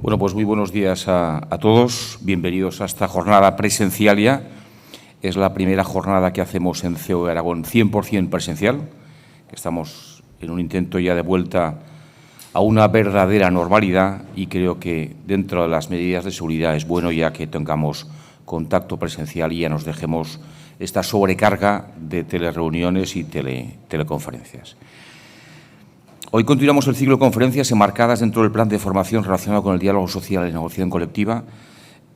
Bueno, pues muy buenos días a todos. Bienvenidos a esta jornada presencial ya. Es la primera jornada que hacemos en COE Aragón 100% presencial. Estamos en un intento ya de vuelta a una verdadera normalidad y creo que dentro de las medidas de seguridad es bueno ya que tengamos contacto presencial y ya nos dejemos esta sobrecarga de telereuniones y teleconferencias. Hoy continuamos el ciclo de conferencias enmarcadas dentro del plan de formación relacionado con el diálogo social y negociación colectiva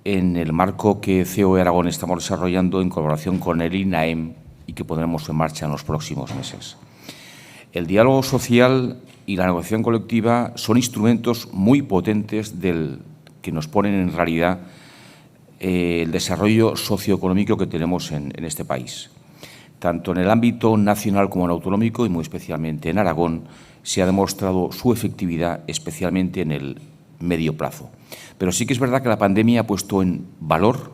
en el marco que COE Aragón estamos desarrollando en colaboración con el INAEM y que pondremos en marcha en los próximos meses. El diálogo social y la negociación colectiva son instrumentos muy potentes que nos ponen en realidad el desarrollo socioeconómico que tenemos en este país. Tanto en el ámbito nacional como en el autonómico y muy especialmente en Aragón se ha demostrado su efectividad, especialmente en el medio plazo. Pero sí que es verdad que la pandemia ha puesto en valor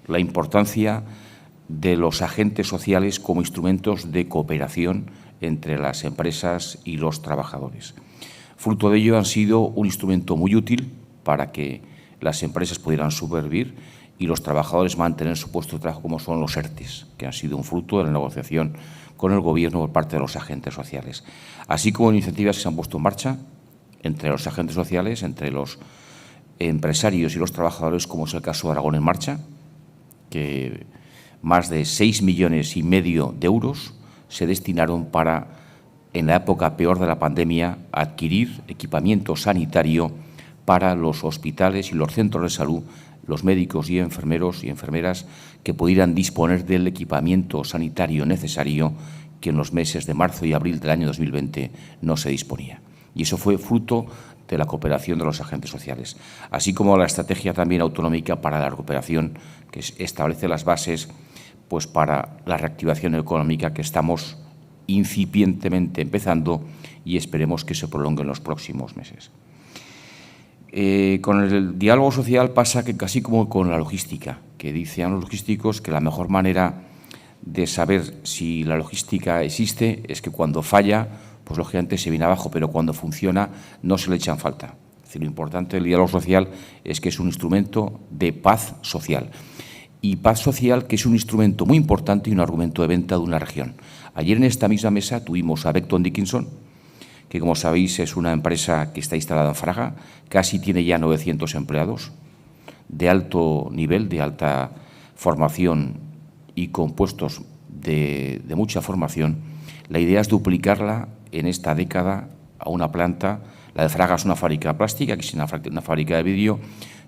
la importancia de los agentes sociales como instrumentos de cooperación entre las empresas y los trabajadores. Fruto de ello han sido un instrumento muy útil para que las empresas pudieran sobrevivir y los trabajadores mantener su puesto de trabajo, como son los ERTEs, que han sido un fruto de la negociación con el Gobierno por parte de los agentes sociales, así como iniciativas que se han puesto en marcha entre los agentes sociales, entre los empresarios y los trabajadores, como es el caso de Aragón en Marcha, que más de 6,5 millones de euros se destinaron para, en la época peor de la pandemia, adquirir equipamiento sanitario para los hospitales y los centros de salud, los médicos y enfermeros y enfermeras que pudieran disponer del equipamiento sanitario necesario que en los meses de marzo y abril del año 2020 no se disponía. Y eso fue fruto de la cooperación de los agentes sociales, así como la estrategia también autonómica para la recuperación que establece las bases pues, para la reactivación económica que estamos incipientemente empezando y esperemos que se prolongue en los próximos meses. Con el diálogo social pasa que casi como con la logística, que dicen los logísticos que la mejor manera de saber si la logística existe es que cuando falla, pues lógicamente se viene abajo, pero cuando funciona no se le echan falta. Es decir, lo importante del diálogo social es que es un instrumento de paz social. Y paz social que es un instrumento muy importante y un argumento de venta de una región. Ayer en esta misma mesa tuvimos a Becton Dickinson, que como sabéis es una empresa que está instalada en Fraga, casi tiene ya 900 empleados, de alto nivel, de alta formación y con puestos de mucha formación. La idea es duplicarla en esta década a una planta. La de Fraga es una fábrica plástica, que es una fábrica de vidrio,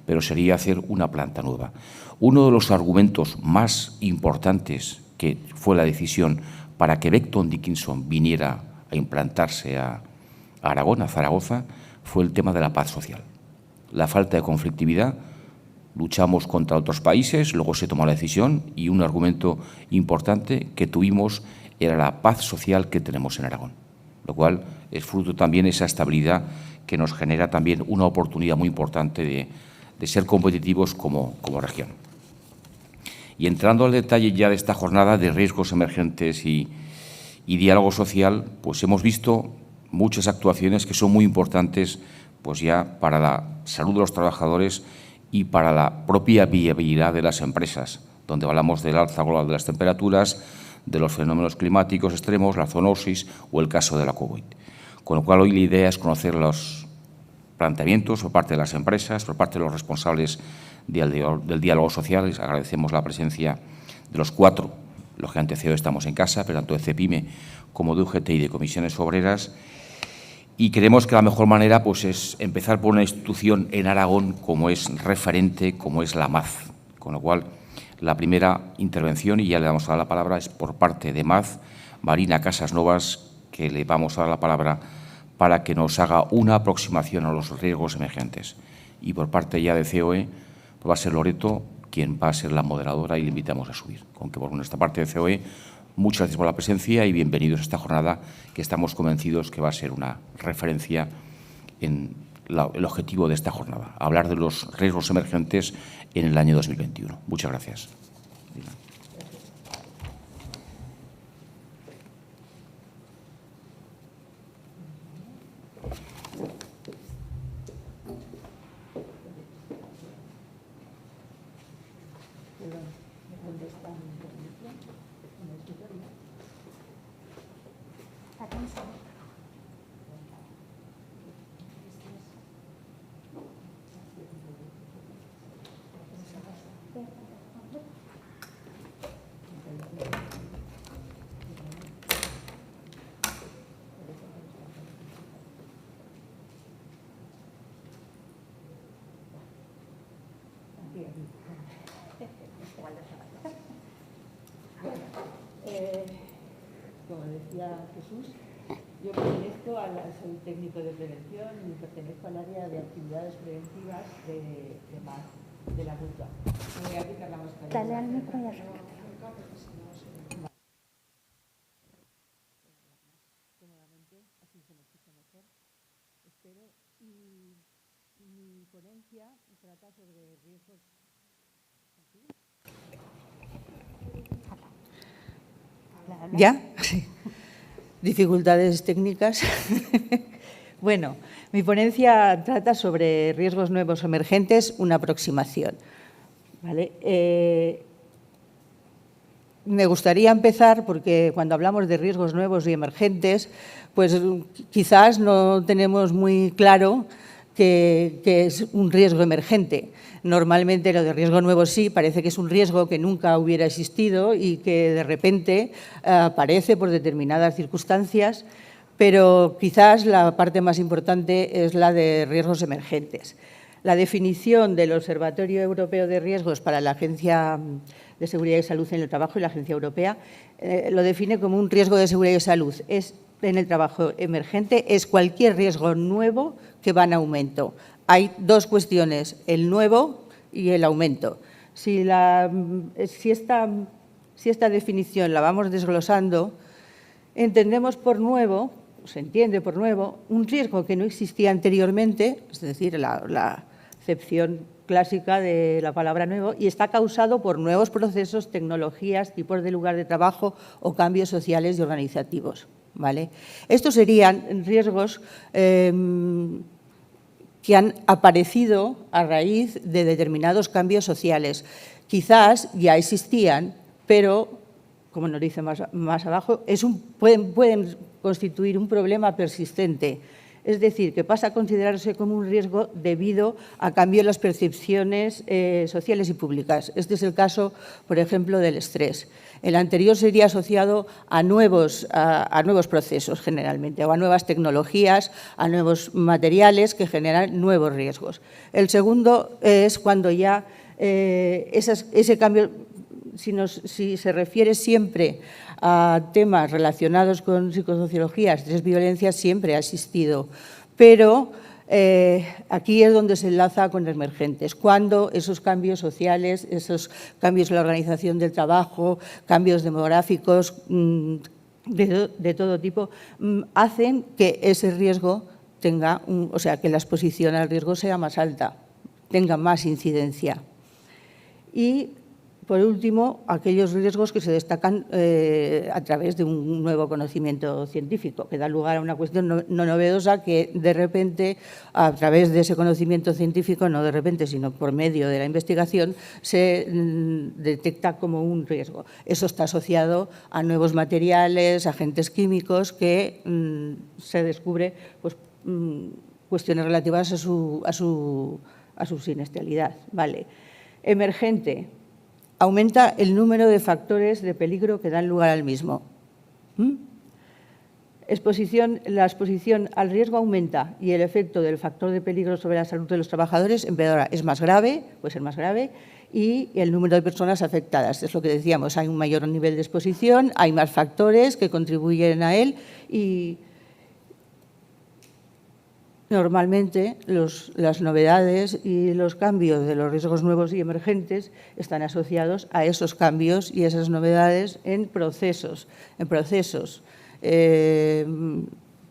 pero sería hacer una planta nueva. Uno de los argumentos más importantes que fue la decisión para que Becton Dickinson viniera a implantarse a Aragón, a Zaragoza, fue el tema de la paz social. La falta de conflictividad, luchamos contra otros países, luego se tomó la decisión y un argumento importante que tuvimos era la paz social que tenemos en Aragón, lo cual es fruto también de esa estabilidad que nos genera también una oportunidad muy importante de ser competitivos como región. Y entrando al detalle ya de esta jornada de riesgos emergentes y diálogo social, pues hemos visto muchas actuaciones que son muy importantes pues ya para la salud de los trabajadores y para la propia viabilidad de las empresas, donde hablamos del alza global de las temperaturas, de los fenómenos climáticos extremos, la zoonosis o el caso de la COVID. Con lo cual, hoy la idea es conocer los planteamientos por parte de las empresas, por parte de los responsables del diálogo social. Les agradecemos la presencia de los 4, lógicamente COE estamos en casa, pero tanto de CEPIME como de UGT y de comisiones obreras. Y creemos que la mejor manera pues, es empezar por una institución en Aragón como es referente, como es la MAZ. Con lo cual, la primera intervención, y ya le vamos a dar la palabra, es por parte de MAZ, Marina Casasnovas, que le vamos a dar la palabra para que nos haga una aproximación a los riesgos emergentes. Y por parte ya de COE, pues va a ser Loreto quien va a ser la moderadora y le invitamos a subir. Con que por nuestra parte de COE, muchas gracias por la presencia y bienvenidos a esta jornada que estamos convencidos que va a ser una referencia en el objetivo de esta jornada, hablar de los riesgos emergentes en el año 2021. Muchas gracias. Como decía Jesús, yo pertenezco soy técnico de prevención y pertenezco al área de actividades preventivas de la mutua. Me voy a aplicar la mascarilla. Dale al micro y acércate. Cómodamente, así se me escucha mejor, espero. Y mi ponencia trata sobre riesgos. ¿Ya? Sí. Dificultades técnicas. Bueno, mi ponencia trata sobre riesgos nuevos emergentes, una aproximación. ¿Vale? Me gustaría empezar porque cuando hablamos de riesgos nuevos y emergentes, pues quizás no tenemos muy claro qué es un riesgo emergente. Normalmente lo de riesgo nuevo sí, parece que es un riesgo que nunca hubiera existido y que de repente aparece por determinadas circunstancias, pero quizás la parte más importante es la de riesgos emergentes. La definición del Observatorio Europeo de Riesgos para la Agencia de Seguridad y Salud en el Trabajo y la Agencia Europea lo define como un riesgo de seguridad y salud. En el trabajo emergente es cualquier riesgo nuevo que va en aumento. Hay dos cuestiones, el nuevo y el aumento. Si esta definición la vamos desglosando, entendemos por nuevo, se entiende por nuevo, un riesgo que no existía anteriormente, es decir, la acepción clásica de la palabra nuevo, y está causado por nuevos procesos, tecnologías, tipos de lugar de trabajo o cambios sociales y organizativos. ¿Vale? Estos serían riesgos que han aparecido a raíz de determinados cambios sociales. Quizás ya existían, pero, como nos dice más abajo, pueden constituir un problema persistente. Es decir, que pasa a considerarse como un riesgo debido a cambio en las percepciones sociales y públicas. Este es el caso, por ejemplo, del estrés. El anterior sería asociado a nuevos procesos, generalmente, o a nuevas tecnologías, a nuevos materiales que generan nuevos riesgos. El segundo es cuando ya ese cambio, si se refiere siempre a temas relacionados con psicosociología, estrés, violencia, siempre ha existido, pero aquí es donde se enlaza con emergentes, cuando esos cambios sociales, esos cambios en la organización del trabajo, cambios demográficos de todo tipo, hacen que ese riesgo tenga, o sea, que la exposición al riesgo sea más alta, tenga más incidencia. Y por último, aquellos riesgos que se destacan a través de un nuevo conocimiento científico, que da lugar a una cuestión no novedosa que de repente, a través de ese conocimiento científico, no de repente, sino por medio de la investigación, se detecta como un riesgo. Eso está asociado a nuevos materiales, agentes químicos, que se descubre pues, cuestiones relativas a su siniestralidad. Vale. Emergente. Aumenta el número de factores de peligro que dan lugar al mismo. La exposición al riesgo aumenta y el efecto del factor de peligro sobre la salud de los trabajadores empeora. Es más grave, puede ser más grave, y el número de personas afectadas. Es lo que decíamos, hay un mayor nivel de exposición, hay más factores que contribuyen a él y normalmente las novedades y los cambios de los riesgos nuevos y emergentes están asociados a esos cambios y esas novedades en procesos.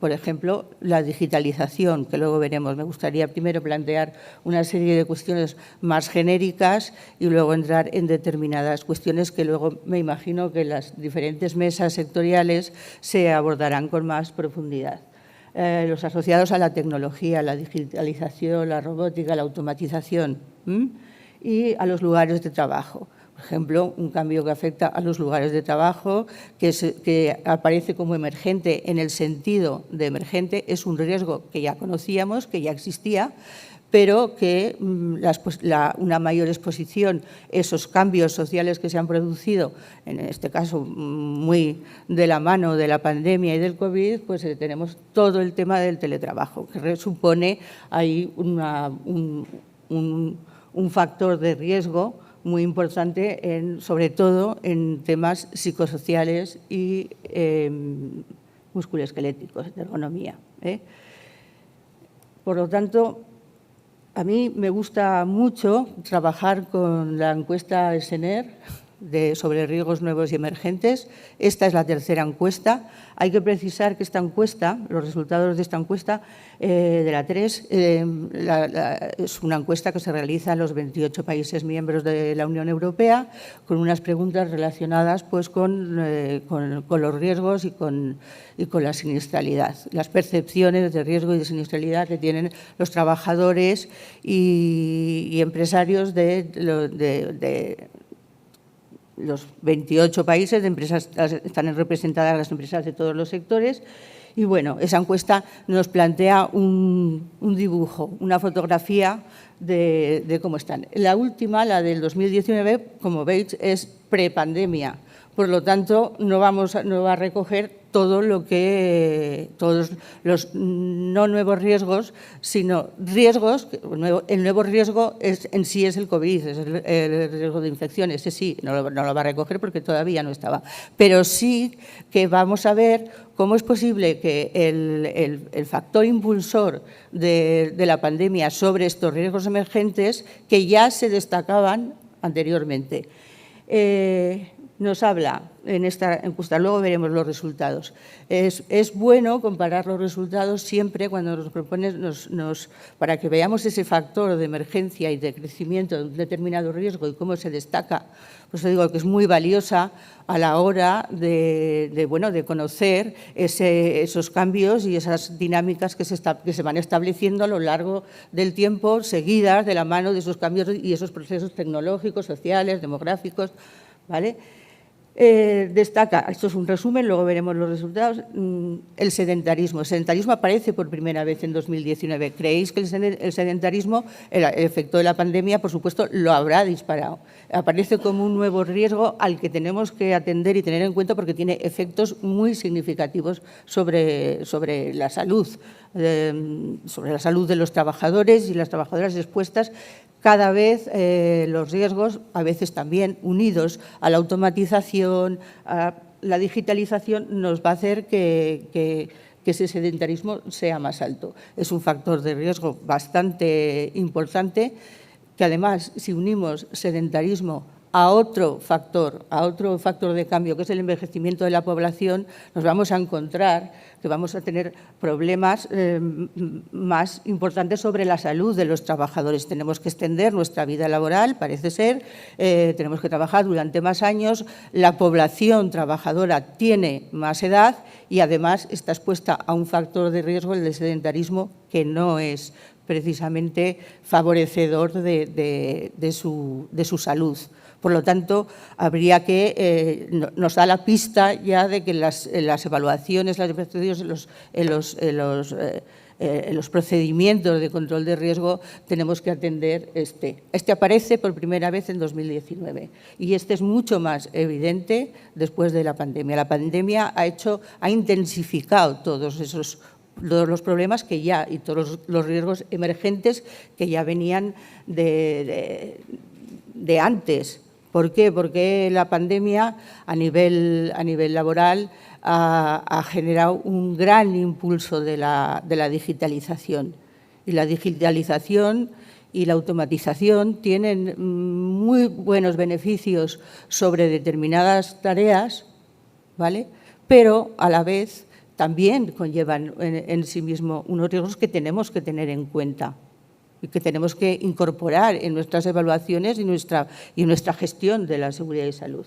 Por ejemplo, la digitalización, que luego veremos. Me gustaría primero plantear una serie de cuestiones más genéricas y luego entrar en determinadas cuestiones que luego me imagino que las diferentes mesas sectoriales se abordarán con más profundidad. Los asociados a la tecnología, la digitalización, la robótica, la automatización y a los lugares de trabajo. Por ejemplo, un cambio que afecta a los lugares de trabajo, que aparece como emergente en el sentido de emergente, es un riesgo que ya conocíamos, que ya existía, pero que una mayor exposición, esos cambios sociales que se han producido, en este caso muy de la mano de la pandemia y del COVID, pues tenemos todo el tema del teletrabajo, que supone ahí un factor de riesgo muy importante, sobre todo en temas psicosociales y musculoesqueléticos, de ergonomía. Por lo tanto, a mí me gusta mucho trabajar con la encuesta SENER sobre riesgos nuevos y emergentes. Esta es la tercera encuesta. Hay que precisar que esta encuesta, los resultados de esta encuesta, de la 3, es una encuesta que se realiza en los 28 países miembros de la Unión Europea, con unas preguntas relacionadas pues, con los riesgos y con la siniestralidad, las percepciones de riesgo y de siniestralidad que tienen los trabajadores y empresarios de los 28 países de empresas, están representadas las empresas de todos los sectores. Y bueno, esa encuesta nos plantea un dibujo, una fotografía de cómo están. La última, la del 2019, como veis, es prepandemia. Por lo tanto, no va a recoger todos los no nuevos riesgos, sino riesgos. El nuevo riesgo en sí es el COVID, es el riesgo de infección. Ese sí, no lo va a recoger porque todavía no estaba. Pero sí que vamos a ver cómo es posible que el factor impulsor de la pandemia sobre estos riesgos emergentes, que ya se destacaban anteriormente. Nos habla en esta encuesta, luego veremos los resultados. Es bueno comparar los resultados siempre cuando nos propones, para que veamos ese factor de emergencia y de crecimiento de un determinado riesgo y cómo se destaca. Pues digo que es muy valiosa a la hora de conocer esos cambios y esas dinámicas que se van estableciendo a lo largo del tiempo, seguidas de la mano de esos cambios y esos procesos tecnológicos, sociales, demográficos, ¿vale? Destaca, esto es un resumen, luego veremos los resultados, el sedentarismo. El sedentarismo aparece por primera vez en 2019. ¿Creéis que el sedentarismo, el efecto de la pandemia, por supuesto, lo habrá disparado? Aparece como un nuevo riesgo al que tenemos que atender y tener en cuenta porque tiene efectos muy significativos sobre la salud, de los trabajadores y las trabajadoras expuestas. Cada vez los riesgos, a veces también unidos a la automatización, a la digitalización, nos va a hacer que ese sedentarismo sea más alto. Es un factor de riesgo bastante importante, que además, si unimos sedentarismo a otro factor de cambio, que es el envejecimiento de la población, nos vamos a encontrar que vamos a tener problemas más importantes sobre la salud de los trabajadores. Tenemos que extender nuestra vida laboral, parece ser, tenemos que trabajar durante más años, la población trabajadora tiene más edad y además está expuesta a un factor de riesgo, el del sedentarismo, que no es precisamente favorecedor de su salud. Por lo tanto, habría que, nos da la pista ya de que las evaluaciones, las investigaciones, en los procedimientos de control de riesgo tenemos que atender este. Este aparece por primera vez en 2019 y este es mucho más evidente después de la pandemia. La pandemia ha intensificado todos los problemas que ya y todos los riesgos emergentes que ya venían de antes. ¿Por qué? Porque la pandemia a nivel laboral ha generado un gran impulso de la digitalización. Y la digitalización y la automatización tienen muy buenos beneficios sobre determinadas tareas, ¿vale? Pero a la vez también conllevan en sí mismo unos riesgos que tenemos que tener en cuenta y que tenemos que incorporar en nuestras evaluaciones y nuestra gestión de la seguridad y salud.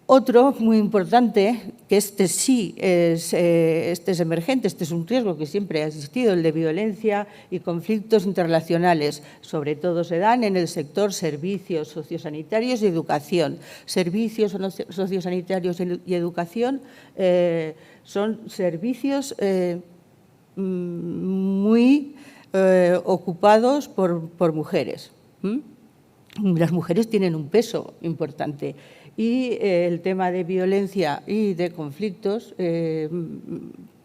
Otro muy importante, que este sí este es emergente, este es un riesgo que siempre ha existido, el de violencia y conflictos interrelacionales. Sobre todo se dan en el sector servicios sociosanitarios y educación. Servicios sociosanitarios y educación son servicios muy ocupados por mujeres. Las mujeres tienen un peso importante y el tema de violencia y de conflictos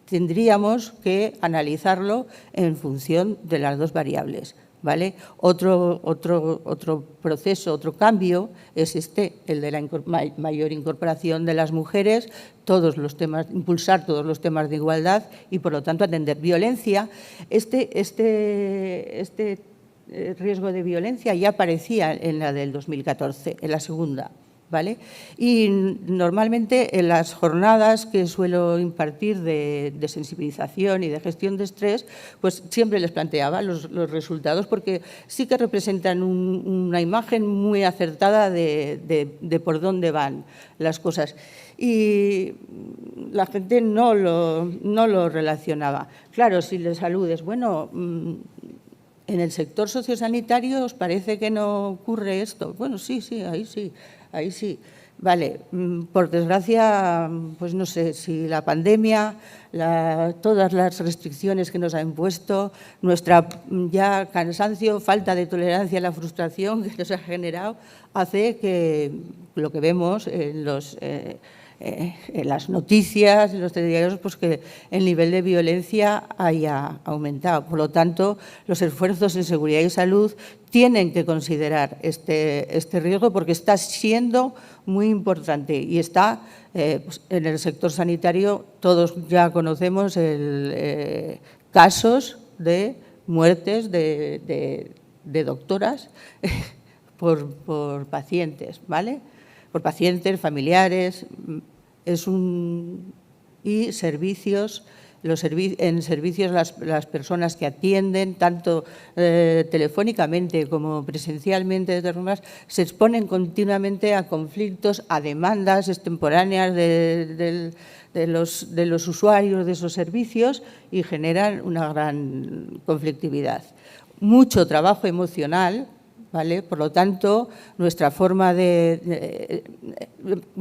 tendríamos que analizarlo en función de las dos variables, ¿vale? Otro proceso, otro cambio es el de la mayor incorporación de las mujeres, todos los temas, impulsar todos los temas de igualdad y, por lo tanto, atender violencia. Este riesgo de violencia ya aparecía en la del 2014, en la segunda, ¿vale? Y normalmente en las jornadas que suelo impartir de sensibilización y de gestión de estrés, pues siempre les planteaba los resultados, porque sí que representan una imagen muy acertada de por dónde van las cosas. Y la gente no lo relacionaba. Claro, si les saludes, bueno, ¿en el sector sociosanitario os parece que no ocurre esto? Bueno, sí, ahí sí. Vale, por desgracia, pues no sé, si la pandemia, todas las restricciones que nos ha impuesto, nuestra ya cansancio, falta de tolerancia a la frustración que nos ha generado, hace que lo que vemos en las noticias, en los telediarios, pues que el nivel de violencia haya aumentado. Por lo tanto, los esfuerzos en seguridad y salud tienen que considerar este riesgo porque está siendo muy importante y está pues en el sector sanitario. Todos ya conocemos casos de muertes de doctoras por pacientes, ¿vale? Por pacientes, familiares, y servicios, en servicios las personas que atienden, tanto telefónicamente como presencialmente, se exponen continuamente a conflictos, a demandas extemporáneas de los usuarios de esos servicios y generan una gran conflictividad. Mucho trabajo emocional, ¿vale? Por lo tanto, nuestra forma me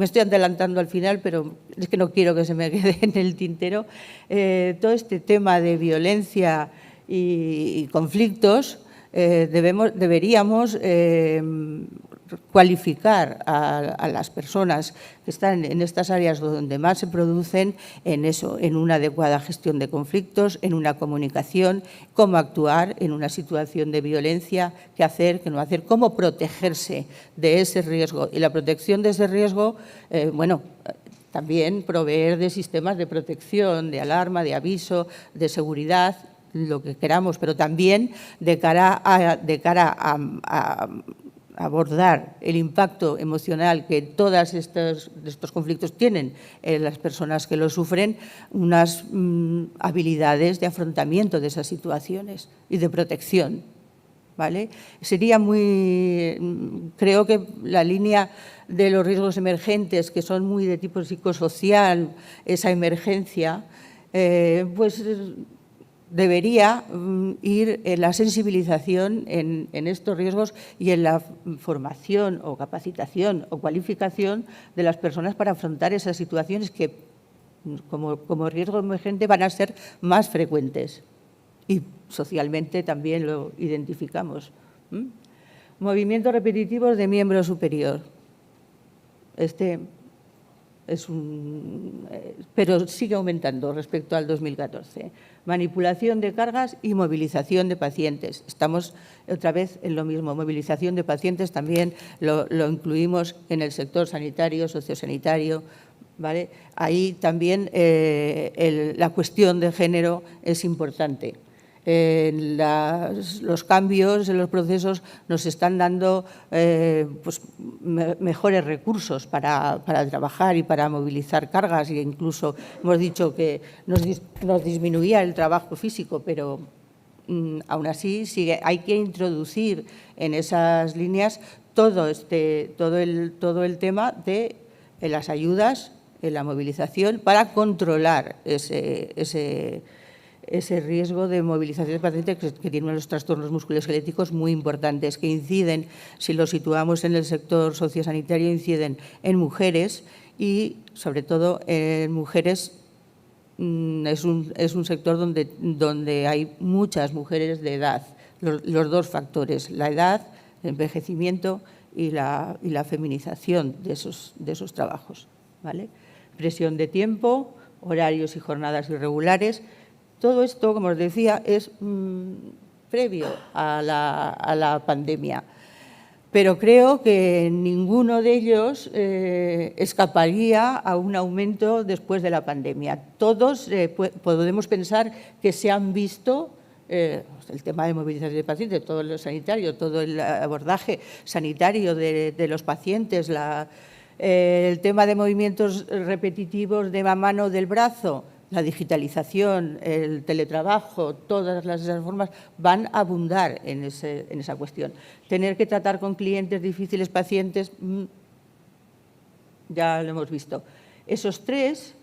estoy adelantando al final, pero es que no quiero que se me quede en el tintero, todo este tema de violencia y conflictos, deberíamos cualificar a las personas que están en estas áreas donde más se producen en una adecuada gestión de conflictos, en una comunicación, cómo actuar en una situación de violencia, qué hacer, qué no hacer, cómo protegerse de ese riesgo. Y la protección de ese riesgo, bueno, también proveer de sistemas de protección, de alarma, de aviso, de seguridad, lo que queramos, pero también de cara a abordar el impacto emocional que todos estos conflictos tienen en las personas que los sufren, unas habilidades de afrontamiento de esas situaciones y de protección, ¿vale? Sería creo que la línea de los riesgos emergentes, que son muy de tipo psicosocial, esa emergencia, pues debería ir en la sensibilización en estos riesgos y en la formación o capacitación o cualificación de las personas para afrontar esas situaciones que, como riesgo emergente, van a ser más frecuentes y socialmente también lo identificamos. Movimientos repetitivos de miembro superior. Pero sigue aumentando respecto al 2014. Manipulación de cargas y movilización de pacientes. Estamos otra vez en lo mismo. Movilización de pacientes también lo incluimos en el sector sanitario, sociosanitario, ¿vale? Ahí también la cuestión de género es importante. Los cambios en los procesos nos están dando pues, mejores recursos para trabajar y para movilizar cargas, e incluso hemos dicho que nos disminuía el trabajo físico, pero aún así hay que introducir en esas líneas todo el tema de en las ayudas, en la movilización, para controlar ese riesgo de movilización de pacientes que tienen unos trastornos musculoesqueléticos muy importantes, que inciden, si lo situamos en el sector sociosanitario, inciden en mujeres y, sobre todo, en mujeres. Es un sector donde hay muchas mujeres de edad. Los dos factores, la edad, el envejecimiento y la feminización de esos trabajos, ¿vale? Presión de tiempo, horarios y jornadas irregulares. Todo esto, como os decía, es previo a la pandemia. Pero creo que ninguno de ellos escaparía a un aumento después de la pandemia. Todos podemos pensar que se han visto el tema de movilización de pacientes, todo lo sanitario, todo el abordaje sanitario de los pacientes, el tema de movimientos repetitivos de la mano del brazo, la digitalización, el teletrabajo, todas esas formas van a abundar en esa cuestión. Tener que tratar con clientes difíciles, pacientes, ya lo hemos visto. Esos tres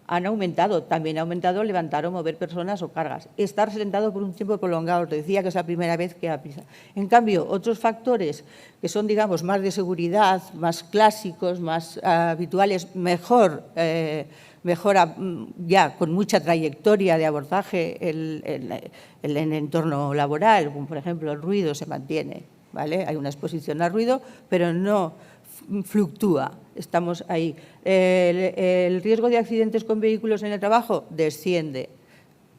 han aumentado. También ha aumentado levantar o mover personas o cargas. Estar sentado por un tiempo prolongado, os decía que es la primera vez que aprisa. En cambio, otros factores que son, digamos, más de seguridad, más clásicos, más habituales, mejor ya con mucha trayectoria de abordaje en el entorno laboral, como por ejemplo el ruido se mantiene, ¿vale? Hay una exposición al ruido, pero no fluctúa, estamos ahí. El riesgo de accidentes con vehículos en el trabajo desciende.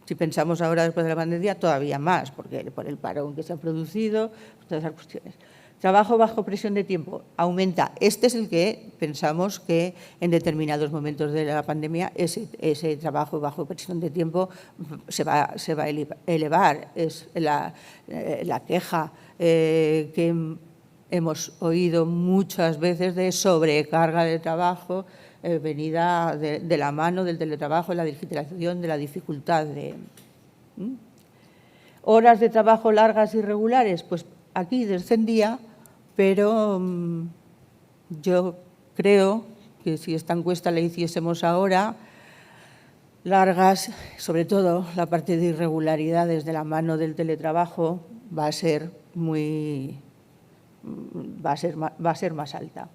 Si pensamos ahora después de la pandemia, todavía más, porque por el parón que se ha producido, todas esas cuestiones. Trabajo bajo presión de tiempo aumenta. Este es el que pensamos que en determinados momentos de la pandemia ese trabajo bajo presión de tiempo se va a elevar. Es la queja que hemos oído muchas veces de sobrecarga de trabajo venida de la mano del teletrabajo, de la digitalización, de la dificultad de… Horas de trabajo largas y regulares, pues aquí descendía, pero yo creo que si esta encuesta la hiciésemos ahora, largas, sobre todo la parte de irregularidades de la mano del teletrabajo, va a ser más alta.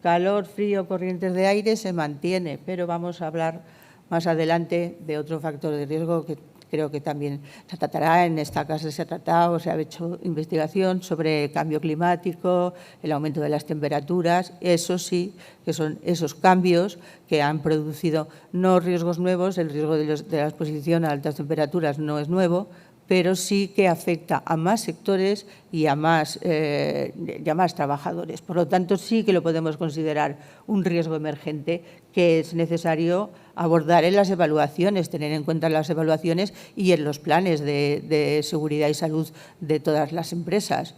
Calor, frío, corrientes de aire se mantiene, pero vamos a hablar más adelante de otro factor de riesgo que creo que también se tratará, en esta casa se ha tratado, se ha hecho investigación sobre el cambio climático, el aumento de las temperaturas. Eso sí, que son esos cambios que han producido no riesgos nuevos, el riesgo de la exposición a altas temperaturas no es nuevo, pero sí que afecta a más sectores y a más trabajadores. Por lo tanto, sí que lo podemos considerar un riesgo emergente que es necesario abordar en las evaluaciones, tener en cuenta las evaluaciones y en los planes de seguridad y salud de todas las empresas.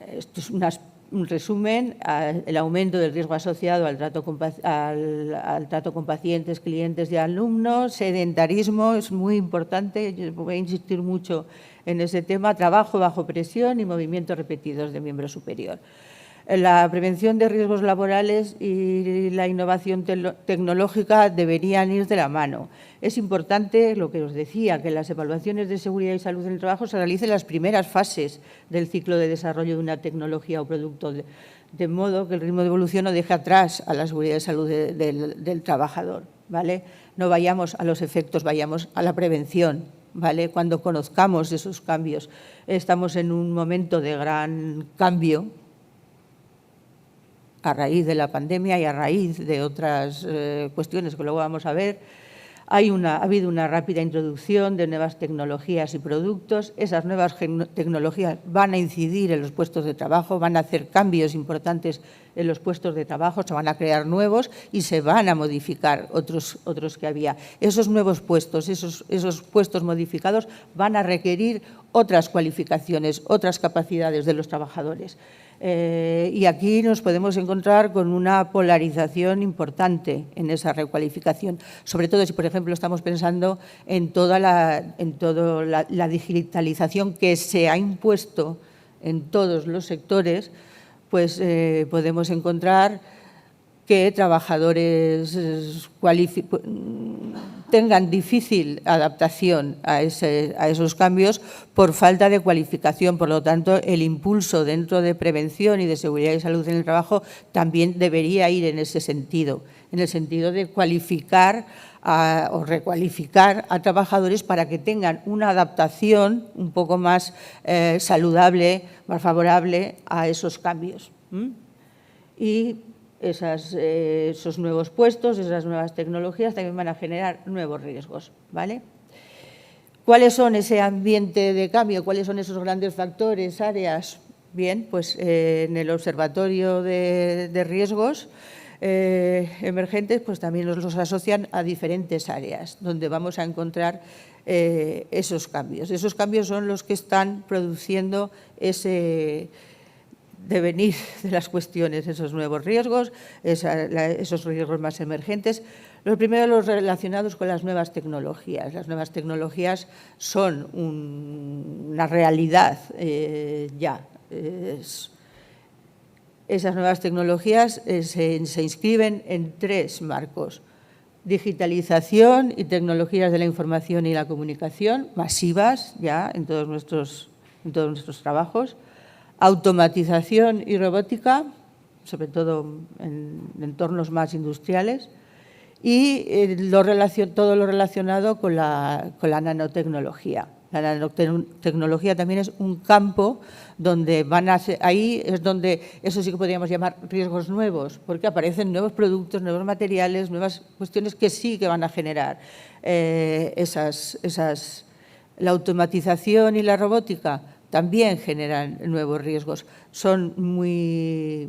Esto es un resumen, el aumento del riesgo asociado al trato con pacientes, clientes y alumnos, sedentarismo es muy importante, yo voy a insistir mucho en ese tema, trabajo bajo presión y movimientos repetidos de miembro superior. La prevención de riesgos laborales y la innovación tecnológica deberían ir de la mano. Es importante, lo que os decía, que en las evaluaciones de seguridad y salud en el trabajo se realicen las primeras fases del ciclo de desarrollo de una tecnología o producto, de modo que el ritmo de evolución no deje atrás a la seguridad y salud del trabajador, ¿vale? No vayamos a los efectos, vayamos a la prevención, ¿vale? Cuando conozcamos esos cambios. Estamos en un momento de gran cambio, a raíz de la pandemia y a raíz de otras cuestiones que luego vamos a ver. Ha habido una rápida introducción de nuevas tecnologías y productos. Esas nuevas tecnologías van a incidir en los puestos de trabajo, van a hacer cambios importantes en los puestos de trabajo, se van a crear nuevos y se van a modificar otros que había. Esos nuevos puestos, esos puestos modificados van a requerir otras cualificaciones, otras capacidades de los trabajadores. Y aquí nos podemos encontrar con una polarización importante en esa recualificación, sobre todo si, por ejemplo, estamos pensando en toda la digitalización que se ha impuesto en todos los sectores, pues podemos encontrar que trabajadores tengan difícil adaptación a esos cambios por falta de cualificación. Por lo tanto, el impulso dentro de prevención y de seguridad y salud en el trabajo también debería ir en ese sentido, en el sentido de cualificar o recualificar a trabajadores para que tengan una adaptación un poco más saludable, más favorable a esos cambios. Y esos nuevos puestos, esas nuevas tecnologías también van a generar nuevos riesgos, ¿vale? ¿Cuáles son ese ambiente de cambio? ¿Cuáles son esos grandes factores, áreas? Bien, pues en el Observatorio de Riesgos emergentes, pues también nos los asocian a diferentes áreas donde vamos a encontrar esos cambios. Esos cambios son los que están produciendo ese devenir de las cuestiones, esos nuevos riesgos, esos riesgos más emergentes. Lo primero, los relacionados con las nuevas tecnologías. Las nuevas tecnologías son una realidad ya. Esas nuevas tecnologías se inscriben en 3 marcos: digitalización y tecnologías de la información y la comunicación, masivas ya en todos nuestros trabajos; automatización y robótica, sobre todo en entornos más industriales; y todo lo relacionado con la nanotecnología. La nanotecnología también es un campo donde ahí es donde, eso sí que podríamos llamar riesgos nuevos, porque aparecen nuevos productos, nuevos materiales, nuevas cuestiones que sí que van a generar la automatización y la robótica también generan nuevos riesgos. Son muy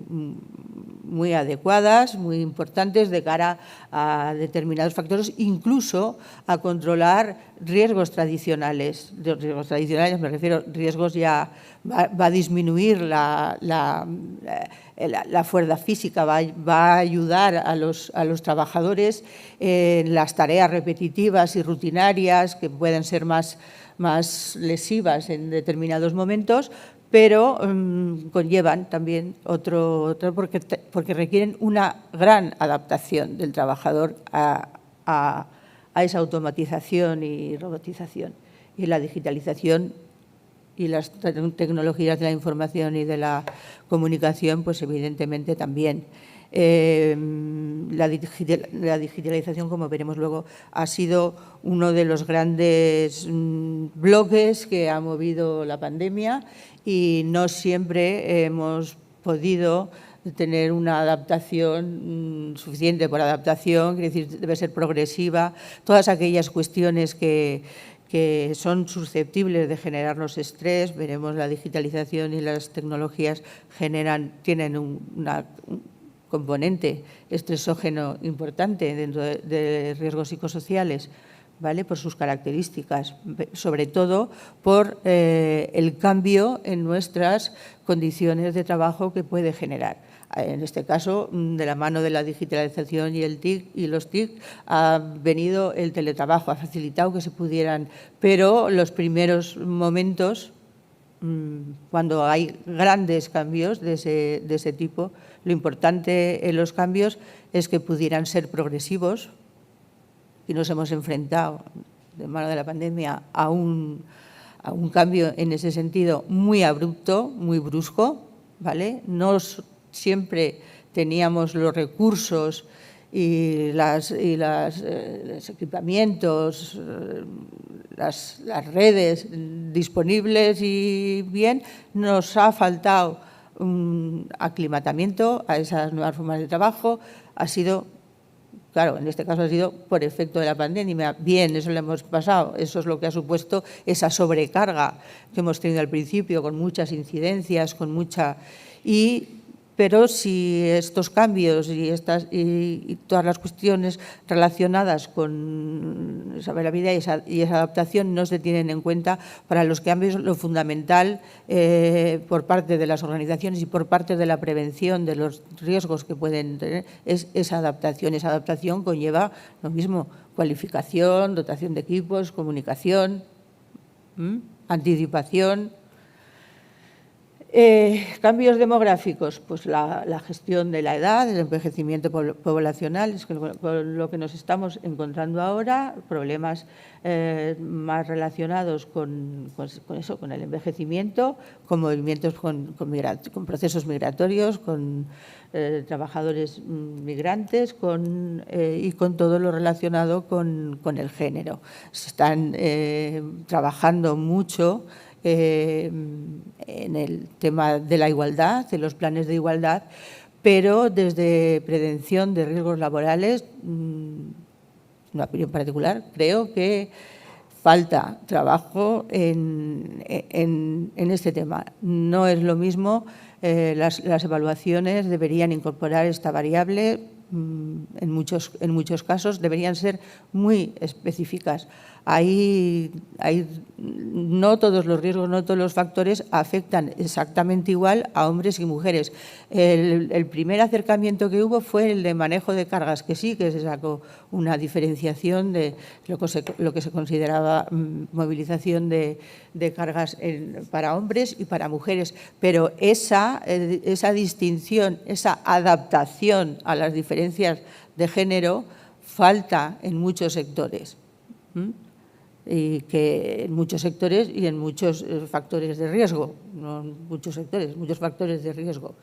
adecuadas, muy importantes de cara a determinados factores, incluso a controlar riesgos tradicionales. De riesgos tradicionales me refiero, riesgos ya va a disminuir la fuerza física, va a ayudar a los trabajadores en las tareas repetitivas y rutinarias que pueden ser más lesivas en determinados momentos, pero conllevan también porque requieren una gran adaptación del trabajador a esa automatización y robotización. Y la digitalización y las tecnologías de la información y de la comunicación, pues evidentemente también. La digitalización, como veremos luego, ha sido uno de los grandes bloques que ha movido la pandemia y no siempre hemos podido tener una adaptación suficiente. Por adaptación, quiere decir, debe ser progresiva. Todas aquellas cuestiones que son susceptibles de generarnos estrés, veremos la digitalización y las tecnologías tienen un componente estresógeno importante dentro de riesgos psicosociales, ¿vale? Por sus características, sobre todo por el cambio en nuestras condiciones de trabajo que puede generar. En este caso, de la mano de la digitalización y los TIC, ha venido el teletrabajo, ha facilitado que se pudieran, pero los primeros momentos, cuando hay grandes cambios de ese tipo, lo importante en los cambios es que pudieran ser progresivos, y nos hemos enfrentado, de mano de la pandemia, a un cambio en ese sentido muy abrupto, muy brusco, ¿vale? No siempre teníamos los recursos y los equipamientos, las redes disponibles y bien, nos ha faltado un aclimatamiento a esas nuevas formas de trabajo. Ha sido, claro, en este caso ha sido por efecto de la pandemia. Bien, eso lo hemos pasado, eso es lo que ha supuesto esa sobrecarga que hemos tenido al principio, con muchas incidencias, pero si estos cambios y todas las cuestiones relacionadas con esa variabilidad y esa adaptación no se tienen en cuenta, para los cambios lo fundamental por parte de las organizaciones y por parte de la prevención de los riesgos que pueden tener es esa adaptación. Esa adaptación conlleva lo mismo: cualificación, dotación de equipos, comunicación, anticipación. Cambios demográficos, pues la gestión de la edad, el envejecimiento poblacional, es con lo que nos estamos encontrando ahora, problemas más relacionados con eso, con el envejecimiento, con movimientos, con procesos migratorios, con trabajadores migrantes y con todo lo relacionado con el género. Se están trabajando mucho en el tema de la igualdad, de los planes de igualdad, pero desde prevención de riesgos laborales, una opinión particular, creo que falta trabajo en este tema. No es lo mismo, las evaluaciones deberían incorporar esta variable, en muchos casos deberían ser muy específicas. No todos los riesgos, no todos los factores afectan exactamente igual a hombres y mujeres. El primer acercamiento que hubo fue el de manejo de cargas, que sí que se sacó una diferenciación de lo que se consideraba movilización de cargas para hombres y para mujeres, pero esa distinción, esa adaptación a las diferencias de género falta en muchos sectores. Y que en muchos sectores y en muchos factores de riesgo, no en muchos sectores, muchos factores de riesgo.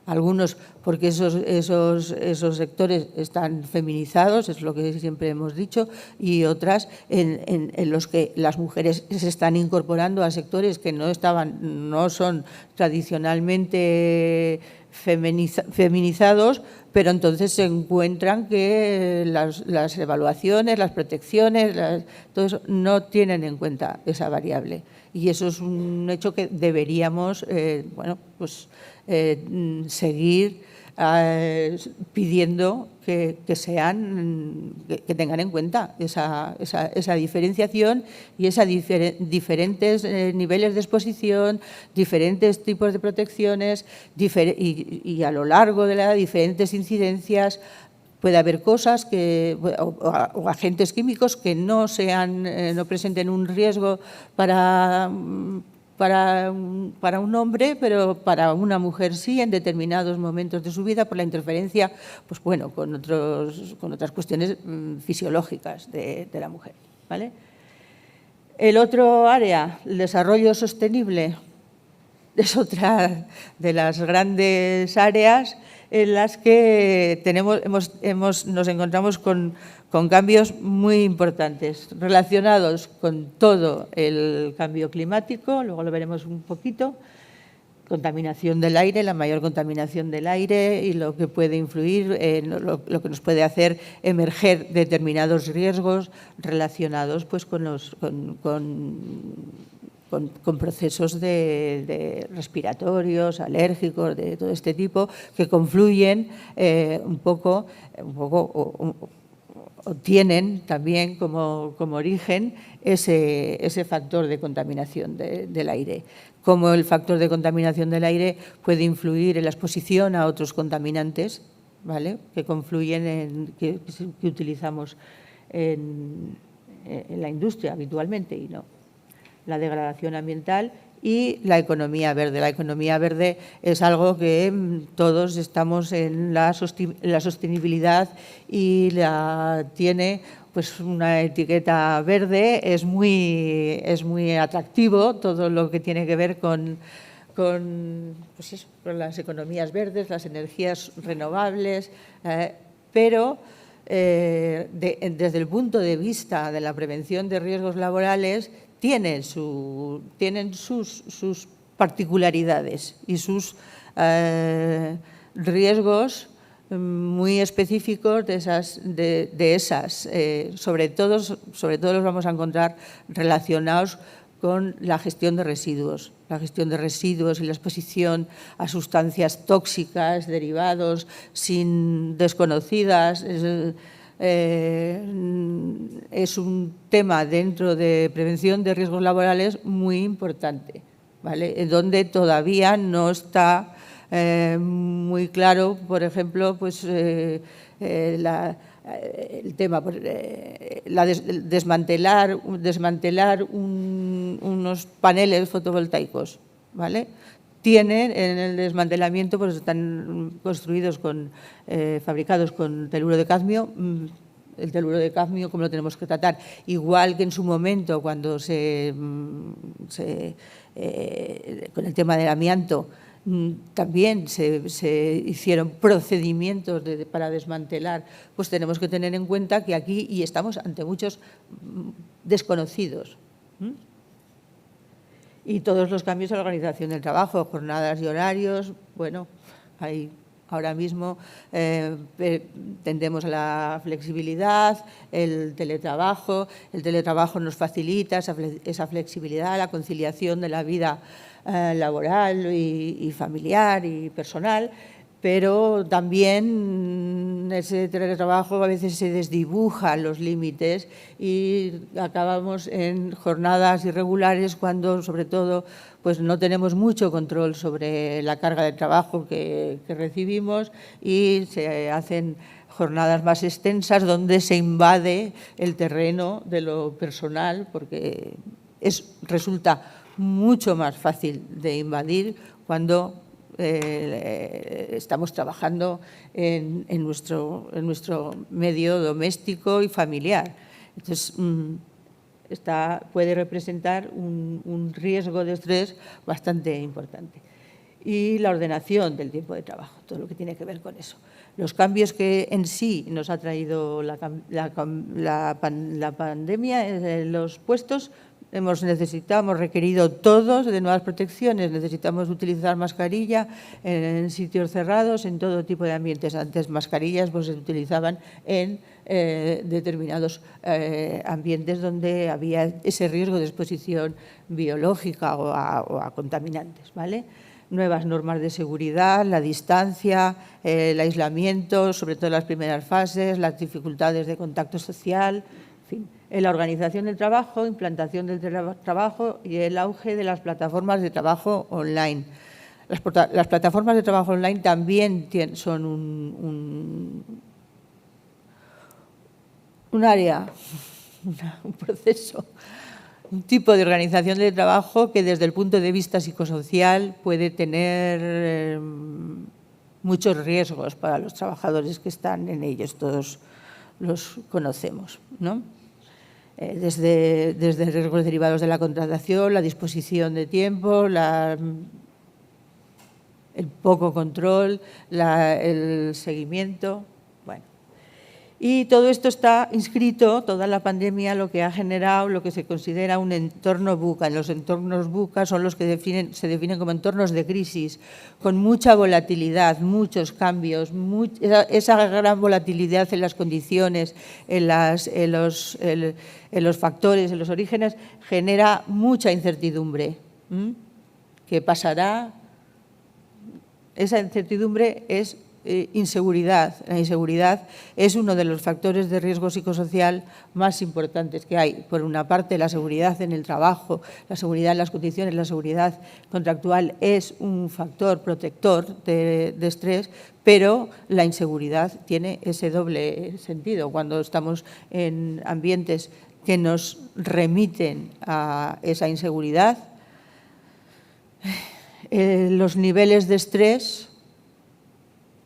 Algunos porque esos sectores están feminizados, es lo que siempre hemos dicho, y otras en los que las mujeres se están incorporando a sectores que no son tradicionalmente feminizados, pero entonces se encuentran que las evaluaciones, las protecciones, todo eso no tienen en cuenta esa variable. Y eso es un hecho que deberíamos seguir pidiendo que tengan en cuenta esa diferenciación y diferentes niveles de exposición, diferentes tipos de protecciones y a lo largo de la diferentes incidencias. Puede haber cosas o agentes químicos que no presenten un riesgo para un hombre, pero para una mujer sí, en determinados momentos de su vida, por la interferencia, con otras cuestiones fisiológicas de la mujer, ¿vale? El otro área, el desarrollo sostenible, es otra de las grandes áreas en las que nos encontramos con cambios muy importantes relacionados con todo el cambio climático, luego lo veremos un poquito, contaminación del aire, la mayor contaminación del aire y lo que puede influir, lo que nos puede hacer emerger determinados riesgos relacionados con procesos de respiratorios, alérgicos, de todo este tipo, que confluyen o tienen también como origen ese factor de contaminación del aire. Cómo el factor de contaminación del aire puede influir en la exposición a otros contaminantes, ¿vale?, que confluyen que utilizamos en la industria habitualmente y no. La degradación ambiental y la economía verde. La economía verde es algo que todos estamos en la sostenibilidad y tiene una etiqueta verde, es muy atractivo todo lo que tiene que ver con las economías verdes, las energías renovables, pero desde el punto de vista de la prevención de riesgos laborales tienen sus particularidades y sus riesgos muy específicos sobre todo los vamos a encontrar relacionados con la gestión de residuos. La gestión de residuos y la exposición a sustancias tóxicas, derivados desconocidas, es un tema dentro de prevención de riesgos laborales muy importante, ¿vale?, donde todavía no está muy claro, por ejemplo, el tema, desmantelar unos paneles fotovoltaicos, ¿vale? tienen en el desmantelamiento, pues están construidos fabricados con teluro de cadmio. El teluro de cadmio, ¿cómo lo tenemos que tratar? Igual que en su momento, cuando con el tema del amianto, también se hicieron procedimientos para desmantelar, pues tenemos que tener en cuenta que aquí y estamos ante muchos desconocidos. Y todos los cambios en la organización del trabajo, jornadas y horarios, bueno, hay ahora mismo tendemos a la flexibilidad, el teletrabajo nos facilita esa flexibilidad, la conciliación de la vida laboral y familiar y personal, pero también ese teletrabajo a veces se desdibuja los límites y acabamos en jornadas irregulares cuando, sobre todo, pues no tenemos mucho control sobre la carga de trabajo que recibimos y se hacen jornadas más extensas donde se invade el terreno de lo personal, porque resulta mucho más fácil de invadir cuando estamos trabajando en nuestro medio doméstico y familiar. Entonces, puede representar un riesgo de estrés bastante importante. Y la ordenación del tiempo de trabajo, todo lo que tiene que ver con eso. Los cambios que en sí nos ha traído la pandemia, los puestos, hemos requerido todos de nuevas protecciones, necesitamos utilizar mascarilla en sitios cerrados, en todo tipo de ambientes. Antes mascarillas pues, se utilizaban en determinados ambientes donde había ese riesgo de exposición biológica o a contaminantes, ¿vale? Nuevas normas de seguridad, la distancia, el aislamiento, sobre todo en las primeras fases, las dificultades de contacto social, en fin. En la organización del trabajo, implantación del teletrabajo y el auge de las plataformas de trabajo online. Las plataformas de trabajo online también son un área, un proceso, un tipo de organización del trabajo que desde el punto de vista psicosocial puede tener muchos riesgos para los trabajadores que están en ellos, todos los conocemos, ¿no? Desde riesgos derivados de la contratación, la disposición de tiempo, el poco control, el seguimiento. Bueno. Y todo esto está inscrito, toda la pandemia lo que ha generado, lo que se considera un entorno VUCA. Los entornos VUCA son los que se definen como entornos de crisis, con mucha volatilidad, muchos cambios, esa gran volatilidad en las condiciones, en los factores, en los orígenes, genera mucha incertidumbre. ¿Qué pasará? Esa incertidumbre es inseguridad. La inseguridad es uno de los factores de riesgo psicosocial más importantes que hay. Por una parte, la seguridad en el trabajo, la seguridad en las condiciones, la seguridad contractual es un factor protector de estrés, pero la inseguridad tiene ese doble sentido. Cuando estamos en ambientes que nos remiten a esa inseguridad, los niveles de estrés,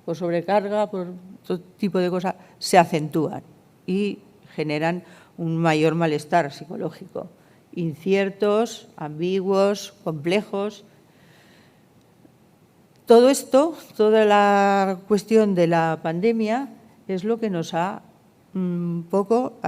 por sobrecarga, por todo tipo de cosas, se acentúan y generan un mayor malestar psicológico. Inciertos, ambiguos, complejos. Todo esto, toda la cuestión de la pandemia es lo que nos ha un poco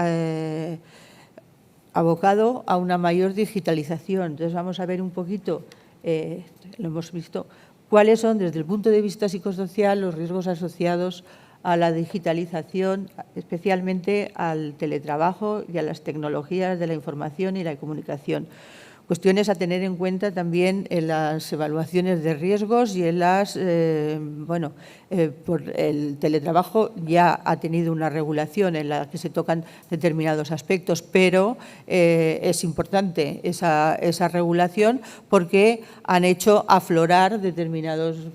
abocado a una mayor digitalización. Entonces vamos a ver un poquito, lo hemos visto, cuáles son desde el punto de vista psicosocial los riesgos asociados a la digitalización, especialmente al teletrabajo y a las tecnologías de la información y la comunicación. Cuestiones a tener en cuenta también en las evaluaciones de riesgos y en las, por el teletrabajo ya ha tenido una regulación en la que se tocan determinados aspectos, pero es importante esa regulación porque han hecho aflorar determinados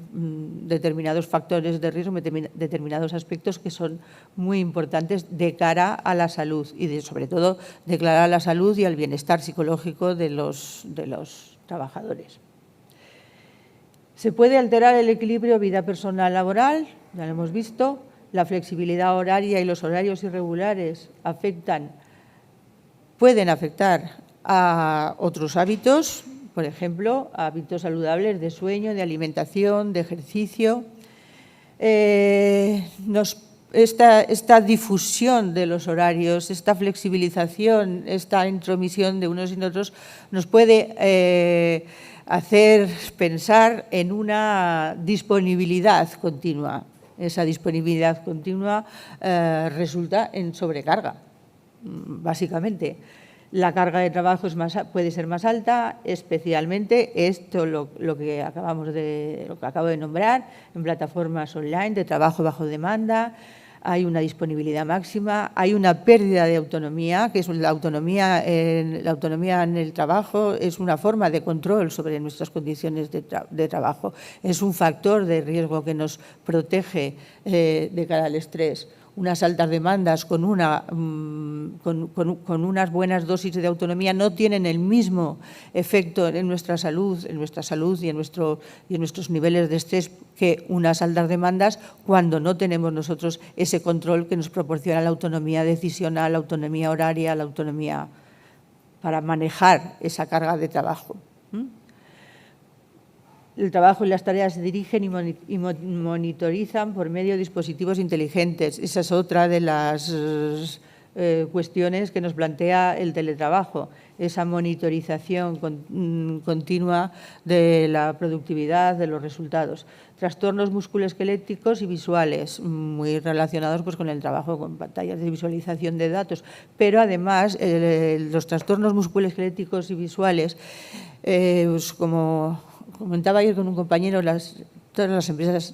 factores de riesgo, determinados aspectos que son muy importantes de cara a la salud y sobre todo de cara a la salud y al bienestar psicológico de los trabajadores. Se puede alterar el equilibrio vida personal-laboral, ya lo hemos visto. La flexibilidad horaria y los horarios irregulares pueden afectar a otros hábitos, por ejemplo, hábitos saludables de sueño, de alimentación, de ejercicio. Esta difusión de los horarios, esta flexibilización, esta intromisión de unos y otros nos puede hacer pensar en una disponibilidad continua. Esa disponibilidad continua resulta en sobrecarga, básicamente. La carga de trabajo puede ser más alta, especialmente esto lo que acabo de nombrar, en plataformas online de trabajo bajo demanda. Hay una disponibilidad máxima, hay una pérdida de autonomía, que es la autonomía en el trabajo, es una forma de control sobre nuestras condiciones de trabajo, es un factor de riesgo que nos protege de cara al estrés. Unas altas demandas con unas buenas dosis de autonomía no tienen el mismo efecto en nuestra salud y en nuestros niveles de estrés que unas altas demandas cuando no tenemos nosotros ese control que nos proporciona la autonomía decisional, la autonomía horaria, la autonomía para manejar esa carga de trabajo. El trabajo y las tareas se dirigen y monitorizan por medio de dispositivos inteligentes. Esa es otra de las cuestiones que nos plantea el teletrabajo, esa monitorización continua de la productividad, de los resultados. Trastornos musculoesqueléticos y visuales, muy relacionados pues, con el trabajo con pantallas de visualización de datos, pero además los trastornos musculoesqueléticos y visuales, pues, como comentaba ayer con un compañero, todas las empresas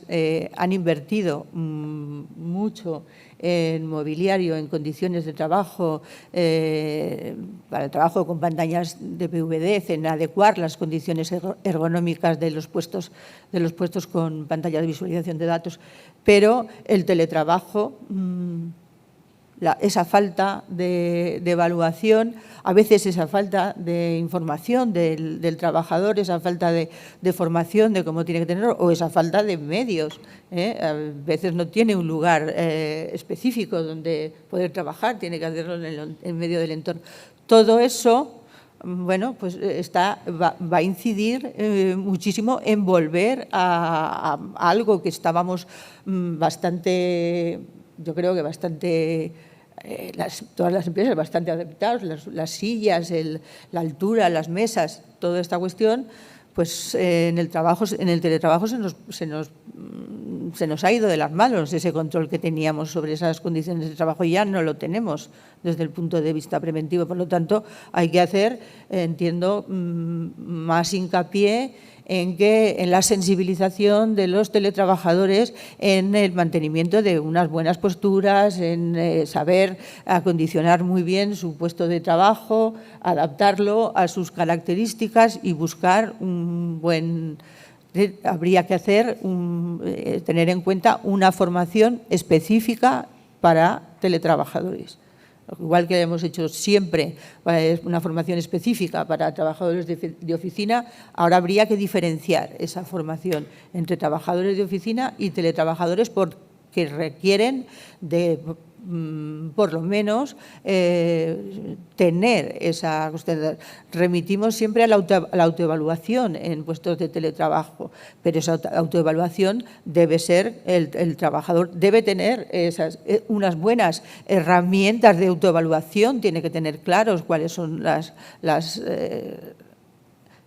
han invertido mucho en mobiliario, en condiciones de trabajo, para el trabajo con pantallas de PVD, en adecuar las condiciones ergonómicas de los puestos con pantallas de visualización de datos. Pero el teletrabajo, esa falta de evaluación, a veces esa falta de información del trabajador, esa falta de formación de cómo tiene que tener, o esa falta de medios. A veces no tiene un lugar específico donde poder trabajar, tiene que hacerlo en medio del entorno. Todo eso, bueno, pues va a incidir muchísimo en volver a algo que estábamos bastante, yo creo que bastante... todas las empresas bastante adaptadas, las sillas, la altura, las mesas, toda esta cuestión, pues en el teletrabajo se nos ha ido de las manos ese control que teníamos sobre esas condiciones de trabajo, y ya no lo tenemos desde el punto de vista preventivo. Por lo tanto, hay que hacer, entiendo, más hincapié en la sensibilización de los teletrabajadores, en el mantenimiento de unas buenas posturas, en saber acondicionar muy bien su puesto de trabajo, adaptarlo a sus características y buscar habría que tener en cuenta una formación específica para teletrabajadores. Igual que hemos hecho siempre una formación específica para trabajadores de oficina, ahora habría que diferenciar esa formación entre trabajadores de oficina y teletrabajadores porque requieren de, por lo menos, tener esa... Remitimos siempre a la autoevaluación en puestos de teletrabajo, pero esa autoevaluación debe ser, el trabajador debe tener unas buenas herramientas de autoevaluación, tiene que tener claros cuáles son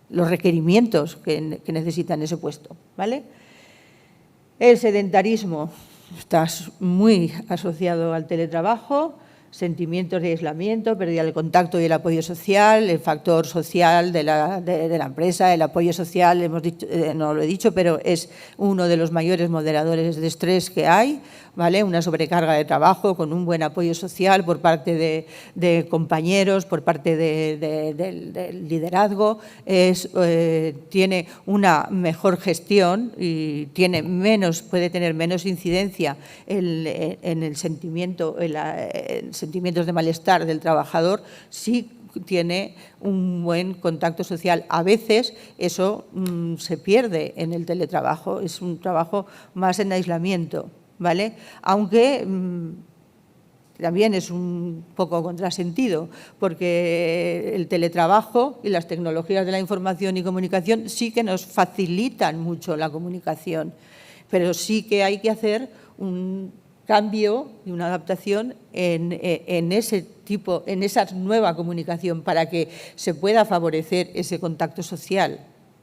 los requerimientos que necesitan ese puesto, ¿vale? El sedentarismo está muy asociado al teletrabajo, sentimientos de aislamiento, pérdida del contacto y el apoyo social, el factor social de la empresa, el apoyo social, hemos dicho, no lo he dicho, pero es uno de los mayores moderadores de estrés que hay, ¿vale? Una sobrecarga de trabajo con un buen apoyo social por parte de compañeros, por parte del liderazgo, tiene una mejor gestión y puede tener menos incidencia en el sentimiento, sentimientos de malestar del trabajador si tiene un buen contacto social. A veces eso se pierde en el teletrabajo, es un trabajo más en aislamiento, ¿vale? Aunque también es un poco contrasentido, porque el teletrabajo y las tecnologías de la información y comunicación sí que nos facilitan mucho la comunicación, pero sí que hay que hacer un cambio y una adaptación en ese tipo, en esa nueva comunicación, para que se pueda favorecer ese contacto social.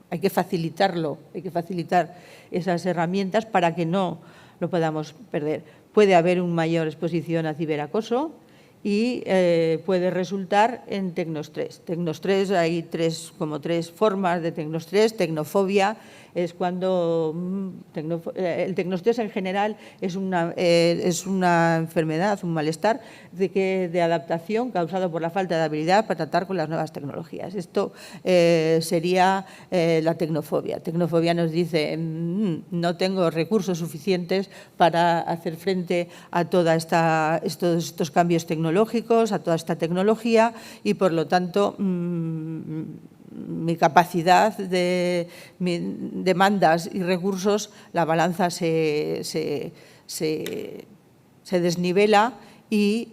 Hay que facilitarlo, hay que facilitar esas herramientas para que no lo podamos perder. Puede haber una mayor exposición a ciberacoso y puede resultar en tecnoestrés. Tecnoestrés, hay como tres formas de tecnoestrés. Tecnofobia es cuando el tecnoestrés en general es una enfermedad, un malestar de adaptación causado por la falta de habilidad para tratar con las nuevas tecnologías. Esto sería la tecnofobia. Tecnofobia nos dice no tengo recursos suficientes para hacer frente a todos estos cambios tecnológicos, a toda esta tecnología, y por lo tanto mi capacidad de demandas y recursos, la balanza se desnivela y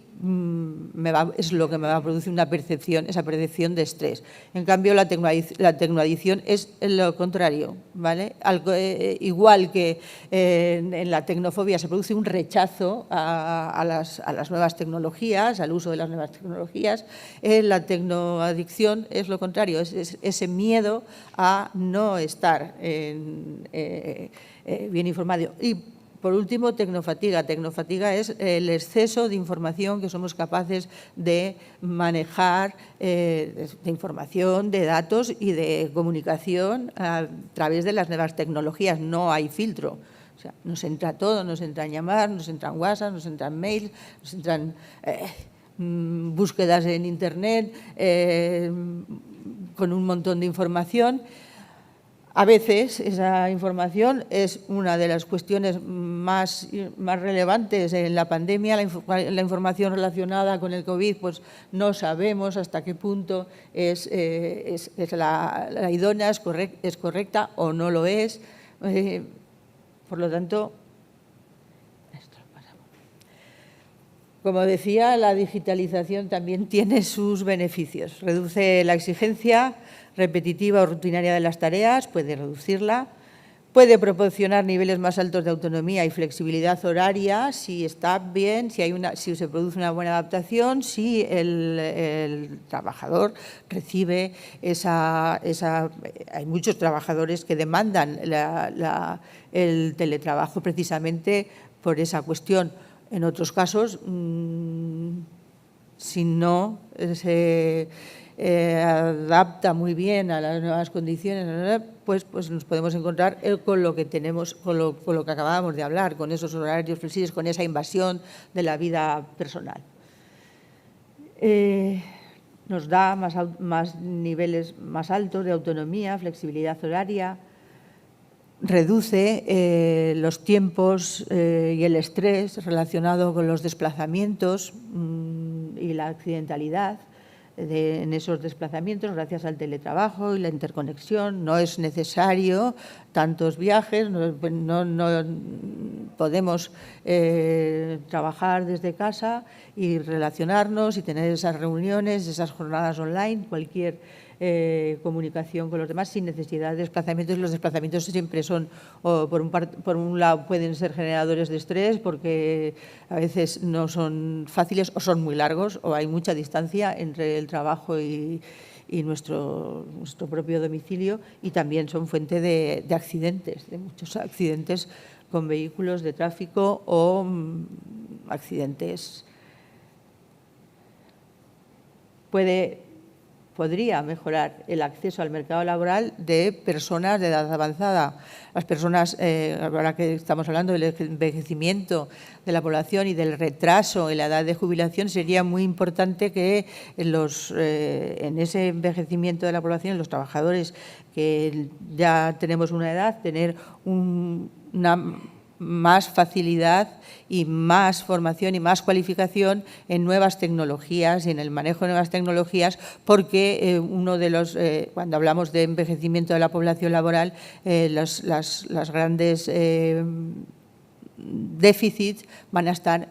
es lo que me va a producir esa percepción de estrés. En cambio, la tecnoadicción es lo contrario, ¿vale? Igual que en la tecnofobia se produce un rechazo a las nuevas tecnologías, al uso de las nuevas tecnologías, la tecnoadicción es lo contrario, es ese miedo a no estar bien informado. Y por último, tecnofatiga. Tecnofatiga es el exceso de información que somos capaces de manejar, de información, de datos y de comunicación a través de las nuevas tecnologías. No hay filtro. O sea, nos entra todo, nos entran llamadas, nos entran WhatsApp, nos entran mails, nos entran búsquedas en Internet con un montón de información. A veces esa información es una de las cuestiones más relevantes en la pandemia. La información relacionada con el COVID, pues no sabemos hasta qué punto es la idónea, es correcta o no lo es. Por lo tanto, como decía, la digitalización también tiene sus beneficios. Reduce la exigencia repetitiva o rutinaria de las tareas, puede reducirla, puede proporcionar niveles más altos de autonomía y flexibilidad horaria si está bien, si se produce una buena adaptación, si el trabajador recibe hay muchos trabajadores que demandan el teletrabajo precisamente por esa cuestión. En otros casos, si no se adapta muy bien a las nuevas condiciones, pues nos podemos encontrar con lo que tenemos, con lo que acabábamos de hablar, con esos horarios flexibles, con esa invasión de la vida personal. Nos da más niveles más altos de autonomía, flexibilidad horaria, reduce los tiempos y el estrés relacionado con los desplazamientos y la accidentalidad en esos desplazamientos gracias al teletrabajo y la interconexión. No es necesario tantos viajes, no podemos trabajar desde casa y relacionarnos y tener esas reuniones, esas jornadas online, cualquier comunicación con los demás sin necesidad de desplazamientos. Los desplazamientos siempre son, por un lado, pueden ser generadores de estrés porque a veces no son fáciles o son muy largos o hay mucha distancia entre el trabajo y nuestro propio domicilio, y también son fuente de accidentes, de muchos accidentes con vehículos de tráfico o accidentes. Podría mejorar el acceso al mercado laboral de personas de edad avanzada. Las personas, ahora que estamos hablando del envejecimiento de la población y del retraso en la edad de jubilación, sería muy importante que en ese envejecimiento de la población, los trabajadores que ya tenemos una edad, tener una más facilidad y más formación y más cualificación en nuevas tecnologías y en el manejo de nuevas tecnologías, porque uno de los, cuando hablamos de envejecimiento de la población laboral, las grandes déficits van a estar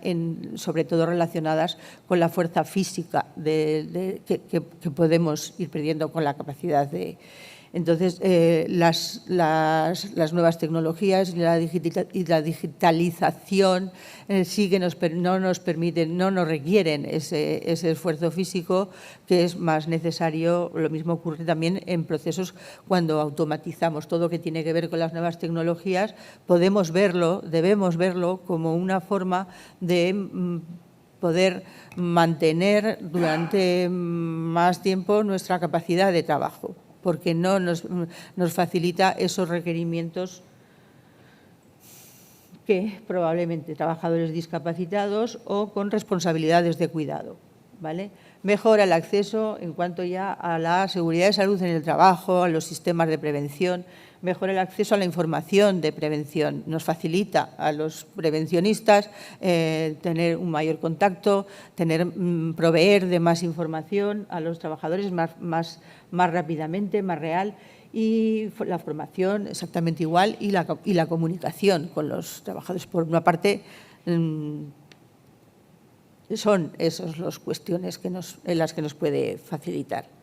sobre todo relacionadas con la fuerza física que podemos ir perdiendo con la capacidad de... Entonces, las nuevas tecnologías y la digitalización sí que no nos permiten, no nos requieren ese esfuerzo físico que es más necesario. Lo mismo ocurre también en procesos cuando automatizamos todo lo que tiene que ver con las nuevas tecnologías. Podemos verlo, debemos verlo como una forma de poder mantener durante más tiempo nuestra capacidad de trabajo, porque no nos facilita esos requerimientos que probablemente trabajadores discapacitados o con responsabilidades de cuidado, ¿vale? Mejora el acceso en cuanto ya a la seguridad de salud en el trabajo, a los sistemas de prevención, mejora el acceso a la información de prevención, nos facilita a los prevencionistas tener un mayor contacto, proveer de más información a los trabajadores más rápidamente, más real, y la formación exactamente igual y la comunicación con los trabajadores. Por una parte, son esas las cuestiones en las que nos puede facilitar.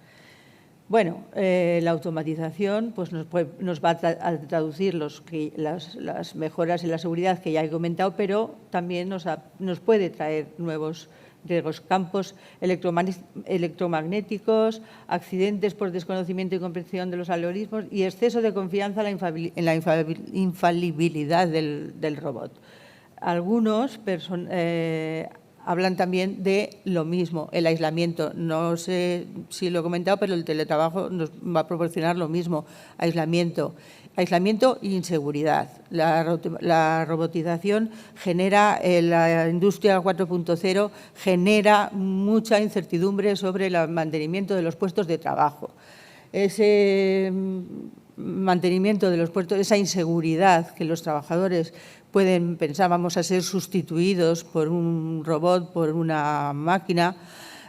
Bueno, la automatización pues nos va a traducir las mejoras en la seguridad que ya he comentado, pero también nos puede traer nuevos riesgos, campos electromagnéticos, accidentes por desconocimiento y comprensión de los algoritmos y exceso de confianza en la infalibilidad del robot. Algunos hablan también de lo mismo, el aislamiento. No sé si lo he comentado, pero el teletrabajo nos va a proporcionar lo mismo, aislamiento e inseguridad. La robotización genera, la industria 4.0 genera mucha incertidumbre sobre el mantenimiento de los puestos de trabajo. Ese mantenimiento de los puestos, esa inseguridad que los trabajadores pueden pensar, vamos a ser sustituidos por un robot, por una máquina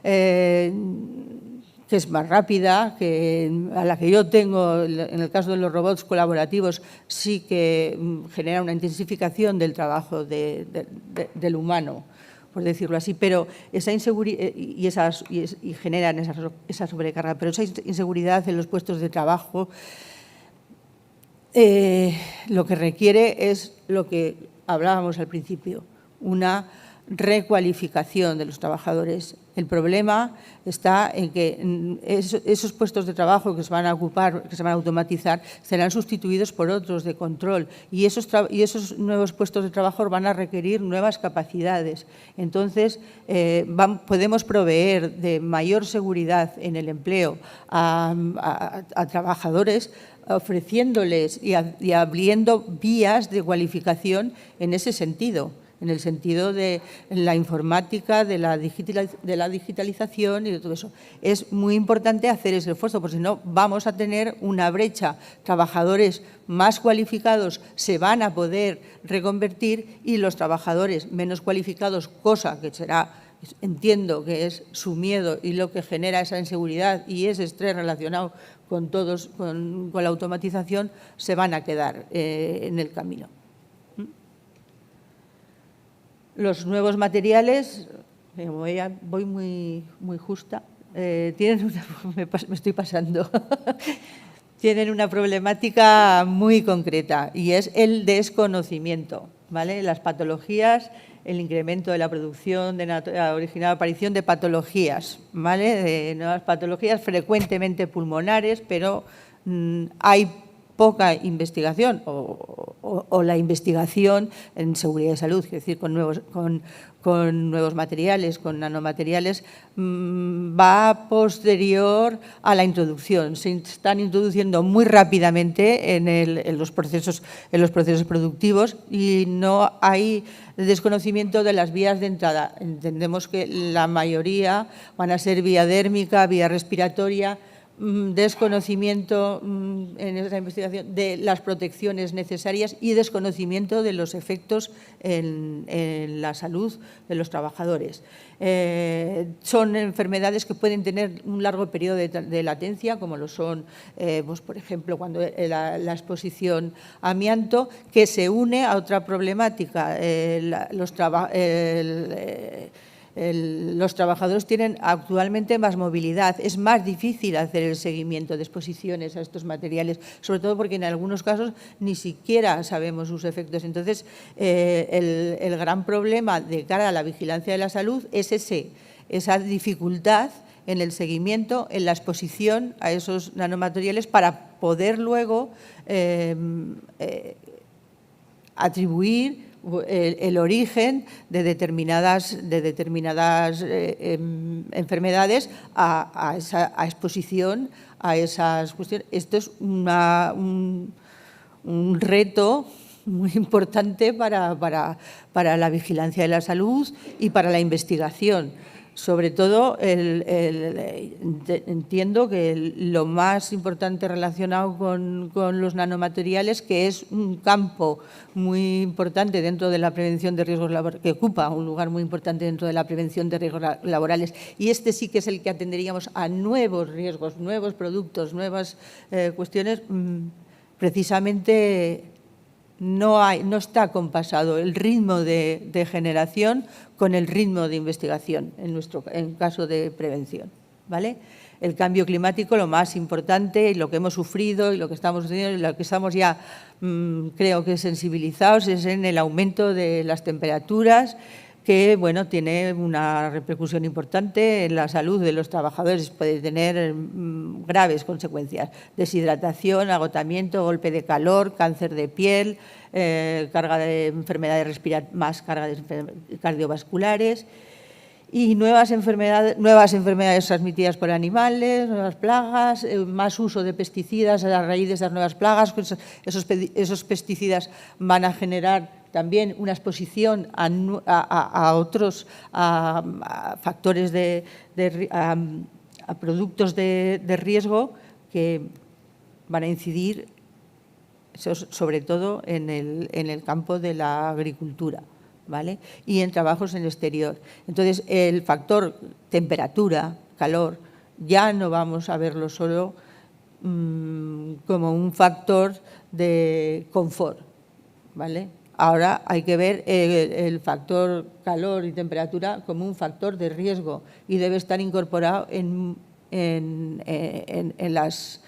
que es más rápida, a la que yo tengo, en el caso de los robots colaborativos, sí que genera una intensificación del trabajo del humano, por decirlo así, pero esa inseguridad y generan esa sobrecarga, pero esa inseguridad en los puestos de trabajo lo que requiere es lo que hablábamos al principio, una recualificación de los trabajadores. El problema está en que esos puestos de trabajo que se van a ocupar, que se van a automatizar, serán sustituidos por otros de control y esos nuevos puestos de trabajo van a requerir nuevas capacidades. Entonces, podemos proveer de mayor seguridad en el empleo a trabajadores, ofreciéndoles y abriendo vías de cualificación en ese sentido, en el sentido de la informática, de la digitalización y de todo eso. Es muy importante hacer ese esfuerzo, porque si no vamos a tener una brecha. Trabajadores más cualificados se van a poder reconvertir y los trabajadores menos cualificados, cosa que será, entiendo que es su miedo y lo que genera esa inseguridad y ese estrés relacionado con la automatización, se van a quedar en el camino. Los nuevos materiales, voy muy justa, me estoy pasando, tienen una problemática muy concreta y es el desconocimiento, ¿vale? Las patologías, el incremento de la producción original aparición de patologías, ¿vale? De nuevas patologías frecuentemente pulmonares, pero hay poca investigación o la investigación en seguridad de salud, es decir, con nuevos materiales, con nanomateriales, va posterior a la introducción. Se están introduciendo muy rápidamente en los procesos productivos y no hay desconocimiento de las vías de entrada. Entendemos que la mayoría van a ser vía dérmica, vía respiratoria, desconocimiento en esa investigación de las protecciones necesarias y desconocimiento de los efectos en la salud de los trabajadores. Son enfermedades que pueden tener un largo periodo de latencia, como lo son, pues, por ejemplo, cuando la exposición a amianto, que se une a otra problemática. Los trabajadores tienen actualmente más movilidad, es más difícil hacer el seguimiento de exposiciones a estos materiales, sobre todo porque en algunos casos ni siquiera sabemos sus efectos. Entonces, el gran problema de cara a la vigilancia de la salud es esa dificultad en el seguimiento, en la exposición a esos nanomateriales para poder luego atribuir el origen de determinadas enfermedades a esa exposición, a esas cuestiones. Esto es un reto muy importante para la vigilancia de la salud y para la investigación. Sobre todo, entiendo que lo más importante relacionado con los nanomateriales, que es un campo muy importante dentro de la prevención de riesgos laborales, que ocupa un lugar muy importante dentro de la prevención de riesgos laborales, y este sí que es el que atenderíamos a nuevos riesgos, nuevos productos, nuevas cuestiones, precisamente no está compasado el ritmo de generación con el ritmo de investigación en caso de prevención, ¿vale? El cambio climático, lo más importante, y lo que hemos sufrido y lo que estamos haciendo, y lo que estamos ya, creo que sensibilizados, es en el aumento de las temperaturas, que, bueno, tiene una repercusión importante en la salud de los trabajadores, puede tener graves consecuencias: deshidratación, agotamiento, golpe de calor, cáncer de piel, carga de enfermedades más cargas cardiovasculares y nuevas enfermedades transmitidas por animales, nuevas plagas, más uso de pesticidas a raíz de esas nuevas plagas. Esos pesticidas van a generar también una exposición a otros factores a productos de riesgo que van a incidir sobre todo en el campo de la agricultura, ¿vale? Y en trabajos en el exterior. Entonces, el factor temperatura, calor, ya no vamos a verlo solo como un factor de confort, ¿vale? Ahora hay que ver el factor calor y temperatura como un factor de riesgo y debe estar incorporado en las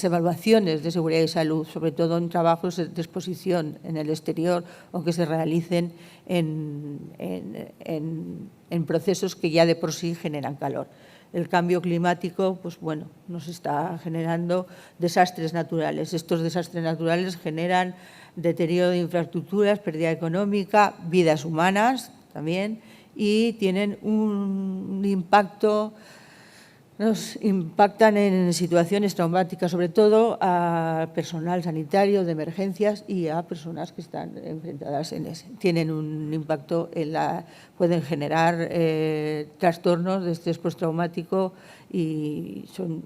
evaluaciones de seguridad y salud, sobre todo en trabajos de exposición en el exterior o que se realicen en procesos que ya de por sí generan calor. El cambio climático, pues bueno, nos está generando desastres naturales. Estos desastres naturales generan deterioro de infraestructuras, pérdida económica, vidas humanas también, y tienen un impacto. Nos impactan en situaciones traumáticas, sobre todo a personal sanitario de emergencias y a personas que están enfrentadas en ese. Tienen un impacto pueden generar trastornos de estrés postraumático y son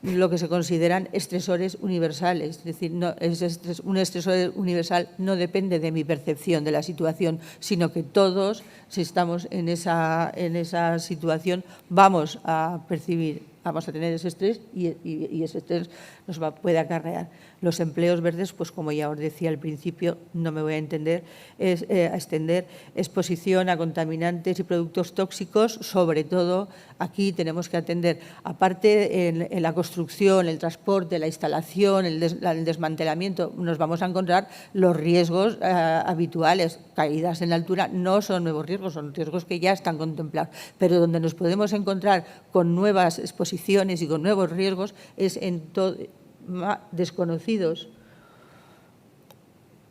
lo que se consideran estresores universales. Es decir, un estresor universal no depende de mi percepción de la situación, sino que todos, si estamos en esa situación, vamos a tener ese estrés y ese estrés nos puede acarrear. Los empleos verdes, pues como ya os decía al principio, no me voy a extender, exposición a contaminantes y productos tóxicos, sobre todo aquí tenemos que atender, aparte en la construcción, el transporte, la instalación, el desmantelamiento, nos vamos a encontrar los riesgos habituales. Caídas en altura no son nuevos riesgos, son riesgos que ya están contemplados, pero donde nos podemos encontrar con nuevas exposiciones y con nuevos riesgos es en desconocidos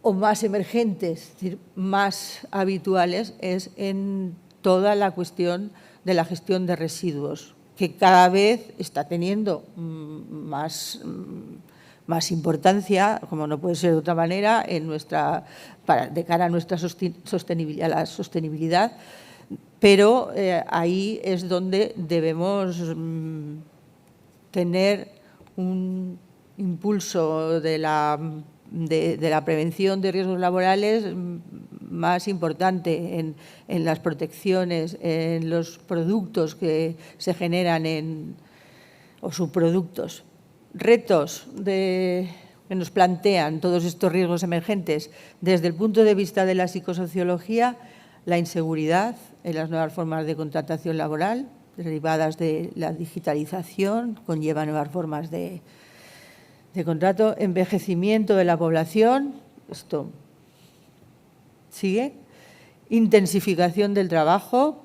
o más emergentes, es decir, más habituales, es en toda la cuestión de la gestión de residuos, que cada vez está teniendo más importancia, como no puede ser de otra manera, de cara a nuestra sostenibilidad, pero ahí es donde debemos tener un impulso de la prevención de riesgos laborales más importante en las protecciones, en los productos que se generan o subproductos. Retos que nos plantean todos estos riesgos emergentes desde el punto de vista de la psicosociología: la inseguridad en las nuevas formas de contratación laboral derivadas de la digitalización, conlleva nuevas formas de contrato, envejecimiento de la población, esto sigue, intensificación del trabajo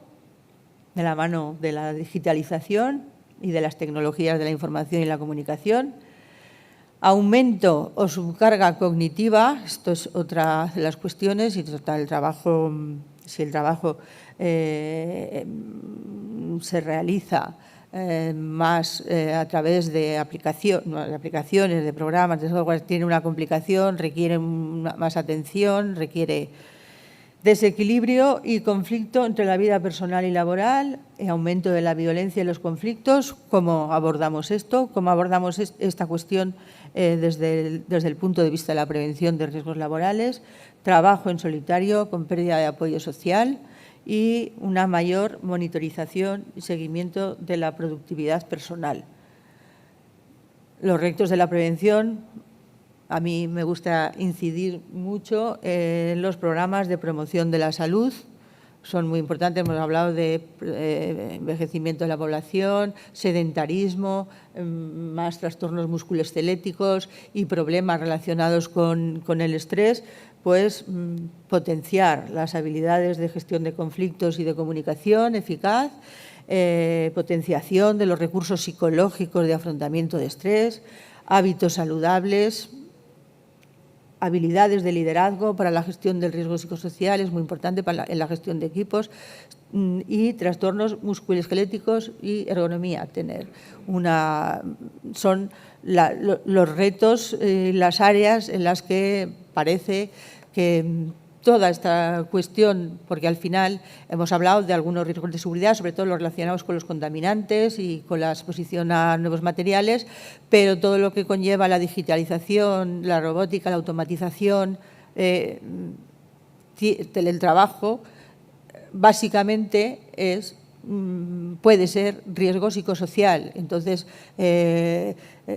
de la mano de la digitalización y de las tecnologías de la información y la comunicación, aumento o subcarga cognitiva, esto es otra de las cuestiones, y si el trabajo se realiza más a través de aplicaciones, de programas, de software, tiene una complicación, requiere más atención, requiere desequilibrio y conflicto entre la vida personal y laboral, aumento de la violencia y los conflictos. ¿Cómo abordamos esto? ¿Cómo abordamos esta cuestión desde el punto de vista de la prevención de riesgos laborales? Trabajo en solitario con pérdida de apoyo social y una mayor monitorización y seguimiento de la productividad personal. Los retos de la prevención, a mí me gusta incidir mucho en los programas de promoción de la salud. Son muy importantes, hemos hablado de envejecimiento de la población, sedentarismo, más trastornos musculoesqueléticos y problemas relacionados con el estrés, pues potenciar las habilidades de gestión de conflictos y de comunicación eficaz, potenciación de los recursos psicológicos de afrontamiento de estrés, hábitos saludables, habilidades de liderazgo para la gestión del riesgo psicosocial, es muy importante en la gestión de equipos, y trastornos musculoesqueléticos y ergonomía. Son los retos, las áreas en las que parece que toda esta cuestión, porque al final hemos hablado de algunos riesgos de seguridad, sobre todo los relacionados con los contaminantes y con la exposición a nuevos materiales, pero todo lo que conlleva la digitalización, la robótica, la automatización, teletrabajo, básicamente puede ser riesgo psicosocial. Entonces,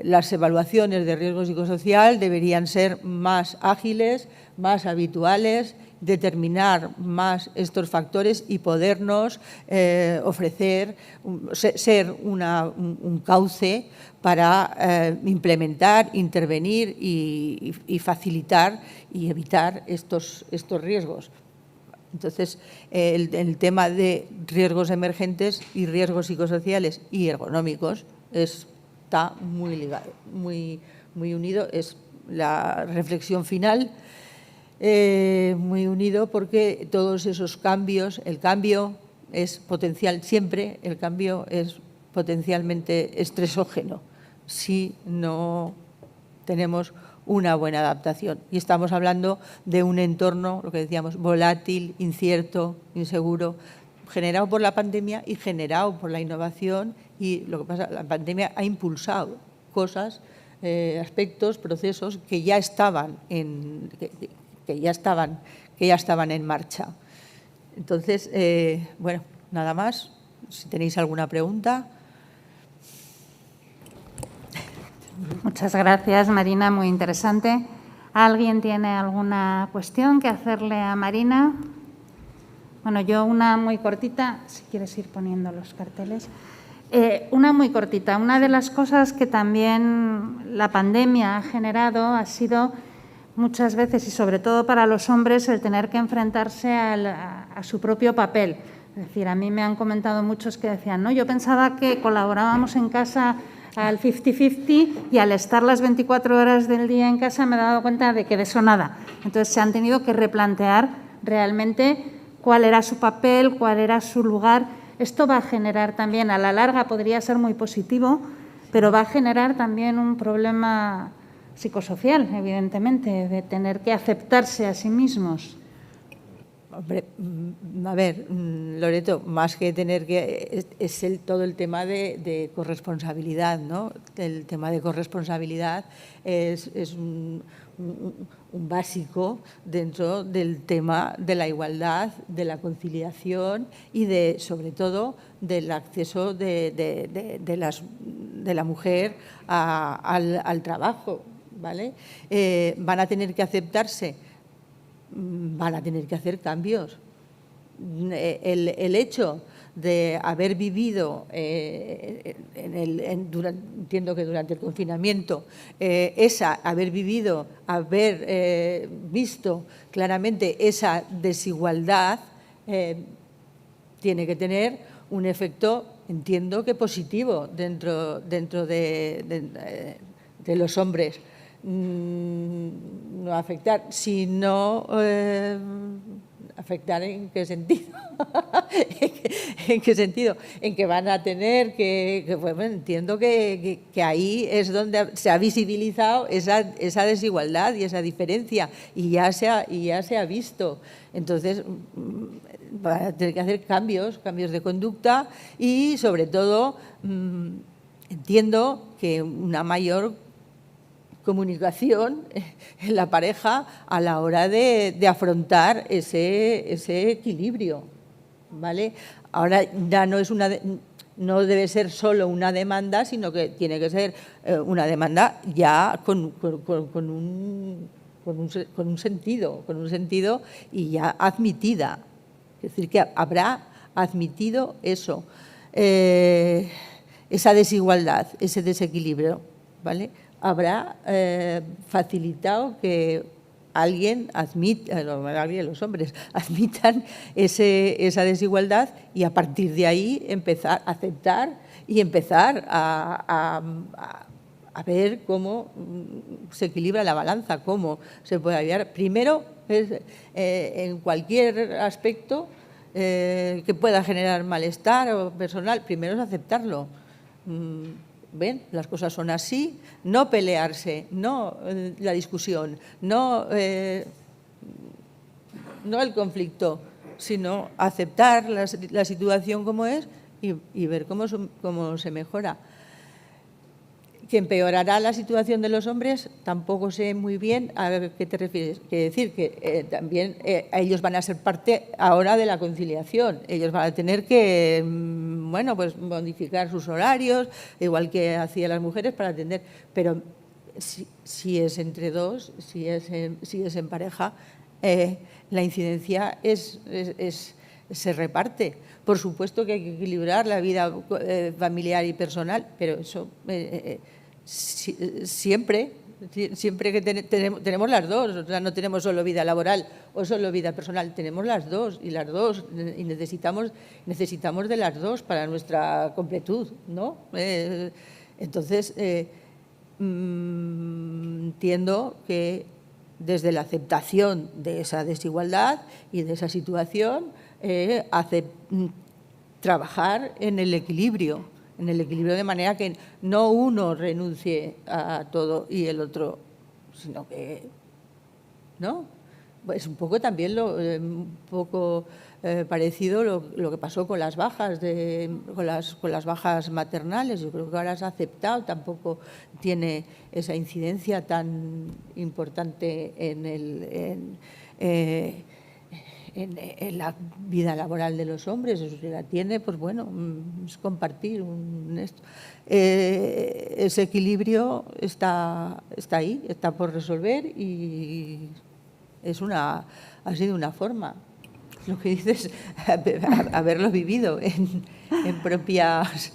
las evaluaciones de riesgo psicosocial deberían ser más ágiles, más habituales, determinar más estos factores y podernos ofrecer, ser un cauce para implementar, intervenir y facilitar y evitar estos riesgos. Entonces, el tema de riesgos emergentes y riesgos psicosociales y ergonómicos está muy ligado, muy unido, es la reflexión final, muy unido, porque todos esos cambios, el cambio es potencial, siempre el cambio es potencialmente estresógeno si no tenemos una buena adaptación. Y estamos hablando de un entorno, lo que decíamos, volátil, incierto, inseguro, generado por la pandemia y generado por la innovación. Y lo que pasa, la pandemia ha impulsado cosas, aspectos, procesos que ya estaban en marcha. Entonces, bueno, nada más. Si tenéis alguna pregunta. Muchas gracias, Marina, muy interesante. ¿Alguien tiene alguna cuestión que hacerle a Marina? Bueno, yo una muy cortita, si quieres ir poniendo los carteles. Una muy cortita. Una de las cosas que también la pandemia ha generado ha sido muchas veces, y sobre todo para los hombres, el tener que enfrentarse a su propio papel. Es decir, a mí me han comentado muchos que decían, no, yo pensaba que colaborábamos en casa al 50-50 y al estar las 24 horas del día en casa me he dado cuenta de que de eso nada. Entonces se han tenido que replantear realmente cuál era su papel, cuál era su lugar. Esto va a generar también, a la larga podría ser muy positivo, pero va a generar también un problema psicosocial, evidentemente, de tener que aceptarse a sí mismos. Hombre, a ver, Loreto, más que tener que… es todo el tema de corresponsabilidad, ¿no? El tema de corresponsabilidad es un básico dentro del tema de la igualdad, de la conciliación y, sobre todo, del acceso de la mujer al trabajo, ¿vale? Van a tener que aceptarse, van a tener que hacer cambios. El hecho de haber vivido, entiendo que durante el confinamiento, haber visto claramente esa desigualdad, tiene que tener un efecto, entiendo que positivo, dentro de los hombres. No afectar, sino afectar ¿en qué sentido? ¿En qué sentido? En que van a tener bueno, entiendo que ahí es donde se ha visibilizado esa desigualdad y esa diferencia y ya se ha visto. Entonces, van a tener que hacer cambios de conducta y, sobre todo, entiendo que una mayor comunicación en la pareja a la hora de afrontar ese equilibrio, ¿vale? Ahora ya no debe ser solo una demanda, sino que tiene que ser una demanda ya con un sentido y ya admitida. Es decir, que habrá admitido eso, esa desigualdad, ese desequilibrio, ¿vale? Habrá facilitado que los hombres admitan esa desigualdad y a partir de ahí empezar a aceptar y empezar a ver cómo se equilibra la balanza, cómo se puede ayudar. Primero, en cualquier aspecto que pueda generar malestar o personal, primero es aceptarlo. ¿Ven? Las cosas son así, no pelearse, no la discusión, no el conflicto, sino aceptar la situación como es y ver cómo se mejora. ¿Que empeorará la situación de los hombres? Tampoco sé muy bien a qué te refieres. Quiere decir que también ellos van a ser parte ahora de la conciliación. Ellos van a tener que, bueno, pues modificar sus horarios, igual que hacían las mujeres para atender. Pero si es entre dos, si es en pareja, la incidencia se reparte. Por supuesto que hay que equilibrar la vida familiar y personal, pero eso siempre que tenemos las dos, o sea, no tenemos solo vida laboral o solo vida personal, tenemos las dos y necesitamos de las dos para nuestra completud, ¿no? Entonces, entiendo que desde la aceptación de esa desigualdad y de esa situación, trabajar en el equilibrio de manera que no uno renuncie a todo y el otro, sino que, ¿no? Es un poco también parecido lo que pasó con las bajas con las bajas maternales. Yo creo que ahora se ha aceptado, tampoco tiene esa incidencia tan importante en la vida laboral de los hombres. Eso sí la tiene, pues bueno, es compartir ese equilibrio está ahí, está por resolver y ha sido una forma. Lo que dices, haberlo vivido en propias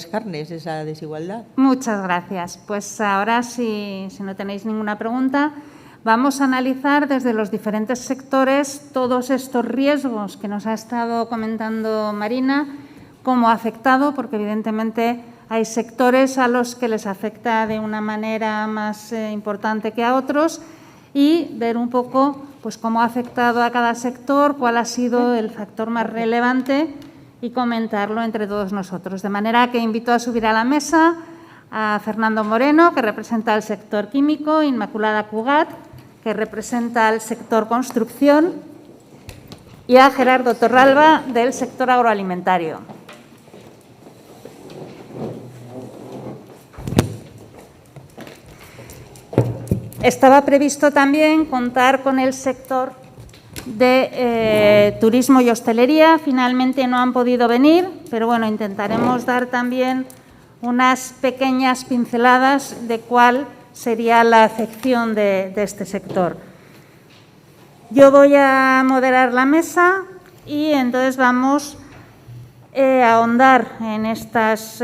carnes, esa desigualdad. Muchas gracias. Pues ahora, si no tenéis ninguna pregunta, vamos a analizar desde los diferentes sectores todos estos riesgos que nos ha estado comentando Marina, cómo ha afectado, porque evidentemente hay sectores a los que les afecta de una manera más importante que a otros, y ver un poco pues, cómo ha afectado a cada sector, cuál ha sido el factor más relevante y comentarlo entre todos nosotros. De manera que invito a subir a la mesa a Fernando Moreno, que representa el sector químico, Inmaculada Cugat, que representa el sector construcción, y a Gerardo Torralba, del sector agroalimentario. Estaba previsto también contar con el sector de turismo y hostelería. Finalmente no han podido venir, pero bueno, intentaremos dar también unas pequeñas pinceladas de cuál sería la afección de este sector. Yo voy a moderar la mesa y entonces vamos a ahondar en estos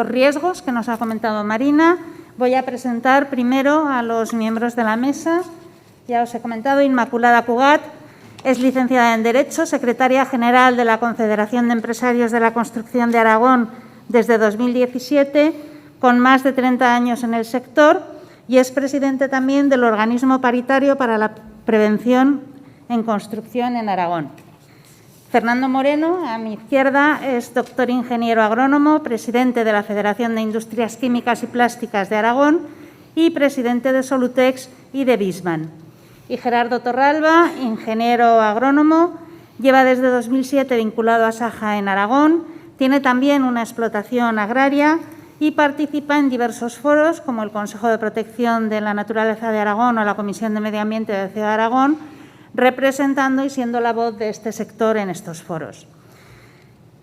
riesgos que nos ha comentado Marina. Voy a presentar primero a los miembros de la mesa. Ya os he comentado, Inmaculada Cugat es licenciada en Derecho, secretaria general de la Confederación de Empresarios de la Construcción de Aragón desde 2017, con más de 30 años en el sector, y es presidente también del Organismo Paritario para la Prevención en Construcción en Aragón. Fernando Moreno, a mi izquierda, es doctor ingeniero agrónomo, presidente de la Federación de Industrias Químicas y Plásticas de Aragón y presidente de Solutex y de Bisman. Y Gerardo Torralba, ingeniero agrónomo, lleva desde 2007 vinculado a Saja en Aragón, tiene también una explotación agraria y participa en diversos foros como el Consejo de Protección de la Naturaleza de Aragón o la Comisión de Medio Ambiente de Ciudad de Aragón, representando y siendo la voz de este sector en estos foros.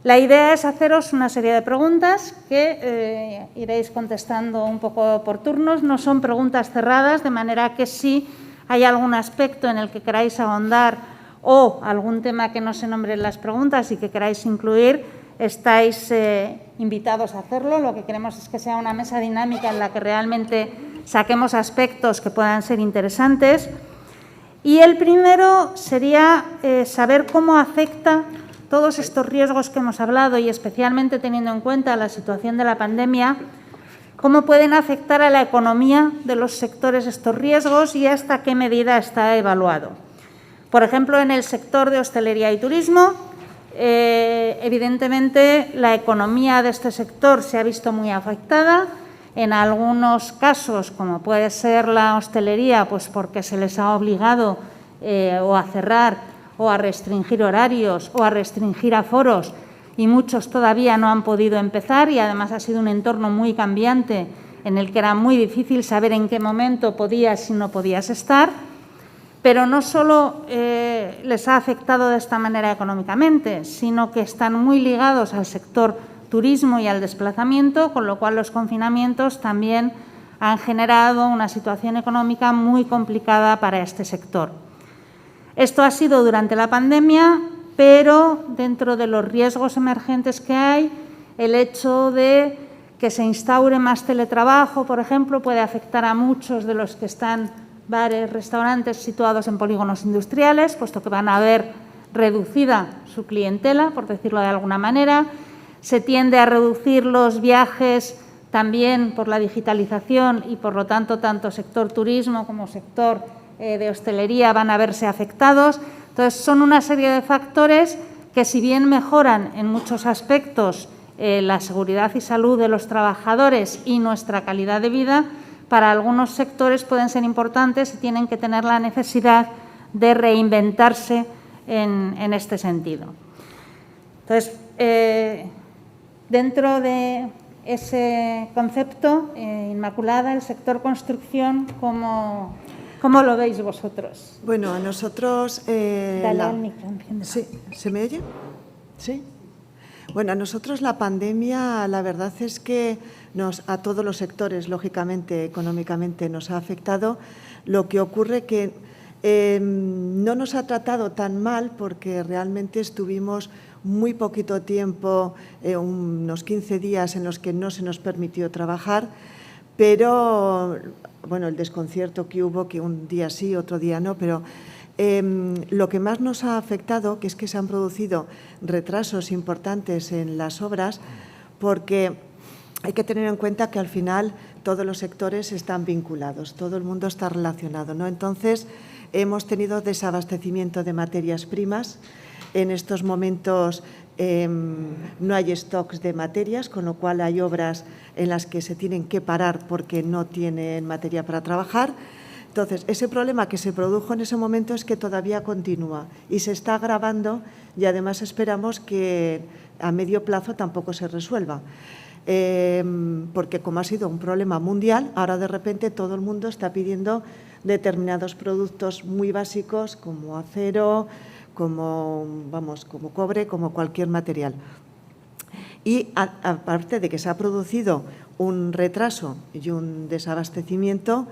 La idea es haceros una serie de preguntas que iréis contestando un poco por turnos. No son preguntas cerradas, de manera que si hay algún aspecto en el que queráis ahondar o algún tema que no se nombre en las preguntas y que queráis incluir, estáis invitados a hacerlo. Lo que queremos es que sea una mesa dinámica en la que realmente saquemos aspectos que puedan ser interesantes. Y el primero sería saber cómo afecta todos estos riesgos que hemos hablado y especialmente teniendo en cuenta la situación de la pandemia, cómo pueden afectar a la economía de los sectores estos riesgos y hasta qué medida está evaluado. Por ejemplo, en el sector de hostelería y turismo, evidentemente la economía de este sector se ha visto muy afectada. En algunos casos, como puede ser la hostelería, pues porque se les ha obligado o a cerrar o a restringir horarios o a restringir aforos, y muchos todavía no han podido empezar, y además ha sido un entorno muy cambiante en el que era muy difícil saber en qué momento podías y no podías estar. Pero no solo les ha afectado de esta manera económicamente, sino que están muy ligados al sector turismo y al desplazamiento, con lo cual los confinamientos también han generado una situación económica muy complicada para este sector. Esto ha sido durante la pandemia, pero dentro de los riesgos emergentes que hay, el hecho de que se instaure más teletrabajo, por ejemplo, puede afectar a muchos de los que están bares, restaurantes situados en polígonos industriales, puesto que van a ver reducida su clientela, por decirlo de alguna manera. Se tiende a reducir los viajes también por la digitalización y, por lo tanto, tanto sector turismo como sector de hostelería van a verse afectados. Entonces, son una serie de factores que, si bien mejoran en muchos aspectos la seguridad y salud de los trabajadores y nuestra calidad de vida, para algunos sectores pueden ser importantes y tienen que tener la necesidad de reinventarse en este sentido. Entonces, dentro de ese concepto, Inmaculada, el sector construcción, ¿cómo lo veis vosotros? Bueno, a nosotros… Dale al micro, enciéndelo. Sí, ¿se me oye? Sí. Bueno, a nosotros la pandemia, la verdad es que a todos los sectores, lógicamente, económicamente, nos ha afectado. Lo que ocurre que no nos ha tratado tan mal porque realmente estuvimos muy poquito tiempo, unos 15 días en los que no se nos permitió trabajar, pero bueno, el desconcierto que hubo, que un día sí, otro día no, pero lo que más nos ha afectado, que es que se han producido retrasos importantes en las obras, porque hay que tener en cuenta que al final todos los sectores están vinculados, todo el mundo está relacionado, ¿no? Entonces, hemos tenido desabastecimiento de materias primas. En estos momentos no hay stocks de materias, con lo cual hay obras en las que se tienen que parar porque no tienen materia para trabajar. Entonces, ese problema que se produjo en ese momento es que todavía continúa y se está agravando, y además esperamos que a medio plazo tampoco se resuelva. Porque como ha sido un problema mundial, ahora de repente todo el mundo está pidiendo determinados productos muy básicos como acero, como cobre, como cualquier material. Y aparte de que se ha producido un retraso y un desabastecimiento,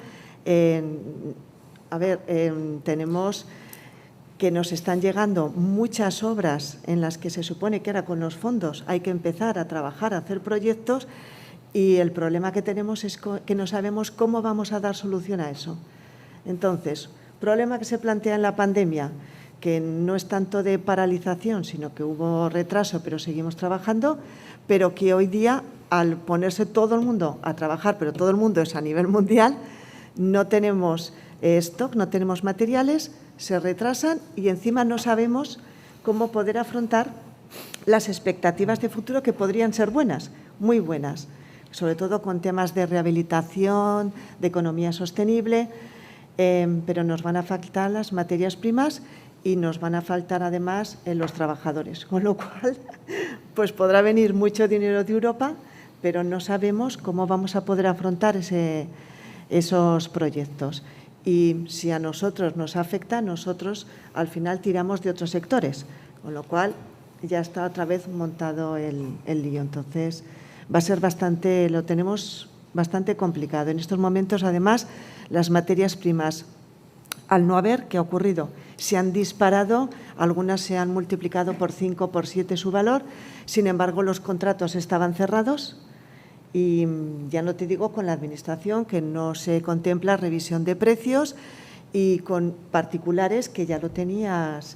tenemos que nos están llegando muchas obras en las que se supone que ahora con los fondos hay que empezar a trabajar, a hacer proyectos, y el problema que tenemos es que no sabemos cómo vamos a dar solución a eso. Entonces, problema que se plantea en la pandemia, que no es tanto de paralización, sino que hubo retraso, pero seguimos trabajando, pero que hoy día, al ponerse todo el mundo a trabajar, pero todo el mundo es a nivel mundial, no tenemos stock, no tenemos materiales, se retrasan y encima no sabemos cómo poder afrontar las expectativas de futuro que podrían ser buenas, muy buenas, sobre todo con temas de rehabilitación, de economía sostenible, pero nos van a faltar las materias primas y nos van a faltar además los trabajadores, con lo cual pues podrá venir mucho dinero de Europa, pero no sabemos cómo vamos a poder afrontar esos proyectos. Y si a nosotros nos afecta, nosotros al final tiramos de otros sectores, con lo cual ya está otra vez montado el lío. Entonces va a ser lo tenemos bastante complicado. En estos momentos, además, las materias primas, al no haber, ¿qué ha ocurrido? Se han disparado, algunas se han multiplicado por 5, por 7 su valor, sin embargo los contratos estaban cerrados. Y ya no te digo con la Administración, que no se contempla revisión de precios, y con particulares que ya lo tenías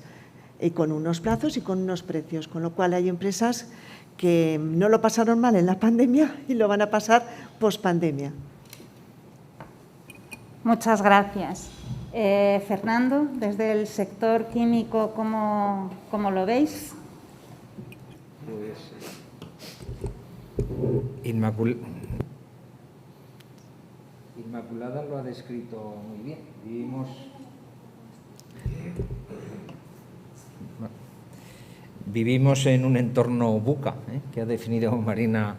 y con unos plazos y con unos precios, con lo cual hay empresas que no lo pasaron mal en la pandemia y lo van a pasar pospandemia. Muchas gracias. Fernando, desde el sector químico, ¿cómo lo veis? Pues Inmaculada lo ha descrito muy bien. Vivimos en un entorno VUCA, que ha definido Marina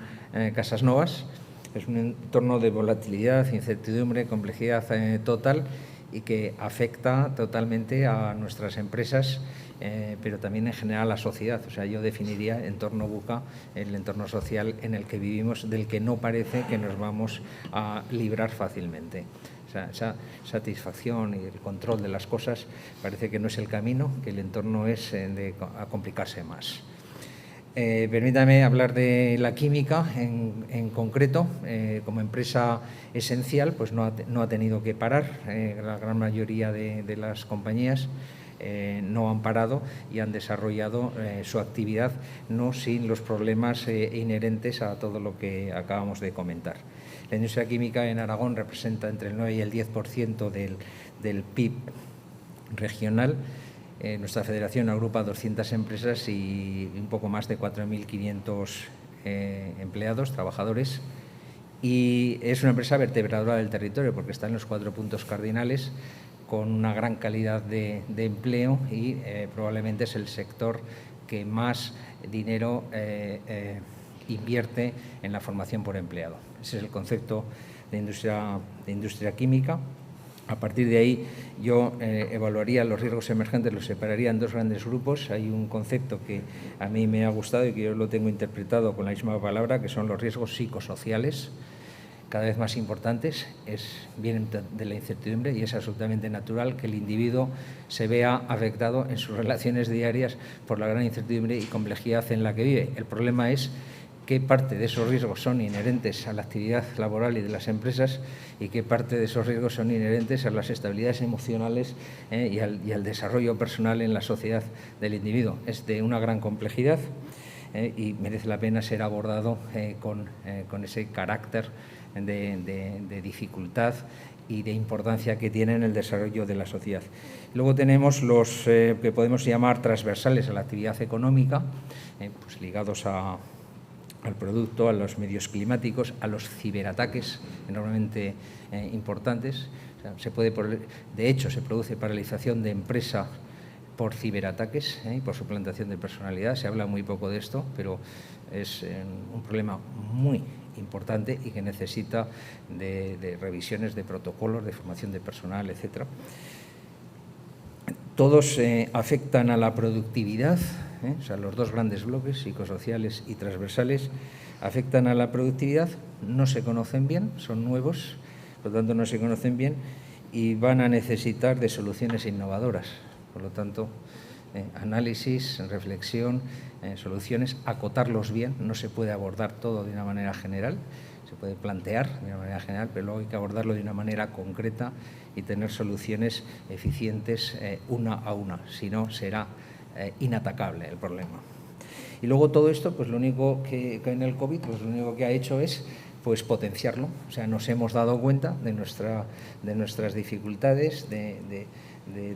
Casasnovas. Es un entorno de volatilidad, incertidumbre, complejidad total, y que afecta totalmente a nuestras empresas, pero también en general a la sociedad. O sea, yo definiría entorno VUCA el entorno social en el que vivimos, del que no parece que nos vamos a librar fácilmente. O sea, esa satisfacción y el control de las cosas parece que no es el camino, que el entorno es a complicarse más. Permítame hablar de la química en concreto. Como empresa esencial, pues no ha tenido que parar. La gran mayoría de las compañías no han parado y han desarrollado su actividad, no sin los problemas inherentes a todo lo que acabamos de comentar. La industria química en Aragón representa entre el 9 y el 10% del PIB regional. Nuestra federación agrupa 200 empresas y un poco más de 4.500 empleados, trabajadores, y es una empresa vertebradora del territorio porque está en los 4 puntos cardinales, con una gran calidad de empleo, y probablemente es el sector que más dinero invierte en la formación por empleado. Ese es el concepto de industria química. A partir de ahí yo evaluaría los riesgos emergentes, los separaría en 2 grandes grupos. Hay un concepto que a mí me ha gustado y que yo lo tengo interpretado con la misma palabra, que son los riesgos psicosociales, cada vez más importantes. Vienen de la incertidumbre y es absolutamente natural que el individuo se vea afectado en sus relaciones diarias por la gran incertidumbre y complejidad en la que vive. El problema es qué parte de esos riesgos son inherentes a la actividad laboral y de las empresas y qué parte de esos riesgos son inherentes a las estabilidades emocionales y al desarrollo personal en la sociedad del individuo. Es de una gran complejidad y merece la pena ser abordado con ese carácter de dificultad y de importancia que tiene en el desarrollo de la sociedad. Luego tenemos los que podemos llamar transversales a la actividad económica, pues ligados a al producto, a los medios climáticos, a los ciberataques enormemente importantes. O sea, de hecho, se produce paralización de empresa por ciberataques y por suplantación de personalidad. Se habla muy poco de esto, pero es un problema muy importante y que necesita de revisiones de protocolos, de formación de personal, etcétera. Todos afectan a la productividad, o sea, los dos grandes bloques, psicosociales y transversales, afectan a la productividad, no se conocen bien, son nuevos, por lo tanto no se conocen bien y van a necesitar de soluciones innovadoras. Por lo tanto, análisis, reflexión, soluciones, acotarlos bien, no se puede abordar todo de una manera general, se puede plantear de una manera general, pero luego hay que abordarlo de una manera concreta y tener soluciones eficientes una a una, si no será inatacable el problema. Y luego todo esto, pues lo único que en el COVID, pues lo único que ha hecho es pues potenciarlo, o sea, nos hemos dado cuenta de nuestras dificultades, de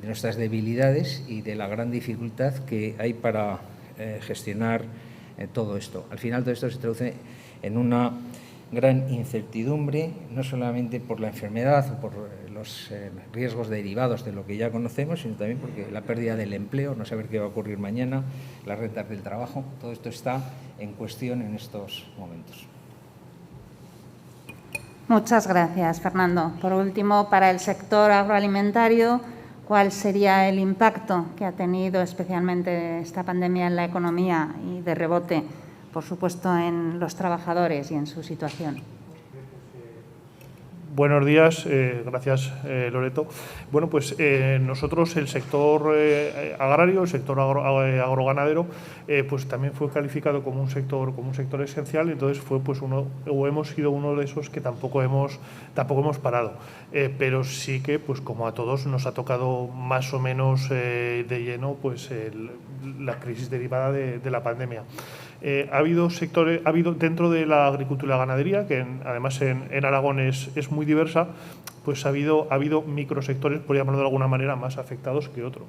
nuestras debilidades y de la gran dificultad que hay para gestionar todo esto. Al final todo esto se traduce en una gran incertidumbre, no solamente por la enfermedad o por los riesgos derivados de lo que ya conocemos, sino también porque la pérdida del empleo, no saber qué va a ocurrir mañana, las rentas del trabajo, todo esto está en cuestión en estos momentos. Muchas gracias, Fernando. Por último, para el sector agroalimentario, ¿cuál sería el impacto que ha tenido especialmente esta pandemia en la economía y de rebote, por supuesto, en los trabajadores y en su situación? Buenos días, gracias Loreto. Bueno, pues nosotros el sector agrario, el sector agroganadero, pues también fue calificado como un sector esencial. Entonces fue pues hemos sido uno de esos que tampoco hemos parado, pero sí que pues como a todos nos ha tocado más o menos de lleno pues la crisis derivada de la pandemia. Ha habido dentro de la agricultura y la ganadería, que además en Aragón es muy diversa, pues ha habido microsectores, por llamarlo de alguna manera, más afectados que otros.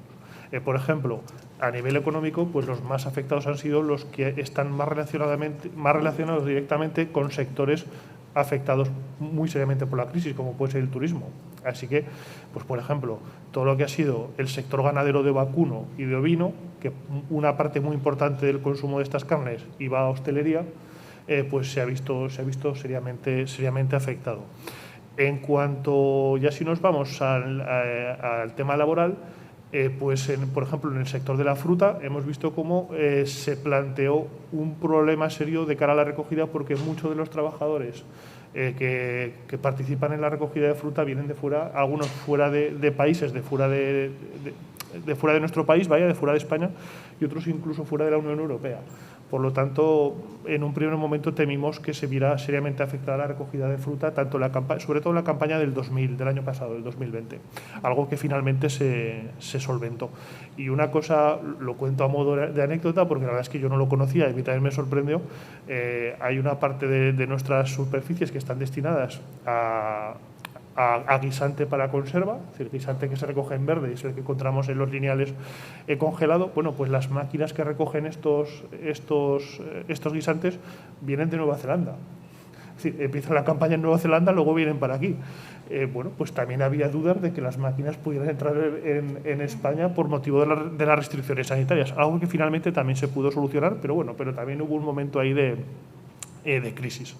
Por ejemplo, a nivel económico, pues los más afectados han sido los que están más relacionados directamente con sectores afectados muy seriamente por la crisis, como puede ser el turismo. Así que, pues por ejemplo, todo lo que ha sido el sector ganadero de vacuno y de ovino, que una parte muy importante del consumo de estas carnes iba a hostelería, pues se ha visto seriamente afectado. En cuanto, ya si nos vamos al tema laboral, pues por ejemplo en el sector de la fruta hemos visto cómo se planteó un problema serio de cara a la recogida, porque muchos de los trabajadores que participan en la recogida de fruta vienen de fuera, algunos fuera de países, de fuera de nuestro país, de fuera de España, y otros incluso fuera de la Unión Europea. Por lo tanto, en un primer momento temimos que se viera seriamente afectada la recogida de fruta, sobre todo en la campaña del año pasado, del 2020, algo que finalmente se solventó. Y una cosa, lo cuento a modo de anécdota, porque la verdad es que yo no lo conocía y a mí también me sorprendió. Hay una parte de nuestras superficies que están destinadas a guisante para conserva, es decir, guisante que se recoge en verde, es el que encontramos en los lineales congelado. Bueno, pues las máquinas que recogen estos guisantes vienen de Nueva Zelanda. Es decir, empieza la campaña en Nueva Zelanda, luego vienen para aquí. Bueno, pues también había dudas de que las máquinas pudieran entrar en España por motivo de las restricciones sanitarias, algo que finalmente también se pudo solucionar, pero también hubo un momento ahí de crisis.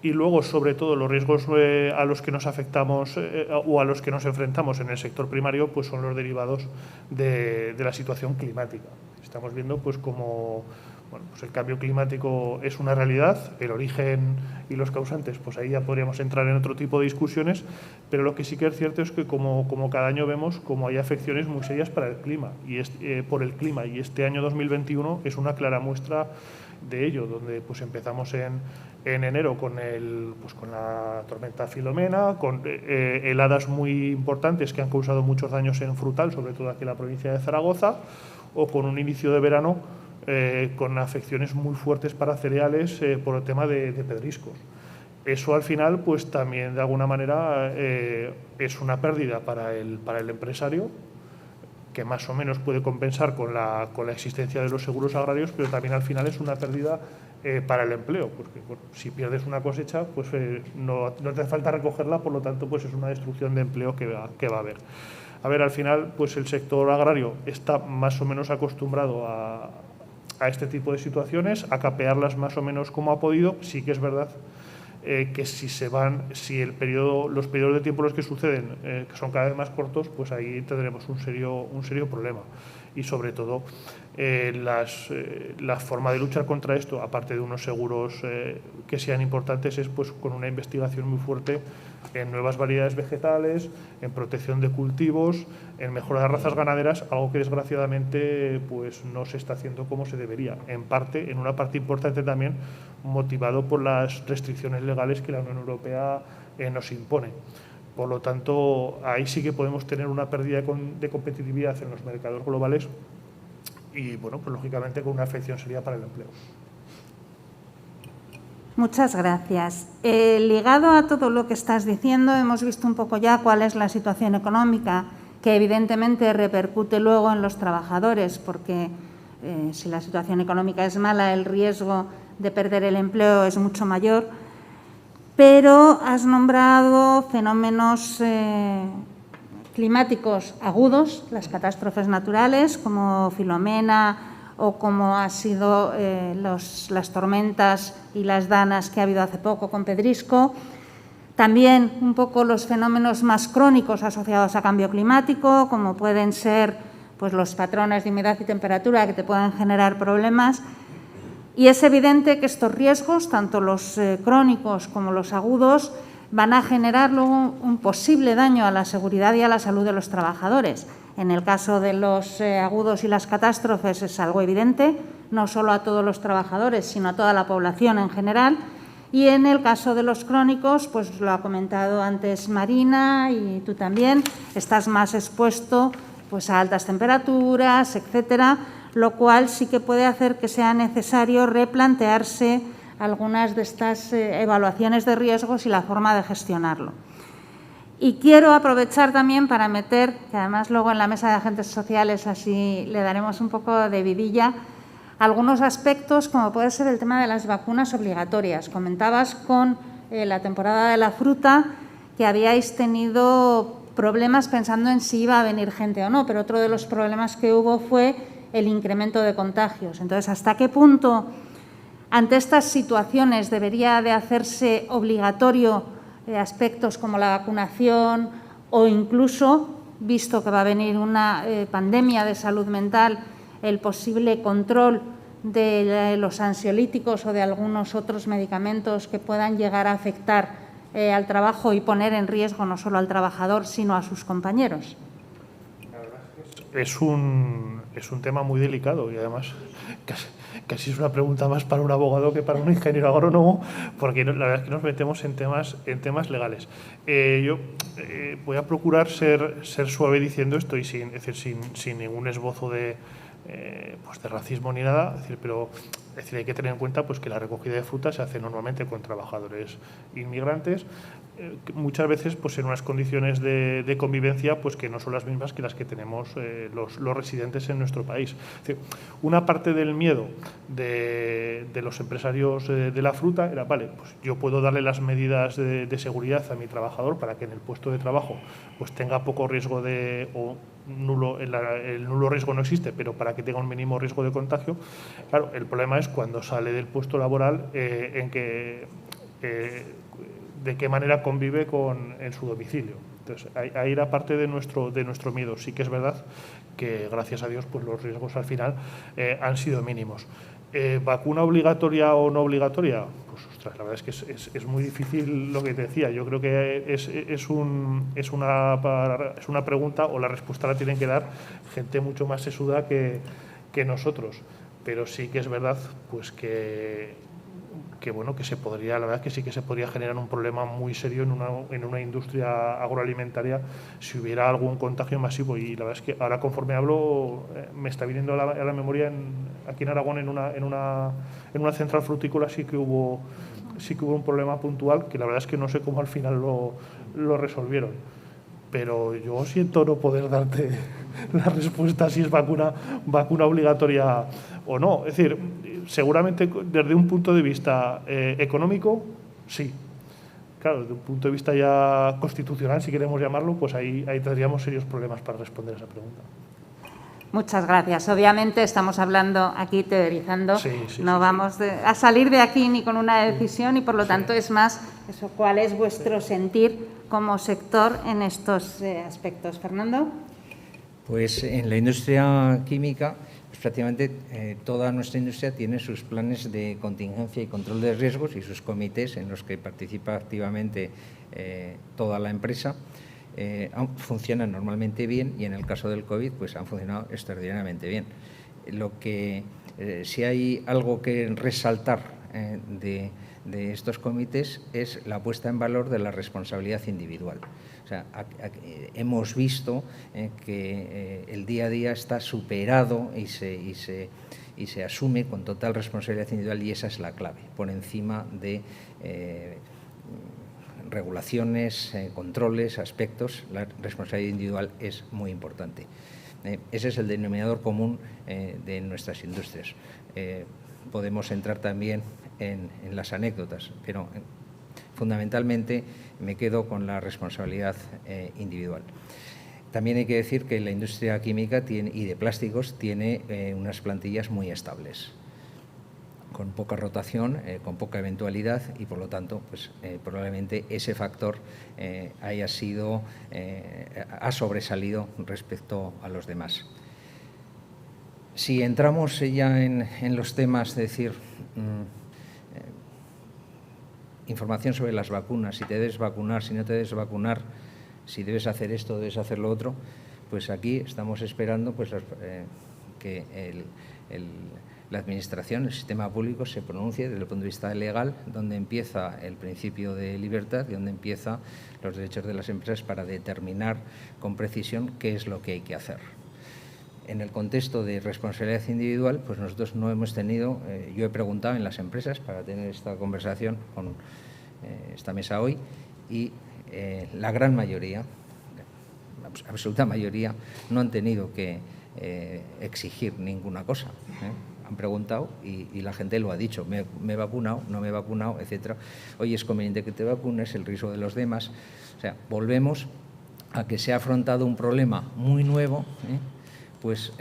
Y luego, sobre todo, los riesgos a los que nos afectamos o a los que nos enfrentamos en el sector primario, pues son los derivados de la situación climática. Estamos viendo pues como pues el cambio climático es una realidad, el origen y los causantes, pues ahí ya podríamos entrar en otro tipo de discusiones, pero lo que sí que es cierto es que como cada año vemos como hay afecciones muy serias para el clima por el clima, y este año 2021 es una clara muestra de ello, donde pues empezamos en enero con la tormenta Filomena, con heladas muy importantes que han causado muchos daños en frutal, sobre todo aquí en la provincia de Zaragoza, o con un inicio de verano con afecciones muy fuertes para cereales por el tema de pedriscos. Eso al final pues también de alguna manera es una pérdida para el empresario, que más o menos puede compensar con la existencia de los seguros agrarios, pero también al final es una pérdida para el empleo, porque bueno, si pierdes una cosecha, pues no te hace falta recogerla, por lo tanto, pues es una destrucción de empleo que va a haber. A ver, al final, pues el sector agrario está más o menos acostumbrado a este tipo de situaciones, a capearlas más o menos como ha podido. Sí que es verdad que si los periodos de tiempo en los que suceden, que son cada vez más cortos, pues ahí tendremos un serio problema. Y sobre todo, la forma de luchar contra esto, aparte de unos seguros que sean importantes, es pues con una investigación muy fuerte en nuevas variedades vegetales, en protección de cultivos, en mejora de razas ganaderas, algo que desgraciadamente pues no se está haciendo como se debería. En una parte importante también motivado por las restricciones legales que la Unión Europea nos impone. Por lo tanto, ahí sí que podemos tener una pérdida de competitividad en los mercados globales y, bueno, pues lógicamente con una afección seria para el empleo. Muchas gracias. Ligado a todo lo que estás diciendo, hemos visto un poco ya cuál es la situación económica, que evidentemente repercute luego en los trabajadores, porque si la situación económica es mala, el riesgo de perder el empleo es mucho mayor. Pero has nombrado fenómenos climáticos agudos, las catástrofes naturales, como Filomena o como ha sido las tormentas y las danas que ha habido hace poco con Pedrisco. También un poco los fenómenos más crónicos asociados a cambio climático, como pueden ser pues, los patrones de humedad y temperatura que te pueden generar problemas. Y es evidente que estos riesgos, tanto los crónicos como los agudos, van a generar luego un posible daño a la seguridad y a la salud de los trabajadores. En el caso de los agudos y las catástrofes es algo evidente, no solo a todos los trabajadores, sino a toda la población en general. Y en el caso de los crónicos, pues lo ha comentado antes Marina y tú también, estás más expuesto pues, a altas temperaturas, etcétera, lo cual sí que puede hacer que sea necesario replantearse algunas de estas evaluaciones de riesgos y la forma de gestionarlo. Y quiero aprovechar también para meter, que además luego en la mesa de agentes sociales así le daremos un poco de vidilla, algunos aspectos como puede ser el tema de las vacunas obligatorias. Comentabas con la temporada de la fruta que habíais tenido problemas pensando en si iba a venir gente o no, pero otro de los problemas que hubo fue el incremento de contagios. Entonces, ¿hasta qué punto ante estas situaciones debería de hacerse obligatorio aspectos como la vacunación o incluso, visto que va a venir una pandemia de salud mental, el posible control de los ansiolíticos o de algunos otros medicamentos que puedan llegar a afectar al trabajo y poner en riesgo no solo al trabajador, sino a sus compañeros? Es un tema muy delicado y además casi es una pregunta más para un abogado que para un ingeniero agrónomo, porque la verdad es que nos metemos en temas legales. Yo voy a procurar ser suave diciendo esto y sin ningún esbozo de racismo ni nada, pero hay que tener en cuenta pues, que la recogida de fruta se hace normalmente con trabajadores inmigrantes, muchas veces pues, en unas condiciones de convivencia pues, que no son las mismas que las que tenemos los residentes en nuestro país. Es decir, una parte del miedo de los empresarios de la fruta era, vale, pues yo puedo darle las medidas de seguridad a mi trabajador para que en el puesto de trabajo pues, tenga poco riesgo el nulo riesgo no existe, pero para que tenga un mínimo riesgo de contagio. Claro, el problema es cuando sale del puesto laboral de qué manera convive en su domicilio. Entonces, ahí era parte de nuestro miedo. Sí que es verdad que, gracias a Dios, pues los riesgos al final han sido mínimos. ¿Vacuna obligatoria o no obligatoria? Pues, ostras, la verdad es que es muy difícil lo que te decía. Yo creo que es una pregunta o la respuesta la tienen que dar gente mucho más sesuda que nosotros. Pero sí que es verdad pues que se podría, la verdad es que sí que se podría generar un problema muy serio en una industria agroalimentaria si hubiera algún contagio masivo. Y la verdad es que ahora, conforme hablo, me está viniendo a la memoria aquí en Aragón, en una central frutícola sí que hubo un problema puntual que la verdad es que no sé cómo al final lo resolvieron. Pero yo siento no poder darte la respuesta si es vacuna obligatoria o no. Es decir, seguramente desde un punto de vista económico, sí. Claro, desde un punto de vista ya constitucional, si queremos llamarlo, pues ahí tendríamos serios problemas para responder a esa pregunta. Muchas gracias. Obviamente estamos hablando aquí, teorizando, no vamos a salir de aquí ni con una decisión y, por lo tanto, es más eso, ¿cuál es vuestro sentir como sector en estos aspectos? Fernando. Pues en la industria química, pues prácticamente toda nuestra industria tiene sus planes de contingencia y control de riesgos y sus comités en los que participa activamente toda la empresa. Funcionan normalmente bien y en el caso del COVID pues han funcionado extraordinariamente bien. Lo que si hay algo que resaltar de estos comités es la puesta en valor de la responsabilidad individual. O sea, hemos visto que el día a día está superado y se asume con total responsabilidad individual, y esa es la clave, por encima de regulaciones, controles, aspectos. La responsabilidad individual es muy importante. Ese es el denominador común de nuestras industrias. Podemos entrar también en las anécdotas, pero fundamentalmente me quedo con la responsabilidad individual. También hay que decir que la industria química y de plásticos tiene unas plantillas muy estables, con poca rotación, con poca eventualidad, y por lo tanto pues, probablemente ese factor ha sobresalido respecto a los demás. Si entramos ya en los temas, de decir, información sobre las vacunas, si te debes vacunar, si no te debes vacunar, si debes hacer esto, debes hacer lo otro, pues aquí estamos esperando pues, que la Administración, el sistema público, se pronuncie desde el punto de vista legal, donde empieza el principio de libertad y donde empiezan los derechos de las empresas, para determinar con precisión qué es lo que hay que hacer. En el contexto de responsabilidad individual, pues nosotros no hemos tenido, yo he preguntado en las empresas para tener esta conversación con esta mesa hoy, y la gran mayoría, absoluta mayoría, no han tenido que exigir ninguna cosa. Han preguntado y la gente lo ha dicho: me he vacunado, no me he vacunado, etcétera. Hoy es conveniente que te vacunes, el riesgo de los demás. O sea, volvemos a que se ha afrontado un problema muy nuevo, pues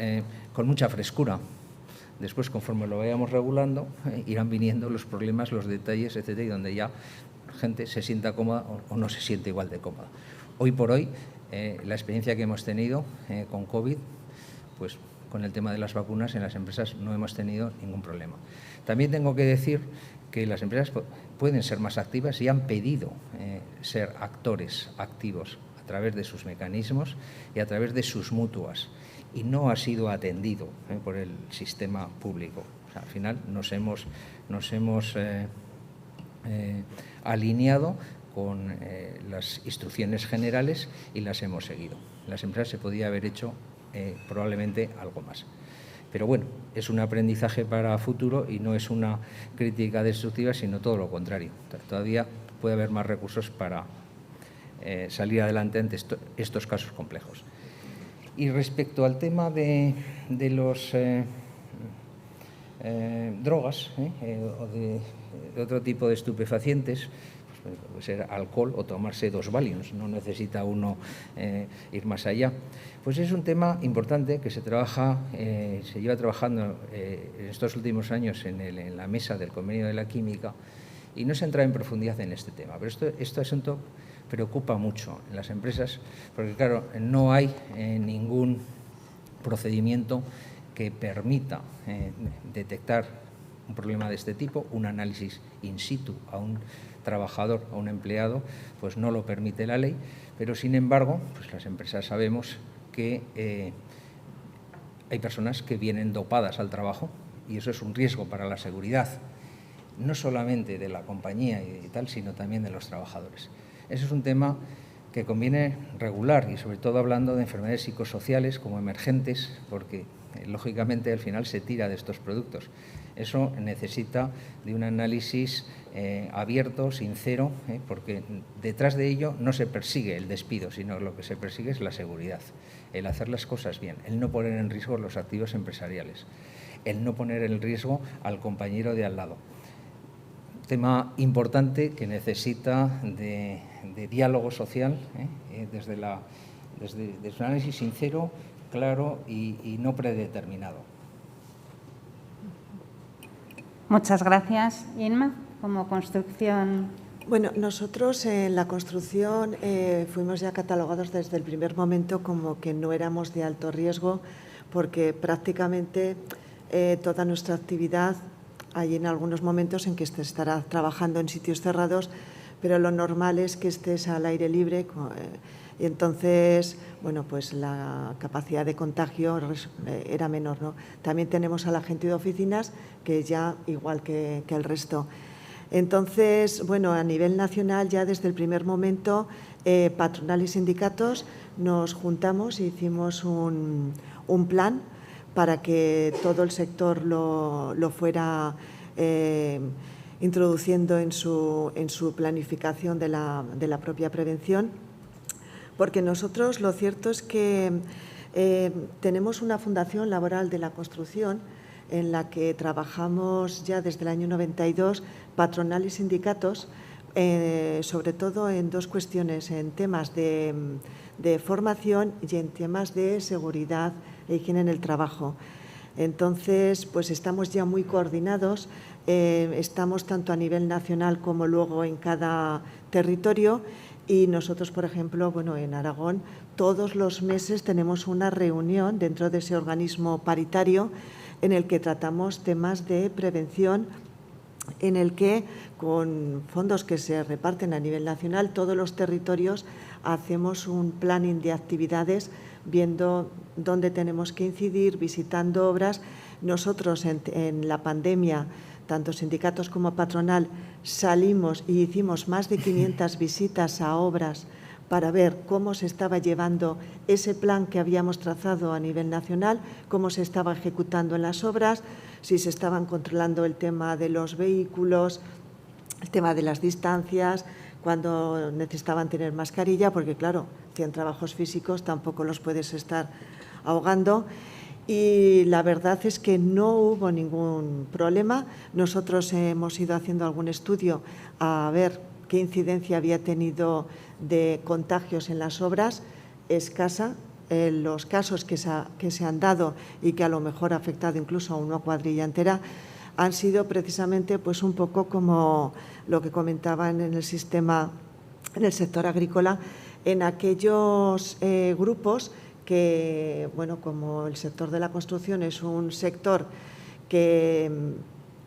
con mucha frescura. Después, conforme lo vayamos regulando, irán viniendo los problemas, los detalles, etcétera, y donde ya la gente se sienta cómoda o no se siente igual de cómoda. Hoy por hoy, la experiencia que hemos tenido con COVID, pues con el tema de las vacunas en las empresas no hemos tenido ningún problema. También tengo que decir que las empresas pueden ser más activas y han pedido ser actores activos a través de sus mecanismos y a través de sus mutuas, y no ha sido atendido por el sistema público. O sea, al final nos hemos alineado con las instrucciones generales y las hemos seguido. Las empresas se podía haber hecho probablemente algo más. Pero bueno, es un aprendizaje para futuro y no es una crítica destructiva, sino todo lo contrario. Todavía puede haber más recursos para salir adelante ante estos casos complejos. Y respecto al tema de los drogas o de otro tipo de estupefacientes, pues puede ser alcohol o tomarse 2 Valiums, no necesita uno ir más allá. Pues es un tema importante que se lleva trabajando en estos últimos años en la mesa del Convenio de la Química, y no se entra en profundidad en este tema. Pero este asunto preocupa mucho en las empresas, porque claro, no hay ningún procedimiento que permita detectar un problema de este tipo. Un análisis in situ a un trabajador, a un empleado, pues no lo permite la ley, pero sin embargo, pues las empresas sabemos que hay personas que vienen dopadas al trabajo, y eso es un riesgo para la seguridad, no solamente de la compañía y tal, sino también de los trabajadores. Ese es un tema que conviene regular, y sobre todo hablando de enfermedades psicosociales como emergentes, porque lógicamente al final se tira de estos productos. Eso necesita de un análisis abierto, sincero, porque detrás de ello no se persigue el despido, sino lo que se persigue es la seguridad. el hacer las cosas bien, el no poner en riesgo los activos empresariales, el no poner en riesgo al compañero de al lado. Tema importante que necesita de diálogo social, desde un análisis sincero, claro y no predeterminado. Muchas gracias. Inma, como construcción. Bueno, nosotros en la construcción fuimos ya catalogados desde el primer momento como que no éramos de alto riesgo, porque prácticamente toda nuestra actividad, hay en algunos momentos en que se estará trabajando en sitios cerrados, pero lo normal es que estés al aire libre y entonces, bueno, pues la capacidad de contagio era menor, ¿no? También tenemos a la gente de oficinas, que ya igual que el resto. Entonces, bueno, a nivel nacional ya desde el primer momento, patronal y sindicatos nos juntamos e hicimos un plan para que todo el sector lo fuera introduciendo en su planificación de la propia prevención, porque nosotros lo cierto es que tenemos una fundación laboral de la construcción en la que trabajamos ya desde el año 92, patronal y sindicatos, sobre todo en dos cuestiones, en temas de formación y en temas de seguridad e higiene en el trabajo. Entonces, pues estamos ya muy coordinados, estamos tanto a nivel nacional como luego en cada territorio, y nosotros, por ejemplo, bueno, en Aragón, todos los meses tenemos una reunión dentro de ese organismo paritario en el que tratamos temas de prevención, en el que con fondos que se reparten a nivel nacional, todos los territorios hacemos un planning de actividades, viendo dónde tenemos que incidir, visitando obras. Nosotros en la pandemia, tanto sindicatos como patronal, salimos y hicimos más de 500 visitas a obras para ver cómo se estaba llevando ese plan que habíamos trazado a nivel nacional, cómo se estaba ejecutando en las obras, si se estaban controlando el tema de los vehículos, el tema de las distancias, cuando necesitaban tener mascarilla, porque claro, 100 trabajos físicos tampoco los puedes estar ahogando. Y la verdad es que no hubo ningún problema. Nosotros hemos ido haciendo algún estudio a ver qué incidencia había tenido de contagios en las obras, escasa. Los casos que se han dado y que a lo mejor ha afectado incluso a una cuadrilla entera han sido precisamente pues un poco como lo que comentaban en el sistema, en el sector agrícola, en aquellos grupos que, bueno, como el sector de la construcción es un sector que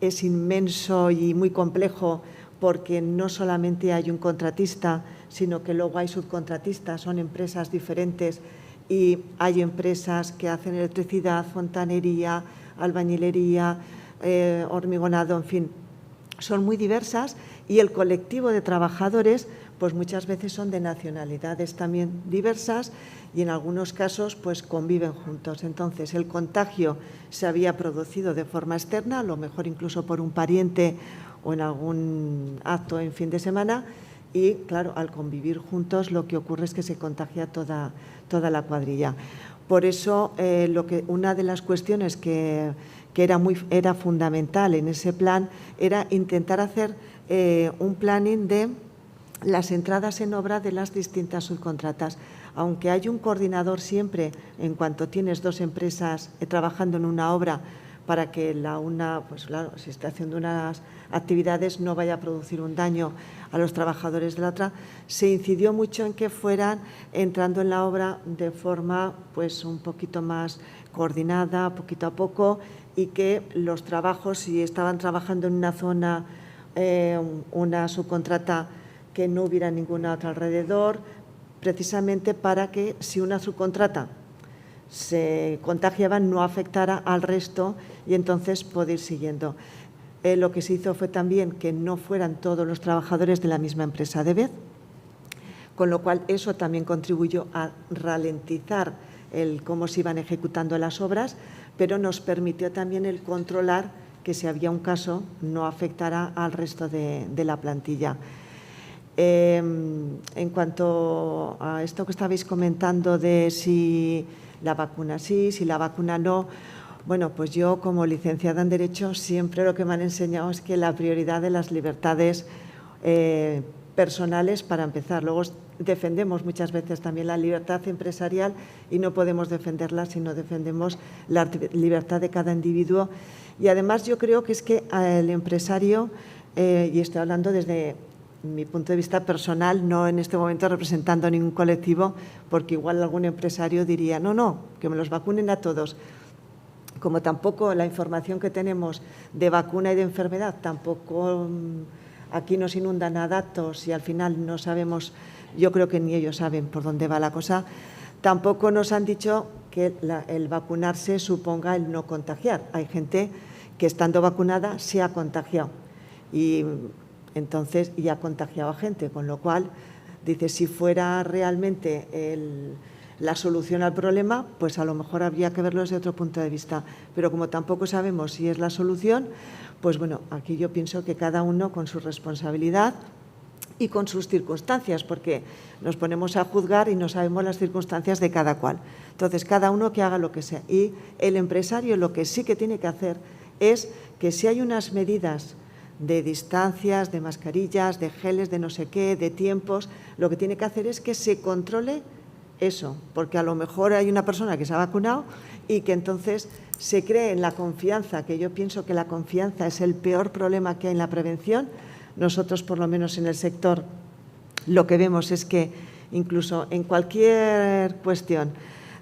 es inmenso y muy complejo, porque no solamente hay un contratista, sino que luego hay subcontratistas, son empresas diferentes y hay empresas que hacen electricidad, fontanería, albañilería, hormigonado, en fin, son muy diversas, y el colectivo de trabajadores pues muchas veces son de nacionalidades también diversas y en algunos casos pues conviven juntos. Entonces el contagio se había producido de forma externa, a lo mejor incluso por un pariente o en algún acto en fin de semana, y claro, al convivir juntos lo que ocurre es que se contagia toda la cuadrilla. Por eso una de las cuestiones que era fundamental en ese plan era intentar hacer un planning de las entradas en obra de las distintas subcontratas. Aunque hay un coordinador siempre en cuanto tienes dos empresas trabajando en una obra, para que la una, pues claro, si está haciendo unas actividades no vaya a producir un daño a los trabajadores de la otra, se incidió mucho en que fueran entrando en la obra de forma pues un poquito más coordinada, poquito a poco, y que los trabajos, si estaban trabajando en una zona, una subcontrata, que no hubiera ninguna otra alrededor, precisamente para que si una subcontrata se contagiaba no afectara al resto y entonces poder ir siguiendo. Lo que se hizo fue también que no fueran todos los trabajadores de la misma empresa de vez, con lo cual eso también contribuyó a ralentizar cómo se iban ejecutando las obras, pero nos permitió también el controlar que si había un caso no afectara al resto de la plantilla. En cuanto a esto que estabais comentando de si la vacuna sí, si la vacuna no, bueno, pues yo como licenciada en Derecho siempre lo que me han enseñado es que la prioridad de las libertades personales para empezar. Luego defendemos muchas veces también la libertad empresarial y no podemos defenderla si no defendemos la libertad de cada individuo. Y además yo creo que es que el empresario, y estoy hablando desde mi punto de vista personal, no en este momento representando ningún colectivo, porque igual algún empresario diría, no, que me los vacunen a todos. Como tampoco la información que tenemos de vacuna y de enfermedad, tampoco aquí nos inundan a datos y al final no sabemos, yo creo que ni ellos saben por dónde va la cosa, tampoco nos han dicho que el vacunarse suponga el no contagiar. Hay gente que estando vacunada se ha contagiado y ha contagiado a gente, con lo cual, dice, si fuera realmente la solución al problema, pues a lo mejor habría que verlo desde otro punto de vista. Pero como tampoco sabemos si es la solución, pues bueno, aquí yo pienso que cada uno con su responsabilidad y con sus circunstancias, porque nos ponemos a juzgar y no sabemos las circunstancias de cada cual. Entonces, cada uno que haga lo que sea. Y el empresario lo que sí que tiene que hacer es que si hay unas medidas de distancias, de mascarillas, de geles, de no sé qué, de tiempos, lo que tiene que hacer es que se controle eso, porque a lo mejor hay una persona que se ha vacunado y que entonces se cree en la confianza, que yo pienso que la confianza es el peor problema que hay en la prevención. Nosotros, por lo menos en el sector, lo que vemos es que incluso en cualquier cuestión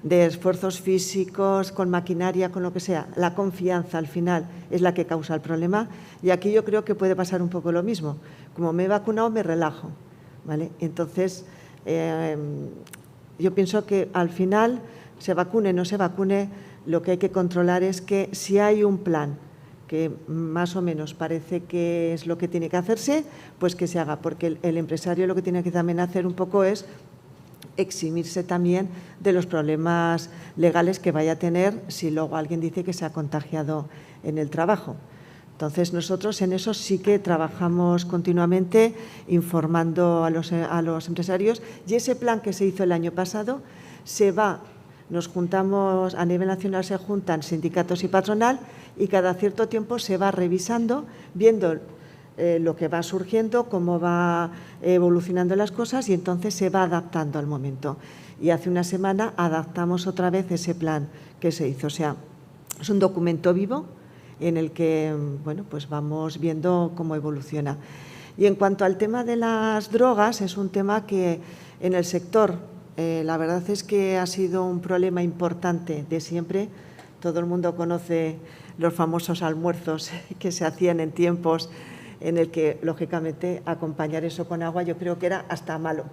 de esfuerzos físicos, con maquinaria, con lo que sea, la confianza al final es la que causa el problema. Y aquí yo creo que puede pasar un poco lo mismo. Como me he vacunado, me relajo, ¿vale? Entonces, yo pienso que al final, se vacune o no se vacune, lo que hay que controlar es que si hay un plan que más o menos parece que es lo que tiene que hacerse, pues que se haga, porque el empresario lo que tiene que también hacer un poco es eximirse también de los problemas legales que vaya a tener si luego alguien dice que se ha contagiado en el trabajo. Entonces, nosotros en eso sí que trabajamos continuamente informando a los empresarios, y ese plan que se hizo el año pasado nos juntamos, a nivel nacional se juntan sindicatos y patronal y cada cierto tiempo se va revisando, viendo lo que va surgiendo, cómo va evolucionando las cosas y entonces se va adaptando al momento. Y hace una semana adaptamos otra vez ese plan que se hizo. O sea, es un documento vivo en el que bueno, pues vamos viendo cómo evoluciona. Y en cuanto al tema de las drogas, es un tema que en el sector la verdad es que ha sido un problema importante de siempre. Todo el mundo conoce los famosos almuerzos que se hacían en tiempos en el que, lógicamente, acompañar eso con agua yo creo que era hasta malo.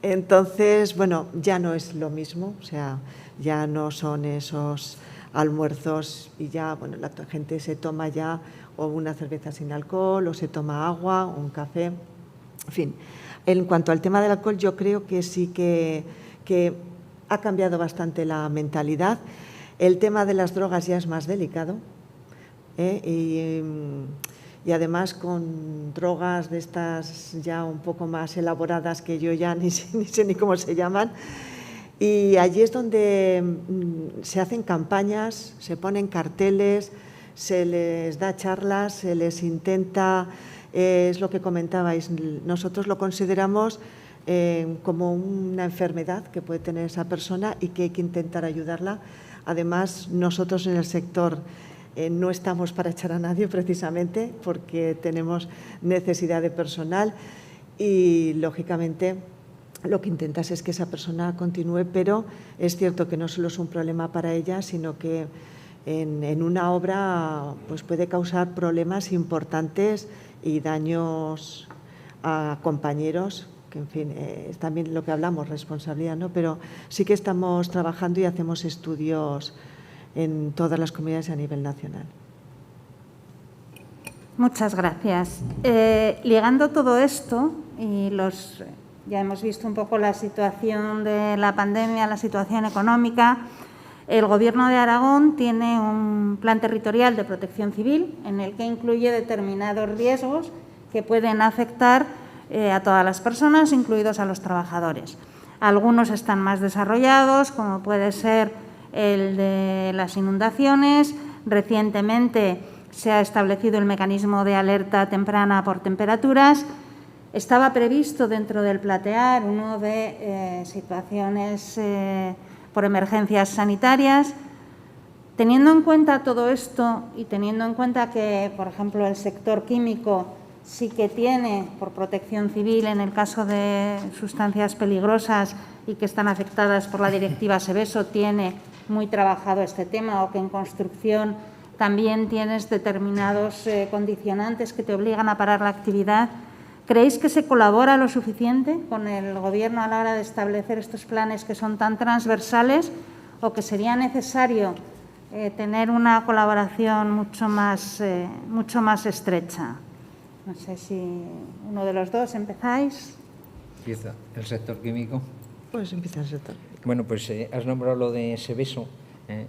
Entonces, bueno, ya no es lo mismo, o sea, ya no son esos almuerzos y ya, bueno, la gente se toma ya o una cerveza sin alcohol o se toma agua o un café, en fin. En cuanto al tema del alcohol, yo creo que sí que ha cambiado bastante la mentalidad. El tema de las drogas ya es más delicado, y además con drogas de estas ya un poco más elaboradas que yo ya ni sé ni cómo se llaman. Y allí es donde se hacen campañas, se ponen carteles, se les da charlas, se les intenta, es lo que comentabais, nosotros lo consideramos como una enfermedad que puede tener esa persona y que hay que intentar ayudarla. Además, nosotros en el sector no estamos para echar a nadie precisamente porque tenemos necesidad de personal y, lógicamente, lo que intentas es que esa persona continúe, pero es cierto que no solo es un problema para ella, sino que en una obra pues puede causar problemas importantes y daños a compañeros, que en fin, es también lo que hablamos, responsabilidad, ¿no? Pero sí que estamos trabajando y hacemos estudios en todas las comunidades a nivel nacional. Muchas gracias. Ligando todo esto, y ya hemos visto un poco la situación de la pandemia, la situación económica, el Gobierno de Aragón tiene un plan territorial de protección civil en el que incluye determinados riesgos que pueden afectar a todas las personas, incluidos a los trabajadores. Algunos están más desarrollados, como puede ser el de las inundaciones. Recientemente se ha establecido el mecanismo de alerta temprana por temperaturas. Estaba previsto dentro del Platear uno de situaciones por emergencias sanitarias. Teniendo en cuenta todo esto y teniendo en cuenta que, por ejemplo, el sector químico sí que tiene, por protección civil, en el caso de sustancias peligrosas y que están afectadas por la directiva Seveso, tiene muy trabajado este tema, o que en construcción también tienes determinados condicionantes que te obligan a parar la actividad, ¿creéis que se colabora lo suficiente con el Gobierno a la hora de establecer estos planes que son tan transversales, o que sería necesario tener una colaboración mucho más estrecha? No sé si uno de los dos empezáis. Empieza el sector químico. Pues empieza el sector. Bueno, pues has nombrado lo de Seveso,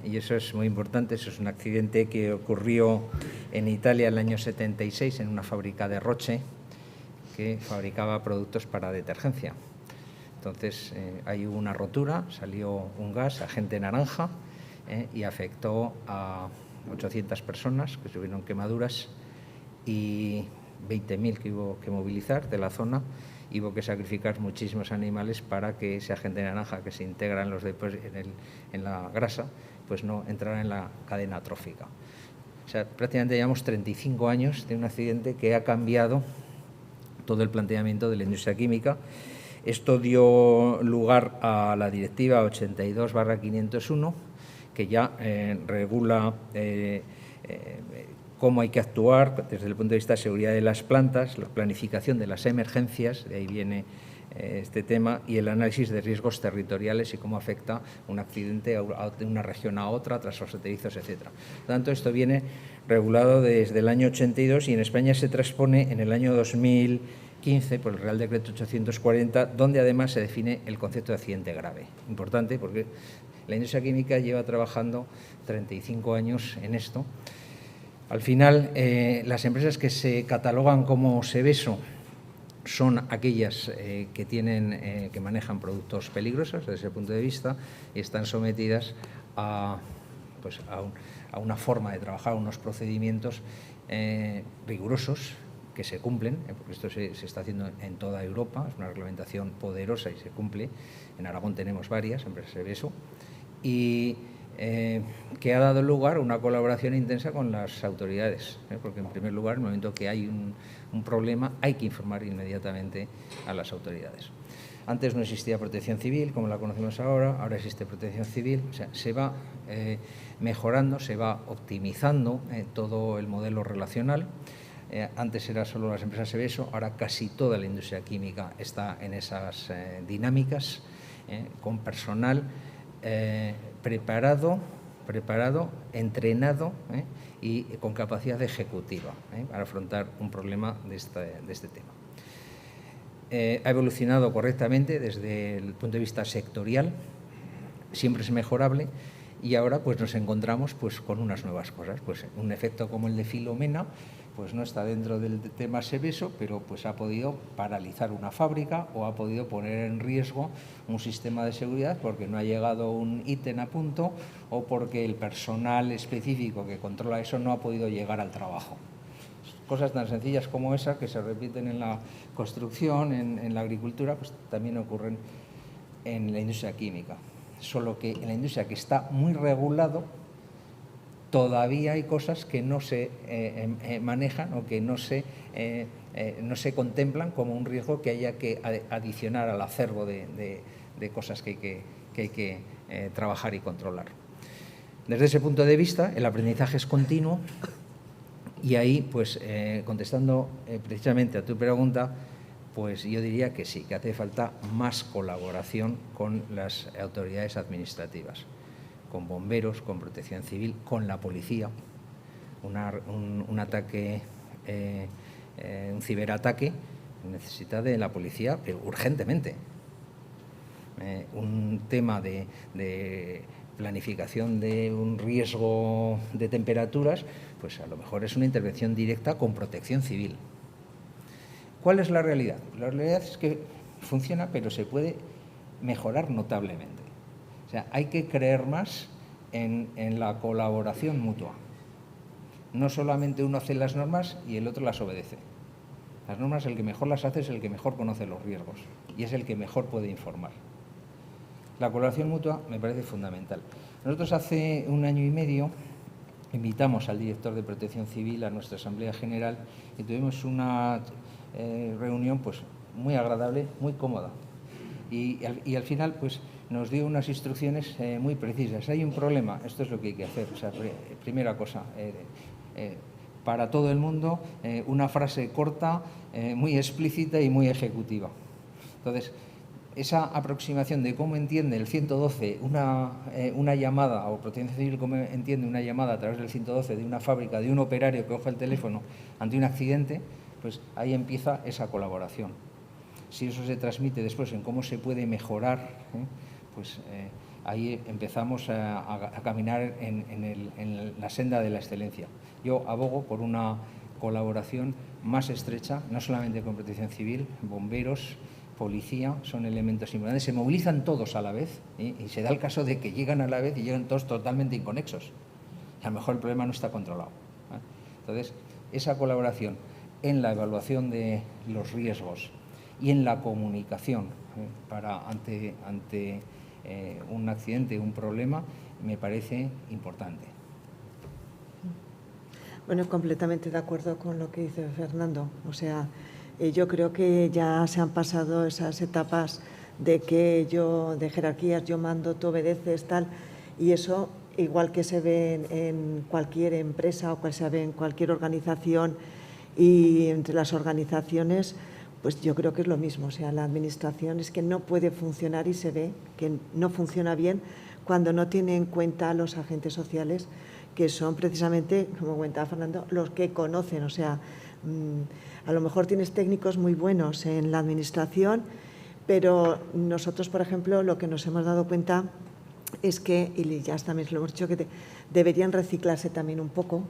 y eso es muy importante. Eso es un accidente que ocurrió en Italia en el año 76 en una fábrica de Roche que fabricaba productos para detergencia. Entonces, hay una rotura, salió un gas, agente naranja, y afectó a 800 personas que tuvieron quemaduras y 20.000 que hubo que movilizar de la zona. Hubo que sacrificar muchísimos animales para que ese agente naranja que se integra en la grasa, pues no entrara en la cadena trófica. O sea, prácticamente llevamos 35 años de un accidente que ha cambiado todo el planteamiento de la industria química. Esto dio lugar a la Directiva 82/501, que ya regula cómo hay que actuar desde el punto de vista de seguridad de las plantas, la planificación de las emergencias, de ahí viene este tema, y el análisis de riesgos territoriales y cómo afecta un accidente de una región a otra, tras los fronterizos, etc. Por tanto, esto viene regulado desde el año 82 y en España se transpone en el año 2015 por el Real Decreto 840, donde además se define el concepto de accidente grave. Importante porque la industria química lleva trabajando 35 años en esto. Al final, las empresas que se catalogan como Seveso son aquellas que manejan productos peligrosos desde ese punto de vista y están sometidas a una forma de trabajar, a unos procedimientos rigurosos que se cumplen, porque esto se está haciendo en toda Europa, es una reglamentación poderosa y se cumple. En Aragón tenemos varias empresas Seveso y que ha dado lugar a una colaboración intensa con las autoridades, porque en primer lugar, en el momento que hay un problema, hay que informar inmediatamente a las autoridades. Antes no existía protección civil, como la conocemos ahora existe protección civil. O sea, se va mejorando, se va optimizando todo el modelo relacional. Antes era solo las empresas Seveso, ahora casi toda la industria química está en esas dinámicas, con personal preparado, entrenado y con capacidad ejecutiva para afrontar un problema de este tema. Ha evolucionado correctamente desde el punto de vista sectorial, siempre es mejorable, y ahora pues nos encontramos pues con unas nuevas cosas. Pues un efecto como el de Filomena pues no está dentro del tema Seveso, pero pues ha podido paralizar una fábrica o ha podido poner en riesgo un sistema de seguridad porque no ha llegado un ítem a punto o porque el personal específico que controla eso no ha podido llegar al trabajo. Cosas tan sencillas como esas que se repiten en la construcción, en la agricultura, pues también ocurren en la industria química. Solo que en la industria que está muy regulado, todavía hay cosas que no se manejan o que no se contemplan como un riesgo que haya que adicionar al acervo de cosas que hay que trabajar y controlar. Desde ese punto de vista, el aprendizaje es continuo y ahí, pues, contestando precisamente a tu pregunta, pues yo diría que sí, que hace falta más colaboración con las autoridades administrativas, con bomberos, con protección civil, con la policía. Un ataque, un ciberataque necesita de la policía, pero urgentemente. Un tema de planificación de un riesgo de temperaturas, pues a lo mejor es una intervención directa con protección civil. ¿Cuál es la realidad? La realidad es que funciona, pero se puede mejorar notablemente. O sea, hay que creer más en la colaboración mutua. No solamente uno hace las normas y el otro las obedece. Las normas, el que mejor las hace es el que mejor conoce los riesgos y es el que mejor puede informar. La colaboración mutua me parece fundamental. Nosotros hace 1 año y medio invitamos al director de Protección Civil a nuestra Asamblea General y tuvimos una reunión pues, muy agradable, muy cómoda. Y al final pues, nos dio unas instrucciones muy precisas. Hay un problema, esto es lo que hay que hacer. O sea, primera cosa, para todo el mundo, una frase corta, muy explícita y muy ejecutiva. Entonces, esa aproximación de cómo entiende el 112 una llamada, o Protección Civil cómo entiende una llamada a través del 112 de una fábrica, de un operario que coge el teléfono ante un accidente, pues ahí empieza esa colaboración. Si eso se transmite después en cómo se puede mejorar, pues ahí empezamos a caminar en la senda de la excelencia. Yo abogo por una colaboración más estrecha, no solamente con Protección Civil, bomberos, policía, son elementos importantes. Se movilizan todos a la vez y se da el caso de que llegan a la vez y llegan todos totalmente inconexos. A lo mejor el problema no está controlado. Entonces, esa colaboración en la evaluación de los riesgos y en la comunicación ante un accidente, un problema, me parece importante. Bueno, completamente de acuerdo con lo que dice Fernando. O sea, yo creo que ya se han pasado esas etapas de jerarquías, yo mando, tú obedeces, tal, y eso, igual que se ve en cualquier empresa o que se ve en cualquier organización, y entre las organizaciones, pues yo creo que es lo mismo. O sea, la administración es que no puede funcionar y se ve que no funciona bien cuando no tiene en cuenta a los agentes sociales, que son precisamente, como comentaba Fernando, los que conocen. O sea, a lo mejor tienes técnicos muy buenos en la administración, pero nosotros, por ejemplo, lo que nos hemos dado cuenta es que, y ya también lo hemos dicho, que deberían reciclarse también un poco,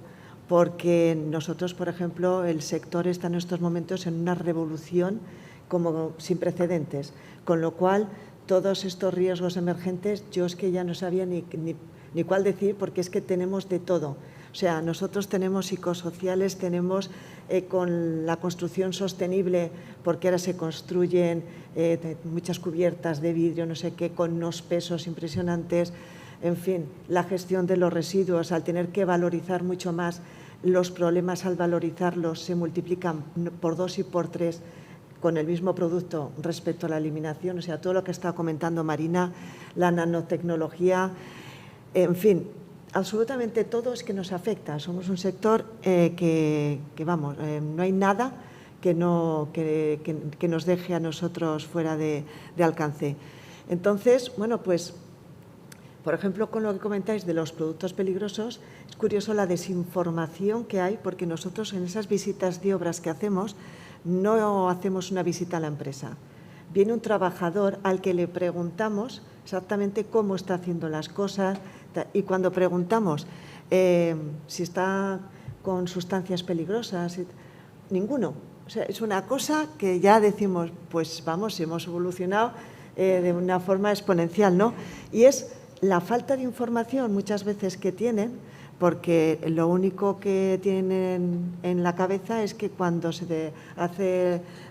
porque nosotros, por ejemplo, el sector está en estos momentos en una revolución como sin precedentes, con lo cual todos estos riesgos emergentes yo es que ya no sabía ni cuál decir, porque es que tenemos de todo. O sea, nosotros tenemos psicosociales, tenemos con la construcción sostenible, porque ahora se construyen muchas cubiertas de vidrio, no sé qué, con unos pesos impresionantes. En fin, la gestión de los residuos, al tener que valorizar mucho más, los problemas al valorizarlos se multiplican por 2 y por 3 con el mismo producto respecto a la eliminación. O sea, todo lo que está comentando Marina, la nanotecnología, en fin, absolutamente todo es que nos afecta. Somos un sector que vamos, no hay nada que nos deje a nosotros fuera de alcance. Entonces, bueno, pues, por ejemplo, con lo que comentáis de los productos peligrosos, es curioso la desinformación que hay, porque nosotros en esas visitas de obras que hacemos, no hacemos una visita a la empresa. Viene un trabajador al que le preguntamos exactamente cómo está haciendo las cosas, y cuando preguntamos si está con sustancias peligrosas, ninguno. O sea, es una cosa que ya decimos, pues vamos, hemos evolucionado de una forma exponencial, ¿no? Y es la falta de información muchas veces que tienen, porque lo único que tienen en la cabeza es que cuando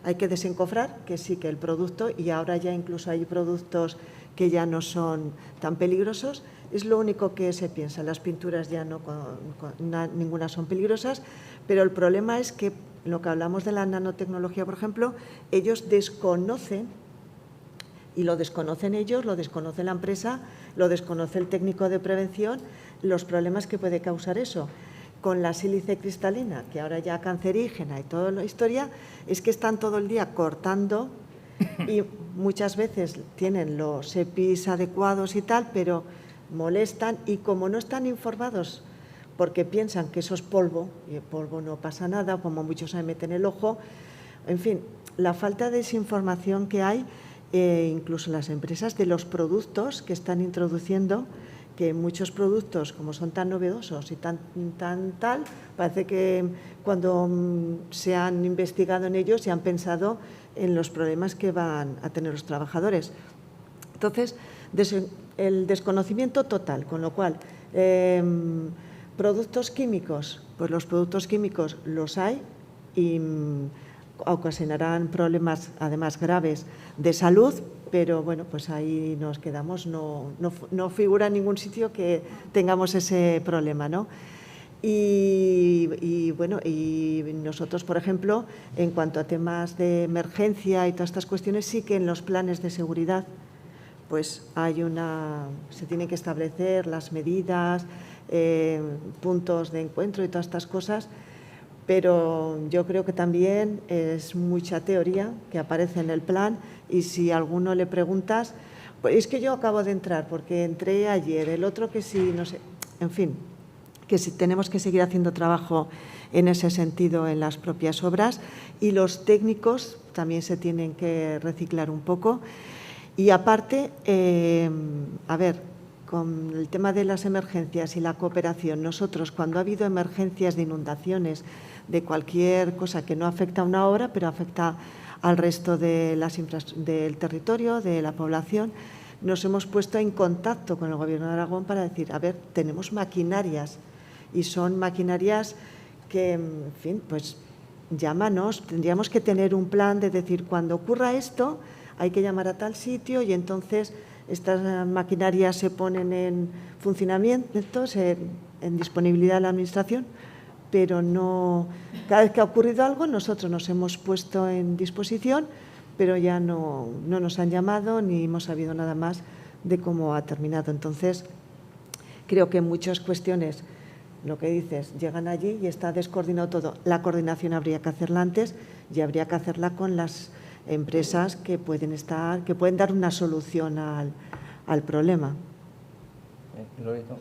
hay que desencofrar, que sí que el producto, y ahora ya incluso hay productos que ya no son tan peligrosos, es lo único que se piensa. Las pinturas ya ninguna son peligrosas, pero el problema es que lo que hablamos de la nanotecnología, por ejemplo, ellos desconocen, y lo desconocen ellos, lo desconoce la empresa, lo desconoce el técnico de prevención, los problemas que puede causar eso. Con la sílice cristalina, que ahora ya cancerígena y toda la historia, es que están todo el día cortando y muchas veces tienen los EPIs adecuados y tal, pero molestan, y como no están informados porque piensan que eso es polvo, y el polvo no pasa nada, como muchos se meten el ojo, en fin, la falta de desinformación que hay, incluso las empresas, de los productos que están introduciendo, que muchos productos, como son tan novedosos y tal, parece que cuando se han investigado en ellos se han pensado en los problemas que van a tener los trabajadores. Entonces, el desconocimiento total, con lo cual, productos químicos, pues los productos químicos los hay y ocasionarán problemas, además graves, de salud, pero bueno, pues ahí nos quedamos, no figura en ningún sitio que tengamos ese problema, ¿no? Y bueno, y nosotros, por ejemplo, en cuanto a temas de emergencia y todas estas cuestiones, sí que en los planes de seguridad pues se tienen que establecer las medidas, puntos de encuentro y todas estas cosas, pero yo creo que también es mucha teoría que aparece en el plan, y si a alguno le preguntas, pues es que yo acabo de entrar porque entré ayer, el otro que sí, no sé, en fin, que si tenemos que seguir haciendo trabajo en ese sentido en las propias obras, y los técnicos también se tienen que reciclar un poco. Y aparte, a ver, con el tema de las emergencias y la cooperación, nosotros cuando ha habido emergencias de inundaciones, de cualquier cosa que no afecta a una obra, pero afecta al resto de del territorio, de la población, nos hemos puesto en contacto con el Gobierno de Aragón para decir, a ver, tenemos maquinarias, y son maquinarias que, en fin, pues llámanos, tendríamos que tener un plan de decir, cuando ocurra esto, hay que llamar a tal sitio, y entonces estas maquinarias se ponen en funcionamiento, en disponibilidad de la Administración, pero no, cada vez que ha ocurrido algo nosotros nos hemos puesto en disposición, pero ya no nos han llamado ni hemos sabido nada más de cómo ha terminado. Entonces, creo que en muchas cuestiones, lo que dices, llegan allí y está descoordinado todo. La coordinación habría que hacerla antes y habría que hacerla con las empresas que pueden dar una solución al problema. Loreto,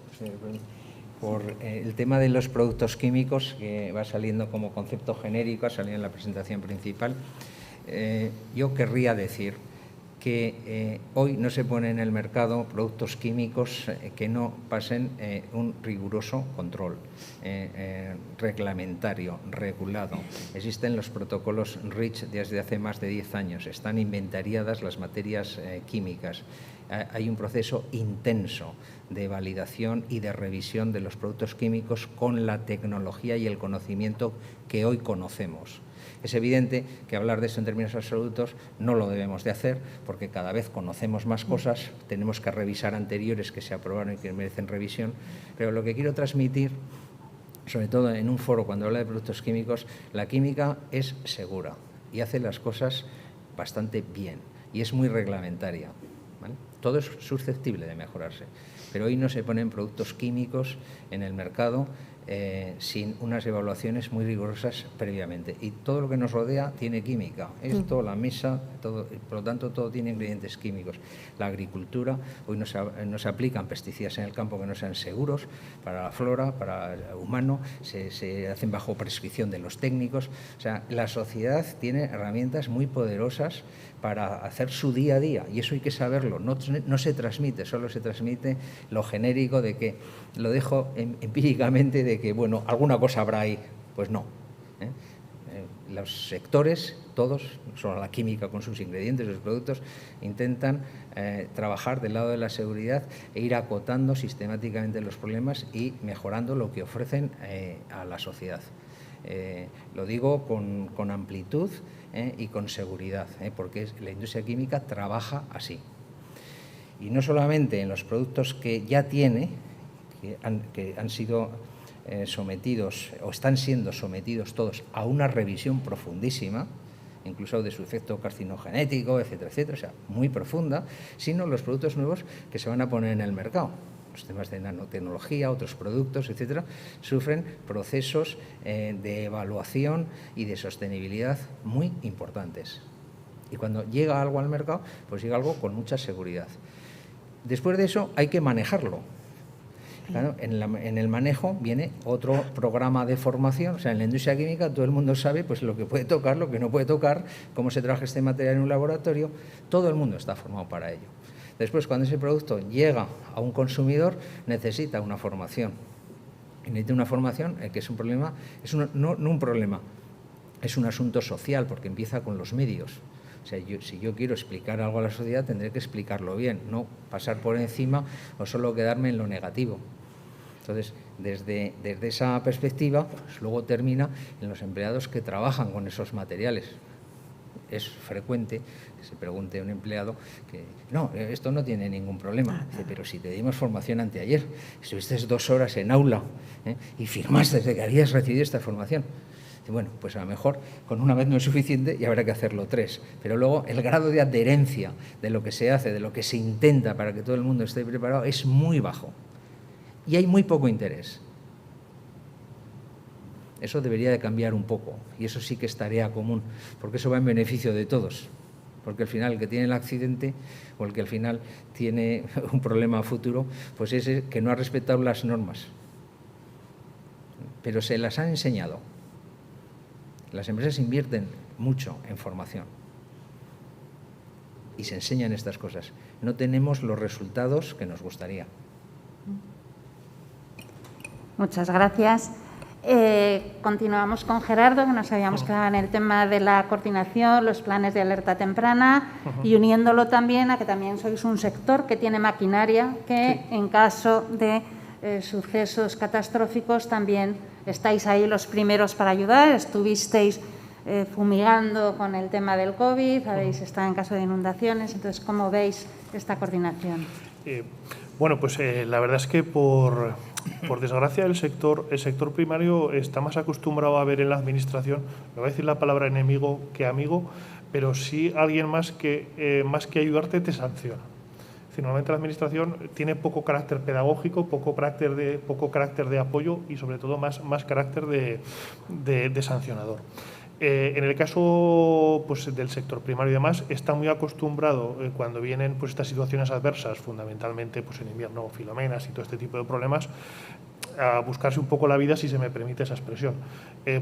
por el tema de los productos químicos, que va saliendo como concepto genérico, ha salido en la presentación principal, yo querría decir que hoy no se ponen en el mercado productos químicos que no pasen un riguroso control reglamentario, regulado. Existen los protocolos REACH desde hace más de 10 años, están inventariadas las materias químicas. Hay un proceso intenso de validación y de revisión de los productos químicos con la tecnología y el conocimiento que hoy conocemos. Es evidente que hablar de eso en términos absolutos no lo debemos de hacer, porque cada vez conocemos más cosas, tenemos que revisar anteriores que se aprobaron y que merecen revisión, pero lo que quiero transmitir, sobre todo en un foro cuando habla de productos químicos, la química es segura y hace las cosas bastante bien y es muy reglamentaria, ¿vale? Todo es susceptible de mejorarse, pero hoy no se ponen productos químicos en el mercado sin unas evaluaciones muy rigurosas previamente. Y todo lo que nos rodea tiene química. Esto, la mesa, todo, por lo tanto, todo tiene ingredientes químicos. La agricultura, hoy no se aplican pesticidas en el campo que no sean seguros para la flora, para el humano, se hacen bajo prescripción de los técnicos. O sea, la sociedad tiene herramientas muy poderosas para hacer su día a día, y eso hay que saberlo. No se transmite, solo se transmite lo genérico de que, lo dejo empíricamente, de que, bueno, alguna cosa habrá ahí. Pues no. Los sectores, todos, no solo la química con sus ingredientes, sus productos, intentan trabajar del lado de la seguridad e ir acotando sistemáticamente los problemas y mejorando lo que ofrecen a la sociedad. Lo digo con amplitud y con seguridad, porque la industria química trabaja así. Y no solamente en los productos que ya tiene, que han sido sometidos o están siendo sometidos todos a una revisión profundísima, incluso de su efecto carcinogenético, etcétera, etcétera, o sea, muy profunda, sino los productos nuevos que se van a poner en el mercado. Los temas de nanotecnología, otros productos, etcétera, sufren procesos de evaluación y de sostenibilidad muy importantes. Y cuando llega algo al mercado, pues llega algo con mucha seguridad. Después de eso hay que manejarlo. Claro, en el manejo viene otro programa de formación. O sea, en la industria química todo el mundo sabe pues lo que puede tocar, lo que no puede tocar, cómo se trabaja este material en un laboratorio. Todo el mundo está formado para ello. Después, cuando ese producto llega a un consumidor, necesita una formación. Y necesita una formación que es un problema, no un problema, es un asunto social, porque empieza con los medios. O sea, si yo quiero explicar algo a la sociedad, tendré que explicarlo bien, no pasar por encima o solo quedarme en lo negativo. Entonces, desde esa perspectiva, pues luego termina en los empleados que trabajan con esos materiales. Es frecuente que se pregunte a un empleado que no, esto no tiene ningún problema. Dice, pero si te dimos formación anteayer, estuviste 2 horas en aula y firmaste de que habías recibido esta formación. Dice, bueno, pues a lo mejor con una vez no es suficiente y habrá que hacerlo 3. Pero luego el grado de adherencia de lo que se hace, de lo que se intenta para que todo el mundo esté preparado, es muy bajo. Y hay muy poco interés. Eso debería de cambiar un poco, y eso sí que es tarea común, porque eso va en beneficio de todos. Porque al final el que tiene el accidente o el que al final tiene un problema a futuro, pues es el que no ha respetado las normas. Pero se las han enseñado. Las empresas invierten mucho en formación y se enseñan estas cosas. No tenemos los resultados que nos gustaría. Muchas gracias. Continuamos con Gerardo, que nos habíamos quedado en el tema de la coordinación, los planes de alerta temprana y uniéndolo también a que también sois un sector que tiene maquinaria que en caso de sucesos catastróficos también estáis ahí los primeros para ayudar. Estuvisteis fumigando con el tema del COVID, habéis estado en caso de inundaciones. Entonces, ¿cómo veis esta coordinación? Bueno, pues la verdad es que por desgracia el sector primario está más acostumbrado a ver en la administración, no voy a decir la palabra enemigo que amigo, pero sí alguien más que ayudarte te sanciona. Es decir, normalmente la administración tiene poco carácter pedagógico, poco carácter de apoyo y sobre todo más carácter de sancionador. En el caso pues, del sector primario y demás, está muy acostumbrado cuando vienen pues, estas situaciones adversas, fundamentalmente pues, en invierno, filomenas y todo este tipo de problemas, a buscarse un poco la vida, si se me permite esa expresión.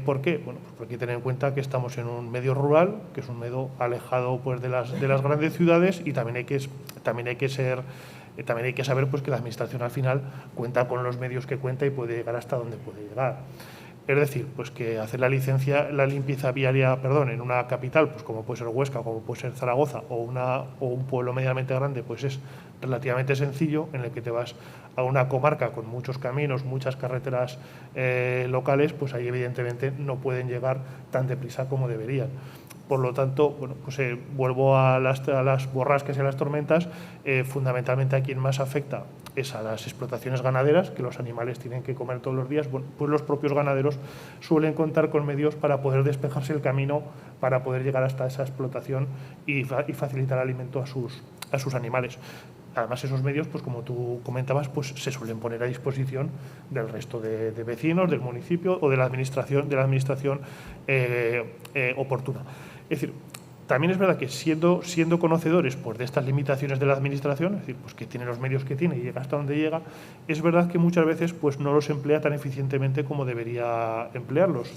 ¿Por qué? Bueno, pues porque hay que tener en cuenta que estamos en un medio rural, que es un medio alejado pues, de las grandes ciudades, y también hay que saber pues, que la administración al final cuenta con los medios que cuenta y puede llegar hasta donde puede llegar. Es decir, pues que hacer la limpieza viaria, en una capital, pues como puede ser Huesca, como puede ser Zaragoza o un pueblo medianamente grande, pues es relativamente sencillo, en el que te vas a una comarca con muchos caminos, muchas carreteras locales, pues ahí evidentemente no pueden llegar tan deprisa como deberían. Por lo tanto, bueno, pues vuelvo a las borrascas y a las tormentas. Fundamentalmente a quien más afecta es a las explotaciones ganaderas, que los animales tienen que comer todos los días. Bueno, pues los propios ganaderos suelen contar con medios para poder despejarse el camino, para poder llegar hasta esa explotación y facilitar alimento a sus animales. Además, esos medios, pues como tú comentabas, pues se suelen poner a disposición del resto de vecinos, del municipio o de la administración oportuna. Es decir, también es verdad que siendo conocedores pues, de estas limitaciones de la administración, es decir, pues que tiene los medios que tiene y llega hasta donde llega, es verdad que muchas veces pues, no los emplea tan eficientemente como debería emplearlos.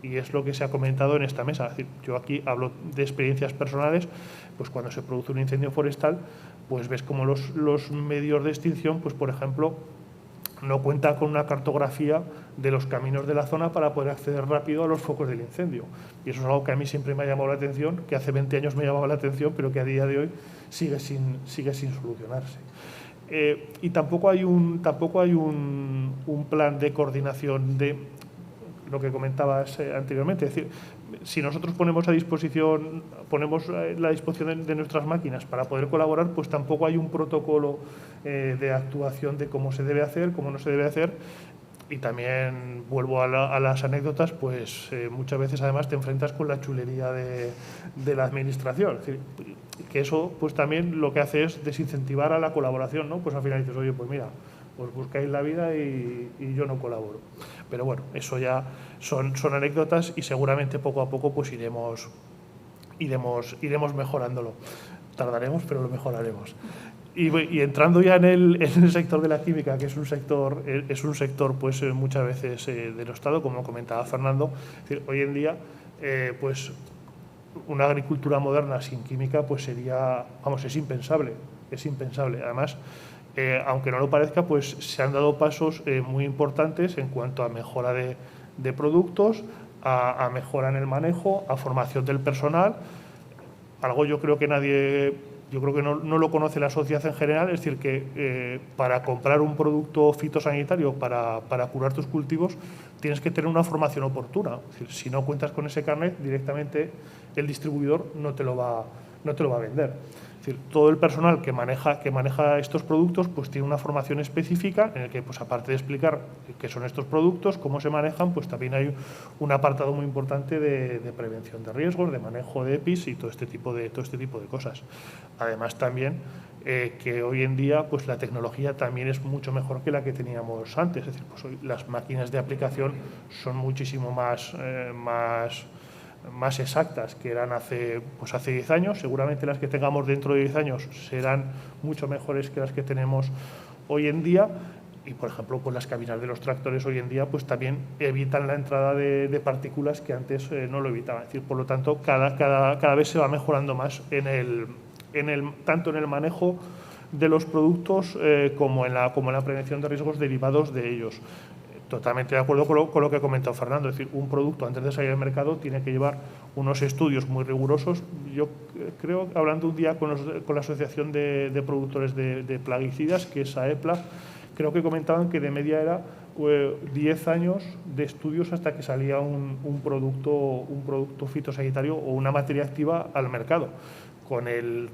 Y es lo que se ha comentado en esta mesa. Es decir, yo aquí hablo de experiencias personales, pues cuando se produce un incendio forestal, pues ves como los medios de extinción, pues por ejemplo, no cuenta con una cartografía de los caminos de la zona para poder acceder rápido a los focos del incendio. Y eso es algo que a mí siempre me ha llamado la atención, que hace 20 años me llamaba la atención, pero que a día de hoy sigue sin solucionarse. Y tampoco hay un plan de coordinación de lo que comentabas anteriormente. Es decir, si nosotros ponemos la disposición de nuestras máquinas para poder colaborar, pues tampoco hay un protocolo de actuación de cómo se debe hacer, cómo no se debe hacer. Y también vuelvo a las anécdotas, pues muchas veces además te enfrentas con la chulería de la administración. Es decir, que eso pues también lo que hace es desincentivar a la colaboración, ¿no? Pues al final dices, oye, pues mira, os buscáis la vida y yo no colaboro. Pero bueno, eso ya son anécdotas y seguramente poco a poco pues iremos mejorándolo. Tardaremos, pero lo mejoraremos. Y entrando ya en el sector de la química, que es un sector pues muchas veces denostado, como comentaba Fernando. Es decir, hoy en día pues una agricultura moderna sin química pues sería, es impensable. es impensable. Además, aunque no lo parezca, pues se han dado pasos muy importantes en cuanto a mejora de productos, a mejora en el manejo, a formación del personal. Algo yo creo que no lo conoce la sociedad en general, es decir, que para comprar un producto fitosanitario para curar tus cultivos tienes que tener una formación oportuna. Es decir, si no cuentas con ese carnet, directamente el distribuidor no te lo va a vender. Es decir, todo el personal que maneja estos productos pues tiene una formación específica en el que, pues, aparte de explicar qué son estos productos, cómo se manejan, pues también hay un apartado muy importante de prevención de riesgos, de manejo de EPIs y todo este tipo de cosas. Además también que hoy en día pues la tecnología también es mucho mejor que la que teníamos antes. Es decir, pues hoy las máquinas de aplicación son muchísimo más exactas que eran hace 10 años. Seguramente las que tengamos dentro de 10 años serán mucho mejores que las que tenemos hoy en día. Y, por ejemplo, pues las cabinas de los tractores hoy en día pues también evitan la entrada de partículas que antes no lo evitaban. Es decir, por lo tanto, cada vez se va mejorando más tanto en el manejo de los productos como en la prevención de riesgos derivados de ellos. Totalmente de acuerdo con lo que ha comentado Fernando. Es decir, un producto antes de salir al mercado tiene que llevar unos estudios muy rigurosos. Yo creo, hablando un día con la Asociación de Productores de Plaguicidas, que es AEPLA, creo que comentaban que de media era 10 años de estudios hasta que salía un producto fitosanitario o una materia activa al mercado. Con el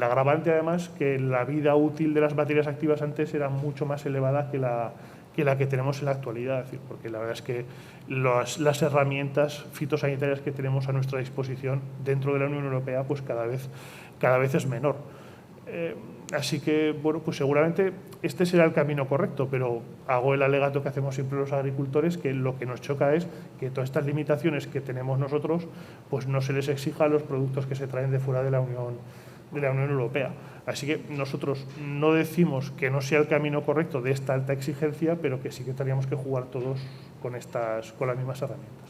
agravante, además, que la vida útil de las materias activas antes era mucho más elevada que la que tenemos en la actualidad. Es decir, porque la verdad es que las herramientas fitosanitarias que tenemos a nuestra disposición dentro de la Unión Europea pues cada vez es menor. Así que, bueno, pues seguramente este será el camino correcto, pero hago el alegato que hacemos siempre los agricultores, que lo que nos choca es que todas estas limitaciones que tenemos nosotros pues no se les exija a los productos que se traen de fuera de la Unión Europea. Así que nosotros no decimos que no sea el camino correcto de esta alta exigencia, pero que sí que tendríamos que jugar todos con las mismas herramientas.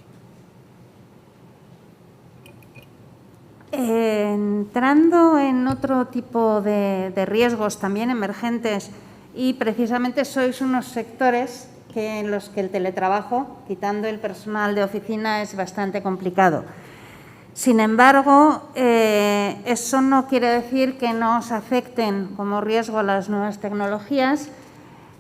Entrando en otro tipo de riesgos también emergentes, y precisamente sois unos sectores en los que el teletrabajo, quitando el personal de oficina, es bastante complicado. Sin embargo, eso no quiere decir que no os afecten como riesgo las nuevas tecnologías,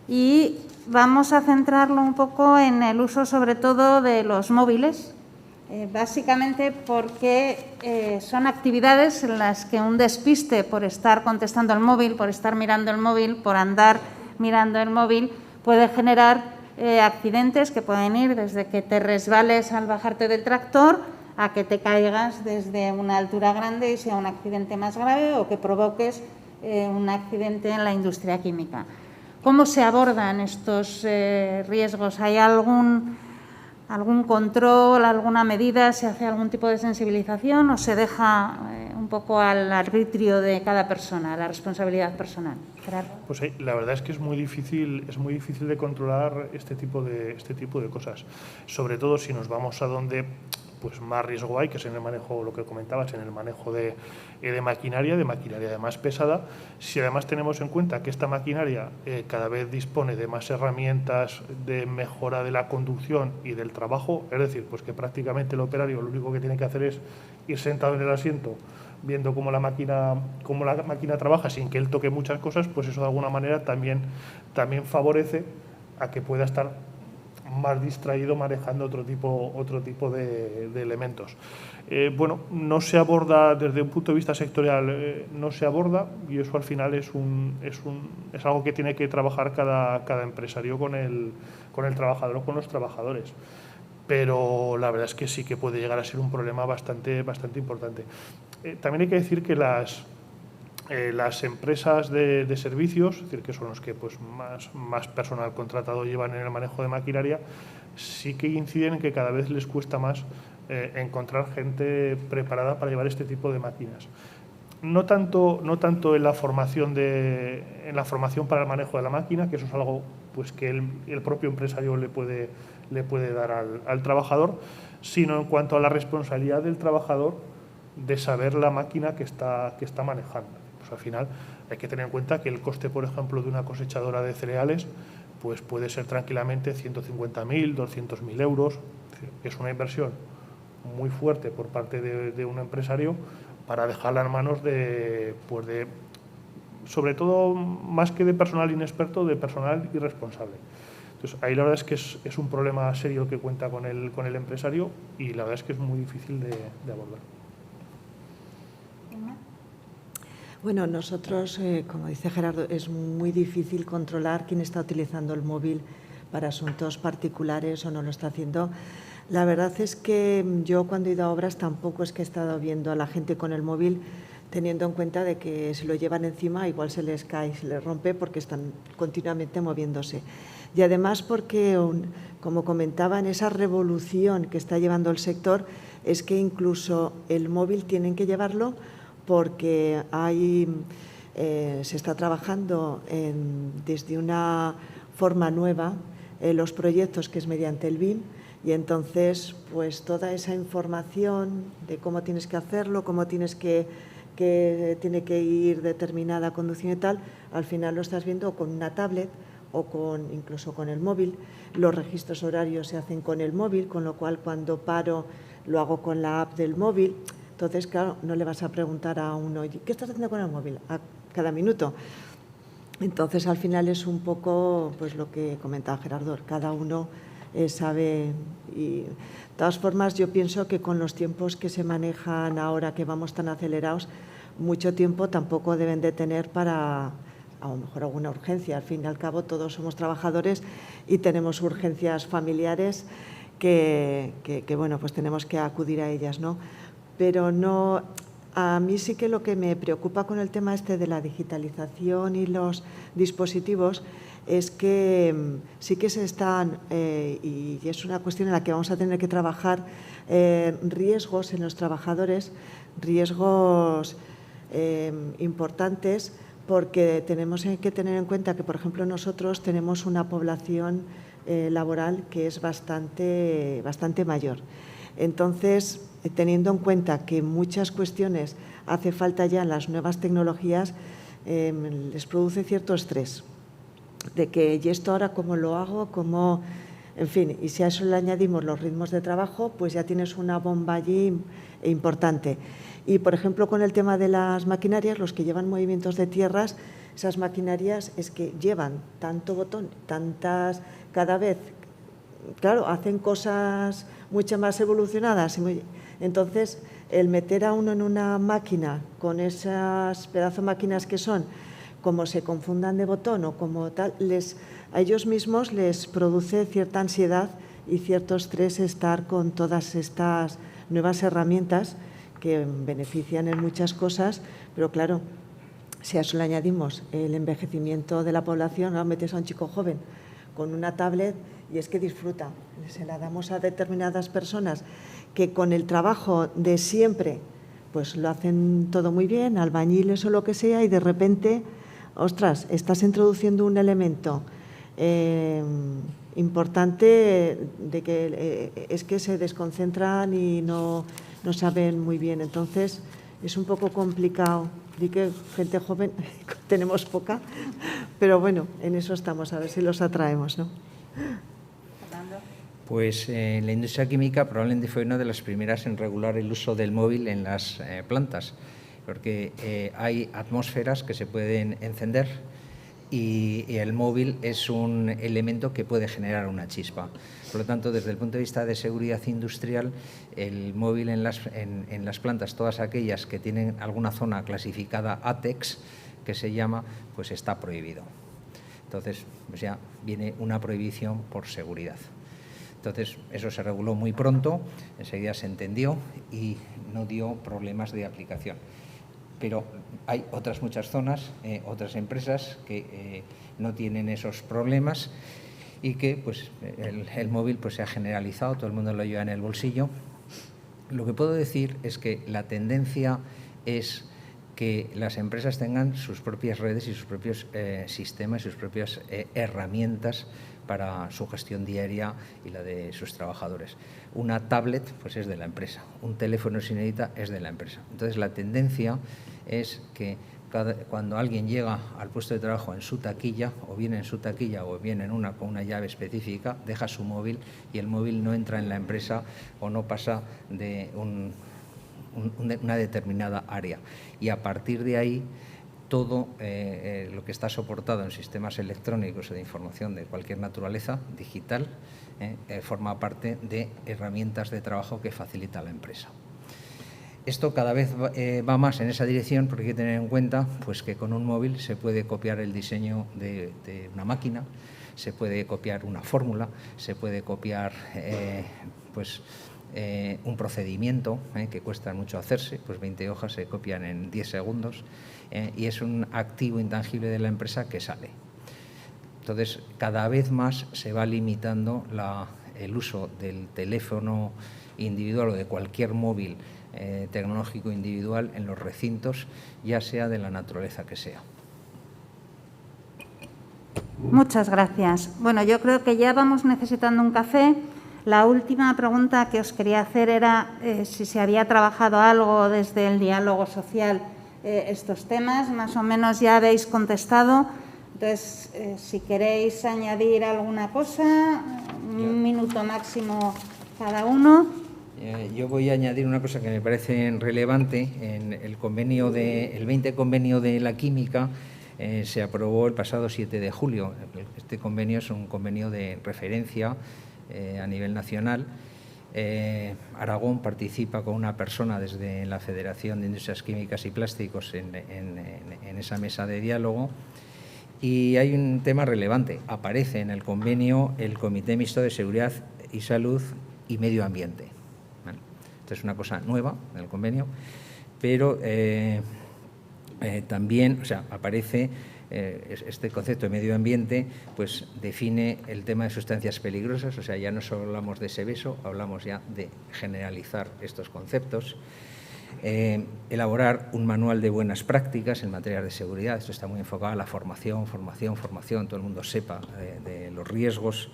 y vamos a centrarlo un poco en el uso sobre todo de los móviles, básicamente porque son actividades en las que un despiste por estar contestando al móvil, por estar mirando el móvil, por andar mirando el móvil, puede generar accidentes que pueden ir desde que te resbales al bajarte del tractor a que te caigas desde una altura grande y sea un accidente más grave, o que provoques un accidente en la industria química. ¿Cómo se abordan estos riesgos? ¿Hay algún control, alguna medida? ¿Se hace algún tipo de sensibilización o se deja un poco al arbitrio de cada persona, a la responsabilidad personal? Gerardo. Pues la verdad es que es muy difícil de controlar este tipo de cosas, sobre todo si nos vamos a donde pues más riesgo hay, que es en el manejo, lo que comentabas, en el manejo de maquinaria además pesada. Si además tenemos en cuenta que esta maquinaria cada vez dispone de más herramientas de mejora de la conducción y del trabajo, es decir, pues que prácticamente el operario lo único que tiene que hacer es ir sentado en el asiento viendo cómo la máquina trabaja sin que él toque muchas cosas, pues eso de alguna manera también favorece a que pueda estar más distraído manejando otro tipo de elementos. Bueno, no se aborda desde un punto de vista sectorial, y eso al final es algo que tiene que trabajar cada empresario con el trabajador o con los trabajadores. Pero la verdad es que sí que puede llegar a ser un problema bastante importante. También hay que decir que las empresas de servicios, es decir, que son los que pues más personal contratado llevan en el manejo de maquinaria, sí que inciden en que cada vez les cuesta más encontrar gente preparada para llevar este tipo de máquinas. No tanto en la formación para el manejo de la máquina, que eso es algo pues que el propio empresario le puede dar al trabajador, sino en cuanto a la responsabilidad del trabajador de saber la máquina que está manejando. Pues al final hay que tener en cuenta que el coste, por ejemplo, de una cosechadora de cereales pues puede ser tranquilamente 150.000, 200.000 euros. Es una inversión muy fuerte por parte de un empresario para dejarla en manos de, sobre todo, más que de personal inexperto, de personal irresponsable. Entonces, ahí la verdad es que es un problema serio que cuenta con el empresario y la verdad es que es muy difícil de abordar. Bueno, nosotros, como dice Gerardo, es muy difícil controlar quién está utilizando el móvil para asuntos particulares o no lo está haciendo. La verdad es que yo cuando he ido a obras tampoco es que he estado viendo a la gente con el móvil, teniendo en cuenta de que si lo llevan encima igual se les cae, se les rompe porque están continuamente moviéndose. Y además porque, como comentaba, en esa revolución que está llevando el sector es que incluso el móvil tienen que llevarlo porque se está trabajando desde una forma nueva los proyectos que es mediante el BIM y entonces pues toda esa información de cómo tienes que hacerlo, cómo tienes que tiene que ir determinada conducción y tal, al final lo estás viendo con una tablet o incluso con el móvil. Los registros horarios se hacen con el móvil, con lo cual cuando paro lo hago con la app del móvil. Entonces, claro, no le vas a preguntar a uno, ¿qué estás haciendo con el móvil? A cada minuto. Entonces, al final es un poco pues lo que comentaba Gerardo, cada uno sabe. Y de todas formas, yo pienso que con los tiempos que se manejan ahora, que vamos tan acelerados, mucho tiempo tampoco deben de tener para a lo mejor alguna urgencia. Al fin y al cabo, todos somos trabajadores y tenemos urgencias familiares que bueno, pues tenemos que acudir a ellas, ¿no? Pero no, a mí sí que lo que me preocupa con el tema de la digitalización y los dispositivos es que sí que se están, y es una cuestión en la que vamos a tener que trabajar, riesgos en los trabajadores, riesgos importantes, porque tenemos que tener en cuenta que, por ejemplo, nosotros tenemos una población laboral que es bastante mayor. Entonces, teniendo en cuenta que muchas cuestiones hace falta ya en las nuevas tecnologías, les produce cierto estrés de que, ¿y esto ahora cómo lo hago? ¿Cómo? En fin, y si a eso le añadimos los ritmos de trabajo, pues ya tienes una bomba allí importante. Y, por ejemplo, con el tema de las maquinarias, los que llevan movimientos de tierras, esas maquinarias es que llevan tanto botón, cada vez, claro, hacen cosas mucho más evolucionadas. Entonces, el meter a uno en una máquina con esas pedazos máquinas que son, como se confundan de botón o como tal, a ellos mismos les produce cierta ansiedad y cierto estrés estar con todas estas nuevas herramientas que benefician en muchas cosas, pero claro, si a eso le añadimos el envejecimiento de la población, ahora metes a un chico joven con una tablet y es que disfruta. Se la damos a determinadas personas que con el trabajo de siempre pues lo hacen todo muy bien, albañiles o lo que sea, y de repente, ostras, estás introduciendo un elemento importante de que es que se desconcentran y no saben muy bien. Entonces, es un poco complicado. Di que gente joven tenemos poca, pero bueno, en eso estamos, a ver si los atraemos, ¿no? Pues la industria química probablemente fue una de las primeras en regular el uso del móvil en las plantas, porque hay atmósferas que se pueden encender y el móvil es un elemento que puede generar una chispa. Por lo tanto, desde el punto de vista de seguridad industrial, el móvil en las plantas, todas aquellas que tienen alguna zona clasificada ATEX, que se llama, pues está prohibido. Entonces, pues ya viene una prohibición por seguridad. Entonces, eso se reguló muy pronto, enseguida se entendió y no dio problemas de aplicación. Pero hay otras muchas zonas, otras empresas que no tienen esos problemas y que pues, el móvil pues, se ha generalizado, todo el mundo lo lleva en el bolsillo. Lo que puedo decir es que la tendencia es que las empresas tengan sus propias redes y sus propios sistemas, sus propias herramientas para su gestión diaria y la de sus trabajadores. Una tablet pues es de la empresa, un teléfono sin necesita es de la empresa. Entonces la tendencia es que cuando alguien llega al puesto de trabajo en su taquilla, o bien en su taquilla o bien con una llave específica, deja su móvil y el móvil no entra en la empresa o no pasa de una determinada área. Y a partir de ahí, todo lo que está soportado en sistemas electrónicos o de información de cualquier naturaleza, digital, forma parte de herramientas de trabajo que facilita la empresa. Esto cada vez va más en esa dirección porque hay que tener en cuenta pues, que con un móvil se puede copiar el diseño de una máquina, se puede copiar una fórmula, se puede copiar un procedimiento que cuesta mucho hacerse, pues 20 hojas se copian en 10 segundos y es un activo intangible de la empresa que sale. Entonces, cada vez más se va limitando el uso del teléfono individual o de cualquier móvil tecnológico individual en los recintos, ya sea de la naturaleza que sea. Muchas gracias. Bueno, yo creo que ya vamos necesitando un café. La última pregunta que os quería hacer era si se había trabajado algo desde el diálogo social estos temas. Más o menos ya habéis contestado. Entonces, si queréis añadir alguna cosa, un minuto máximo cada uno. Yo voy a añadir una cosa que me parece relevante. En el 20 convenio de la química se aprobó el pasado 7 de julio. Este convenio es un convenio de referencia a nivel nacional. Aragón participa con una persona desde la Federación de Industrias Químicas y Plásticos en esa mesa de diálogo. Y hay un tema relevante. Aparece en el convenio el Comité Mixto de Seguridad y Salud y Medio Ambiente. Esto es una cosa nueva en el convenio, pero también, aparece este concepto de medio ambiente, pues define el tema de sustancias peligrosas, ya no solo hablamos de Seveso, hablamos ya de generalizar estos conceptos. Elaborar un manual de buenas prácticas en materia de seguridad. Esto está muy enfocado a la formación, todo el mundo sepa de los riesgos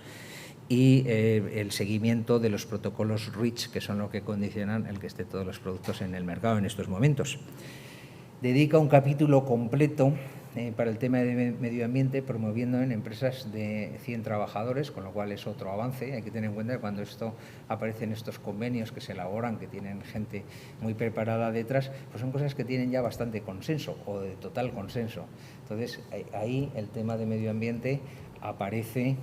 y el seguimiento de los protocolos REACH, que son los que condicionan el que esté todos los productos en el mercado en estos momentos. Dedica un capítulo completo para el tema de medio ambiente, promoviendo en empresas de 100 trabajadores, con lo cual es otro avance. Hay que tener en cuenta que cuando esto aparece en estos convenios que se elaboran, que tienen gente muy preparada detrás, pues son cosas que tienen ya bastante consenso o de total consenso. Entonces, ahí el tema de medio ambiente aparece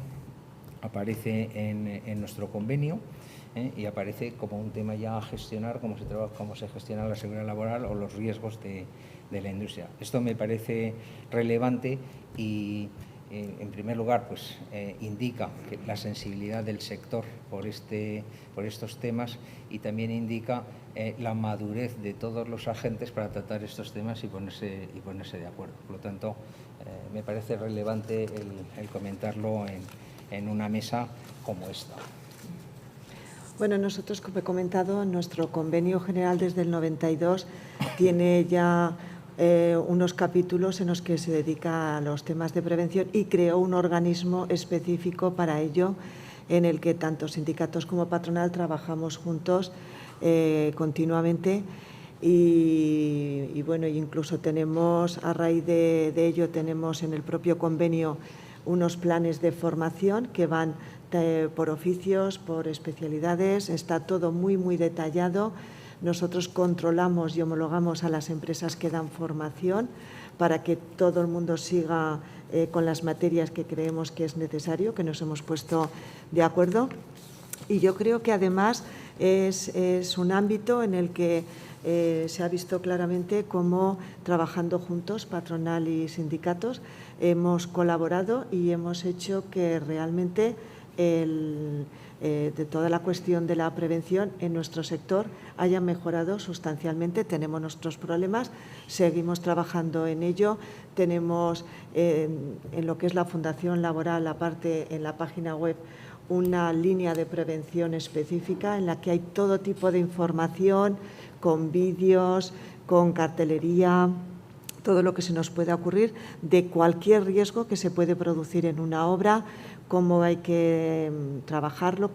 en nuestro convenio y aparece como un tema ya a gestionar, cómo se gestiona la seguridad laboral o los riesgos de la industria. Esto me parece relevante y, en primer lugar, pues indica que la sensibilidad del sector por estos temas y también indica la madurez de todos los agentes para tratar estos temas y ponerse de acuerdo. Por lo tanto, me parece relevante el comentarlo en una mesa como esta. Bueno, nosotros, como he comentado, nuestro convenio general desde el 92 tiene ya unos capítulos en los que se dedica a los temas de prevención y creó un organismo específico para ello, en el que tanto sindicatos como patronal trabajamos juntos continuamente. Y bueno, incluso tenemos, a raíz de ello, tenemos en el propio convenio unos planes de formación que van por oficios, por especialidades, está todo muy, muy detallado. Nosotros controlamos y homologamos a las empresas que dan formación para que todo el mundo siga con las materias que creemos que es necesario, que nos hemos puesto de acuerdo. Y yo creo que además es un ámbito en el que se ha visto claramente cómo, trabajando juntos, patronal y sindicatos, hemos colaborado y hemos hecho que realmente de toda la cuestión de la prevención en nuestro sector haya mejorado sustancialmente. Tenemos nuestros problemas, seguimos trabajando en ello. Tenemos en lo que es la Fundación Laboral, aparte en la página web, una línea de prevención específica en la que hay todo tipo de información, con vídeos, con cartelería, todo lo que se nos pueda ocurrir de cualquier riesgo que se puede producir en una obra, cómo hay que trabajarlo,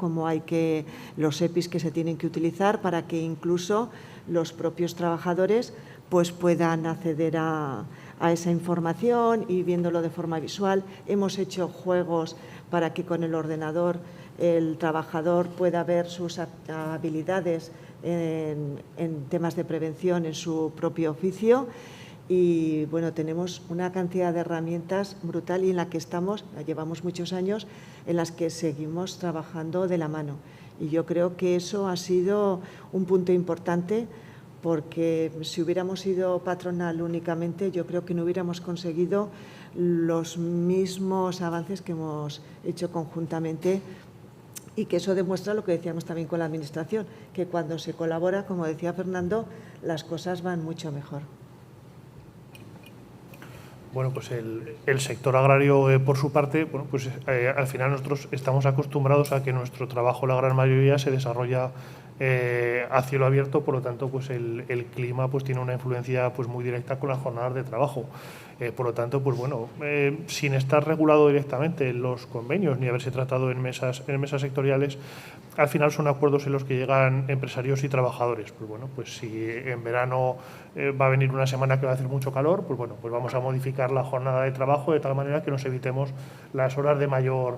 los EPIs que se tienen que utilizar para que incluso los propios trabajadores pues puedan acceder a esa información y viéndolo de forma visual. Hemos hecho juegos para que con el ordenador el trabajador pueda ver sus habilidades en temas de prevención en su propio oficio. Y bueno, tenemos una cantidad de herramientas brutal y en la que estamos, llevamos muchos años, en las que seguimos trabajando de la mano. Y yo creo que eso ha sido un punto importante, porque si hubiéramos sido patronal únicamente, yo creo que no hubiéramos conseguido los mismos avances que hemos hecho conjuntamente, y que eso demuestra lo que decíamos también con la Administración, que cuando se colabora, como decía Fernando, las cosas van mucho mejor. Bueno, pues el sector agrario, por su parte, bueno, pues al final nosotros estamos acostumbrados a que nuestro trabajo, la gran mayoría, se desarrolla a cielo abierto, por lo tanto, pues el clima pues tiene una influencia pues muy directa con las jornadas de trabajo. Por lo tanto, pues bueno, sin estar regulado directamente en los convenios ni haberse tratado en mesas sectoriales, al final son acuerdos en los que llegan empresarios y trabajadores. Pues bueno, pues si en verano va a venir una semana que va a hacer mucho calor, pues bueno, pues vamos a modificar la jornada de trabajo de tal manera que nos evitemos las horas de mayor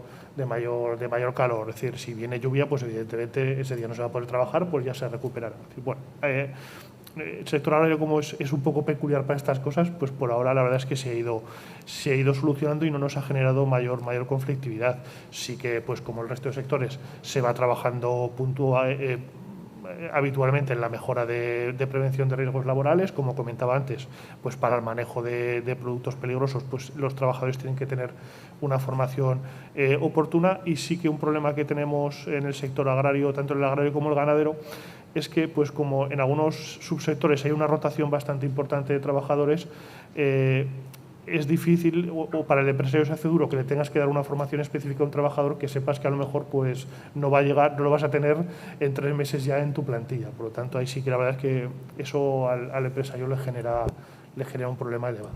calor. Es decir, si viene lluvia, pues evidentemente ese día no se va a poder trabajar, pues ya se recuperará. Bueno, el sector agrario, como es un poco peculiar para estas cosas, pues por ahora la verdad es que se ha ido solucionando y no nos ha generado mayor conflictividad. Sí que, pues como el resto de sectores, se va trabajando habitualmente en la mejora de prevención de riesgos laborales. Como comentaba antes, pues para el manejo de productos peligrosos, pues los trabajadores tienen que tener una formación oportuna. Y sí que un problema que tenemos en el sector agrario, tanto en el agrario como el ganadero, es que, pues como en algunos subsectores hay una rotación bastante importante de trabajadores, es difícil, o para el empresario se hace duro que le tengas que dar una formación específica a un trabajador que sepas que a lo mejor pues no va a llegar, no lo vas a tener en 3 meses ya en tu plantilla. Por lo tanto, ahí sí que la verdad es que eso al empresario le genera un problema elevado.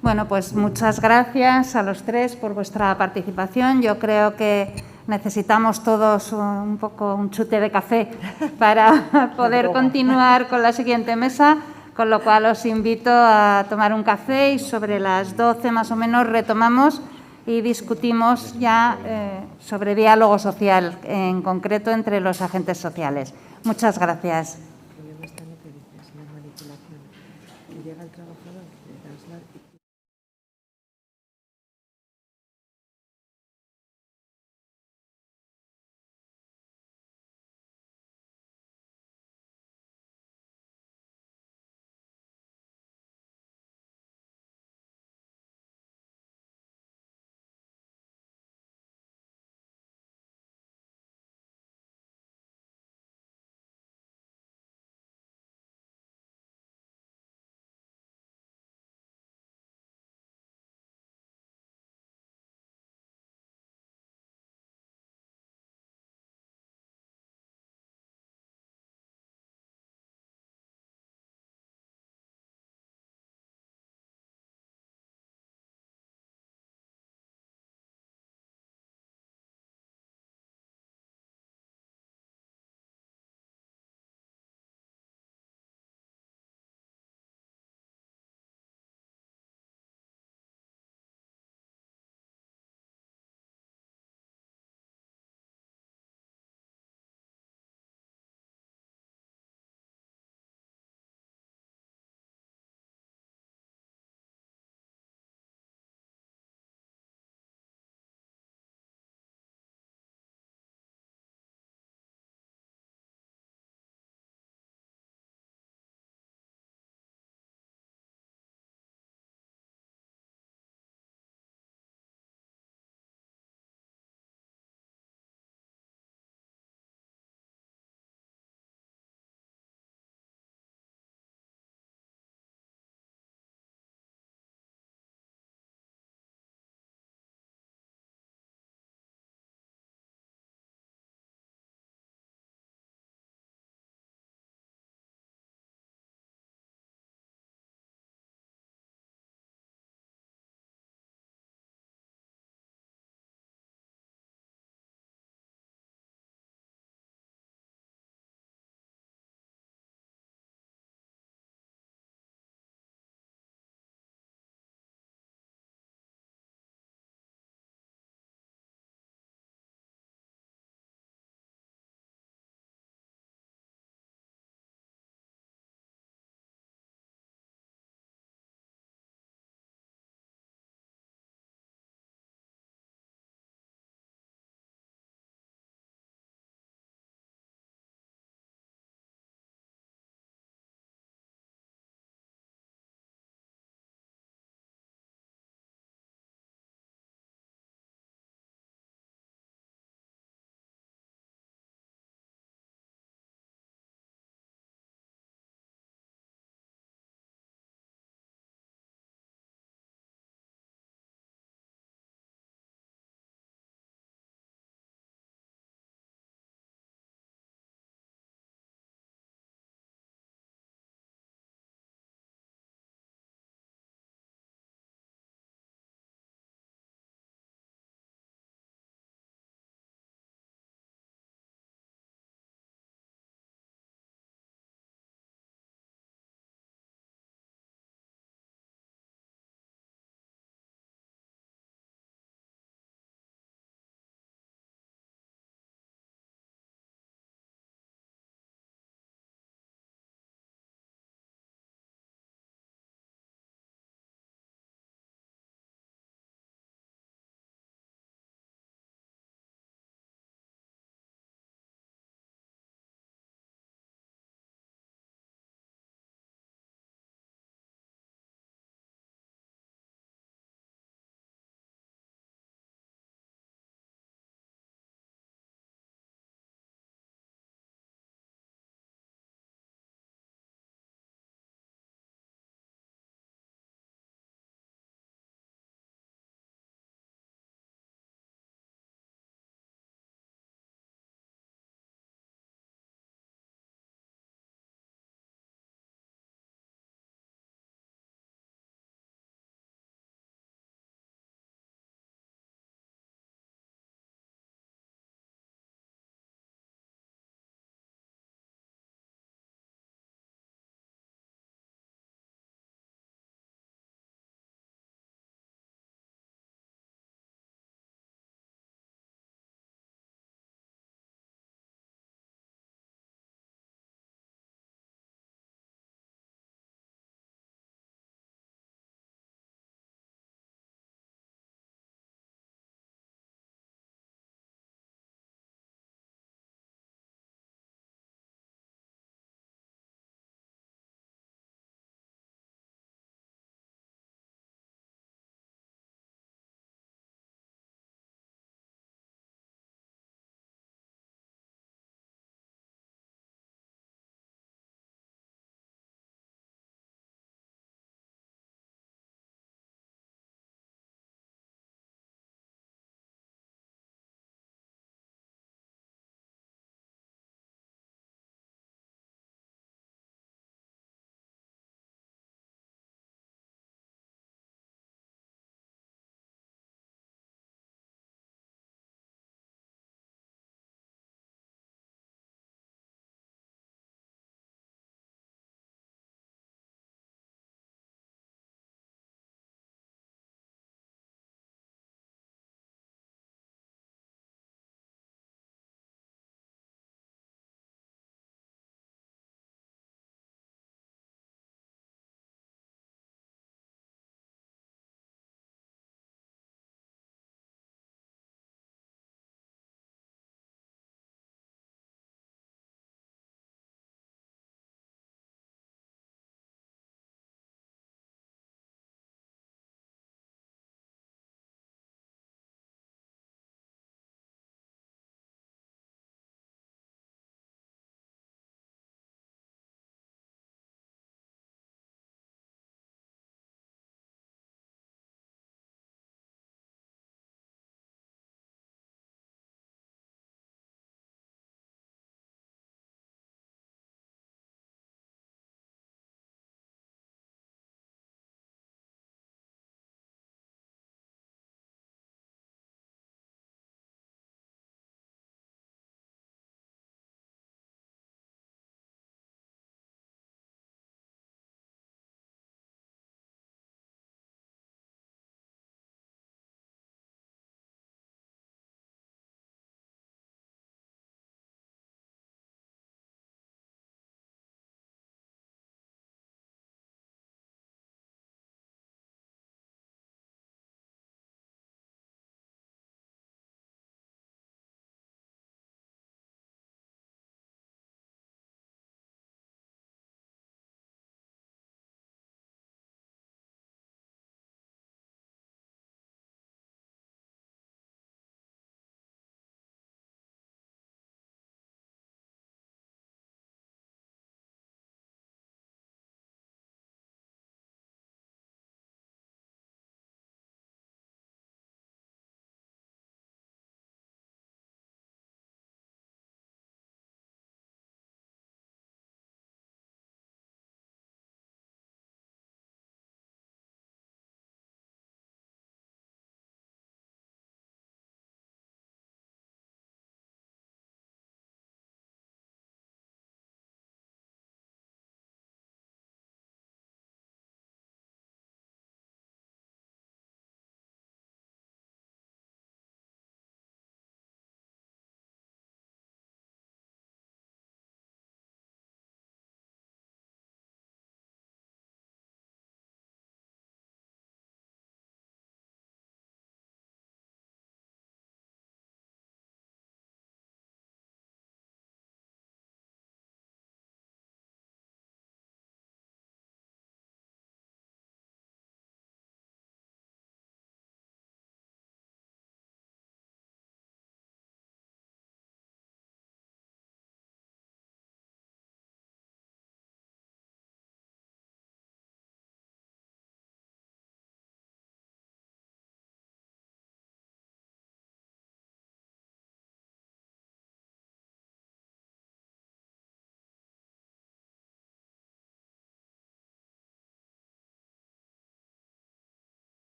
Bueno, pues muchas gracias a los tres por vuestra participación. Yo creo que necesitamos todos un poco un chute de café para poder continuar con la siguiente mesa, con lo cual os invito a tomar un café y sobre las 12 más o menos retomamos y discutimos ya sobre diálogo social, en concreto entre los agentes sociales. Muchas gracias.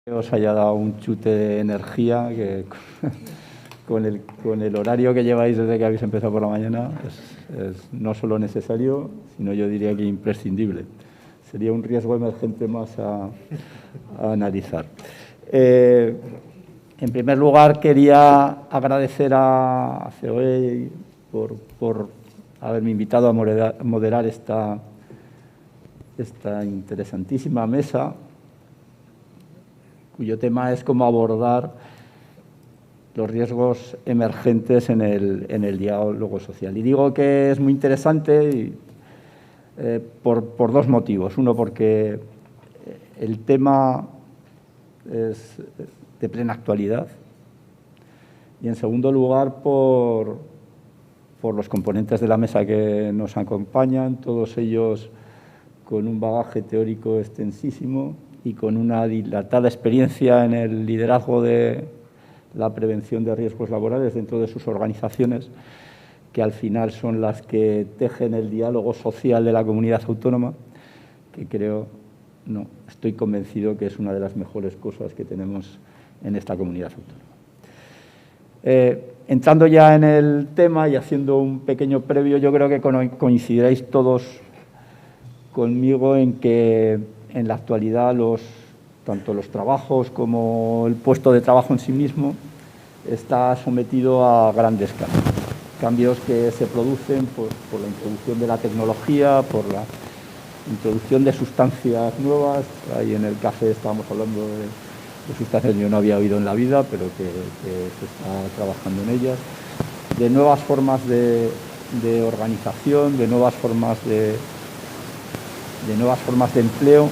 os haya dado un chute de energía que con el horario que lleváis desde que habéis empezado por la mañana es no solo necesario, sino yo diría que imprescindible. Sería un riesgo emergente más a analizar. En primer lugar, quería agradecer a COE por haberme invitado a moderar esta interesantísima mesa, cuyo tema es cómo abordar los riesgos emergentes en el diálogo social. Y digo que es muy interesante por dos motivos. Uno, porque el tema es de plena actualidad. Y, en segundo lugar, por los componentes de la mesa que nos acompañan, todos ellos con un bagaje teórico extensísimo y con una dilatada experiencia en el liderazgo de la prevención de riesgos laborales dentro de sus organizaciones, que al final son las que tejen el diálogo social de la comunidad autónoma, que estoy convencido que es una de las mejores cosas que tenemos en esta comunidad autónoma. Entrando ya en el tema y haciendo un pequeño previo, yo creo que coincidiréis todos conmigo en que en la actualidad tanto los trabajos como el puesto de trabajo en sí mismo está sometido a grandes cambios. Cambios que se producen por la introducción de la tecnología, por la introducción de sustancias nuevas. Ahí en el café estábamos hablando de sustancias que yo no había oído en la vida, pero que se está trabajando en ellas, de nuevas formas de organización, de nuevas formas de empleo,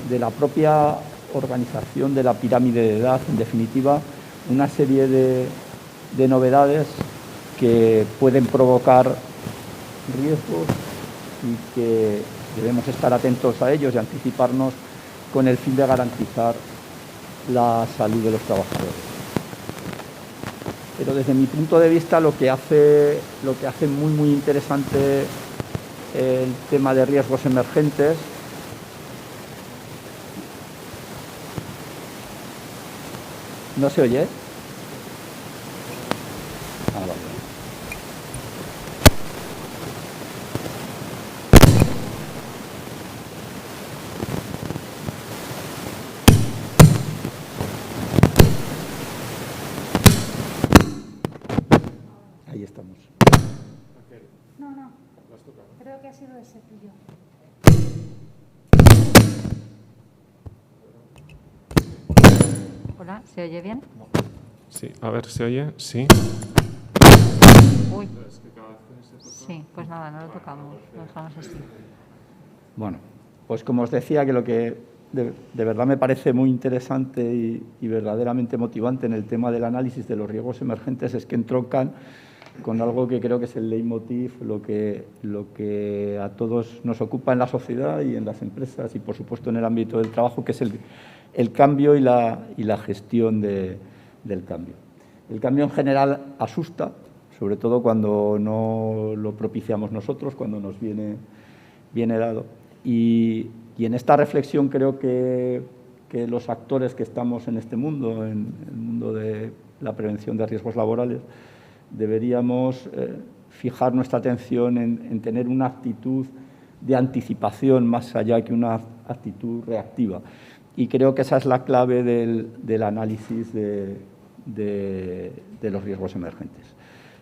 de la propia organización de la pirámide de edad, en definitiva, una serie de novedades que pueden provocar riesgos y que debemos estar atentos a ellos y anticiparnos con el fin de garantizar la salud de los trabajadores. Pero desde mi punto de vista lo que hace muy interesante el tema de riesgos emergentes ¿no se oye? Vale. Ahí estamos. No. Creo que ha sido ese tuyo. Hola, ¿se oye bien? Sí, a ver, ¿se oye? Sí. Uy. Sí, pues nada, no lo tocamos, lo dejamos así. Bueno, pues como os decía, que lo que de verdad me parece muy interesante y verdaderamente motivante en el tema del análisis de los riesgos emergentes es que entroncan con algo que creo que es el leitmotiv, lo que a todos nos ocupa en la sociedad y en las empresas y, por supuesto, en el ámbito del trabajo, que es el cambio y la gestión del cambio. El cambio en general asusta, sobre todo cuando no lo propiciamos nosotros, cuando nos viene dado. Y en esta reflexión creo que los actores que estamos en este mundo, en el mundo de la prevención de riesgos laborales, deberíamos fijar nuestra atención en tener una actitud de anticipación más allá que una actitud reactiva. Y creo que esa es la clave del análisis de los riesgos emergentes.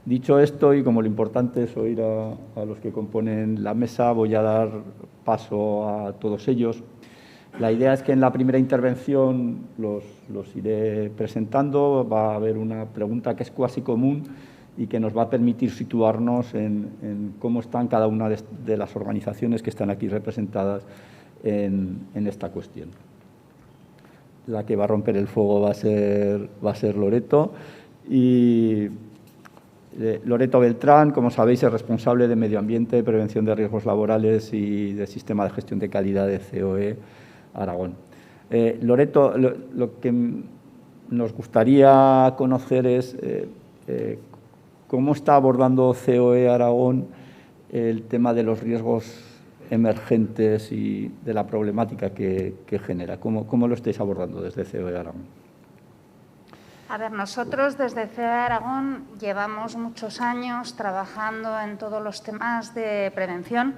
Dicho esto, y como lo importante es oír a los que componen la mesa, voy a dar paso a todos ellos. La idea es que en la primera intervención los iré presentando. Va a haber una pregunta que es cuasi común y que nos va a permitir situarnos en cómo están cada una de las organizaciones que están aquí representadas en esta cuestión. La que va a romper el fuego va a ser Loreto. Y Loreto Beltrán, como sabéis, es responsable de Medio Ambiente, Prevención de Riesgos Laborales y del Sistema de Gestión de Calidad de COE Aragón. Loreto, lo que nos gustaría conocer es cómo está abordando COE Aragón el tema de los riesgos emergentes y de la problemática que genera. ¿Cómo lo estáis abordando desde COE Aragón? A ver, nosotros desde COE Aragón llevamos muchos años trabajando en todos los temas de prevención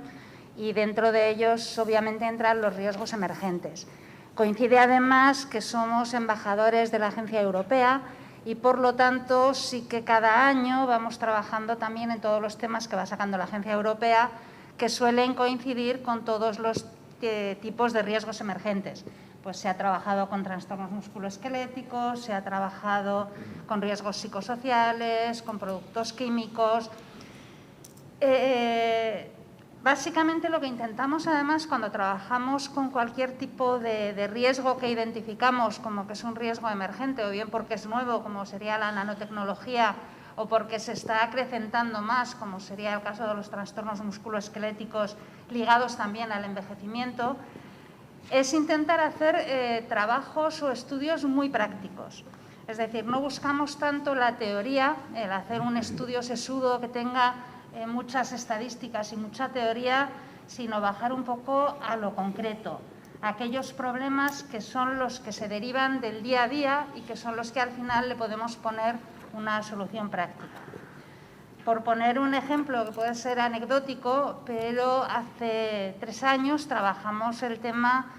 y dentro de ellos obviamente entran los riesgos emergentes. Coincide además que somos embajadores de la Agencia Europea y, por lo tanto, sí que cada año vamos trabajando también en todos los temas que va sacando la Agencia Europea, que suelen coincidir con todos los tipos de riesgos emergentes. Pues se ha trabajado con trastornos musculoesqueléticos, se ha trabajado con riesgos psicosociales, con productos químicos. Básicamente lo que intentamos, además, cuando trabajamos con cualquier tipo de riesgo que identificamos como que es un riesgo emergente, o bien porque es nuevo, como sería la nanotecnología, o porque se está acrecentando más, como sería el caso de los trastornos musculoesqueléticos ligados también al envejecimiento, es intentar hacer trabajos o estudios muy prácticos. Es decir, no buscamos tanto la teoría, el hacer un estudio sesudo que tenga muchas estadísticas y mucha teoría, sino bajar un poco a lo concreto, a aquellos problemas que son los que se derivan del día a día y que son los que al final le podemos poner una solución práctica. Por poner un ejemplo que puede ser anecdótico, pero hace 3 años trabajamos el tema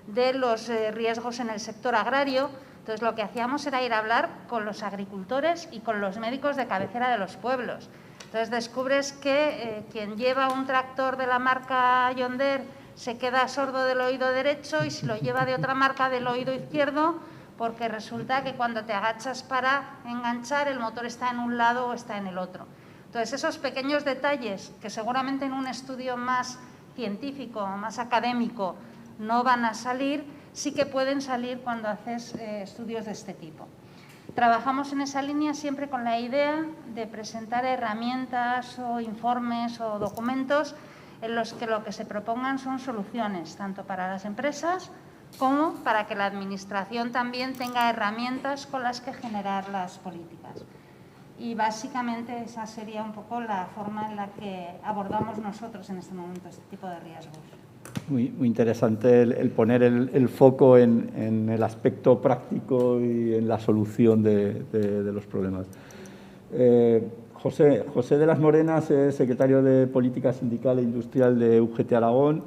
de los riesgos en el sector agrario. Entonces, lo que hacíamos era ir a hablar con los agricultores y con los médicos de cabecera de los pueblos. Entonces, descubres que quien lleva un tractor de la marca John Deere se queda sordo del oído derecho y si lo lleva de otra marca del oído izquierdo, porque resulta que cuando te agachas para enganchar el motor está en un lado o está en el otro. Entonces, esos pequeños detalles que seguramente en un estudio más científico, más académico, no van a salir, sí que pueden salir cuando haces estudios de este tipo. Trabajamos en esa línea siempre con la idea de presentar herramientas o informes o documentos en los que lo que se propongan son soluciones, tanto para las empresas como para que la Administración también tenga herramientas con las que generar las políticas. Y básicamente esa sería un poco la forma en la que abordamos nosotros en este momento este tipo de riesgos. Muy interesante el poner el foco en el aspecto práctico y en la solución de los problemas. José de las Morenas es secretario de Política Sindical e Industrial de UGT Aragón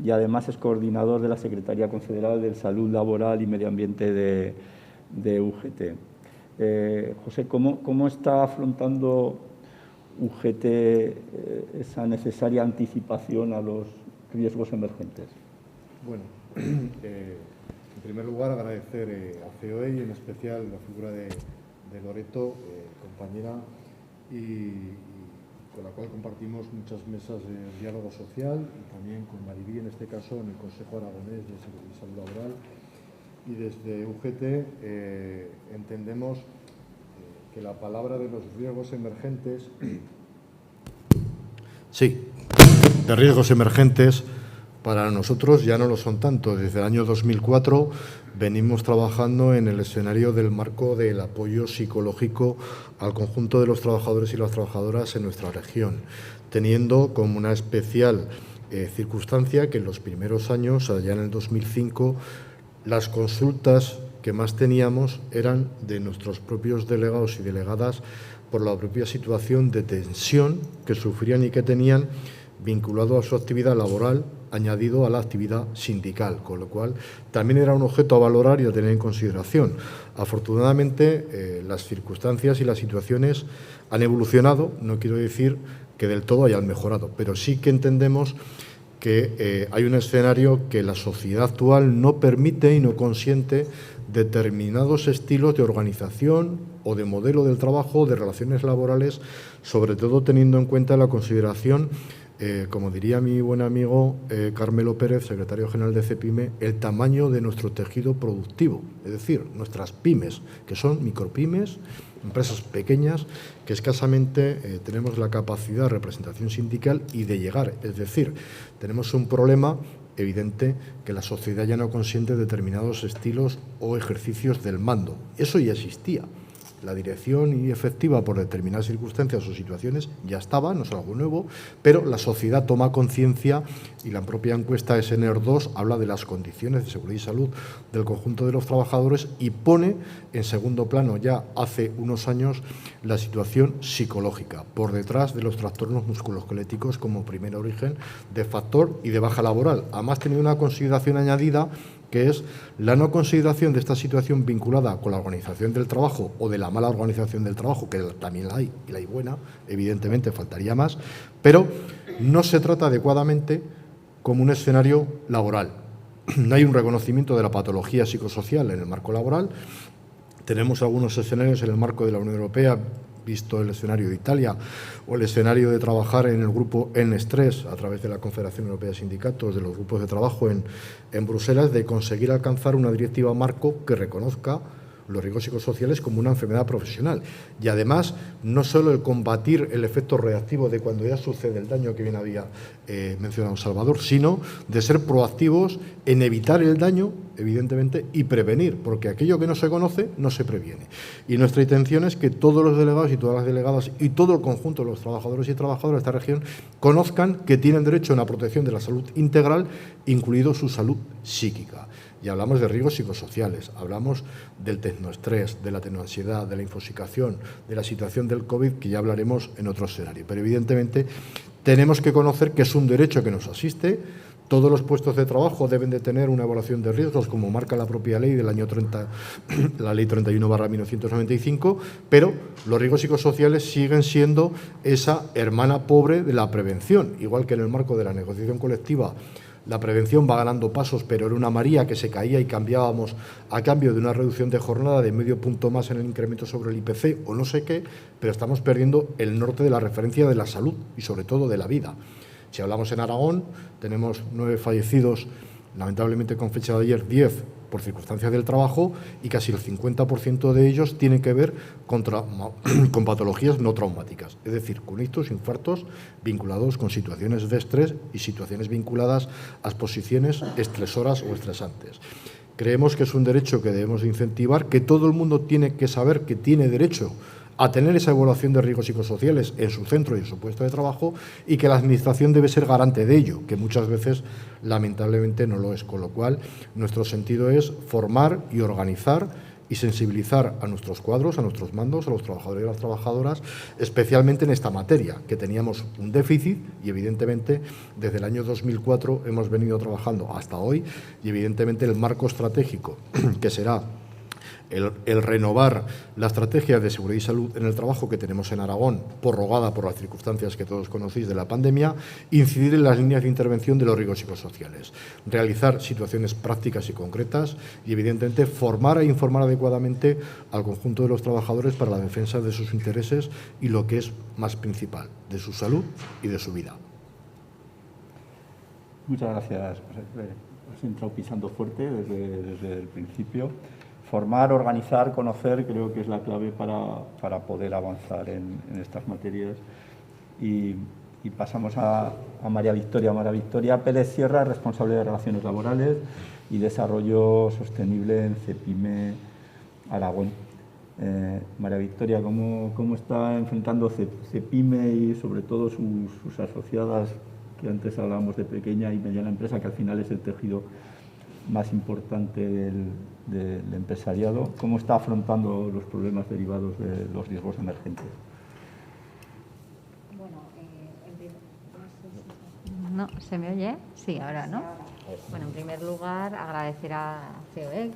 y además es coordinador de la Secretaría Confederal de Salud Laboral y Medio Ambiente de UGT. José, ¿cómo está afrontando UGT esa necesaria anticipación a los riesgos emergentes? Bueno, en primer lugar agradecer a COE y en especial la figura de Loreto, compañera, y con la cual compartimos muchas mesas de diálogo social y también con Mariví, en este caso, en el Consejo Aragonés de Salud Laboral. Y desde UGT entendemos que la palabra de los riesgos emergentes... Sí, de riesgos emergentes para nosotros ya no lo son tanto. Desde el año 2004 venimos trabajando en el escenario del marco del apoyo psicológico al conjunto de los trabajadores y las trabajadoras en nuestra región, teniendo como una especial circunstancia que en los primeros años, allá en el 2005, las consultas que más teníamos eran de nuestros propios delegados y delegadas por la propia situación de tensión que sufrían y que tenían vinculado a su actividad laboral, añadido a la actividad sindical, con lo cual también era un objeto a valorar y a tener en consideración. Afortunadamente, las circunstancias y las situaciones han evolucionado, no quiero decir que del todo hayan mejorado, pero sí que entendemos que hay un escenario que la sociedad actual no permite y no consiente determinados estilos de organización o de modelo del trabajo, de relaciones laborales, sobre todo teniendo en cuenta la consideración, como diría mi buen amigo Carmelo Pérez, secretario general de CEPIME, el tamaño de nuestro tejido productivo, es decir, nuestras pymes, que son micropymes, empresas pequeñas, que escasamente tenemos la capacidad de representación sindical y de llegar. Es decir, tenemos un problema evidente que la sociedad ya no consiente determinados estilos o ejercicios del mando. Eso ya existía. Es La dirección y efectiva por determinadas circunstancias o situaciones ya estaba, no es algo nuevo, pero la sociedad toma conciencia y la propia encuesta SNER 2 habla de las condiciones de seguridad y salud del conjunto de los trabajadores y pone en segundo plano ya hace unos años la situación psicológica por detrás de los trastornos musculoesqueléticos como primer origen de factor y de baja laboral. Además, tiene una consideración añadida que es la no consideración de esta situación vinculada con la organización del trabajo o de la mala organización del trabajo, que también la hay, y la hay buena, evidentemente faltaría más, pero no se trata adecuadamente como un escenario laboral. No hay un reconocimiento de la patología psicosocial en el marco laboral. Tenemos algunos escenarios en el marco de la Unión Europea, visto el escenario de Italia o el escenario de trabajar en el grupo N3 a través de la Confederación Europea de Sindicatos, de los grupos de trabajo en Bruselas, de conseguir alcanzar una directiva marco que reconozca los riesgos psicosociales como una enfermedad profesional. Y además, no solo el combatir el efecto reactivo de cuando ya sucede el daño que bien había mencionado Salvador, sino de ser proactivos en evitar el daño, evidentemente, y prevenir, porque aquello que no se conoce no se previene. Y nuestra intención es que todos los delegados y todas las delegadas y todo el conjunto de los trabajadores y trabajadoras de esta región conozcan que tienen derecho a una protección de la salud integral, incluido su salud psíquica. Y hablamos de riesgos psicosociales, hablamos del tecnoestrés, de la tecnoansiedad, de la infoxicación, de la situación del COVID, que ya hablaremos en otro escenario. Pero evidentemente tenemos que conocer que es un derecho que nos asiste. Todos los puestos de trabajo deben de tener una evaluación de riesgos, como marca la propia ley del año 30, la ley 31/1995, pero los riesgos psicosociales siguen siendo esa hermana pobre de la prevención, igual que en el marco de la negociación colectiva. La prevención va ganando pasos, pero era una María que se caía y cambiábamos a cambio de una reducción de jornada de medio punto más en el incremento sobre el IPC o no sé qué, pero estamos perdiendo el norte de la referencia de la salud y sobre todo de la vida. Si hablamos en Aragón, tenemos 9 fallecidos, lamentablemente con fecha de ayer 10 por circunstancias del trabajo y casi el 50% de ellos tienen que ver con patologías no traumáticas, es decir, con ictus, infartos vinculados con situaciones de estrés y situaciones vinculadas a exposiciones estresoras o estresantes. Creemos que es un derecho que debemos de incentivar, que todo el mundo tiene que saber que tiene derecho a tener esa evaluación de riesgos psicosociales en su centro y en su puesto de trabajo y que la Administración debe ser garante de ello, que muchas veces lamentablemente no lo es. Con lo cual, nuestro sentido es formar y organizar y sensibilizar a nuestros cuadros, a nuestros mandos, a los trabajadores y las trabajadoras, especialmente en esta materia, que teníamos un déficit y evidentemente desde el año 2004 hemos venido trabajando hasta hoy y evidentemente el marco estratégico que será el renovar la estrategia de seguridad y salud en el trabajo que tenemos en Aragón, prorrogada por las circunstancias que todos conocéis de la pandemia, incidir en las líneas de intervención de los riesgos psicosociales, realizar situaciones prácticas y concretas y, evidentemente, formar e informar adecuadamente al conjunto de los trabajadores para la defensa de sus intereses y, lo que es más principal, de su salud y de su vida. Muchas gracias. Has entrado pisando fuerte desde el principio. Formar, organizar, conocer, creo que es la clave para poder avanzar en estas materias. Y pasamos a María Victoria. María Victoria Pérez Sierra, responsable de Relaciones Laborales y Desarrollo Sostenible en CEPIME Aragón. María Victoria, ¿cómo está enfrentando CEPIME y sobre todo sus asociadas, que antes hablábamos de pequeña y mediana empresa, que al final es el tejido más importante del empresariado? ¿Cómo está afrontando los problemas derivados de los riesgos emergentes? Bueno, no, ¿se me oye? Sí, ahora, ¿no? Bueno, en primer lugar, agradecer a COE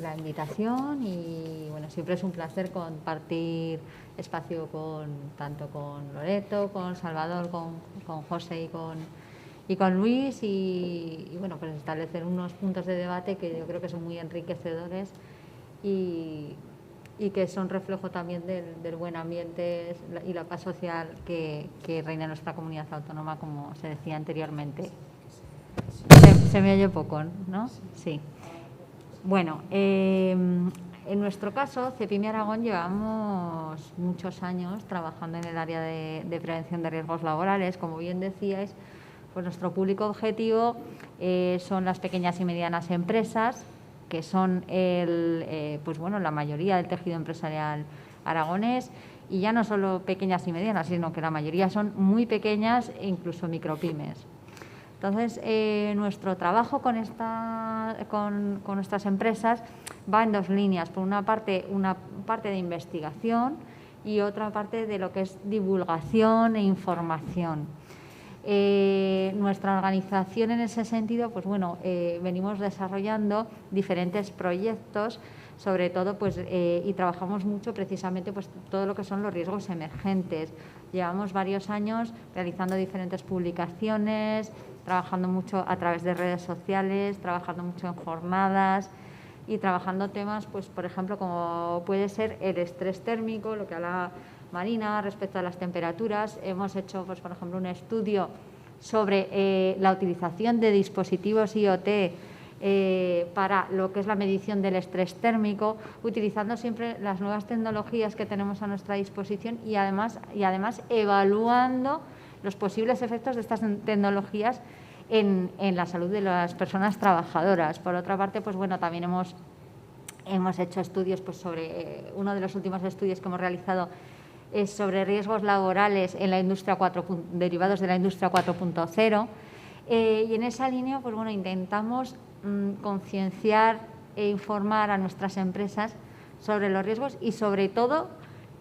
la invitación y, bueno, siempre es un placer compartir espacio tanto con Loreto, con Salvador, con José y con Luis y bueno, pues establecer unos puntos de debate que yo creo que son muy enriquecedores y que son reflejo también del buen ambiente y la paz social que reina en nuestra comunidad autónoma, como se decía anteriormente. Se me oye poco, ¿no? Sí. Bueno, en nuestro caso, CEPIME Aragón, llevamos muchos años trabajando en el área de prevención de riesgos laborales. Como bien decíais, pues nuestro público objetivo son las pequeñas y medianas empresas, que son pues bueno, la mayoría del tejido empresarial aragonés, y ya no solo pequeñas y medianas, sino que la mayoría son muy pequeñas e incluso micropymes. Entonces, nuestro trabajo con nuestras empresas va en dos líneas. Por una parte de investigación y otra parte de lo que es divulgación e información. Nuestra organización en ese sentido, pues bueno, venimos desarrollando diferentes proyectos, sobre todo, pues, y trabajamos mucho precisamente pues todo lo que son los riesgos emergentes. Llevamos varios años realizando diferentes publicaciones, trabajando mucho a través de redes sociales, trabajando mucho en jornadas y trabajando temas, pues, por ejemplo, como puede ser el estrés térmico, lo que habla Marina respecto a las temperaturas. Hemos hecho, pues, por ejemplo, un estudio sobre la utilización de dispositivos IoT para lo que es la medición del estrés térmico, utilizando siempre las nuevas tecnologías que tenemos a nuestra disposición y además evaluando los posibles efectos de estas tecnologías en la salud de las personas trabajadoras. Por otra parte, pues bueno, también hemos hecho estudios, pues, sobre uno de los últimos estudios que hemos realizado es sobre riesgos laborales en la industria derivados de la industria 4.0 y en esa línea, pues bueno, intentamos concienciar e informar a nuestras empresas sobre los riesgos y sobre todo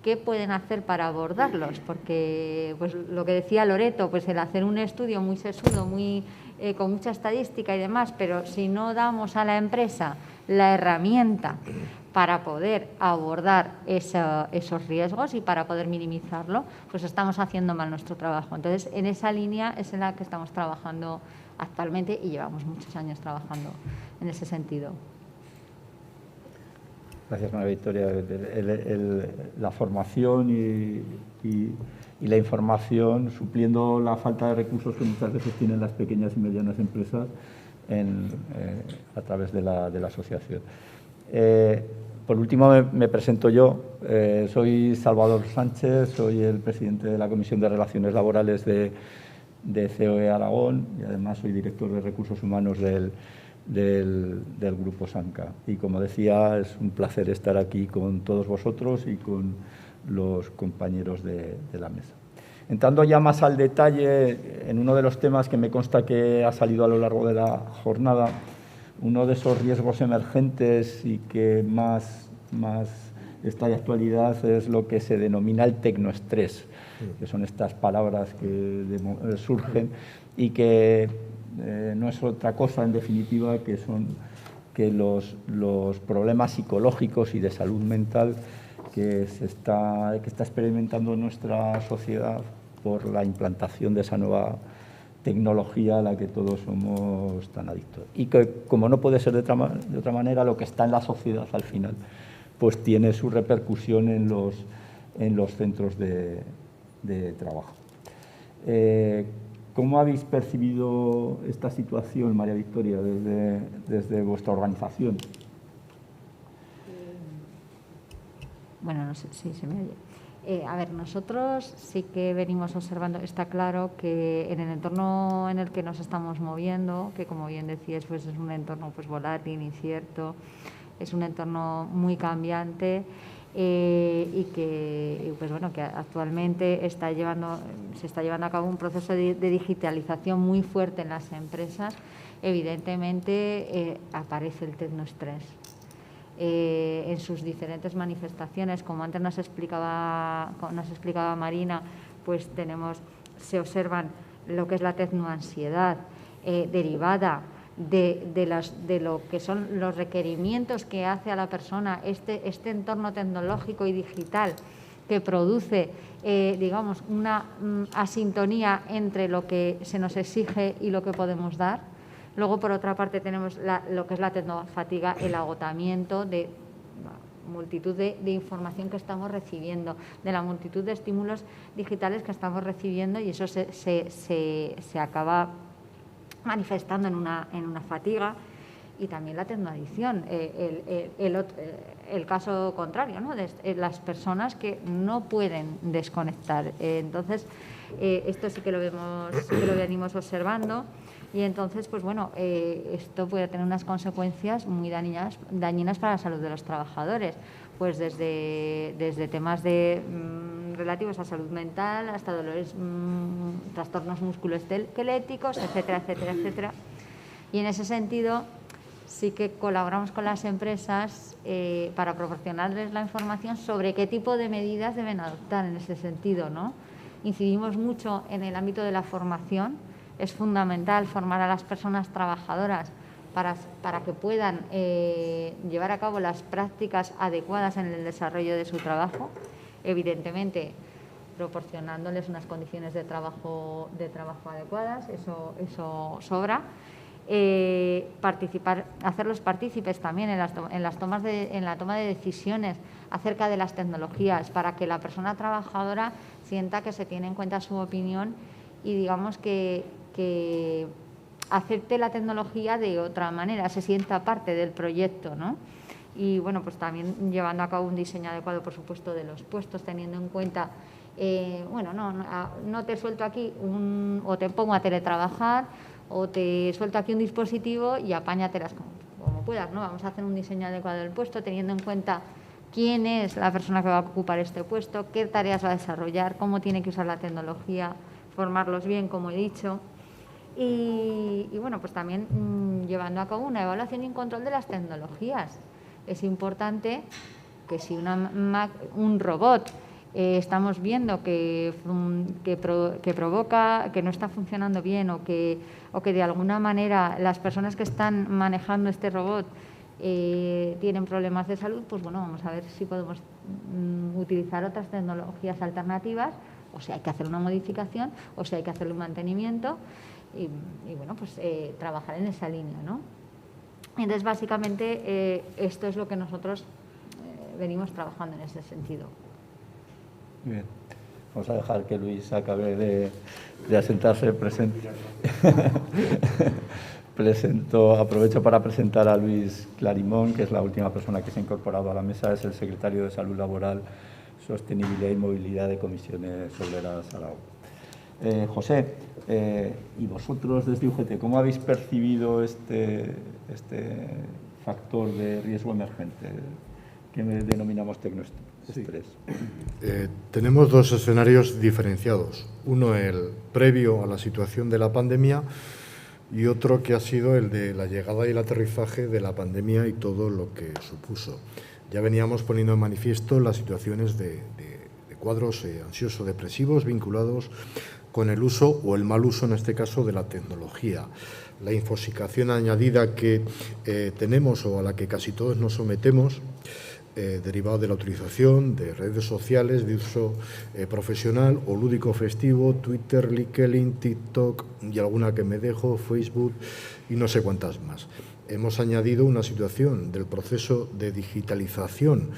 qué pueden hacer para abordarlos, porque, pues, lo que decía Loreto, pues el hacer un estudio muy sesudo, con mucha estadística y demás, pero si no damos a la empresa la herramienta para poder abordar esos riesgos y para poder minimizarlo, pues estamos haciendo mal nuestro trabajo. Entonces, en esa línea es en la que estamos trabajando actualmente y llevamos muchos años trabajando en ese sentido. Gracias, María Victoria. La formación y la información, supliendo la falta de recursos que muchas veces tienen las pequeñas y medianas empresas a través de la asociación. Por último, me presento yo. Soy Salvador Sánchez, soy el presidente de la Comisión de Relaciones Laborales de COE Aragón y además soy director de Recursos Humanos del Grupo Sanca. Y como decía, es un placer estar aquí con todos vosotros y con los compañeros de la mesa. Entrando ya más al detalle, en uno de los temas que me consta que ha salido a lo largo de la jornada, uno de esos riesgos emergentes y que más está de actualidad es lo que se denomina el tecnoestrés, que son estas palabras que surgen y que no es otra cosa, en definitiva, que los problemas psicológicos y de salud mental que está experimentando nuestra sociedad por la implantación de esa nueva tecnología a la que todos somos tan adictos. Y que, como no puede ser de otra manera, lo que está en la sociedad al final pues tiene su repercusión en los centros de trabajo. ¿Cómo habéis percibido esta situación, María Victoria, desde vuestra organización? Bueno, no sé si se me oye. A ver, nosotros sí que venimos observando, está claro que en el entorno en el que nos estamos moviendo, que como bien decías, pues es un entorno pues volátil, incierto, es un entorno muy cambiante y que pues bueno, que actualmente se está llevando a cabo un proceso de digitalización muy fuerte en las empresas. Evidentemente aparece el tecnoestrés. En sus diferentes manifestaciones, como antes nos explicaba Marina, pues se observan lo que es la tecnoansiedad derivada de lo que son los requerimientos que hace a la persona este entorno tecnológico y digital que produce, digamos, una asintonía entre lo que se nos exige y lo que podemos dar. Luego, por otra parte, tenemos lo que es la tecnofatiga, el agotamiento de multitud de información que estamos recibiendo, de la multitud de estímulos digitales que estamos recibiendo, y eso se acaba manifestando en una fatiga. y también la tecnoadicción. El caso contrario, ¿no? De las personas que no pueden desconectar. Entonces, esto sí que lo venimos observando. Y entonces, pues bueno, esto puede tener unas consecuencias muy dañinas para la salud de los trabajadores, pues desde temas relativos a salud mental hasta dolores, trastornos musculoesqueléticos, etcétera, etcétera, etcétera. Y en ese sentido, sí que colaboramos con las empresas para proporcionarles la información sobre qué tipo de medidas deben adoptar en ese sentido, ¿no? Incidimos mucho en el ámbito de la formación. Es fundamental formar a las personas trabajadoras para que puedan llevar a cabo las prácticas adecuadas en el desarrollo de su trabajo, evidentemente proporcionándoles unas condiciones de trabajo adecuadas, eso sobra. Hacerlos partícipes también en la toma de decisiones acerca de las tecnologías, para que la persona trabajadora sienta que se tiene en cuenta su opinión y digamos que acepte la tecnología de otra manera, se sienta parte del proyecto, ¿no? Y bueno, pues también llevando a cabo un diseño adecuado, por supuesto, de los puestos, teniendo en cuenta, no te suelto aquí o te pongo a teletrabajar o te suelto aquí un dispositivo y apáñatelas como puedas, ¿no? Vamos a hacer un diseño adecuado del puesto, teniendo en cuenta quién es la persona que va a ocupar este puesto, qué tareas va a desarrollar, cómo tiene que usar la tecnología, formarlos bien, como he dicho. Y bueno, pues también llevando a cabo una evaluación y un control de las tecnologías. Es importante que si un robot estamos viendo que provoca, que no está funcionando bien o que de alguna manera las personas que están manejando este robot tienen problemas de salud, pues bueno, vamos a ver si podemos utilizar otras tecnologías alternativas, o si hay que hacer una modificación, o si hay que hacerle un mantenimiento y bueno, pues trabajar en esa línea, ¿no? Entonces, básicamente, esto es lo que nosotros venimos trabajando en ese sentido. Bien, vamos a dejar que Luis acabe de asentarse presente. Aprovecho para presentar a Luis Clarimón, que es la última persona que se ha incorporado a la mesa, es el secretario de Salud Laboral, Sostenibilidad y Movilidad de Comisiones Obreras Aragón. José, y vosotros desde UGT, ¿cómo habéis percibido este factor de riesgo emergente que denominamos tecnoestrés? Tenemos dos escenarios diferenciados. Uno, el previo a la situación de la pandemia, y otro que ha sido el de la llegada y el aterrizaje de la pandemia y todo lo que supuso. Ya veníamos poniendo en manifiesto las situaciones de cuadros ansioso-depresivos vinculados con el uso o el mal uso, en este caso, de la tecnología. La infosicación añadida que tenemos o a la que casi todos nos sometemos, derivado de la utilización de redes sociales de uso profesional o lúdico festivo, Twitter, LinkedIn, TikTok y alguna que me dejo, Facebook y no sé cuántas más. Hemos añadido una situación del proceso de digitalización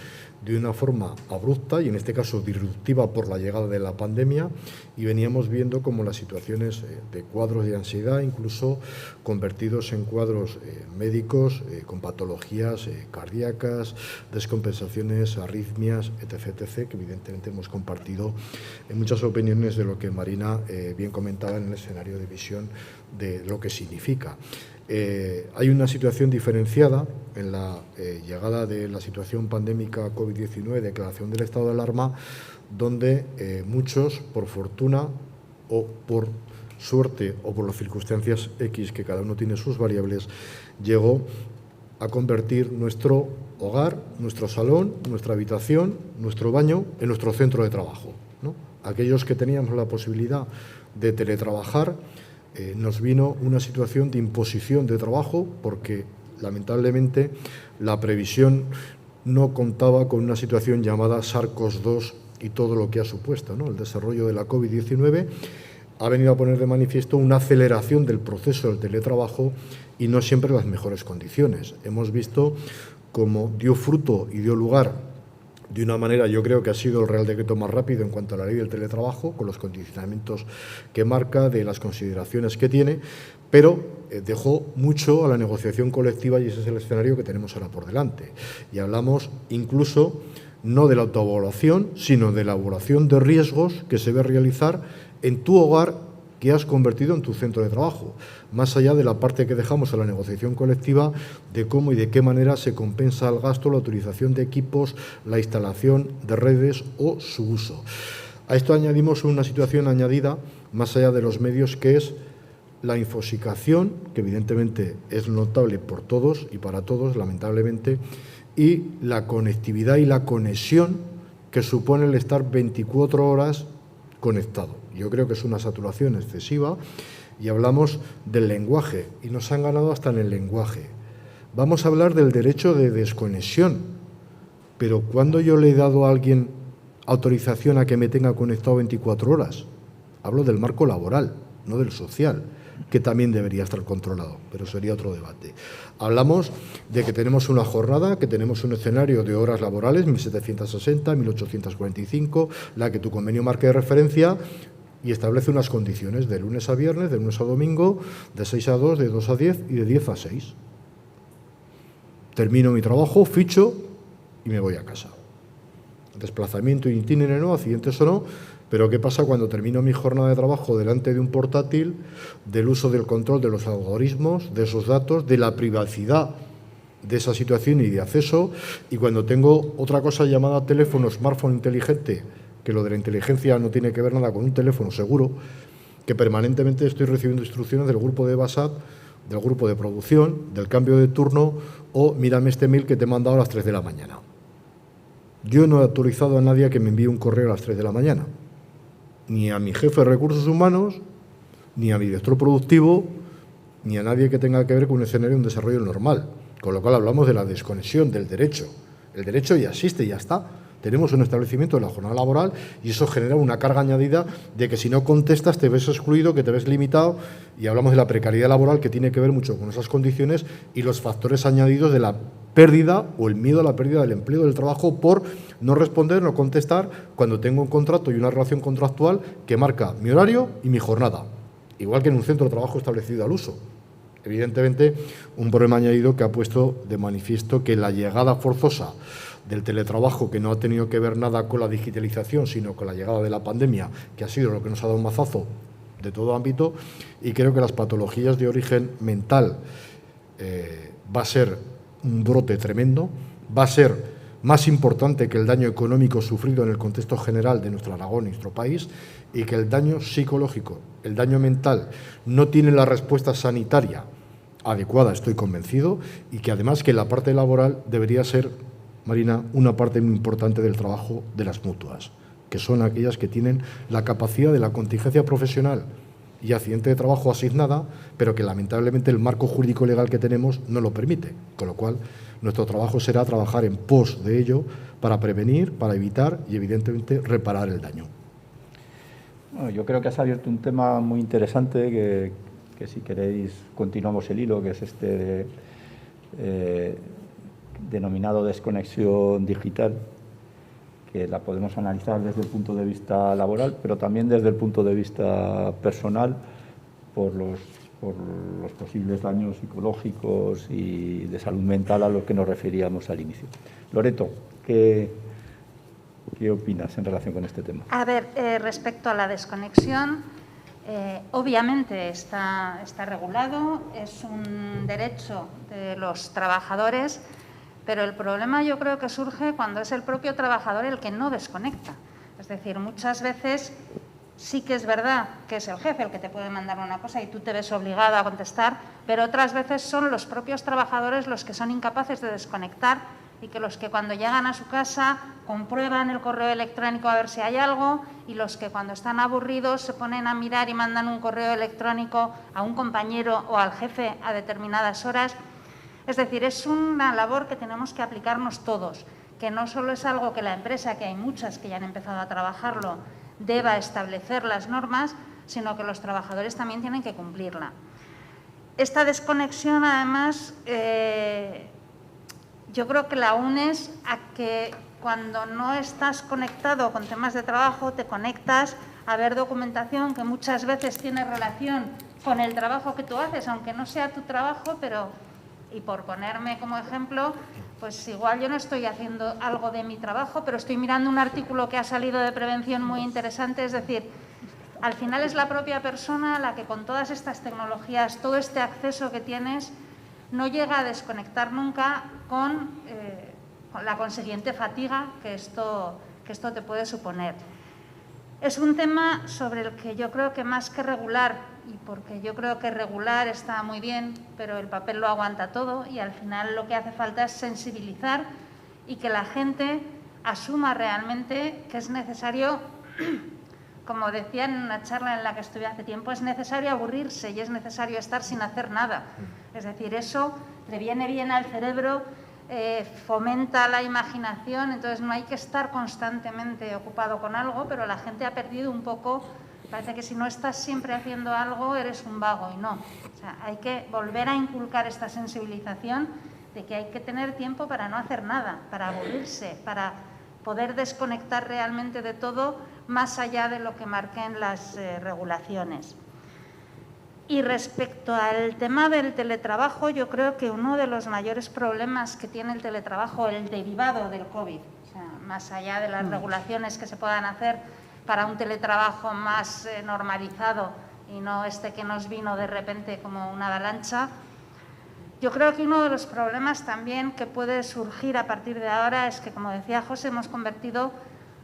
de una forma abrupta y en este caso disruptiva por la llegada de la pandemia, y veníamos viendo como las situaciones de cuadros de ansiedad, incluso convertidos en cuadros médicos con patologías cardíacas, descompensaciones, arritmias, etc., etc., que evidentemente hemos compartido en muchas opiniones de lo que Marina bien comentaba en el escenario de visión de lo que significa. Hay una situación diferenciada en la llegada de la situación pandémica COVID-19, declaración del estado de alarma, donde muchos, por fortuna o por suerte o por las circunstancias X, que cada uno tiene sus variables, llegó a convertir nuestro hogar, nuestro salón, nuestra habitación, nuestro baño en nuestro centro de trabajo, ¿no? Aquellos que teníamos la posibilidad de teletrabajar, nos vino una situación de imposición de trabajo porque, lamentablemente, la previsión no contaba con una situación llamada SARS-CoV-2 y todo lo que ha supuesto, ¿no? El desarrollo de la COVID-19 ha venido a poner de manifiesto una aceleración del proceso del teletrabajo y no siempre en las mejores condiciones. Hemos visto cómo dio fruto y dio lugar de una manera, yo creo que ha sido el Real Decreto más rápido en cuanto a la ley del teletrabajo, con los condicionamientos que marca, de las consideraciones que tiene, pero dejó mucho a la negociación colectiva y ese es el escenario que tenemos ahora por delante. Y hablamos incluso no de la autoevaluación, sino de la evaluación de riesgos que se debe realizar en tu hogar que has convertido en tu centro de trabajo, más allá de la parte que dejamos a la negociación colectiva de cómo y de qué manera se compensa el gasto, la utilización de equipos, la instalación de redes o su uso. A esto añadimos una situación añadida, más allá de los medios, que es la infosicación, que evidentemente es notable por todos y para todos, lamentablemente, y la conectividad y la conexión que supone el estar 24 horas conectado. Yo creo que es una saturación excesiva y hablamos del lenguaje y nos han ganado hasta en el lenguaje. Vamos a hablar del derecho de desconexión, pero ¿cuándo yo le he dado a alguien autorización a que me tenga conectado 24 horas? Hablo del marco laboral, no del social, que también debería estar controlado, pero sería otro debate. Hablamos de que tenemos una jornada, que tenemos un escenario de horas laborales, 1.760, 1.845, la que tu convenio marque de referencia y establece unas condiciones de lunes a viernes, de lunes a domingo, de 6 a 2, de 2 a 10 y de 10 a 6. Termino mi trabajo, ficho y me voy a casa. Desplazamiento itinerario, no, accidentes o no. Pero ¿qué pasa cuando termino mi jornada de trabajo delante de un portátil, del uso del control de los algoritmos, de esos datos, de la privacidad de esa situación y de acceso? Y cuando tengo otra cosa llamada teléfono, smartphone inteligente, que lo de la inteligencia no tiene que ver nada con un teléfono seguro, que permanentemente estoy recibiendo instrucciones del grupo de WhatsApp, del grupo de producción, del cambio de turno o mírame este mail que te he mandado a las 3 de la mañana. Yo no he autorizado a nadie a que me envíe un correo a las 3 de la mañana. Ni a mi jefe de recursos humanos, ni a mi director productivo, ni a nadie que tenga que ver con un escenario de un desarrollo normal. Con lo cual hablamos de la desconexión del derecho. El derecho ya existe, ya está. Tenemos un establecimiento de la jornada laboral y eso genera una carga añadida de que si no contestas te ves excluido, que te ves limitado, y hablamos de la precariedad laboral que tiene que ver mucho con esas condiciones y los factores añadidos de la pérdida o el miedo a la pérdida del empleo, del trabajo, por no responder, no contestar cuando tengo un contrato y una relación contractual que marca mi horario y mi jornada, igual que en un centro de trabajo establecido al uso. Evidentemente, un problema añadido que ha puesto de manifiesto que la llegada forzosa del teletrabajo, que no ha tenido que ver nada con la digitalización, sino con la llegada de la pandemia, que ha sido lo que nos ha dado un mazazo de todo ámbito, y creo que las patologías de origen mental va a ser un brote tremendo, va a ser más importante que el daño económico sufrido en el contexto general de nuestro Aragón y nuestro país, y que el daño psicológico, el daño mental, no tiene la respuesta sanitaria adecuada, estoy convencido, y que además que la parte laboral debería ser, Marina, una parte muy importante del trabajo de las mutuas, que son aquellas que tienen la capacidad de la contingencia profesional y accidente de trabajo asignada, pero que lamentablemente el marco jurídico legal que tenemos no lo permite, con lo cual nuestro trabajo será trabajar en pos de ello para prevenir, para evitar y evidentemente reparar el daño. Bueno, yo creo que has abierto un tema muy interesante que si queréis continuamos el hilo, que es este denominado desconexión digital, que la podemos analizar desde el punto de vista laboral, pero también desde el punto de vista personal, por los posibles daños psicológicos y de salud mental a los que nos referíamos al inicio. Loreto, ¿qué opinas en relación con este tema? A ver, respecto a la desconexión, obviamente está regulado, es un derecho de los trabajadores, pero el problema yo creo que surge cuando es el propio trabajador el que no desconecta. Es decir, muchas veces sí que es verdad que es el jefe el que te puede mandar una cosa y tú te ves obligado a contestar, pero otras veces son los propios trabajadores los que son incapaces de desconectar y que los que cuando llegan a su casa comprueban el correo electrónico a ver si hay algo, y los que cuando están aburridos se ponen a mirar y mandan un correo electrónico a un compañero o al jefe a determinadas horas. Es decir, es una labor que tenemos que aplicarnos todos, que no solo es algo que la empresa, que hay muchas que ya han empezado a trabajarlo, deba establecer las normas, sino que los trabajadores también tienen que cumplirla. Esta desconexión, además, yo creo que la unes a que cuando no estás conectado con temas de trabajo, te conectas a ver documentación que muchas veces tiene relación con el trabajo que tú haces, aunque no sea tu trabajo, pero, y por ponerme como ejemplo, pues igual yo no estoy haciendo algo de mi trabajo, pero estoy mirando un artículo que ha salido de prevención muy interesante, es decir, al final es la propia persona la que con todas estas tecnologías, todo este acceso que tienes, no llega a desconectar nunca con la consiguiente fatiga que esto te puede suponer. Es un tema sobre el que yo creo que más que regular, y porque yo creo que regular está muy bien, pero el papel lo aguanta todo y al final lo que hace falta es sensibilizar y que la gente asuma realmente que es necesario, como decía en una charla en la que estuve hace tiempo, es necesario aburrirse y es necesario estar sin hacer nada. Es decir, eso le viene bien al cerebro, fomenta la imaginación, entonces no hay que estar constantemente ocupado con algo, pero la gente ha perdido un poco, parece que si no estás siempre haciendo algo eres un vago, y no. O sea, hay que volver a inculcar esta sensibilización de que hay que tener tiempo para no hacer nada, para aburrirse, para poder desconectar realmente de todo más allá de lo que marquen las regulaciones. Y respecto al tema del teletrabajo, yo creo que uno de los mayores problemas que tiene el teletrabajo, el derivado del COVID, o sea, más allá de las regulaciones que se puedan hacer para un teletrabajo más normalizado y no este que nos vino de repente como una avalancha, yo creo que uno de los problemas también que puede surgir a partir de ahora es que, como decía José, hemos convertido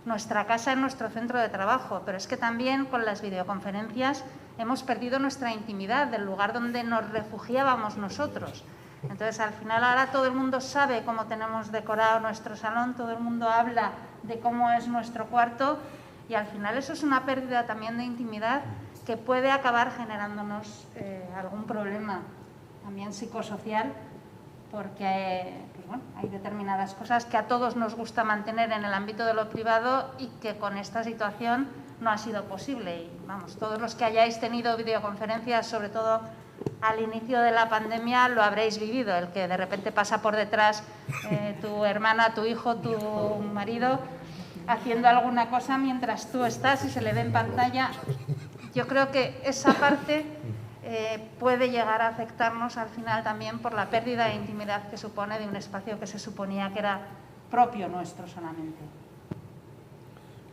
nuestra casa en nuestro centro de trabajo, pero es que también con las videoconferencias hemos perdido nuestra intimidad del lugar donde nos refugiábamos nosotros. Entonces, al final ahora todo el mundo sabe cómo tenemos decorado nuestro salón, todo el mundo habla de cómo es nuestro cuarto y al final eso es una pérdida también de intimidad que puede acabar generándonos algún problema también psicosocial, porque pues bueno, hay determinadas cosas que a todos nos gusta mantener en el ámbito de lo privado y que con esta situación no ha sido posible. Y vamos, todos los que hayáis tenido videoconferencias, sobre todo al inicio de la pandemia, lo habréis vivido, el que de repente pasa por detrás tu hermana, tu hijo, tu marido, haciendo alguna cosa mientras tú estás y se le ve en pantalla. Yo creo que esa parte puede llegar a afectarnos al final también por la pérdida de intimidad que supone de un espacio que se suponía que era propio nuestro solamente.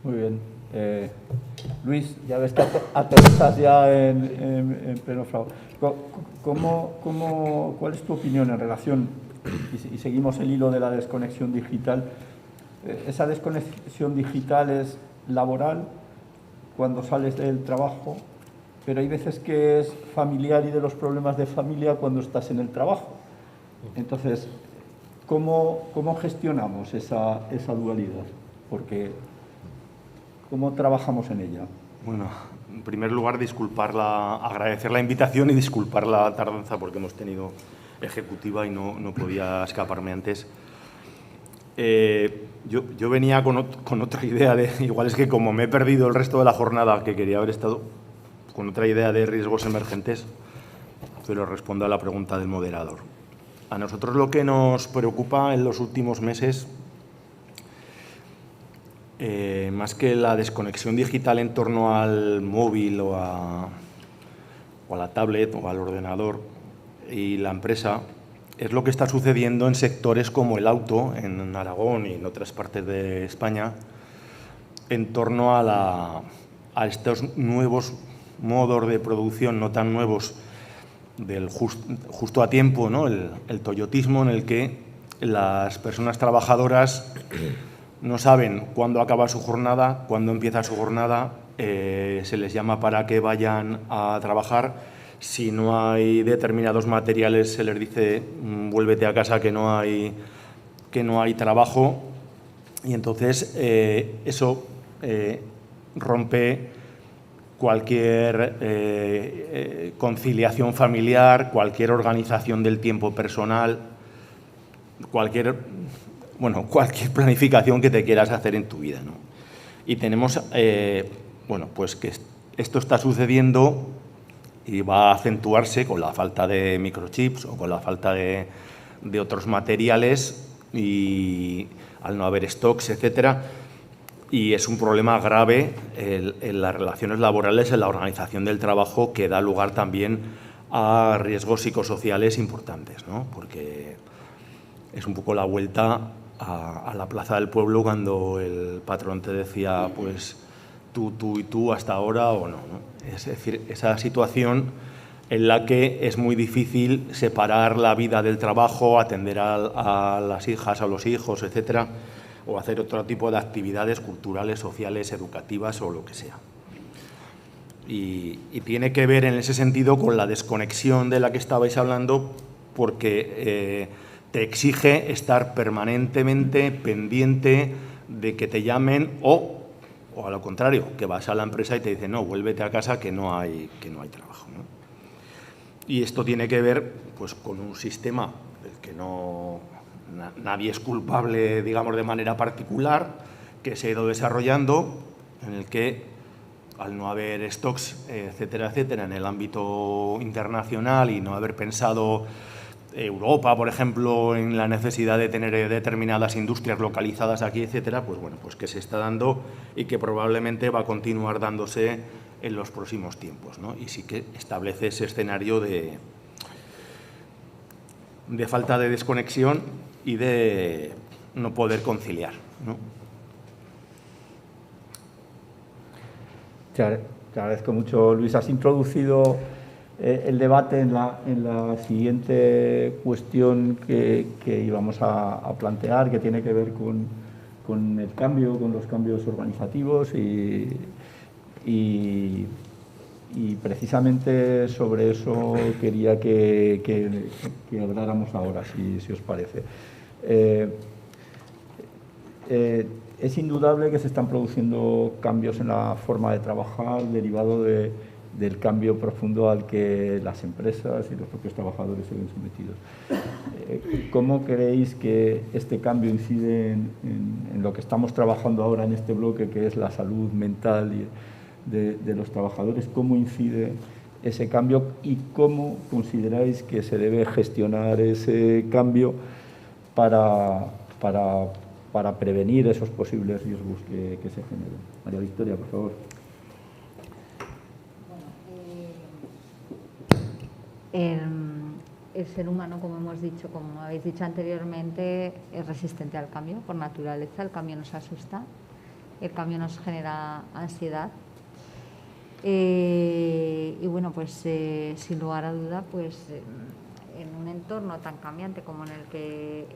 Muy bien. Luis, ya ves que aterrizas ya en pleno fraude. ¿Cuál es tu opinión en relación, y seguimos el hilo de la desconexión digital? ¿Esa desconexión digital es laboral cuando sales del trabajo, pero hay veces que es familiar y de los problemas de familia cuando estás en el trabajo? Entonces, ¿cómo gestionamos esa dualidad? Porque ¿cómo trabajamos en ella? Bueno, en primer lugar, agradecer la invitación y disculpar la tardanza porque hemos tenido ejecutiva y no podía escaparme antes. Yo venía con otra idea igual es que como me he perdido el resto de la jornada que quería haber estado, con otra idea de riesgos emergentes, pero respondo a la pregunta del moderador. A nosotros lo que nos preocupa en los últimos meses, más que la desconexión digital en torno al móvil o a la tablet o al ordenador y la empresa, es lo que está sucediendo en sectores como el auto, en Aragón y en otras partes de España, en torno a estos nuevos modos de producción, no tan nuevos, del justo a tiempo, ¿no? El toyotismo, en el que las personas trabajadoras no saben cuándo acaba su jornada, cuándo empieza su jornada, se les llama para que vayan a trabajar. Si no hay determinados materiales, se les dice vuélvete a casa que no hay trabajo. Y entonces eso rompe cualquier conciliación familiar, cualquier organización del tiempo personal, cualquier planificación que te quieras hacer en tu vida, ¿no? Y tenemos, pues que esto está sucediendo y va a acentuarse con la falta de microchips o con la falta de otros materiales y al no haber stocks, etcétera. Y es un problema grave en las relaciones laborales, en la organización del trabajo, que da lugar también a riesgos psicosociales importantes, ¿no? Porque es un poco la vuelta a la plaza del pueblo cuando el patrón te decía, pues tú y tú hasta ahora o no, ¿no? Es decir, esa situación en la que es muy difícil separar la vida del trabajo, atender a las hijas, a los hijos, etcétera, o hacer otro tipo de actividades culturales, sociales, educativas o lo que sea. Y tiene que ver en ese sentido con la desconexión de la que estabais hablando, porque te exige estar permanentemente pendiente de que te llamen o a lo contrario, que vas a la empresa y te dicen, no, vuélvete a casa que no hay trabajo, ¿no? Y esto tiene que ver, pues, con un sistema del que nadie es culpable, digamos, de manera particular, que se ha ido desarrollando, en el que, al no haber stocks, etcétera, etcétera, en el ámbito internacional y no haber pensado Europa, por ejemplo, en la necesidad de tener determinadas industrias localizadas aquí, etcétera, pues bueno, pues que se está dando y que probablemente va a continuar dándose en los próximos tiempos, ¿no? Y sí que establece ese escenario de falta de desconexión y de no poder conciliar, ¿no? Te agradezco mucho, Luis. Has introducido el debate en la siguiente cuestión que íbamos a plantear, que tiene que ver con el cambio, con los cambios organizativos y precisamente sobre eso quería que habláramos ahora, si os parece. Es indudable que se están produciendo cambios en la forma de trabajar derivado del cambio profundo al que las empresas y los propios trabajadores se ven sometidos. ¿Cómo creéis que este cambio incide en lo que estamos trabajando ahora en este bloque, que es la salud mental de los trabajadores? ¿Cómo incide ese cambio y cómo consideráis que se debe gestionar ese cambio para prevenir esos posibles riesgos que se generen? María Victoria, por favor. El ser humano, como hemos dicho, como habéis dicho anteriormente, es resistente al cambio por naturaleza. El cambio nos asusta, el cambio nos genera ansiedad. Y bueno, pues sin lugar a duda, pues en un entorno tan cambiante como el que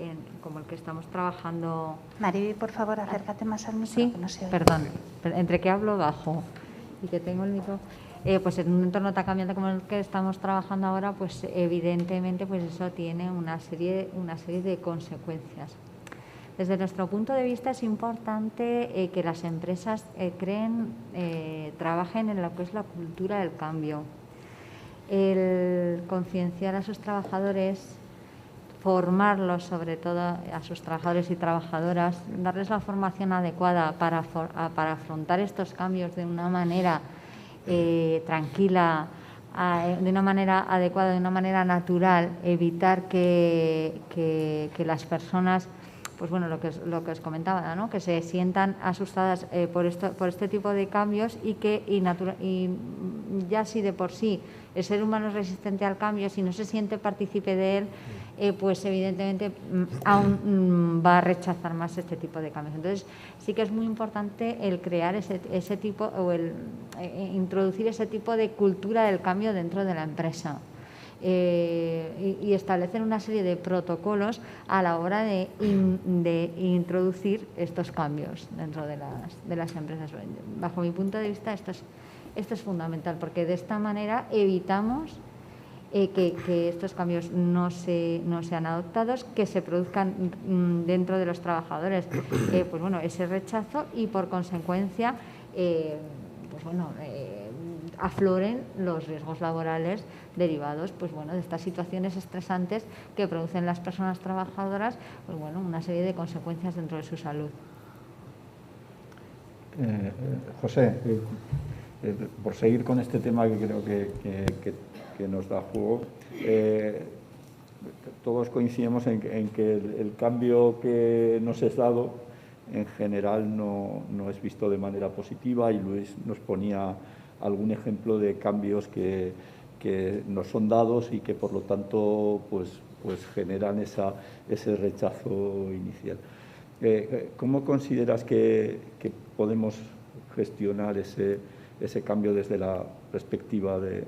estamos trabajando. Mariby, por favor, acércate más al micro. Sí, que no se oye. perdón, entre que hablo bajo y que tengo el micro. Pues en un entorno tan cambiante como el que estamos trabajando ahora, pues evidentemente pues eso tiene una serie de consecuencias. Desde nuestro punto de vista es importante que las empresas trabajen en lo que es la cultura del cambio. El concienciar a sus trabajadores, formarlos sobre todo a sus trabajadores y trabajadoras, darles la formación adecuada para afrontar estos cambios de una manera tranquila, de una manera adecuada, de una manera natural, evitar que las personas, pues bueno, lo que os comentaba, ¿no? Que se sientan asustadas por este tipo de cambios y ya si de por sí el ser humano es resistente al cambio, si no se siente partícipe de él, pues evidentemente aún va a rechazar más este tipo de cambios. Entonces sí que es muy importante el crear ese tipo o el introducir ese tipo de cultura del cambio dentro de la empresa. Y establecer una serie de protocolos a la hora de introducir estos cambios dentro de las empresas. Bajo mi punto de vista esto es fundamental, porque de esta manera evitamos que estos cambios no sean adoptados, que se produzcan dentro de los trabajadores pues bueno, ese rechazo y por consecuencia pues bueno, afloren los riesgos laborales derivados pues bueno, de estas situaciones estresantes que producen las personas trabajadoras, pues bueno, una serie de consecuencias dentro de su salud. José, por seguir con este tema que creo que nos da juego, todos coincidimos en que el cambio que nos es dado en general no es visto de manera positiva, y Luis nos ponía algún ejemplo de cambios que nos son dados y que por lo tanto pues generan ese rechazo inicial. ¿Cómo consideras que podemos gestionar ese cambio desde la perspectiva de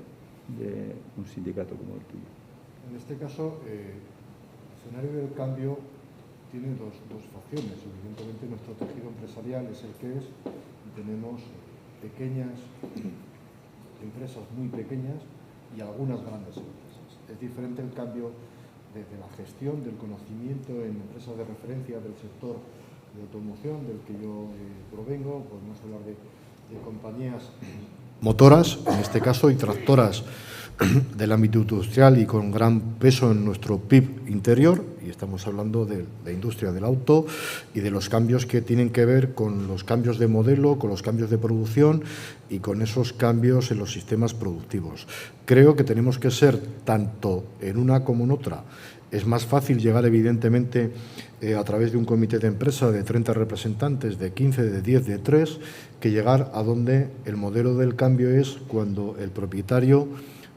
un sindicato como el tuyo? En este caso, el escenario del cambio tiene dos facciones. Evidentemente, nuestro tejido empresarial es el que es, y tenemos pequeñas empresas muy pequeñas y algunas grandes empresas. Es diferente el cambio desde la gestión del conocimiento en empresas de referencia del sector de automoción, del que yo provengo. Podemos hablar de compañías motoras, en este caso, y tractoras del ámbito industrial y con gran peso en nuestro PIB interior, y estamos hablando de la industria del auto y de los cambios que tienen que ver con los cambios de modelo, con los cambios de producción y con esos cambios en los sistemas productivos. Creo que tenemos que ser, tanto en una como en otra, es más fácil llegar, evidentemente, a través de un comité de empresa de 30 representantes, de 15, de 10, de 3, que llegar a donde el modelo del cambio es cuando el propietario,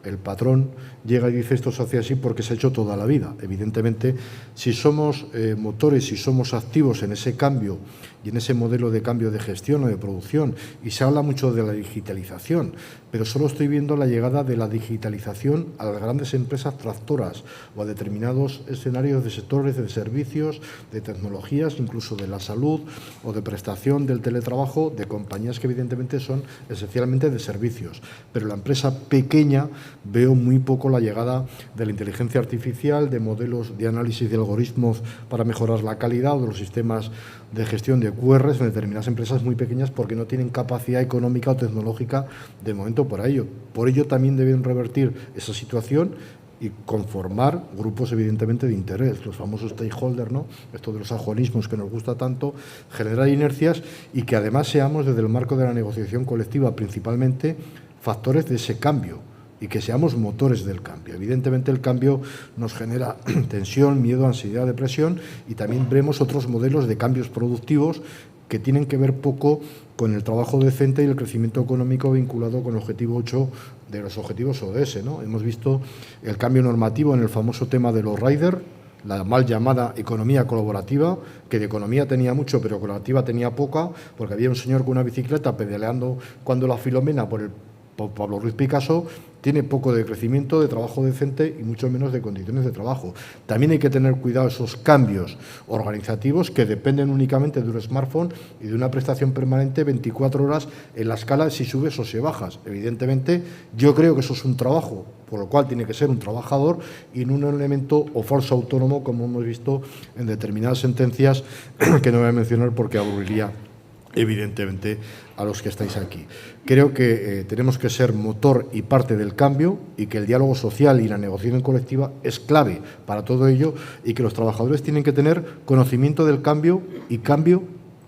el patrón, llega y dice esto se hace así porque se ha hecho toda la vida. Evidentemente, si somos motores, si somos activos en ese cambio y en ese modelo de cambio de gestión o de producción, y se habla mucho de la digitalización, pero solo estoy viendo la llegada de la digitalización a las grandes empresas tractoras o a determinados escenarios de sectores de servicios, de tecnologías, incluso de la salud o de prestación del teletrabajo, de compañías que evidentemente son esencialmente de servicios. Pero la empresa pequeña veo muy poco la llegada de la inteligencia artificial, de modelos de análisis de algoritmos para mejorar la calidad o de los sistemas de gestión de QRs en determinadas empresas muy pequeñas porque no tienen capacidad económica o tecnológica de momento para ello. Por ello también deben revertir esa situación y conformar grupos evidentemente de interés, los famosos stakeholders, ¿no? Esto de los ajonismos que nos gusta tanto, generar inercias y que además seamos desde el marco de la negociación colectiva principalmente factores de ese cambio y que seamos motores del cambio. Evidentemente el cambio nos genera tensión, miedo, ansiedad, depresión, y también vemos otros modelos de cambios productivos que tienen que ver poco con el trabajo decente y el crecimiento económico vinculado con el objetivo 8 de los objetivos ODS, ¿no? Hemos visto el cambio normativo en el famoso tema de los riders, la mal llamada economía colaborativa, que de economía tenía mucho, pero colaborativa tenía poca, porque había un señor con una bicicleta pedaleando cuando la Filomena por Pablo Ruiz Picasso, tiene poco de crecimiento, de trabajo decente y mucho menos de condiciones de trabajo. También hay que tener cuidado esos cambios organizativos que dependen únicamente de un smartphone y de una prestación permanente 24 horas en la escala si subes o si bajas. Evidentemente, yo creo que eso es un trabajo, por lo cual tiene que ser un trabajador y no un elemento o falso autónomo, como hemos visto en determinadas sentencias que no voy a mencionar porque aburriría evidentemente a los que estáis aquí. Creo que tenemos que ser motor y parte del cambio y que el diálogo social y la negociación colectiva es clave para todo ello y que los trabajadores tienen que tener conocimiento del cambio y cambio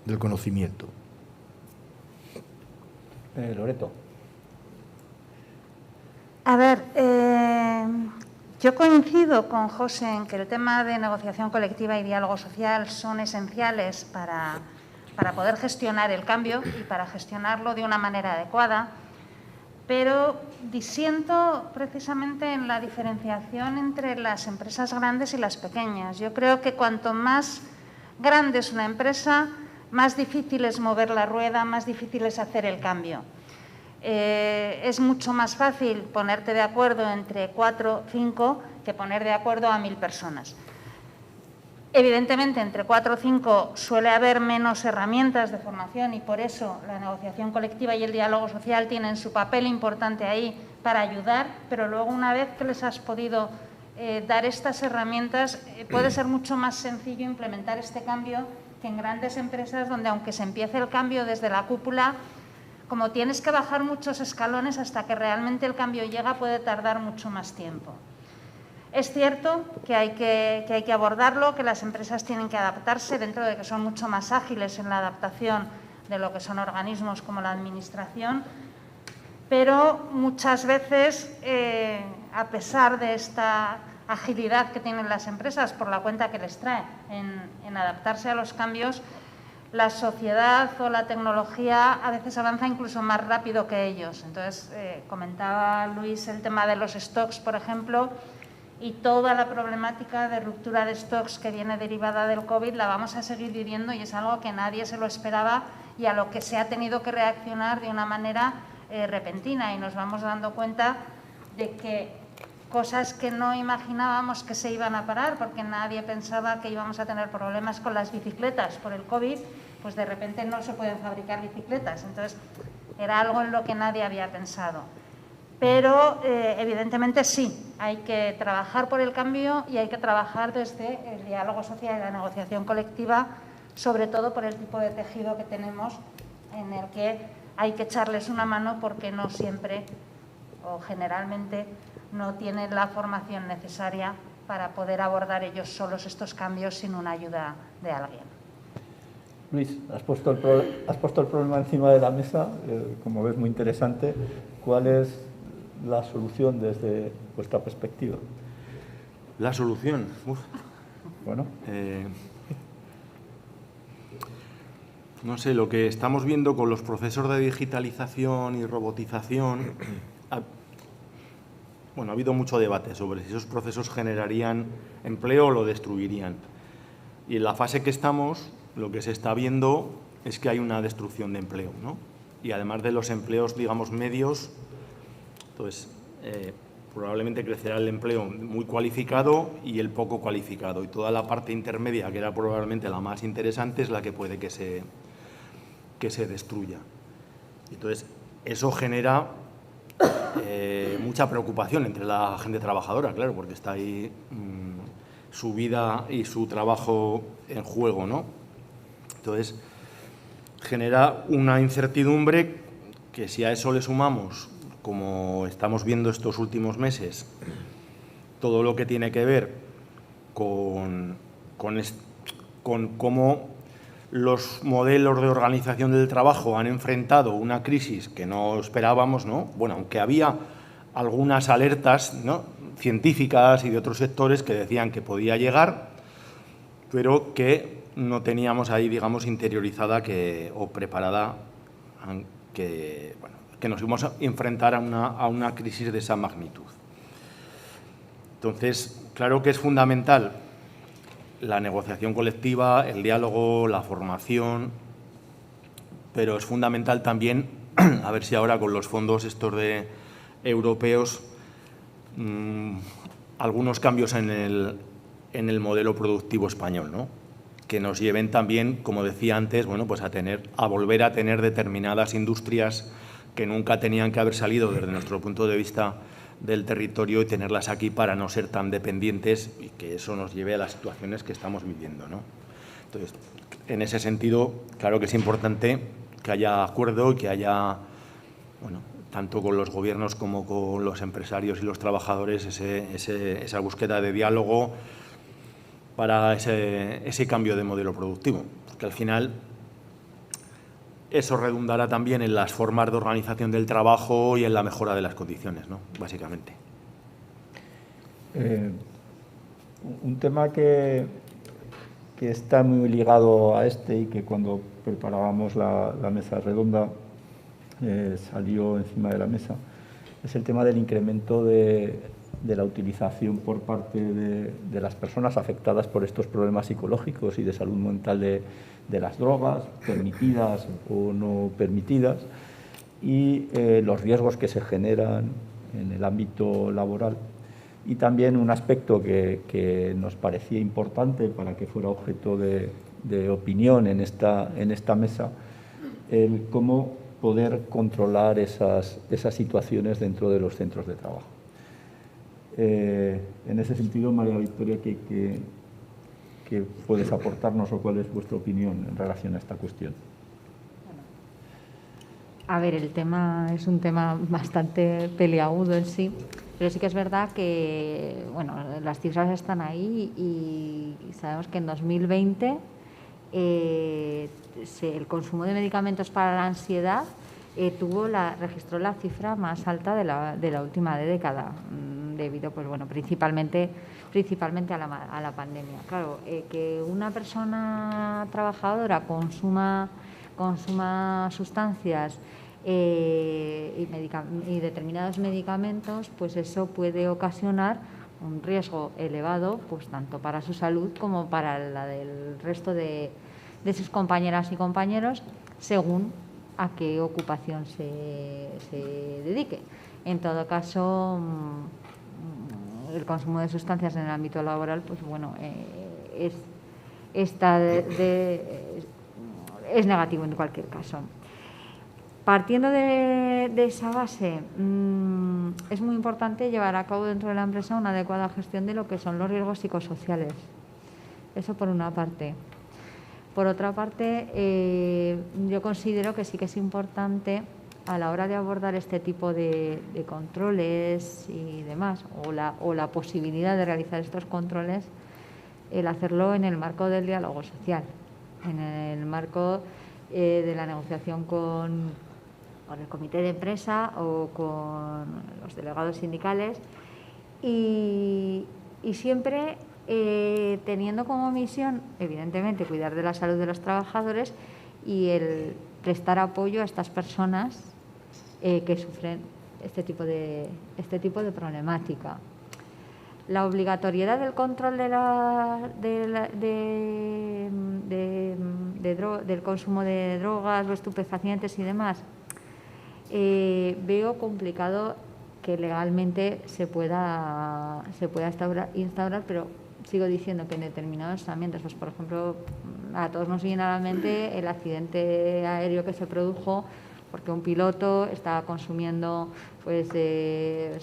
del conocimiento. Loreto. A ver, yo coincido con José en que el tema de negociación colectiva y diálogo social son esenciales para poder gestionar el cambio y para gestionarlo de una manera adecuada, pero disiento precisamente en la diferenciación entre las empresas grandes y las pequeñas. Yo creo que cuanto más grande es una empresa, más difícil es mover la rueda, más difícil es hacer el cambio. Es mucho más fácil ponerte de acuerdo entre 4 o 5 que poner de acuerdo a 1000 personas. Evidentemente, entre 4 o 5 suele haber menos herramientas de formación y por eso la negociación colectiva y el diálogo social tienen su papel importante ahí para ayudar, pero luego una vez que les has podido dar estas herramientas, puede ser mucho más sencillo implementar este cambio que en grandes empresas donde aunque se empiece el cambio desde la cúpula, como tienes que bajar muchos escalones hasta que realmente el cambio llega, puede tardar mucho más tiempo. Es cierto que hay que abordarlo, que las empresas tienen que adaptarse dentro de que son mucho más ágiles en la adaptación de lo que son organismos como la administración, pero muchas veces a pesar de esta agilidad que tienen las empresas por la cuenta que les trae en adaptarse a los cambios, la sociedad o la tecnología a veces avanza incluso más rápido que ellos. Entonces, comentaba Luis el tema de los stocks, por ejemplo, y toda la problemática de ruptura de stocks que viene derivada del COVID la vamos a seguir viviendo y es algo que nadie se lo esperaba y a lo que se ha tenido que reaccionar de una manera repentina, y nos vamos dando cuenta de que cosas que no imaginábamos que se iban a parar, porque nadie pensaba que íbamos a tener problemas con las bicicletas por el COVID, pues de repente no se pueden fabricar bicicletas. Entonces, era algo en lo que nadie había pensado. Pero, evidentemente, sí, hay que trabajar por el cambio y hay que trabajar desde el diálogo social y la negociación colectiva, sobre todo por el tipo de tejido que tenemos, en el que hay que echarles una mano porque no siempre o generalmente no tienen la formación necesaria para poder abordar ellos solos estos cambios sin una ayuda de alguien. Luis, has puesto el problema encima de la mesa, como ves, muy interesante. ¿Cuál es la solución desde vuestra perspectiva? La solución. Bueno. No sé, lo que estamos viendo con los procesos de digitalización y robotización, ha habido mucho debate sobre si esos procesos generarían empleo o lo destruirían. Y en la fase que estamos, lo que se está viendo es que hay una destrucción de empleo, ¿no? Y además de los empleos, digamos, medios, entonces, probablemente crecerá el empleo muy cualificado y el poco cualificado. Y toda la parte intermedia, que era probablemente la más interesante, es la que puede que se destruya. Entonces, eso genera mucha preocupación entre la gente trabajadora, claro, porque está ahí su vida y su trabajo en juego, ¿no? Entonces, genera una incertidumbre que, si a eso le sumamos, como estamos viendo estos últimos meses, todo lo que tiene que ver con cómo los modelos de organización del trabajo han enfrentado una crisis que no esperábamos, ¿no? Bueno, aunque había algunas alertas, ¿no?, científicas y de otros sectores que decían que podía llegar, pero que no teníamos ahí, digamos, interiorizada o preparada que nos íbamos a enfrentar a una crisis de esa magnitud. Entonces, claro que es fundamental la negociación colectiva, el diálogo, la formación, pero es fundamental también, a ver si ahora con los fondos estos europeos, algunos cambios en el modelo productivo español, ¿no?, que nos lleven también, como decía antes, pues a volver a tener determinadas industrias que nunca tenían que haber salido desde nuestro punto de vista del territorio y tenerlas aquí para no ser tan dependientes y que eso nos lleve a las situaciones que estamos viviendo, ¿no? Entonces, en ese sentido, claro que es importante que haya acuerdo y que haya, tanto con los gobiernos como con los empresarios y los trabajadores, esa búsqueda de diálogo para ese cambio de modelo productivo, porque al final eso redundará también en las formas de organización del trabajo y en la mejora de las condiciones, ¿no?, básicamente. Un tema que está muy ligado a este y que cuando preparábamos la mesa redonda salió encima de la mesa es el tema del incremento de la utilización por parte de las personas afectadas por estos problemas psicológicos y de salud mental de las drogas, permitidas o no permitidas, y los riesgos que se generan en el ámbito laboral. Y también un aspecto que nos parecía importante para que fuera objeto de opinión en esta mesa, el cómo poder controlar esas situaciones dentro de los centros de trabajo. En ese sentido, María Victoria, ¿qué puedes aportarnos o cuál es vuestra opinión en relación a esta cuestión? A ver, el tema es un tema bastante peliagudo en sí, pero sí que es verdad que, las cifras están ahí y sabemos que en 2020 el consumo de medicamentos para la ansiedad registró la cifra más alta de la última década. debido, pues bueno, principalmente a la pandemia. Claro, que una persona trabajadora consuma sustancias y determinados medicamentos, pues eso puede ocasionar un riesgo elevado, pues tanto para su salud como para la del resto de sus compañeras y compañeros, según a qué ocupación se dedique. En todo caso, el consumo de sustancias en el ámbito laboral, pues bueno, es negativo en cualquier caso. Partiendo de esa base, es muy importante llevar a cabo dentro de la empresa una adecuada gestión de lo que son los riesgos psicosociales. Eso por una parte. Por otra parte, yo considero que sí que es importante a la hora de abordar este tipo de controles y demás, o la posibilidad de realizar estos controles, el hacerlo en el marco del diálogo social, en el marco de la negociación con el comité de empresa o con los delegados sindicales y siempre teniendo como misión, evidentemente, cuidar de la salud de los trabajadores y el prestar apoyo a estas personas que sufren este tipo de problemática. La obligatoriedad del control del consumo de drogas o estupefacientes y demás, veo complicado que legalmente se pueda instaurar, pero sigo diciendo que en determinados ambientes, pues por ejemplo, a todos nos viene a la mente el accidente aéreo que se produjo porque un piloto estaba consumiendo pues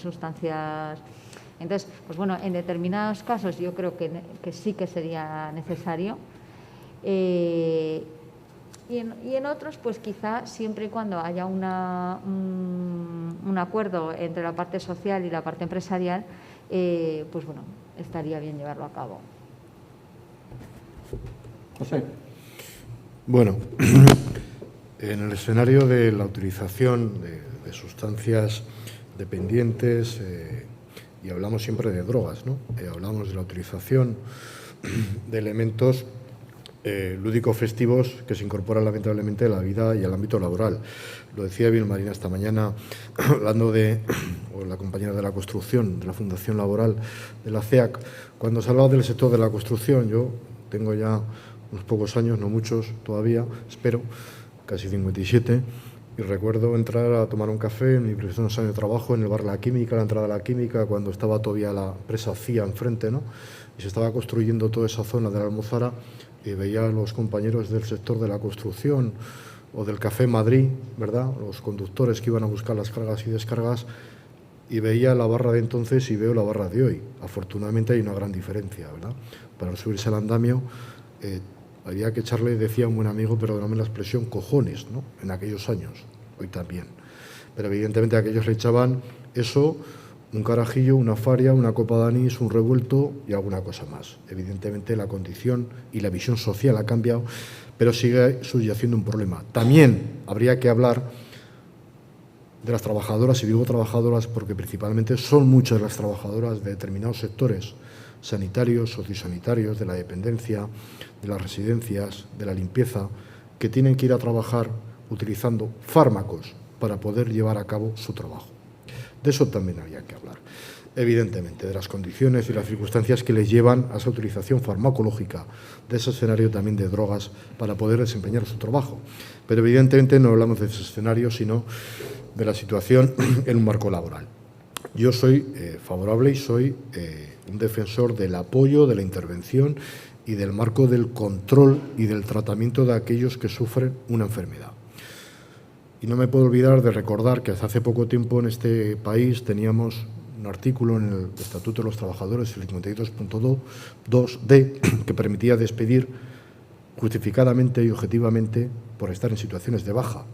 sustancias. Entonces, pues bueno, en determinados casos yo creo que sí que sería necesario. Y en otros, pues quizá siempre y cuando haya un acuerdo entre la parte social y la parte empresarial, pues bueno, estaría bien llevarlo a cabo. José. Bueno, en el escenario de la utilización de sustancias dependientes, y hablamos siempre de drogas, ¿no? Hablamos de la utilización de elementos lúdico-festivos que se incorporan lamentablemente a la vida y al ámbito laboral. Lo decía bien Marina esta mañana, hablando de la compañera de la construcción, de la Fundación Laboral de la CEAC. Cuando se hablaba del sector de la construcción, yo tengo ya unos pocos años, no muchos todavía, espero, casi 57, y recuerdo entrar a tomar un café en mi primeros años de trabajo en el bar La Química, la entrada de La Química, cuando estaba todavía la empresa CIA enfrente, ¿no? Y se estaba construyendo toda esa zona de la Almozara, y veía a los compañeros del sector de la construcción o del Café Madrid, ¿verdad?, los conductores que iban a buscar las cargas y descargas, y veía la barra de entonces y veo la barra de hoy. Afortunadamente hay una gran diferencia, ¿verdad? Para subirse al andamio había que echarle, decía un buen amigo, perdóname la expresión, cojones, ¿no?, en aquellos años, hoy también. Pero evidentemente aquellos le echaban eso, un carajillo, una faria, una copa de anís, un revuelto y alguna cosa más. Evidentemente la condición y la visión social ha cambiado, pero sigue subyaciendo un problema. También habría que hablar de las trabajadoras, y digo trabajadoras porque principalmente son muchas las trabajadoras de determinados sectores sanitarios, sociosanitarios, de la dependencia, de las residencias, de la limpieza, que tienen que ir a trabajar utilizando fármacos para poder llevar a cabo su trabajo. De eso también habría que hablar. Evidentemente, de las condiciones y las circunstancias que les llevan a esa utilización farmacológica, de ese escenario también de drogas para poder desempeñar su trabajo. Pero evidentemente no hablamos de ese escenario, sino de la situación en un marco laboral. Yo soy favorable y soy un defensor del apoyo, de la intervención y del marco del control y del tratamiento de aquellos que sufren una enfermedad. Y no me puedo olvidar de recordar que hasta hace poco tiempo en este país teníamos un artículo en el Estatuto de los Trabajadores, el 52.2d, que permitía despedir justificadamente y objetivamente por estar en situaciones de baja,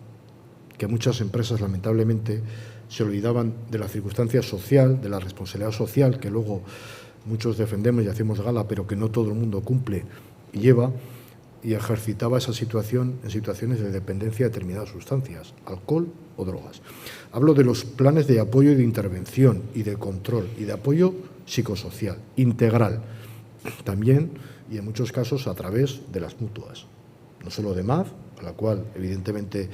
que muchas empresas lamentablemente se olvidaban de la circunstancia social, de la responsabilidad social, que luego muchos defendemos y hacemos gala, pero que no todo el mundo cumple y lleva, y ejercitaba esa situación en situaciones de dependencia de determinadas sustancias, alcohol o drogas. Hablo de los planes de apoyo y de intervención y de control y de apoyo psicosocial, integral, también y en muchos casos a través de las mutuas. No solo de MAD, a la cual evidentemente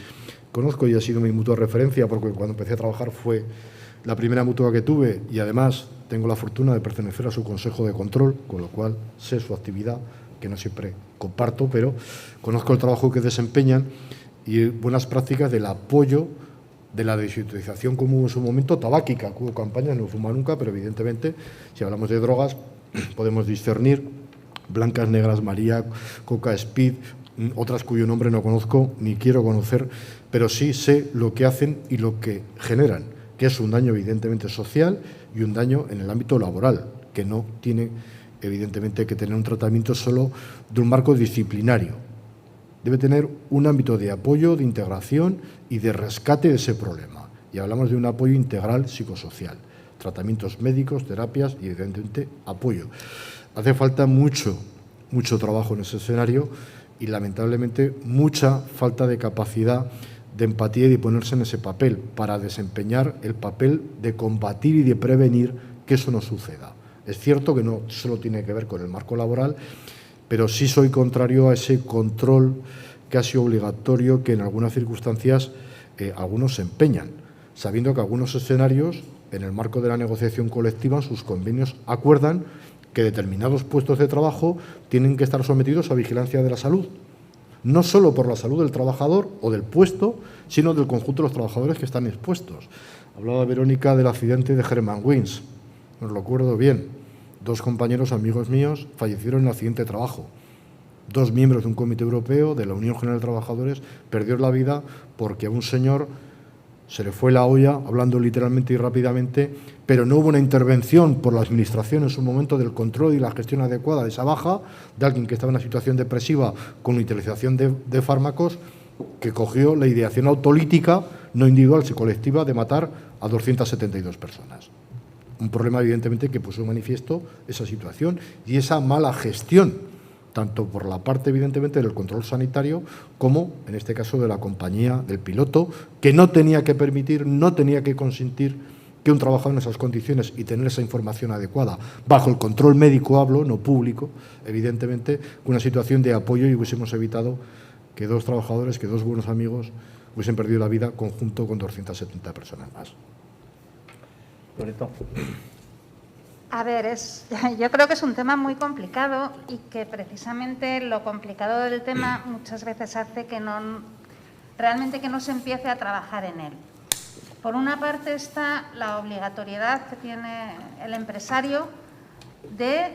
conozco y ha sido mi mutua referencia porque cuando empecé a trabajar fue la primera mutua que tuve y además tengo la fortuna de pertenecer a su consejo de control, con lo cual sé su actividad, que no siempre comparto, pero conozco el trabajo que desempeñan y buenas prácticas del apoyo de la desintoxicación como hubo en su momento tabáquica, que hubo campañas, no fuma nunca, pero evidentemente si hablamos de drogas podemos discernir blancas, negras, María, Coca, Speed, otras cuyo nombre no conozco ni quiero conocer, pero sí sé lo que hacen y lo que generan, que es un daño evidentemente social y un daño en el ámbito laboral, que no tiene evidentemente que tener un tratamiento solo de un marco disciplinario. Debe tener un ámbito de apoyo, de integración y de rescate de ese problema. Y hablamos de un apoyo integral psicosocial, tratamientos médicos, terapias y evidentemente apoyo. Hace falta mucho trabajo en ese escenario y lamentablemente mucha falta de capacidad de empatía y de ponerse en ese papel para desempeñar el papel de combatir y de prevenir que eso no suceda. Es cierto que no solo tiene que ver con el marco laboral, pero sí soy contrario a ese control casi obligatorio que en algunas circunstancias algunos se empeñan, sabiendo que algunos escenarios, en el marco de la negociación colectiva, en sus convenios acuerdan que determinados puestos de trabajo tienen que estar sometidos a vigilancia de la salud, no solo por la salud del trabajador o del puesto, sino del conjunto de los trabajadores que están expuestos. Hablaba Verónica del accidente de Germanwings, os lo recuerdo bien, 2 compañeros amigos míos fallecieron en el accidente de trabajo. 2 miembros de un comité europeo de la Unión General de Trabajadores perdieron la vida porque a un señor se le fue la olla, hablando literalmente y rápidamente, pero no hubo una intervención por la Administración en su momento del control y la gestión adecuada de esa baja, de alguien que estaba en una situación depresiva con utilización de fármacos, que cogió la ideación autolítica, no individual, sino colectiva, de matar a 272 personas. Un problema, evidentemente, que puso de manifiesto esa situación y esa mala gestión, tanto por la parte, evidentemente, del control sanitario, como, en este caso, de la compañía, del piloto, que no tenía que permitir, no tenía que consentir que un trabajador en esas condiciones y tener esa información adecuada, bajo el control médico hablo, no público, evidentemente, una situación de apoyo y hubiésemos evitado que 2 trabajadores, que 2 buenos amigos hubiesen perdido la vida conjunto con 270 personas más. Loreto. A ver, yo creo que es un tema muy complicado y que precisamente lo complicado del tema muchas veces hace que realmente no se empiece a trabajar en él. Por una parte está la obligatoriedad que tiene el empresario de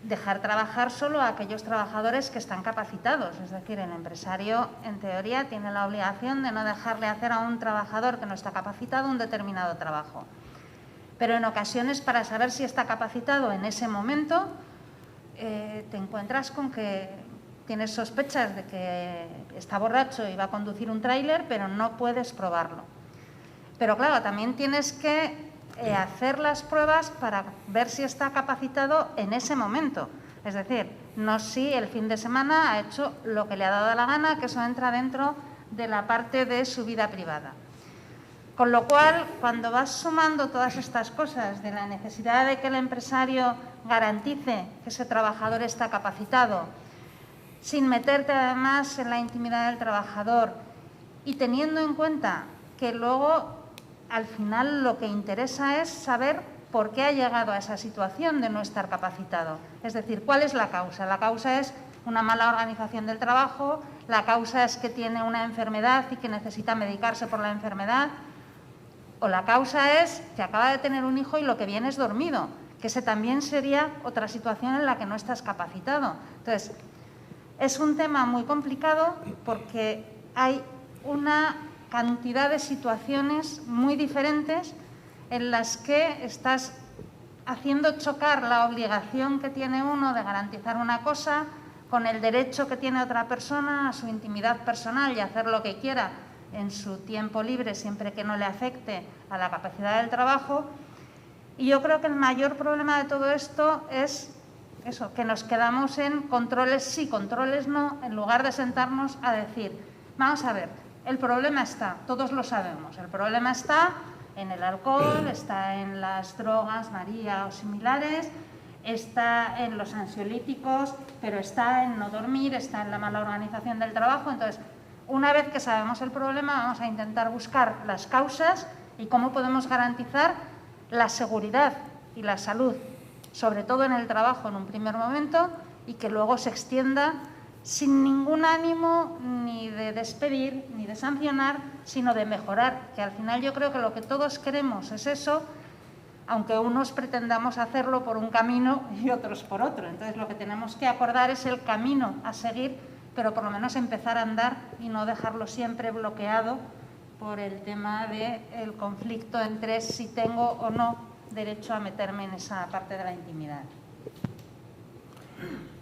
dejar trabajar solo a aquellos trabajadores que están capacitados. Es decir, el empresario, en teoría, tiene la obligación de no dejarle hacer a un trabajador que no está capacitado un determinado trabajo. Pero en ocasiones, para saber si está capacitado en ese momento, te encuentras con que tienes sospechas de que está borracho y va a conducir un tráiler, pero no puedes probarlo. Pero claro, también tienes que hacer las pruebas para ver si está capacitado en ese momento. Es decir, no si el fin de semana ha hecho lo que le ha dado la gana, que eso entra dentro de la parte de su vida privada. Con lo cual, cuando vas sumando todas estas cosas de la necesidad de que el empresario garantice que ese trabajador está capacitado, sin meterte además en la intimidad del trabajador y teniendo en cuenta que luego, al final, lo que interesa es saber por qué ha llegado a esa situación de no estar capacitado. Es decir, ¿cuál es la causa? La causa es una mala organización del trabajo, la causa es que tiene una enfermedad y que necesita medicarse por la enfermedad, o la causa es que acaba de tener un hijo y lo que viene es dormido, que ese también sería otra situación en la que no estás capacitado. Entonces, es un tema muy complicado porque hay una cantidad de situaciones muy diferentes en las que estás haciendo chocar la obligación que tiene uno de garantizar una cosa con el derecho que tiene otra persona a su intimidad personal y hacer lo que quiera en su tiempo libre, siempre que no le afecte a la capacidad del trabajo. Y yo creo que el mayor problema de todo esto es eso, que nos quedamos en controles sí, controles no, en lugar de sentarnos a decir, vamos a ver, el problema está, todos lo sabemos, el problema está en el alcohol, está en las drogas, María, o similares, está en los ansiolíticos, pero está en no dormir, está en la mala organización del trabajo. Entonces, una vez que sabemos el problema, vamos a intentar buscar las causas y cómo podemos garantizar la seguridad y la salud, sobre todo en el trabajo en un primer momento, y que luego se extienda sin ningún ánimo ni de despedir ni de sancionar, sino de mejorar, que al final yo creo que lo que todos queremos es eso, aunque unos pretendamos hacerlo por un camino y otros por otro. Entonces, lo que tenemos que acordar es el camino a seguir, pero por lo menos empezar a andar y no dejarlo siempre bloqueado por el tema del conflicto entre si tengo o no derecho a meterme en esa parte de la intimidad.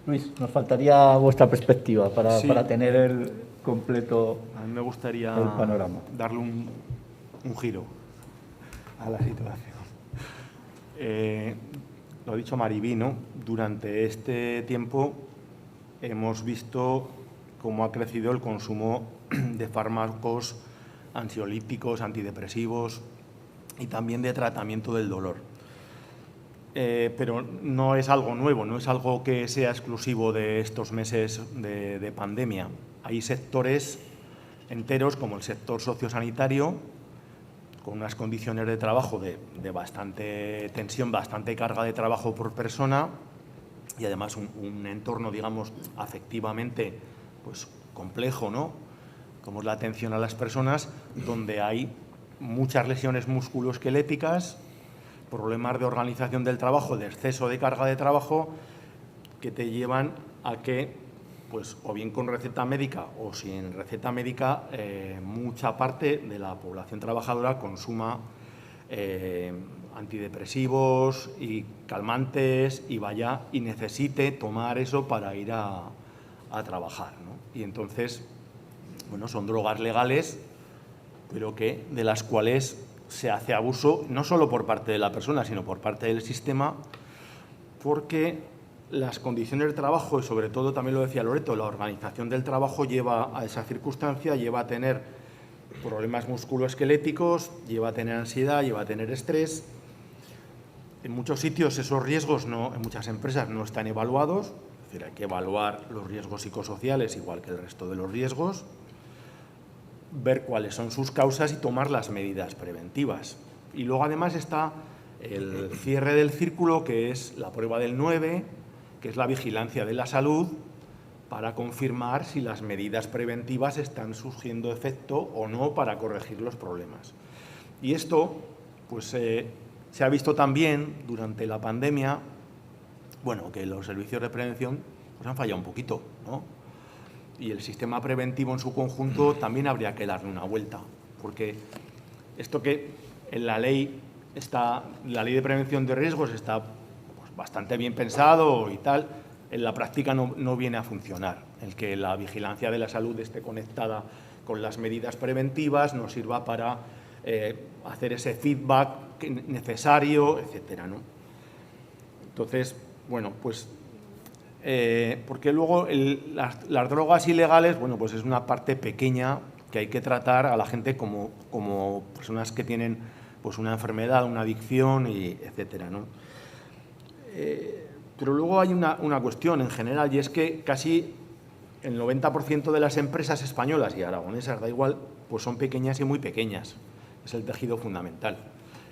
Luis, nos faltaría vuestra perspectiva para, sí, para tener el completo a mí me gustaría el panorama. Darle un giro a la situación. Lo ha dicho Maribí, ¿no? Durante este tiempo hemos visto cómo ha crecido el consumo de fármacos ansiolíticos, antidepresivos y también de tratamiento del dolor. Pero no es algo nuevo, no es algo que sea exclusivo de estos meses de pandemia. Hay sectores enteros, como el sector sociosanitario, con unas condiciones de trabajo de bastante tensión, bastante carga de trabajo por persona y además un entorno, digamos, afectivamente pues, complejo, ¿no? Como es la atención a las personas, donde hay muchas lesiones musculoesqueléticas, problemas de organización del trabajo, de exceso de carga de trabajo, que te llevan a que, pues, o bien con receta médica o sin receta médica, mucha parte de la población trabajadora consuma antidepresivos y calmantes y vaya y necesite tomar eso para ir a trabajar, ¿no? Y entonces, bueno, son drogas legales, pero que de las cuales se hace abuso no solo por parte de la persona, sino por parte del sistema, porque las condiciones de trabajo, y sobre todo también lo decía Loreto, la organización del trabajo lleva a esa circunstancia, lleva a tener problemas musculoesqueléticos, lleva a tener ansiedad, lleva a tener estrés. En muchos sitios esos riesgos, en muchas empresas no están evaluados, es decir, hay que evaluar los riesgos psicosociales igual que el resto de los riesgos, ver cuáles son sus causas y tomar las medidas preventivas. Y luego además está el cierre del círculo, que es la prueba del 9, que es la vigilancia de la salud, para confirmar si las medidas preventivas están surgiendo efecto o no para corregir los problemas. Y esto pues, se ha visto también durante la pandemia, bueno, que los servicios de prevención pues, han fallado un poquito, ¿no? Y el sistema preventivo en su conjunto también habría que darle una vuelta, porque esto que en la ley de prevención de riesgos está pues, bastante bien pensado y tal, en la práctica no viene a funcionar. El que la vigilancia de la salud esté conectada con las medidas preventivas nos sirva para hacer ese feedback necesario, etcétera, ¿no? Entonces, bueno, pues porque luego las drogas ilegales, bueno, pues es una parte pequeña que hay que tratar a la gente como personas que tienen pues una enfermedad, una adicción, y etcétera, ¿no? Pero luego hay una cuestión en general, y es que casi el 90% de las empresas españolas y aragonesas, da igual, pues son pequeñas y muy pequeñas. Es el tejido fundamental.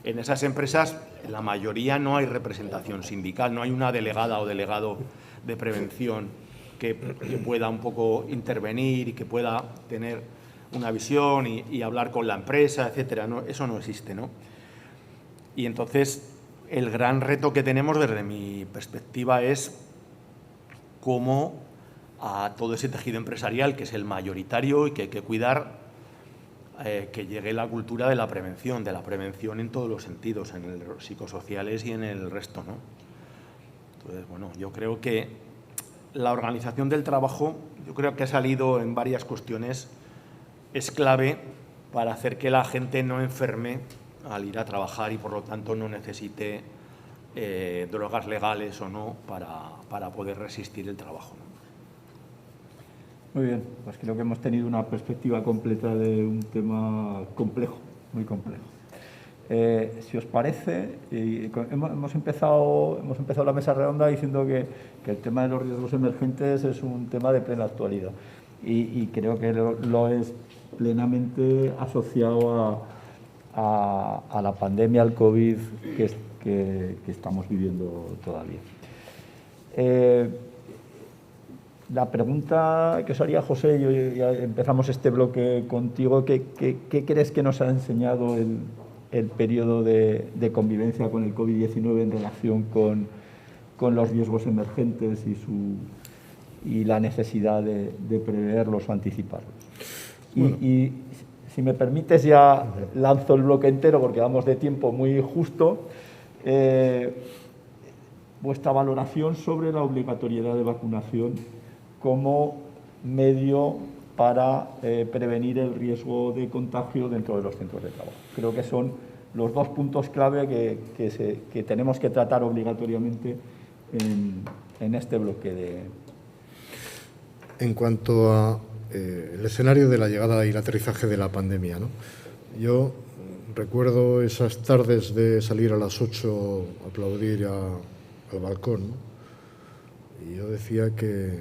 En esas empresas, en la mayoría no hay representación sindical, no hay una delegada o delegado de prevención que pueda un poco intervenir y que pueda tener una visión y hablar con la empresa, etcétera, ¿no? Eso no existe, ¿no? Y entonces, el gran reto que tenemos desde mi perspectiva es cómo a todo ese tejido empresarial, que es el mayoritario y que hay que cuidar, que llegue la cultura de la prevención en todos los sentidos, en los psicosociales y en el resto, ¿no? Entonces, bueno, yo creo que la organización del trabajo, yo creo que ha salido en varias cuestiones, es clave para hacer que la gente no enferme al ir a trabajar y, por lo tanto, no necesite drogas legales o no para poder resistir el trabajo, ¿no? Muy bien, pues creo que hemos tenido una perspectiva completa de un tema complejo, muy complejo. Si os parece, hemos empezado la mesa redonda diciendo que el tema de los riesgos emergentes es un tema de plena actualidad y creo que lo es plenamente asociado a la pandemia, al COVID que estamos viviendo todavía. La pregunta que os haría, José, ya empezamos este bloque contigo, ¿qué crees que nos ha enseñado el periodo de convivencia con el COVID-19 en relación con los riesgos emergentes y la necesidad de preverlos o anticiparlos? Bueno. Y si me permites, ya lanzo el bloque entero porque vamos de tiempo muy justo. Vuestra valoración sobre la obligatoriedad de vacunación como medio para prevenir el riesgo de contagio dentro de los centros de trabajo. Creo que son los dos puntos clave que tenemos que tratar obligatoriamente en este bloque. En cuanto a el escenario de la llegada y el aterrizaje de la pandemia, ¿no? Yo recuerdo esas tardes de salir a las 8 a aplaudir al balcón, ¿no? Y yo decía que,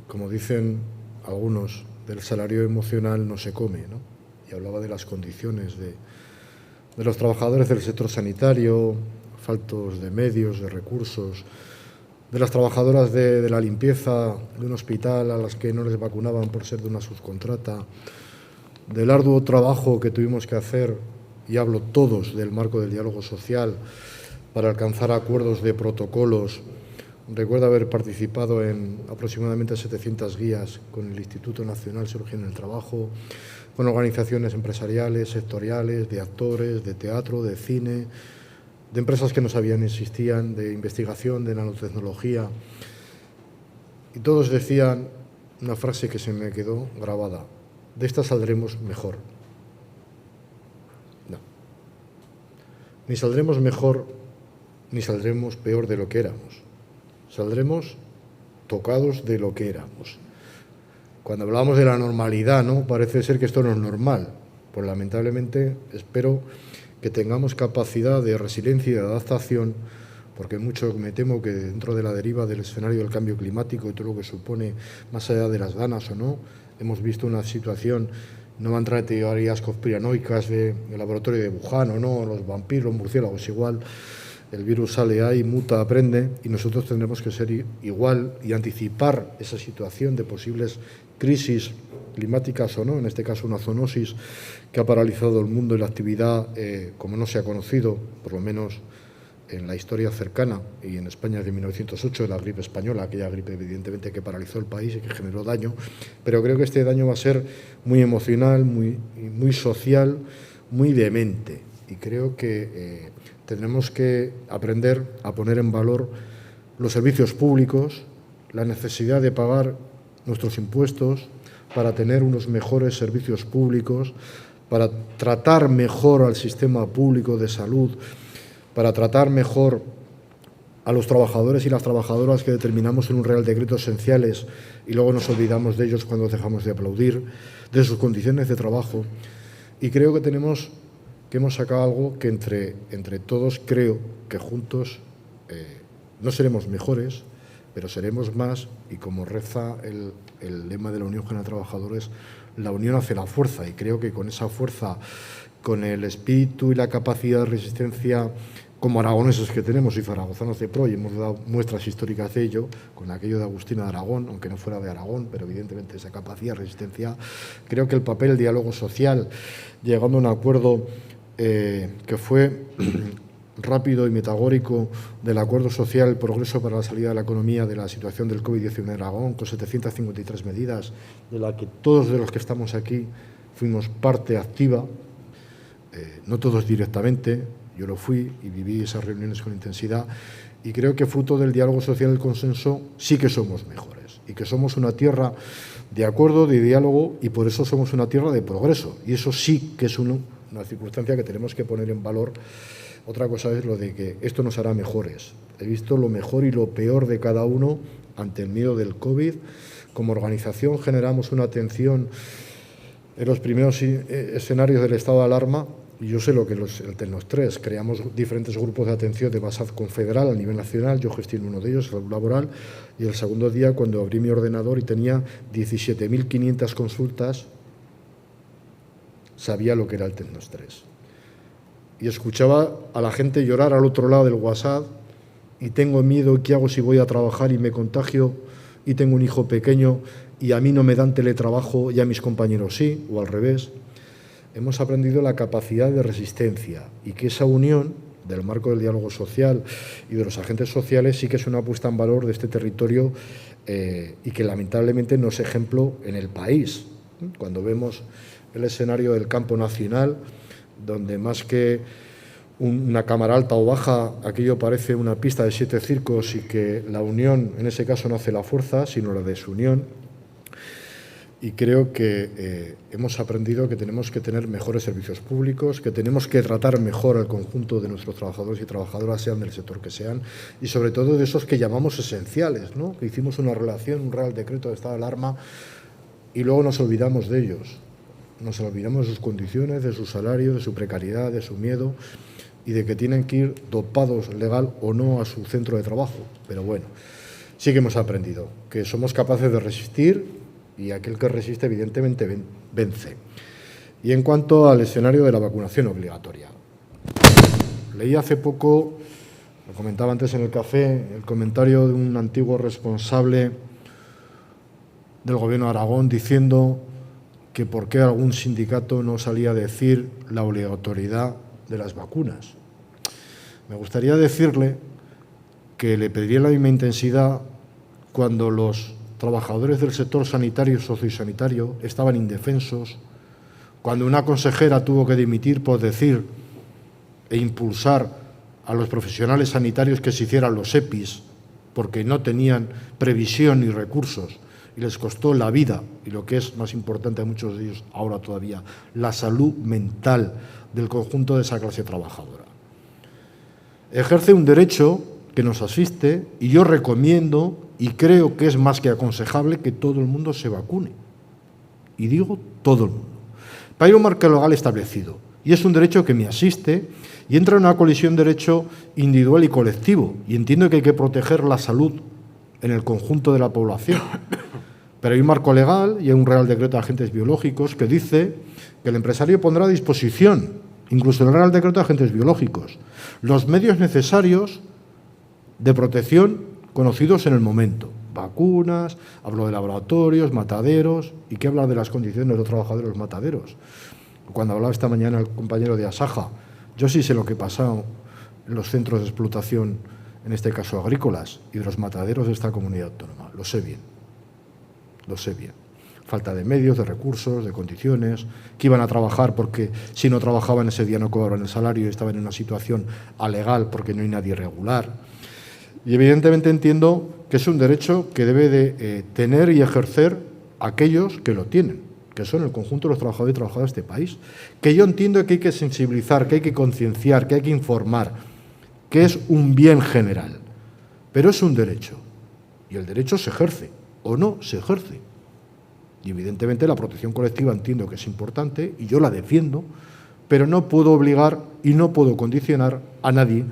como dicen algunos, del salario emocional no se come, ¿no? Y hablaba de las condiciones de los trabajadores del sector sanitario, faltos de medios, de recursos, de las trabajadoras de la limpieza de un hospital a las que no les vacunaban por ser de una subcontrata, del arduo trabajo que tuvimos que hacer, y hablo todos del marco del diálogo social, para alcanzar acuerdos de protocolos. Recuerdo haber participado en aproximadamente 700 guías con el Instituto Nacional de Cirugía en el Trabajo, con organizaciones empresariales, sectoriales, de actores, de teatro, de cine, de empresas que no sabían existían, de investigación, de nanotecnología. Y todos decían una frase que se me quedó grabada: de esta saldremos mejor. No. Ni saldremos mejor, ni saldremos peor de lo que éramos. Saldremos tocados de lo que éramos. Cuando hablamos de la normalidad, ¿no? Parece ser que esto no es normal. Pues lamentablemente espero que tengamos capacidad de resiliencia y de adaptación, porque mucho me temo que dentro de la deriva del escenario del cambio climático y todo lo que supone, más allá de las ganas o no, hemos visto una situación, no van a entrar en teorías conspiranoicas del laboratorio de Wuhan o no, los vampiros, los murciélagos, igual. El virus sale ahí, muta, aprende, y nosotros tendremos que ser igual y anticipar esa situación de posibles crisis climáticas o no, en este caso una zoonosis que ha paralizado el mundo y la actividad como no se ha conocido, por lo menos en la historia cercana, y en España de 1908, la gripe española, aquella gripe evidentemente que paralizó el país y que generó daño, pero creo que este daño va a ser muy emocional, muy social, muy vehemente, y creo que tenemos que aprender a poner en valor los servicios públicos, la necesidad de pagar nuestros impuestos para tener unos mejores servicios públicos, para tratar mejor al sistema público de salud, para tratar mejor a los trabajadores y las trabajadoras que determinamos en un Real Decreto esenciales y luego nos olvidamos de ellos cuando dejamos de aplaudir, de sus condiciones de trabajo. Y creo que hemos sacado algo que entre todos creo que juntos no seremos mejores, pero seremos más, y como reza el lema de la Unión General de Trabajadores, la unión hace la fuerza, y creo que con esa fuerza, con el espíritu y la capacidad de resistencia como aragoneses que tenemos y zaragozanos de pro, y hemos dado muestras históricas de ello, con aquello de Agustina de Aragón, aunque no fuera de Aragón, pero evidentemente esa capacidad de resistencia, creo que el papel del diálogo social, llegando a un acuerdo que fue rápido y metagórico del acuerdo social, progreso para la salida de la economía de la situación del COVID-19 en Aragón, con 753 medidas, de la que todos de los que estamos aquí fuimos parte activa, no todos directamente, yo lo fui y viví esas reuniones con intensidad, y creo que fruto del diálogo social y el consenso sí que somos mejores, y que somos una tierra de acuerdo, de diálogo, y por eso somos una tierra de progreso, y eso sí que es una circunstancia que tenemos que poner en valor Otra cosa es lo de que esto nos hará mejores. He visto lo mejor y lo peor de cada uno ante el miedo del COVID. Como organización generamos una atención en los primeros escenarios del estado de alarma, y yo sé lo que es el Tecnos 3. Creamos diferentes grupos de atención de base confederal a nivel nacional. Yo gestiono uno de ellos, salud laboral, y el segundo día, cuando abrí mi ordenador y tenía 17.500 consultas, sabía lo que era el Tecnos 3. Y escuchaba a la gente llorar al otro lado del WhatsApp, y tengo miedo, ¿qué hago si voy a trabajar y me contagio y tengo un hijo pequeño y a mí no me dan teletrabajo y a mis compañeros sí, o al revés? Hemos aprendido la capacidad de resistencia y que esa unión del marco del diálogo social y de los agentes sociales sí que es una puesta en valor de este territorio y que lamentablemente no es ejemplo en el país. Cuando vemos el escenario del campo nacional, donde más que una cámara alta o baja, aquello parece una pista de 7 circos y que la unión en ese caso no hace la fuerza, sino la desunión. Y creo que hemos aprendido que tenemos que tener mejores servicios públicos, que tenemos que tratar mejor al conjunto de nuestros trabajadores y trabajadoras, sean del sector que sean, y sobre todo de esos que llamamos esenciales, ¿no? Que hicimos una relación, un real decreto de estado de alarma y luego nos olvidamos de ellos. Nos olvidamos de sus condiciones, de su salario, de su precariedad, de su miedo y de que tienen que ir dopados legal o no a su centro de trabajo. Pero bueno, sí que hemos aprendido que somos capaces de resistir y aquel que resiste evidentemente vence. Y en cuanto al escenario de la vacunación obligatoria, leí hace poco, lo comentaba antes en el café, el comentario de un antiguo responsable del Gobierno de Aragón diciendo que por qué algún sindicato no salía a decir la obligatoriedad de las vacunas. Me gustaría decirle que le pediría la misma intensidad cuando los trabajadores del sector sanitario y sociosanitario estaban indefensos, cuando una consejera tuvo que dimitir por decir e impulsar a los profesionales sanitarios que se hicieran los EPIs porque no tenían previsión ni recursos y les costó la vida y, lo que es más importante a muchos de ellos ahora todavía, la salud mental del conjunto de esa clase trabajadora. Ejerce un derecho que nos asiste y yo recomiendo y creo que es más que aconsejable que todo el mundo se vacune. Y digo todo el mundo. Hay un marco legal establecido y es un derecho que me asiste y entra en una colisión de derecho individual y colectivo y entiendo que hay que proteger la salud en el conjunto de la población. Pero hay un marco legal y hay un Real Decreto de Agentes Biológicos que dice que el empresario pondrá a disposición, incluso el Real Decreto de Agentes Biológicos, los medios necesarios de protección conocidos en el momento. Vacunas, hablo de laboratorios, mataderos, ¿y qué habla de las condiciones de los trabajadores de los mataderos? Cuando hablaba esta mañana el compañero de Asaja, yo sí sé lo que pasa en los centros de explotación, en este caso agrícolas, y de los mataderos de esta comunidad autónoma. Lo sé bien. Lo sé bien. Falta de medios, de recursos, de condiciones, que iban a trabajar porque si no trabajaban ese día no cobraban el salario y estaban en una situación alegal porque no hay nadie regular. Y evidentemente entiendo que es un derecho que debe de tener y ejercer aquellos que lo tienen, que son el conjunto de los trabajadores y trabajadoras de este país, que yo entiendo que hay que sensibilizar, que hay que concienciar, que hay que informar, que es un bien general, pero es un derecho y el derecho se ejerce o no se ejerce. Y evidentemente la protección colectiva entiendo que es importante y yo la defiendo, pero no puedo obligar y no puedo condicionar a nadie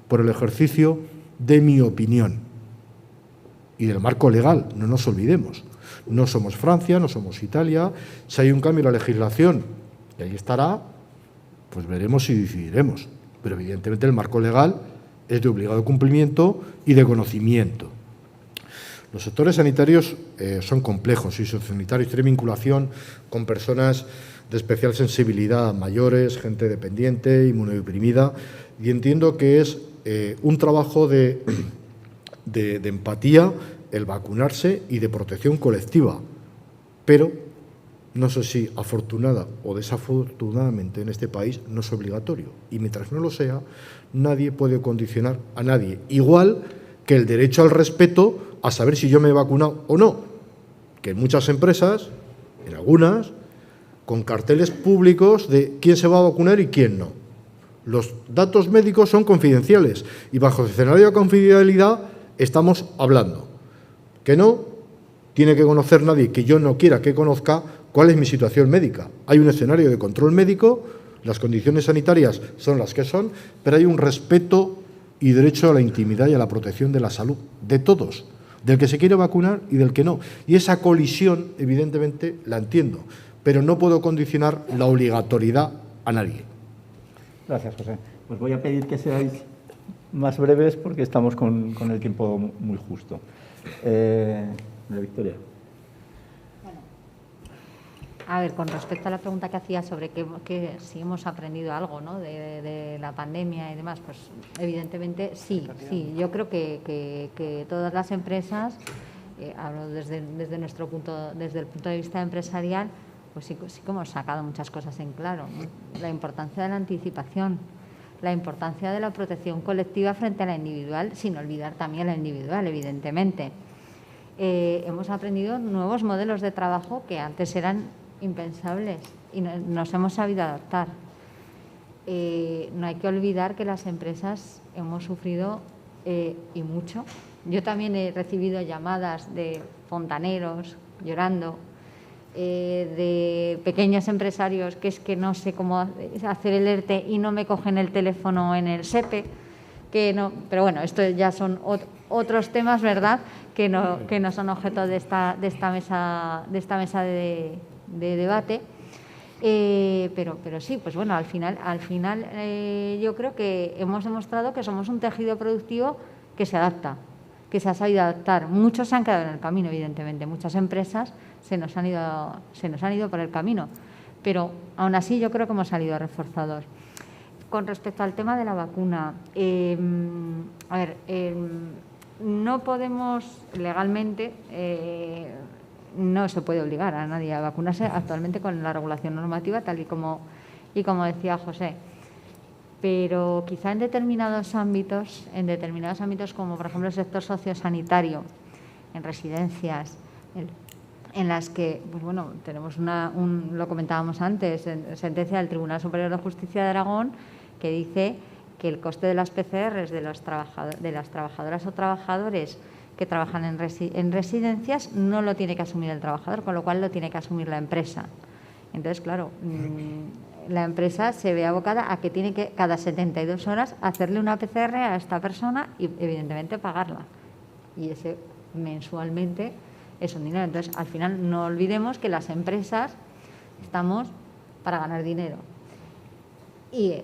por el ejercicio de mi opinión y del marco legal, no nos olvidemos. No somos Francia, no somos Italia. Si hay un cambio en la legislación, y ahí estará, pues veremos y decidiremos. Pero evidentemente el marco legal es de obligado cumplimiento y de conocimiento. Los sectores sanitarios son complejos y sociosanitarios tienen vinculación con personas de especial sensibilidad, mayores, gente dependiente, inmunodeprimida, y entiendo que es un trabajo de empatía el vacunarse y de protección colectiva, pero no sé si afortunada o desafortunadamente en este país no es obligatorio y mientras no lo sea nadie puede condicionar a nadie, igual que el derecho al respeto a saber si yo me he vacunado o no, que en muchas empresas, en algunas, con carteles públicos de quién se va a vacunar y quién no. Los datos médicos son confidenciales y bajo el escenario de confidencialidad estamos hablando. Que no tiene que conocer nadie que yo no quiera que conozca cuál es mi situación médica. Hay un escenario de control médico, las condiciones sanitarias son las que son, pero hay un respeto y derecho a la intimidad y a la protección de la salud de todos, del que se quiere vacunar y del que no. Y esa colisión, evidentemente, la entiendo, pero no puedo condicionar la obligatoriedad a nadie. Gracias, José. Pues voy a pedir que seáis más breves porque estamos con el tiempo muy justo. Victoria. A ver, con respecto a la pregunta que hacía sobre que si hemos aprendido algo, ¿no?, de la pandemia y demás, pues evidentemente sí. Yo creo que todas las empresas, hablo desde el punto de vista empresarial, pues sí que hemos sacado muchas cosas en claro, ¿no? La importancia de la anticipación, la importancia de la protección colectiva frente a la individual, sin olvidar también la individual, evidentemente. Hemos aprendido nuevos modelos de trabajo que antes eran impensables y nos hemos sabido adaptar. No hay que olvidar que las empresas hemos sufrido y mucho. Yo también he recibido llamadas de fontaneros llorando, de pequeños empresarios que es que no sé cómo hacer el ERTE y no me cogen el teléfono en el SEPE, que no, pero bueno, esto ya son otros temas, ¿verdad?, que no son objeto de esta mesa de debate, pero sí, pues bueno, al final yo creo que hemos demostrado que somos un tejido productivo que se adapta, que se ha sabido adaptar. Muchos se han quedado en el camino, evidentemente, muchas empresas se nos han ido por el camino, pero aún así yo creo que hemos salido reforzados. Con respecto al tema de la vacuna, no podemos legalmente, no se puede obligar a nadie a vacunarse actualmente con la regulación normativa, tal y como decía José. Pero quizá en determinados ámbitos como por ejemplo el sector sociosanitario, en residencias, en las que, pues bueno, tenemos lo comentábamos antes, sentencia del Tribunal Superior de Justicia de Aragón, que dice que el coste de las PCRs de las trabajadoras o trabajadores que trabajan en residencias no lo tiene que asumir el trabajador, con lo cual lo tiene que asumir la empresa. Entonces, claro, la empresa se ve abocada a que tiene que cada 72 horas hacerle una PCR a esta persona y evidentemente pagarla. Y ese mensualmente es un dinero. Entonces, al final no olvidemos que las empresas estamos para ganar dinero. Y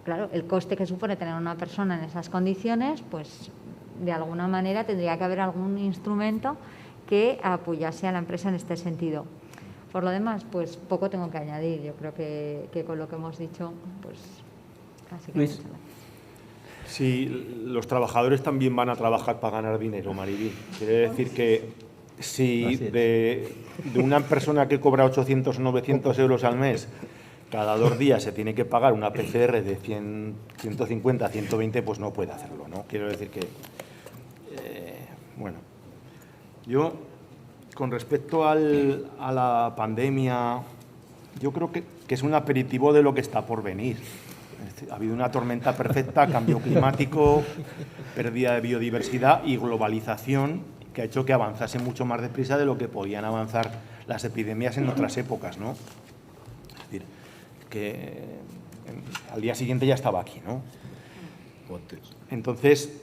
claro, el coste que supone tener una persona en esas condiciones, pues de alguna manera tendría que haber algún instrumento que apoyase a la empresa en este sentido. Por lo demás, pues poco tengo que añadir. Yo creo que con lo que hemos dicho, pues casi que... Luis. Sí, los trabajadores también van a trabajar para ganar dinero, Maribel. Quiere decir que si de una persona que cobra 800 o 900 euros al mes, cada 2 días se tiene que pagar una PCR de 100, 150, 120, pues no puede hacerlo, ¿no? Quiero decir que, bueno, yo, con respecto a la pandemia, yo creo que es un aperitivo de lo que está por venir. Ha habido una tormenta perfecta, cambio climático, pérdida de biodiversidad y globalización que ha hecho que avanzase mucho más deprisa de lo que podían avanzar las epidemias en otras épocas, ¿no? Es decir, que al día siguiente ya estaba aquí, ¿no? Entonces,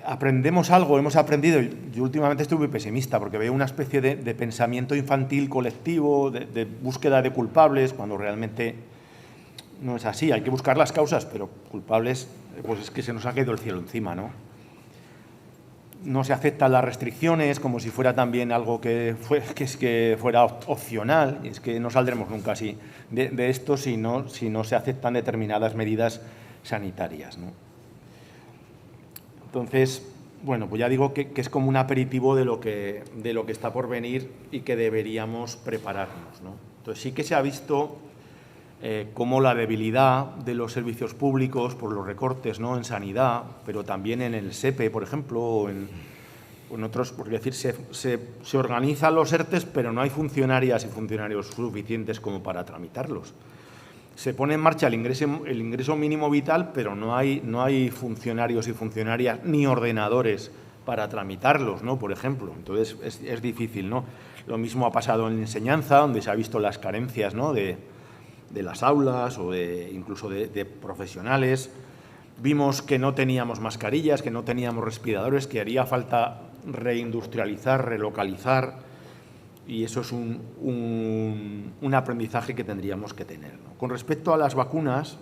aprendemos algo, hemos aprendido. Yo últimamente estoy muy pesimista porque veo una especie de pensamiento infantil colectivo, de búsqueda de culpables, cuando realmente no es así. Hay que buscar las causas, pero culpables, pues es que se nos ha caído el cielo encima, ¿no? No se aceptan las restricciones como si fuera también algo que fuera opcional. Y es que no saldremos nunca así de esto si no se aceptan determinadas medidas sanitarias, ¿no? Entonces, bueno, pues ya digo que es como un aperitivo de lo que está por venir y que deberíamos prepararnos, ¿no? Entonces sí que se ha visto cómo la debilidad de los servicios públicos por los recortes, ¿no?, en sanidad, pero también en el SEPE, por ejemplo, o en otros, por decir, se organizan los ERTES, pero no hay funcionarias y funcionarios suficientes como para tramitarlos. se pone en marcha el ingreso mínimo vital, pero no hay funcionarios y funcionarias ni ordenadores para tramitarlos, ¿no? Por ejemplo. Entonces, es difícil, ¿no? Lo mismo ha pasado en enseñanza, donde se ha visto las carencias, ¿no? de las aulas o incluso de profesionales. Vimos que no teníamos mascarillas, que no teníamos respiradores, que haría falta reindustrializar, relocalizar, y eso es un aprendizaje que tendríamos que tener, ¿no? Con respecto a las vacunas,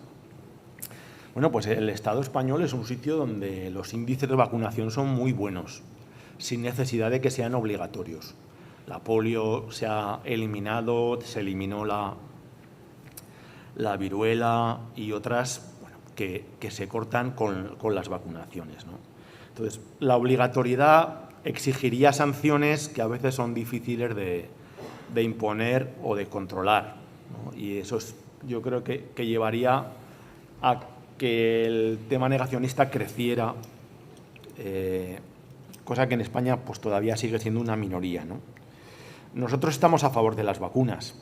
bueno, pues el Estado español es un sitio donde los índices de vacunación son muy buenos, sin necesidad de que sean obligatorios. La polio se ha eliminado, se eliminó la viruela y otras, bueno, que se cortan con las vacunaciones, ¿no? Entonces, la obligatoriedad exigiría sanciones que a veces son difíciles de imponer o de controlar, ¿no? Y eso yo creo que llevaría a que el tema negacionista creciera, cosa que en España pues todavía sigue siendo una minoría, ¿no? Nosotros estamos a favor de las vacunas,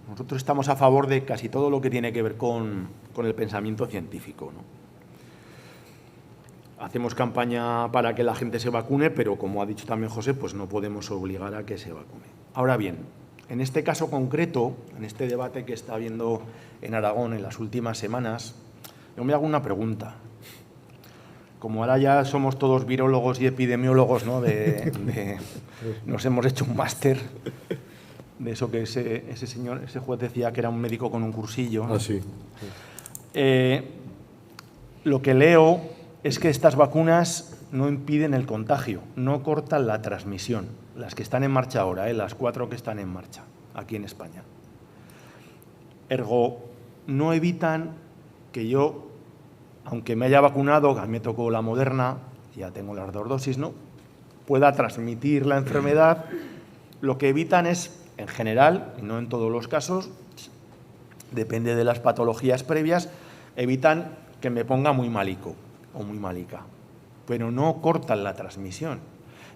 nosotros estamos a favor de casi todo lo que tiene que ver con el pensamiento científico, ¿no? Hacemos campaña para que la gente se vacune, pero como ha dicho también José, pues no podemos obligar a que se vacune. Ahora bien, en este caso concreto, en este debate que está habiendo en Aragón en las últimas semanas, yo me hago una pregunta. Como ahora ya somos todos virólogos y epidemiólogos, ¿no? Nos hemos hecho un máster de eso que ese juez decía que era un médico con un cursillo, ¿no? Ah, sí. Lo que leo es que estas vacunas no impiden el contagio, no cortan la transmisión, las que están en marcha ahora, las 4 que están en marcha aquí en España. Ergo, no evitan que yo, aunque me haya vacunado, a mí me tocó la Moderna, ya tengo las 2 dosis, ¿no?, pueda transmitir la enfermedad. Lo que evitan es, en general, y no en todos los casos, depende de las patologías previas, evitan que me ponga muy malico o muy malica, pero no cortan la transmisión.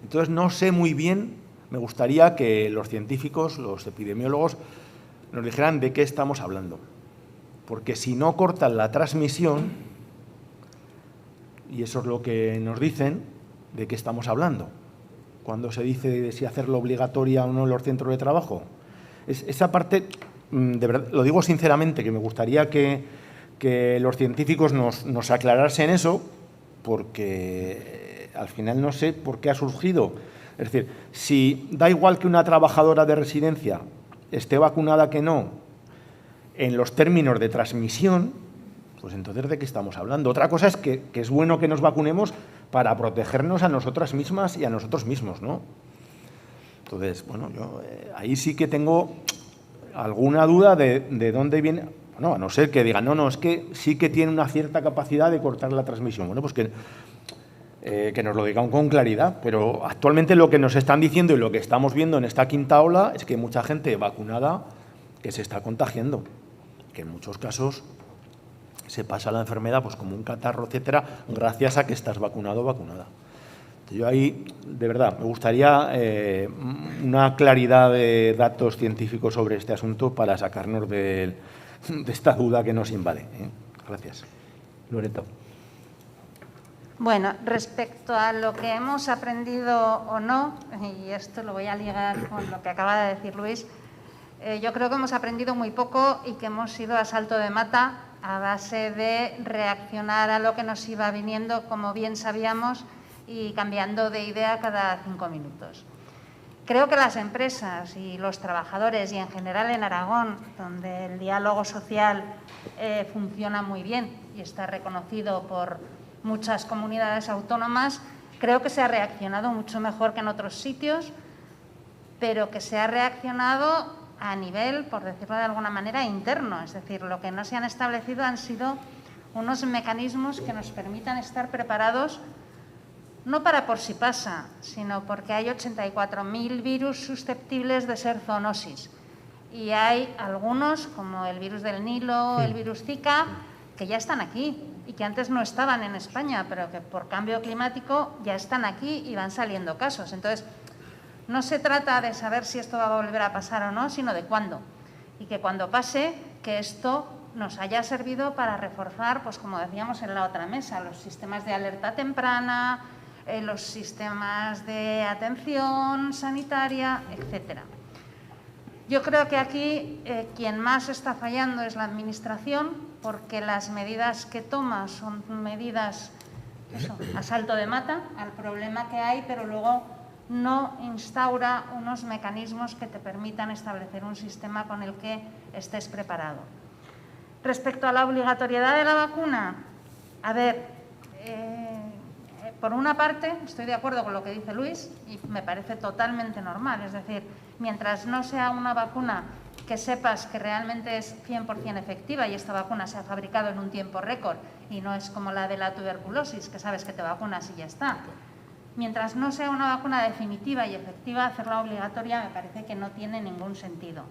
Entonces, no sé muy bien, me gustaría que los científicos, los epidemiólogos, nos dijeran de qué estamos hablando. Porque si no cortan la transmisión, y eso es lo que nos dicen, ¿de qué estamos hablando? Cuando se dice de si hacerlo obligatoria o no en los centros de trabajo. Esa parte, de verdad, lo digo sinceramente, que me gustaría que los científicos nos aclarasen eso, porque al final no sé por qué ha surgido. Es decir, si da igual que una trabajadora de residencia esté vacunada que no, en los términos de transmisión, pues entonces ¿de qué estamos hablando? Otra cosa es que es bueno que nos vacunemos para protegernos a nosotras mismas y a nosotros mismos, ¿no? Entonces, bueno, yo ahí sí que tengo alguna duda de dónde viene. Bueno, a no ser que digan, no, es que sí que tiene una cierta capacidad de cortar la transmisión. Bueno, pues que nos lo digan con claridad, pero actualmente lo que nos están diciendo y lo que estamos viendo en esta quinta ola es que hay mucha gente vacunada que se está contagiando, que en muchos casos se pasa la enfermedad pues como un catarro, etcétera, gracias a que estás vacunado o vacunada. Entonces, yo ahí, de verdad, me gustaría una claridad de datos científicos sobre este asunto para sacarnos de esta duda que nos invade. Gracias. Loreto. Bueno, respecto a lo que hemos aprendido o no, y esto lo voy a ligar con lo que acaba de decir Luis, yo creo que hemos aprendido muy poco y que hemos ido a salto de mata a base de reaccionar a lo que nos iba viniendo, como bien sabíamos, y cambiando de idea cada 5 minutos. Creo que las empresas y los trabajadores, y en general en Aragón, donde el diálogo social funciona muy bien y está reconocido por muchas comunidades autónomas, creo que se ha reaccionado mucho mejor que en otros sitios, pero que se ha reaccionado a nivel, por decirlo de alguna manera, interno. Es decir, lo que no se han establecido han sido unos mecanismos que nos permitan estar preparados no para por si pasa, sino porque hay 84.000 virus susceptibles de ser zoonosis. Y hay algunos, como el virus del Nilo, el virus Zika, que ya están aquí y que antes no estaban en España, pero que por cambio climático ya están aquí y van saliendo casos. Entonces, no se trata de saber si esto va a volver a pasar o no, sino de cuándo. Y que cuando pase, que esto nos haya servido para reforzar, pues como decíamos en la otra mesa, los sistemas de alerta temprana, los sistemas de atención sanitaria, etcétera. Yo creo que aquí quien más está fallando es la Administración, porque las medidas que toma son medidas a salto de mata al problema que hay, pero luego no instaura unos mecanismos que te permitan establecer un sistema con el que estés preparado. Respecto a la obligatoriedad de la vacuna, a ver, por una parte estoy de acuerdo con lo que dice Luis y me parece totalmente normal, es decir, mientras no sea una vacuna que sepas que realmente es 100% efectiva y esta vacuna se ha fabricado en un tiempo récord y no es como la de la tuberculosis, que sabes que te vacunas y ya está. Mientras no sea una vacuna definitiva y efectiva, hacerla obligatoria me parece que no tiene ningún sentido.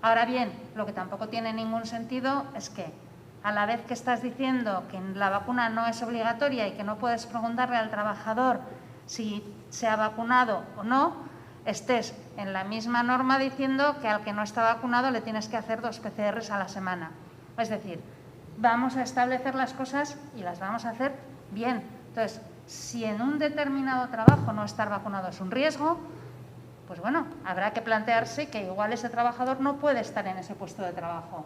Ahora bien, lo que tampoco tiene ningún sentido es que a la vez que estás diciendo que la vacuna no es obligatoria y que no puedes preguntarle al trabajador si se ha vacunado o no, estés en la misma norma diciendo que al que no está vacunado le tienes que hacer 2 PCRs a la semana. Es decir, vamos a establecer las cosas y las vamos a hacer bien. Entonces, si en un determinado trabajo no estar vacunado es un riesgo, pues bueno, habrá que plantearse que igual ese trabajador no puede estar en ese puesto de trabajo.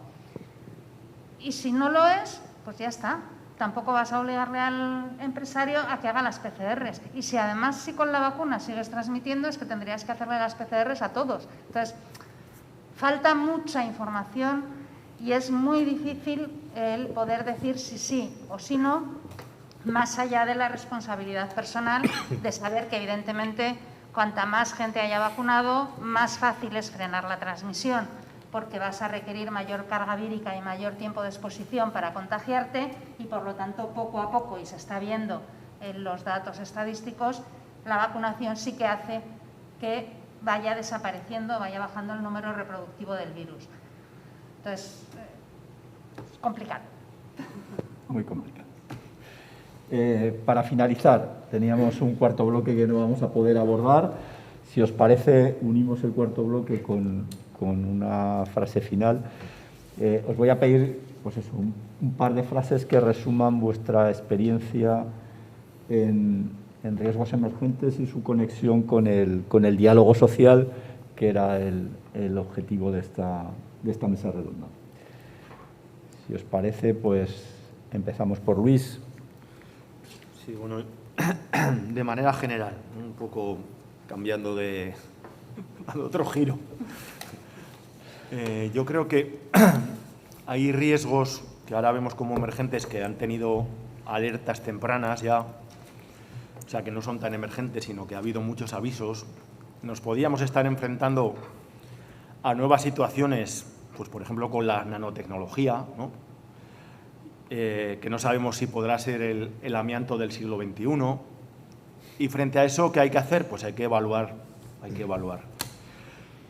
Y si no lo es, pues ya está. Tampoco vas a obligarle al empresario a que haga las PCRs. Y si además si con la vacuna sigues transmitiendo, es que tendrías que hacerle las PCRs a todos. Entonces, falta mucha información y es muy difícil el poder decir si sí o si no, más allá de la responsabilidad personal de saber que evidentemente cuanta más gente haya vacunado, más fácil es frenar la transmisión, porque vas a requerir mayor carga vírica y mayor tiempo de exposición para contagiarte y, por lo tanto, poco a poco, y se está viendo en los datos estadísticos, la vacunación sí que hace que vaya desapareciendo, vaya bajando el número reproductivo del virus. Entonces, es complicado. Muy complicado. Para finalizar, teníamos un cuarto bloque que no vamos a poder abordar. Si os parece, unimos el cuarto bloque con una frase final. Os voy a pedir pues eso, un par de frases que resuman vuestra experiencia en riesgos emergentes y su conexión con el diálogo social, que era el objetivo de esta mesa redonda. Si os parece, pues empezamos por Luis. Sí, bueno, de manera general, un poco cambiando al otro giro. Yo creo que hay riesgos que ahora vemos como emergentes que han tenido alertas tempranas ya, o sea, que no son tan emergentes, sino que ha habido muchos avisos. Nos podíamos estar enfrentando a nuevas situaciones, pues por ejemplo con la nanotecnología, ¿no? Que no sabemos si podrá ser el amianto del siglo XXI. Y frente a eso, ¿qué hay que hacer? Pues hay que evaluar.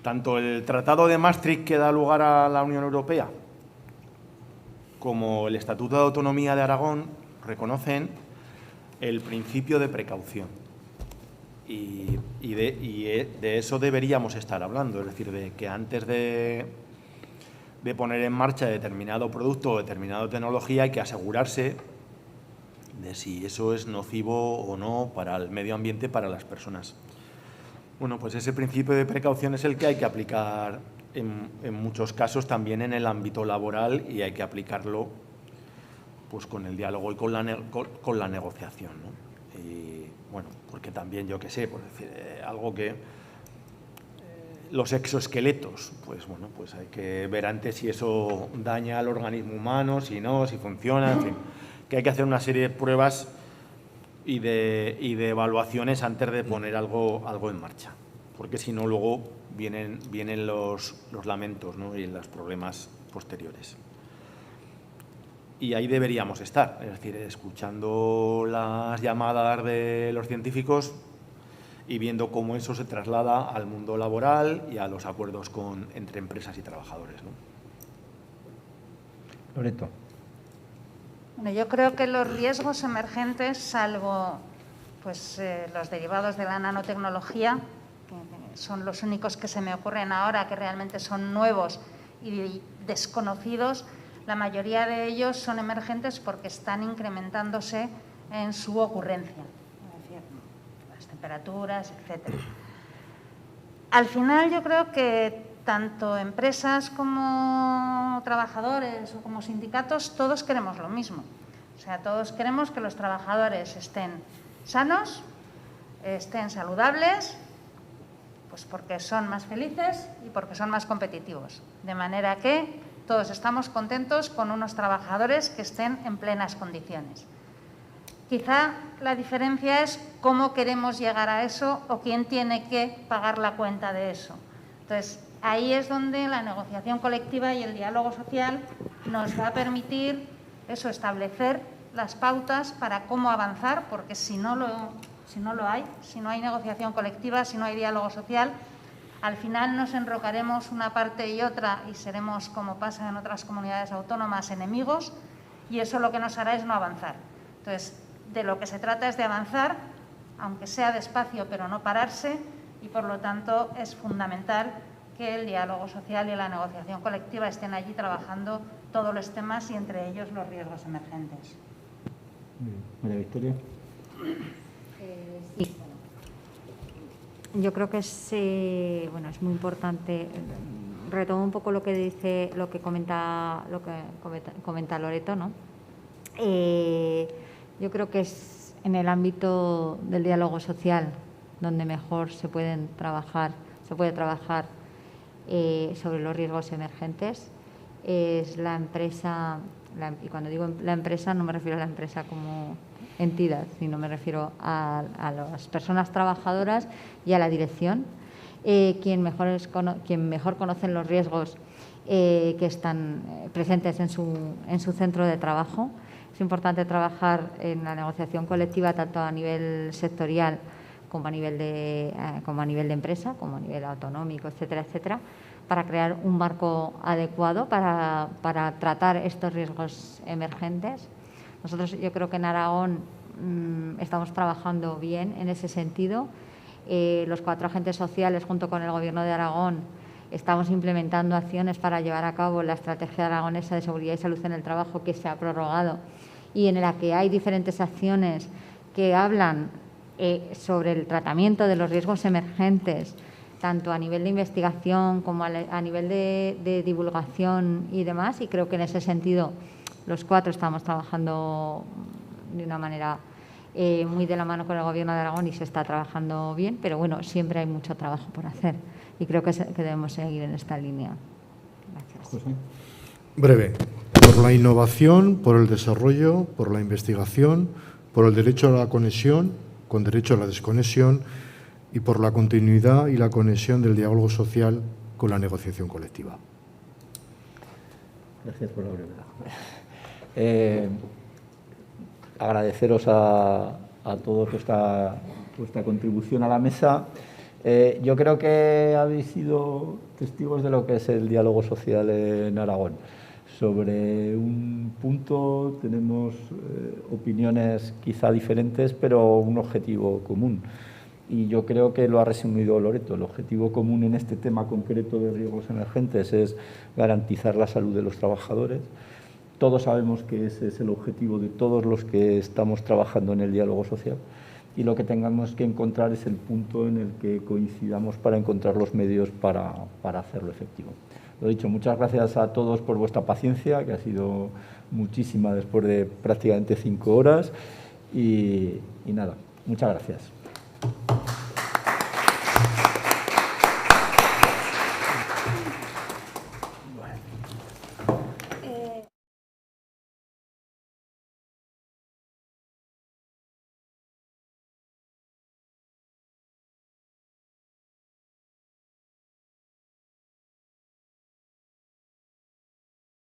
Tanto el Tratado de Maastricht, que da lugar a la Unión Europea, como el Estatuto de Autonomía de Aragón reconocen el principio de precaución. Y de eso deberíamos estar hablando, es decir, de que antes de poner en marcha determinado producto o determinada tecnología hay que asegurarse de si eso es nocivo o no para el medio ambiente, para las personas. Bueno, pues ese principio de precaución es el que hay que aplicar en muchos casos también en el ámbito laboral y hay que aplicarlo pues con el diálogo y con la negociación, ¿no? Y bueno, porque también yo qué sé, por decir algo que los exoesqueletos, pues bueno, pues hay que ver antes si eso daña al organismo humano, si no, si funciona, en fin, que hay que hacer una serie de pruebas y de evaluaciones antes de poner algo en marcha, porque si no luego vienen los lamentos, ¿no? Y los problemas posteriores. Y ahí deberíamos estar, es decir, escuchando las llamadas de los científicos y viendo cómo eso se traslada al mundo laboral y a los acuerdos entre empresas y trabajadores, ¿no? Loreto. Bueno, yo creo que los riesgos emergentes, salvo pues, los derivados de la nanotecnología, que son los únicos que se me ocurren ahora, que realmente son nuevos y desconocidos, la mayoría de ellos son emergentes porque están incrementándose en su ocurrencia, es decir, las temperaturas, etc. Al final yo creo que tanto empresas como trabajadores o como sindicatos, todos queremos lo mismo. O sea, todos queremos que los trabajadores estén sanos, estén saludables, pues porque son más felices y porque son más competitivos. De manera que todos estamos contentos con unos trabajadores que estén en plenas condiciones. Quizá la diferencia es cómo queremos llegar a eso o quién tiene que pagar la cuenta de eso. Entonces, ahí es donde la negociación colectiva y el diálogo social nos va a permitir eso, establecer las pautas para cómo avanzar, porque si no hay negociación colectiva, si no hay diálogo social, al final nos enrocaremos una parte y otra y seremos, como pasa en otras comunidades autónomas, enemigos, y eso lo que nos hará es no avanzar. Entonces, de lo que se trata es de avanzar, aunque sea despacio, pero no pararse, y por lo tanto es fundamental que el diálogo social y la negociación colectiva estén allí trabajando todos los temas y entre ellos los riesgos emergentes. María Victoria. Sí. Yo creo que es muy importante. Retomo un poco lo que comenta Loreto, ¿no? Yo creo que es en el ámbito del diálogo social donde mejor se puede trabajar sobre los riesgos emergentes. Es la empresa, y cuando digo la empresa no me refiero a la empresa como entidad, sino me refiero a las personas trabajadoras y a la dirección, quien mejor conocen los riesgos que están presentes en su centro de trabajo. Es importante trabajar en la negociación colectiva tanto a nivel sectorial como a nivel de empresa, como a nivel autonómico, etcétera, etcétera, para crear un marco adecuado para tratar estos riesgos emergentes. Nosotros, yo creo que en Aragón estamos trabajando bien en ese sentido. Los 4 agentes sociales, junto con el Gobierno de Aragón, estamos implementando acciones para llevar a cabo la Estrategia Aragonesa de Seguridad y Salud en el Trabajo, que se ha prorrogado y en la que hay diferentes acciones que hablan sobre el tratamiento de los riesgos emergentes, tanto a nivel de investigación como a nivel de divulgación y demás. Y creo que en ese sentido los 4 estamos trabajando de una manera muy de la mano con el Gobierno de Aragón y se está trabajando bien, pero bueno, siempre hay mucho trabajo por hacer y creo que debemos seguir en esta línea. Gracias. José. Breve. Por la innovación, por el desarrollo, por la investigación, por el derecho a la conexión, con derecho a la desconexión y por la continuidad y la conexión del diálogo social con la negociación colectiva. Gracias por la brevedad. Agradeceros a todos vuestra contribución a la mesa. Yo creo que habéis sido testigos de lo que es el diálogo social en Aragón. Sobre un punto tenemos opiniones quizá diferentes, pero un objetivo común. Y yo creo que lo ha resumido Loreto. El objetivo común en este tema concreto de riesgos emergentes es garantizar la salud de los trabajadores. Todos sabemos que ese es el objetivo de todos los que estamos trabajando en el diálogo social. Y lo que tengamos que encontrar es el punto en el que coincidamos para encontrar los medios para hacerlo efectivo. Lo dicho, muchas gracias a todos por vuestra paciencia, que ha sido muchísima después de prácticamente 5 horas. Y nada, muchas gracias.